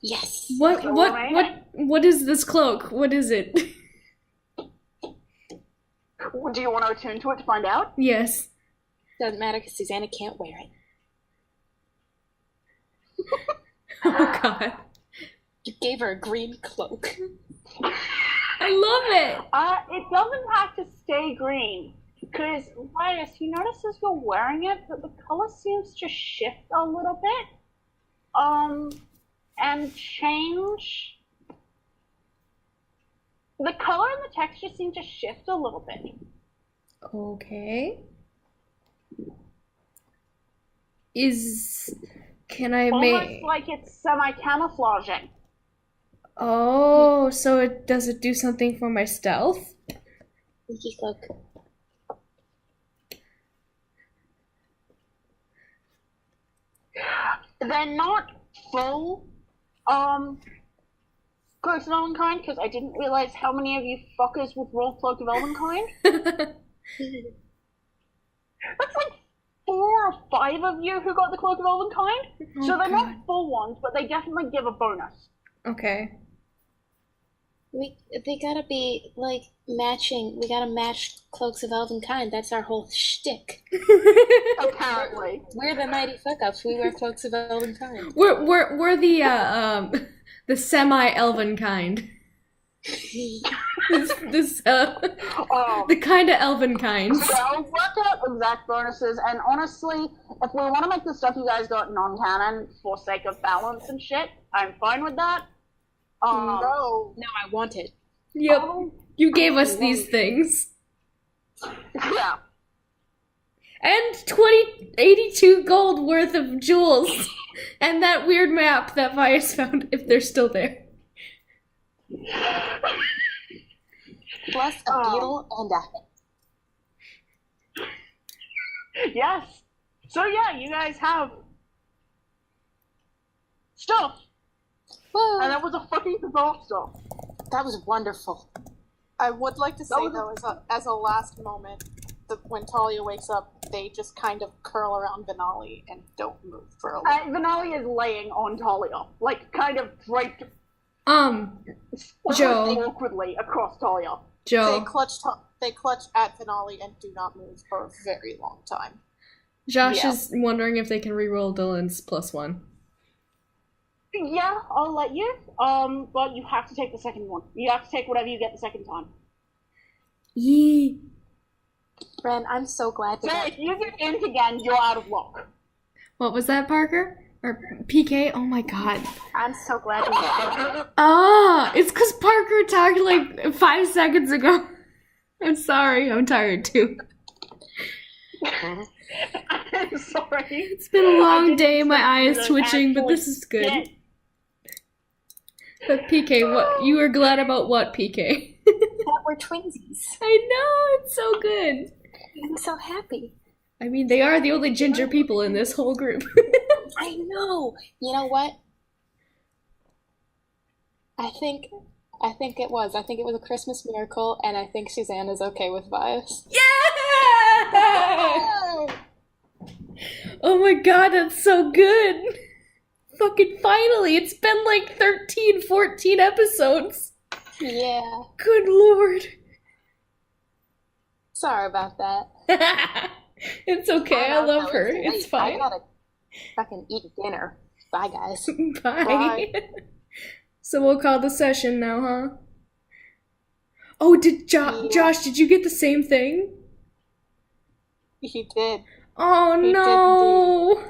Yes. What is this cloak? What is it? Do you want to attune to it to find out? Yes. Doesn't matter because Susanna can't wear it. Oh god. You gave her a green cloak. I love it. It doesn't have to stay green. Because, Elias, he notices you're wearing it, that the color seems to shift a little bit. And change. The color and the texture seem to shift a little bit. Okay. Can I Almost make... like it's semi-camouflaging. Oh, so does it do something for my stealth? Sneaky cloak. They're not full, Cloaks of Elvenkind, because I didn't realize how many of you fuckers would roll Cloak of Elvenkind. That's like 4 or 5 of you who got the Cloak of Elvenkind. Oh, So they're God. not full ones, but they definitely give a bonus. Okay. They gotta be, like, matching. We gotta match Cloaks of Elvenkind. That's our whole shtick. Apparently. We're the mighty fuck-ups. We wear Cloaks of Elvenkind. We're the semi-elven kind. The kind of elven kinds. So I'll work out exact bonuses, and honestly, if we want to make the stuff you guys got non-canon for sake of balance and shit, I'm fine with that. No, I want it. Yep. You gave us these things. Yeah. And 82 gold worth of jewels. And that weird map that Vias found, if they're still there. Plus a beetle and a... Yes. So yeah, you guys have stuff. Whoa. And that was a fucking bizarre stuff. That was wonderful. I would like to say was though, as a last moment, when Talia wakes up, they just kind of curl around Vinali and don't move for a while. Vinali is laying on Talia, like kind of draped Joe. awkwardly across Talia. Joe. They clutch at Vinali and do not move for a very long time. Josh is wondering if they can reroll Dylan's +1. Yeah, I'll let you. But you have to take the second one. You have to take whatever you get the second time. Yee. Ren, I'm so glad to So if you get int again, you're out of luck. What was that, Parker? Or PK? Oh my god. I'm so glad we It's because Parker talked like 5 seconds ago. I'm sorry, I'm tired too. I'm sorry. It's been a long day, my eye is twitching, but this is good. Shit. But PK, what you were glad about what, PK? that we're twinsies. I know, it's so good. I'm so happy. I mean, they are the only ginger people in this whole group. I know. You know what? I think it was. I think it was a Christmas miracle, and I think Susanna's okay with Vias. Yeah! Oh my god, that's so good. Fucking finally, it's been like 13, 14 episodes. Yeah. Good lord. Sorry about that. It's okay, I love her. It's fine. I gotta fucking eat dinner. Bye, guys. Bye. Bye. So we'll call the session now, huh? Oh, did Josh, did you get the same thing? He did. Oh He no!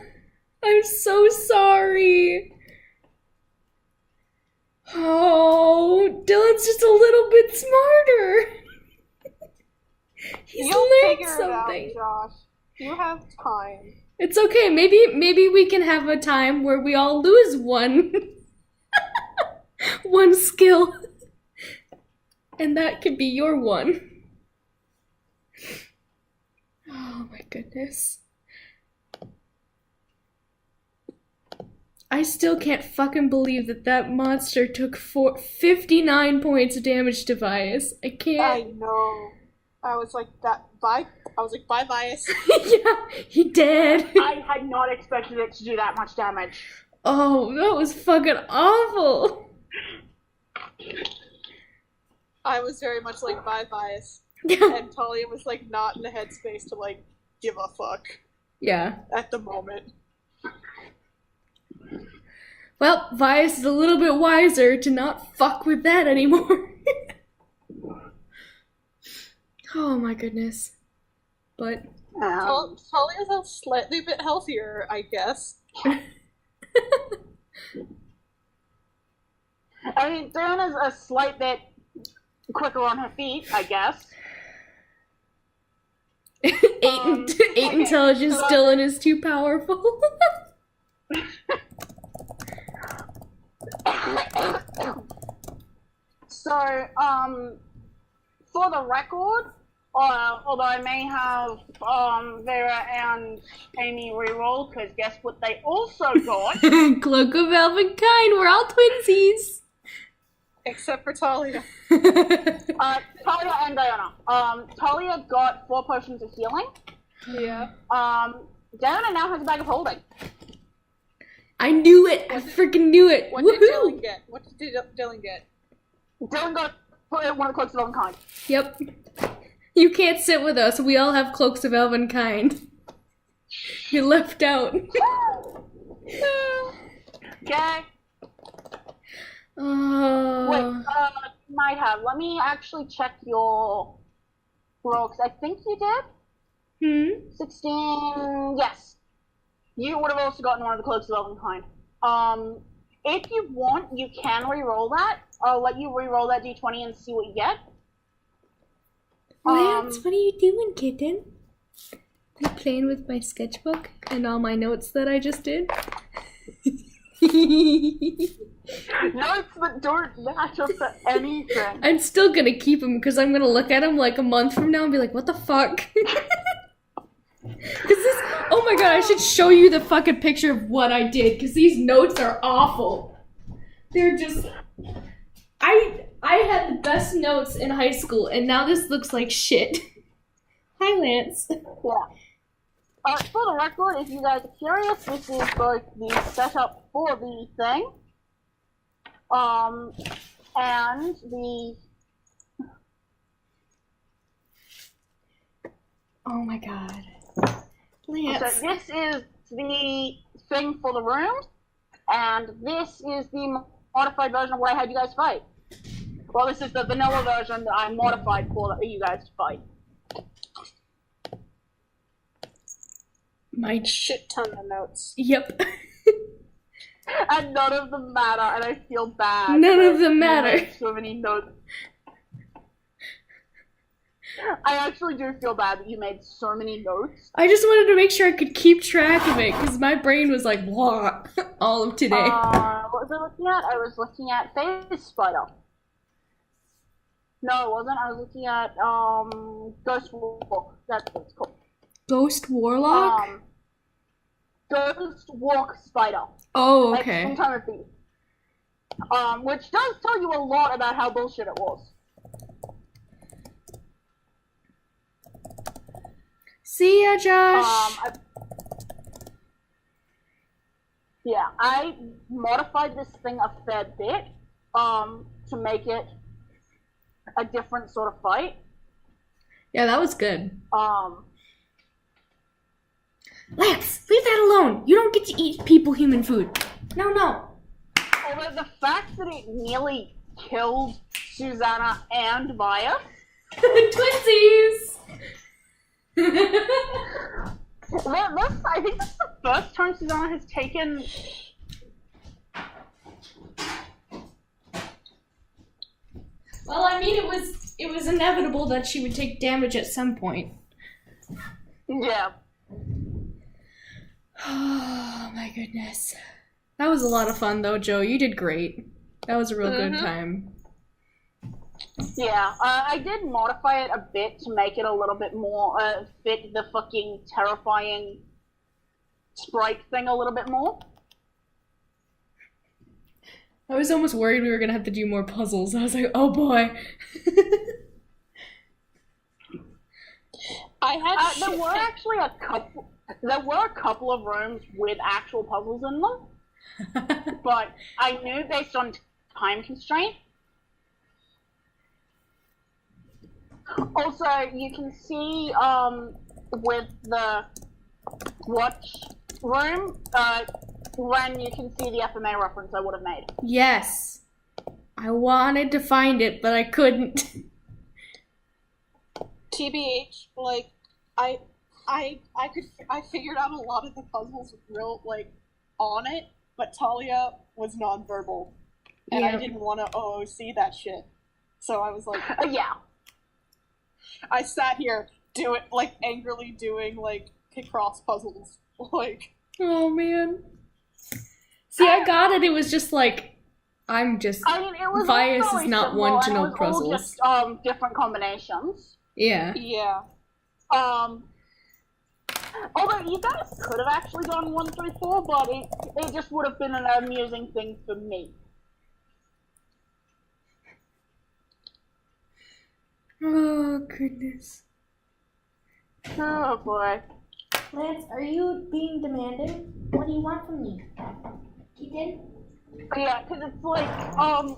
I'm so sorry. Oh, Dylan's just a little bit smarter. He's You'll learned figure something. it out, Josh. You have time. It's okay. Maybe we can have a time where we all lose one one skill. And that could be your one. Oh my goodness. I still can't fucking believe that monster took 59 points of damage to Vias. I I can't. know. I was like, bye, Vias. Yeah, he did. I had not expected it to do that much damage. Oh, that was fucking awful. I was very much like by bias. Yeah. And Talia was like not in the headspace to like give a fuck Yeah. at the moment. Well, Vias is a little bit wiser to not fuck with that anymore. Oh my goodness. But Talia's a slightly bit healthier, I guess. I mean, Diana's a slight bit quicker on her feet, I guess. eight intelligence Dylan is too powerful. So, for the record, although I may have Vera and Amy reroll, because guess what they also got? Cloak of Elven Kind, we're all twinsies. Except for Talia. Talia and Diana. Talia got 4 potions of healing. Yeah. Diana now has a bag of holding. I knew it! I freaking knew it! What Woohoo! did Dylan get? What did Dylan get? Dylan got one of the cloaks of Elven Kind. Yep. You can't sit with us. We all have cloaks of Elven Kind. You're left out. Okay. Wait, might have. Let me actually check your roll, because I think you did. 16, yes. You would have also gotten one of the cloaks of Elven Kind. If you want, you can re-roll that. I'll let you re-roll that d20 and see what you get. Lance, what are you doing, kitten? I'm playing with my sketchbook and all my notes that I just did. Notes that don't match up to anything. I'm still gonna keep them because I'm gonna look at them like a month from now and be like, what the fuck? Because this, oh my god, I should show you the fucking picture of what I did because these notes are awful. They're just, I had the best notes in high school and now this looks like shit. Hi, Lance. Yeah. For the record, if you guys are curious, this is both the setup for the thing, and the... Oh my god. So Lance. this is the thing for the room, and this is the modified version of what I had you guys fight. Well, this is the vanilla version that I modified for you guys to fight. My Shit ton of notes. Yep. And none of them matter, and I feel bad. None of them I matter. made so many notes. I actually do feel bad that you made so many notes. I just wanted to make sure I could keep track of it because my brain was like, blah, all of today. What was I looking at? I was looking at Phase Spider. No, it wasn't. I was looking at Ghost Walk. That's what it's called. Ghost Warlock? Ghost Walk Spider. Oh, Like, okay. some time of beast. Which does tell you a lot about how bullshit it was. See ya, Josh. I modified this thing a fair bit, to make it a different sort of fight. Yeah, that was good. Lance, leave that alone. You don't get to eat human food. No. Although the fact that it nearly killed Susanna and Maya. Twinsies! I think this is the first time Susanna has taken... Well, I mean, it was inevitable that she would take damage at some point. Yeah. Oh my goodness. That was a lot of fun though, Joe. You did great. That was a real good time. Yeah, I did modify it a bit to make it a little bit more, fit the fucking terrifying sprite thing a little bit more. I was almost worried we were gonna have to do more puzzles. I was like, oh boy. I had there were actually a couple of rooms with actual puzzles in them. but I knew based on time constraint. Also, you can see with the watch room when you can see the FMA reference I would have made. Yes. I wanted to find it, but I couldn't. TBH, like, I figured out a lot of the puzzles real, like, on it, but Talia was nonverbal. And I didn't want to OOC that shit. So I was like, yeah. I sat here angrily doing, like, Picross puzzles. Like, Oh, man. See, I got it. It was just like, I mean, it was Vias is not one to know puzzles. All just different combinations. Yeah. yeah. Although you guys could have actually gone 1 through 4, but it just would have been an amusing thing for me. Oh, goodness. Oh boy. Lance, are you being demanding? What do you want from me? Keaton? Yeah, because it's like,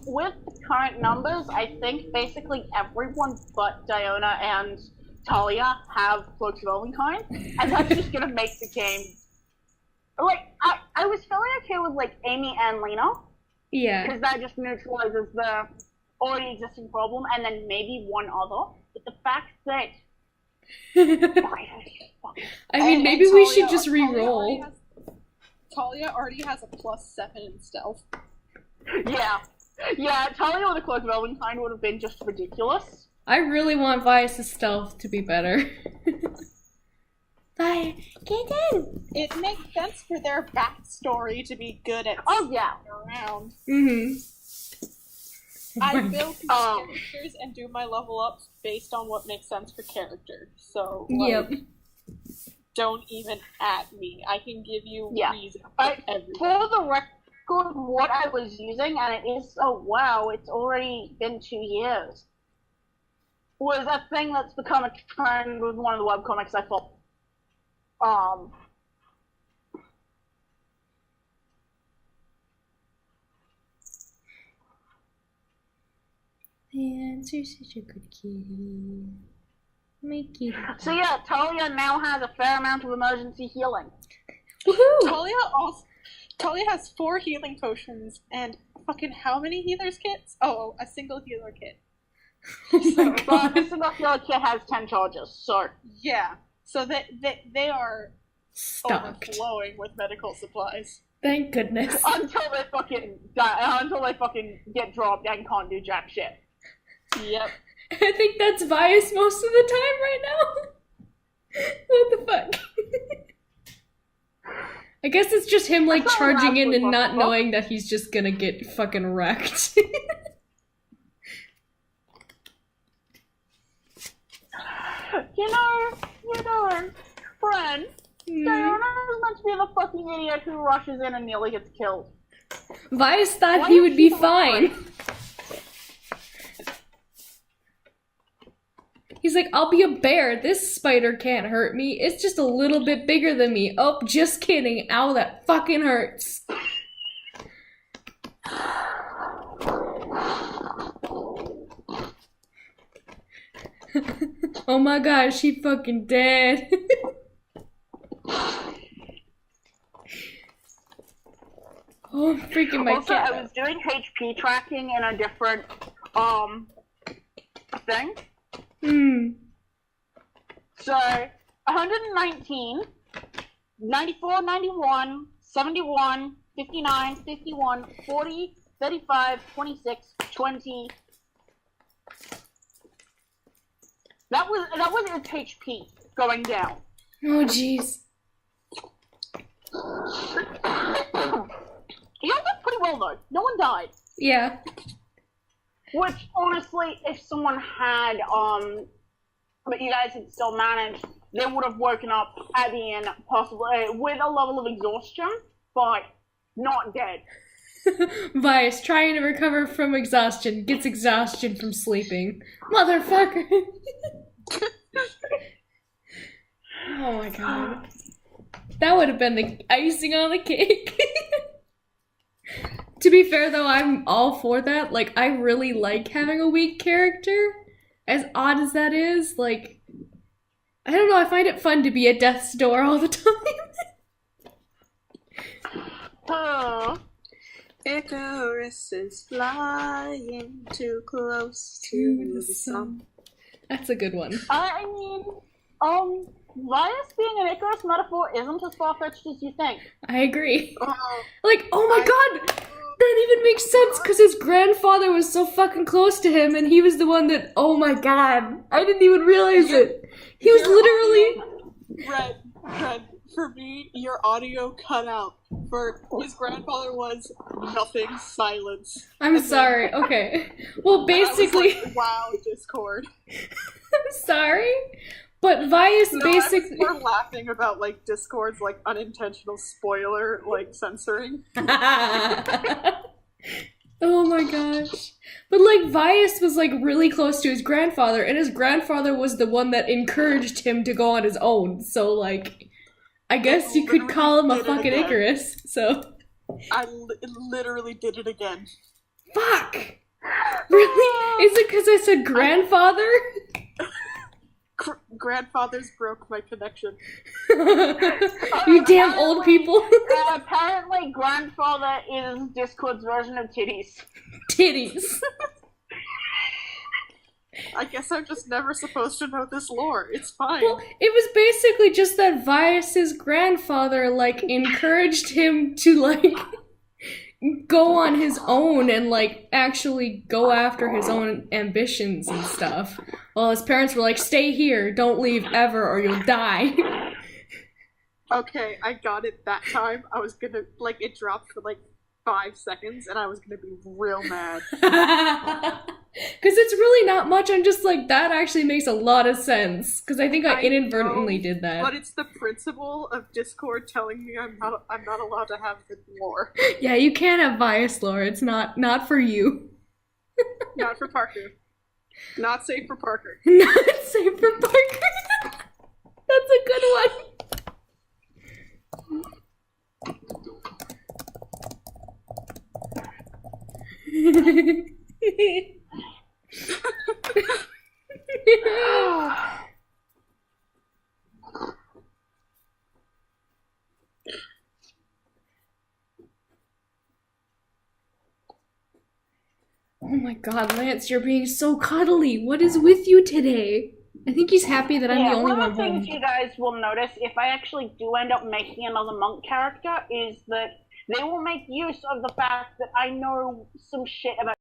with the current numbers, I think basically everyone but Diona and Talia have Cloaks of Elvenkind, and that's just gonna make the game... Like, I was feeling okay with, like, Amy and Lena. Yeah. Because that just neutralizes the already existing problem, and then maybe one other. But the fact that... I mean, maybe we should just re-roll. Talia already has a +7 in stealth. Yeah. Yeah, Talia with a Cloak of Elvenkind would have been just ridiculous. I really want Vias' stealth to be better. Vias, get in! It makes sense for their backstory to be good at around. Mm-hmm. I build characters and do my level ups based on what makes sense for character. So, like, don't even at me. I can give you reasons for everything. For the record, what I was using, and it is, oh wow, it's already been 2 years, was a thing that's become a trend with one of the webcomics I thought. Dancer's such a good kitty. My kitty. So yeah, Talia now has a fair amount of emergency healing. Woohoo! Talia has 4 healing potions and fucking how many healers kits? Oh, a single healer kit. But the single healer kit has 10 charges, so... Yeah, so they are stocked, overflowing with medical supplies. Thank goodness. Until they fucking die, until they fucking get dropped and can't do jack shit. Yep. I think that's Vias most of the time right now. What the fuck? I guess it's just him, like, charging in and not knowing that he's just gonna get fucking wrecked. You know, friend, Diana is meant to be the fucking idiot who rushes in and nearly gets killed. Vias thought he would be fine. He's like, I'll be a bear. This spider can't hurt me. It's just a little bit bigger than me. Oh, just kidding. Ow, that fucking hurts. Oh my god, she fucking dead. Oh, I'm freaking my also, cat. I was doing HP tracking in a different, thing. So, 119, 94, 91, 71, 59, 51, 40, 35, 26, 20. That was its HP going down. Oh, jeez. You guys did pretty well, though. No one died. Yeah. Which, honestly, if someone had, but you guys had still managed, they would have woken up at the end, possibly, with a level of exhaustion, but not dead. Vias, trying to recover from exhaustion, gets exhaustion from sleeping. Motherfucker! Oh my god. That would have been the icing on the cake. To be fair, though, I'm all for that. Like, I really like having a weak character. As odd as that is, like, I don't know, I find it fun to be at death's door all the time. Oh. Icarus is flying too close to the sun. That's a good one. I mean, Vias being an Icarus metaphor isn't as far-fetched as you think. I agree. Oh, Like, oh my god! That even makes sense, because his grandfather was so fucking close to him, and he was the one that, oh my god, I didn't even realize it. He was literally... Red, for me, your audio cut out. For his grandfather was nothing, silence. I'm sorry, okay. Well, basically... Like, wow, Discord. I'm sorry, but Vias basically... We're laughing about, like, Discord's, like, unintentional spoiler, like, censoring. Oh my gosh. But, like, Vias was, like, really close to his grandfather, and his grandfather was the one that encouraged him to go on his own, so, like, I guess you could call him a fucking Icarus, so... I literally did it again. Fuck! Really? Is it because I said grandfather? Grandfathers broke my connection. You damn old people. Apparently, grandfather is Discord's version of titties. Titties. I guess I'm just never supposed to know this lore. It's fine. Well, it was basically just that Vias's grandfather, like, encouraged him to, like, go on his own and, like, actually go after his own ambitions and stuff. While his parents were like, stay here, don't leave ever or you'll die. Okay, I got it that time. I was gonna, like, it dropped for, like, 5 seconds, and I was gonna be real mad. Because it's really not much, I'm just like, that actually makes a lot of sense. Because I think I inadvertently did that. But it's the principle of Discord telling me I'm not allowed to have the lore. Yeah, you can't have bias lore, it's not for you. Not for Parker. Not safe for Parker. Not safe for Parker. That's a good one. Oh my god, Lance, you're being so cuddly. What is with you today? I think he's happy that I'm the only one one of the things home. you guys will notice if I actually do end up making another monk character is that they will make use of the fact that I know some shit about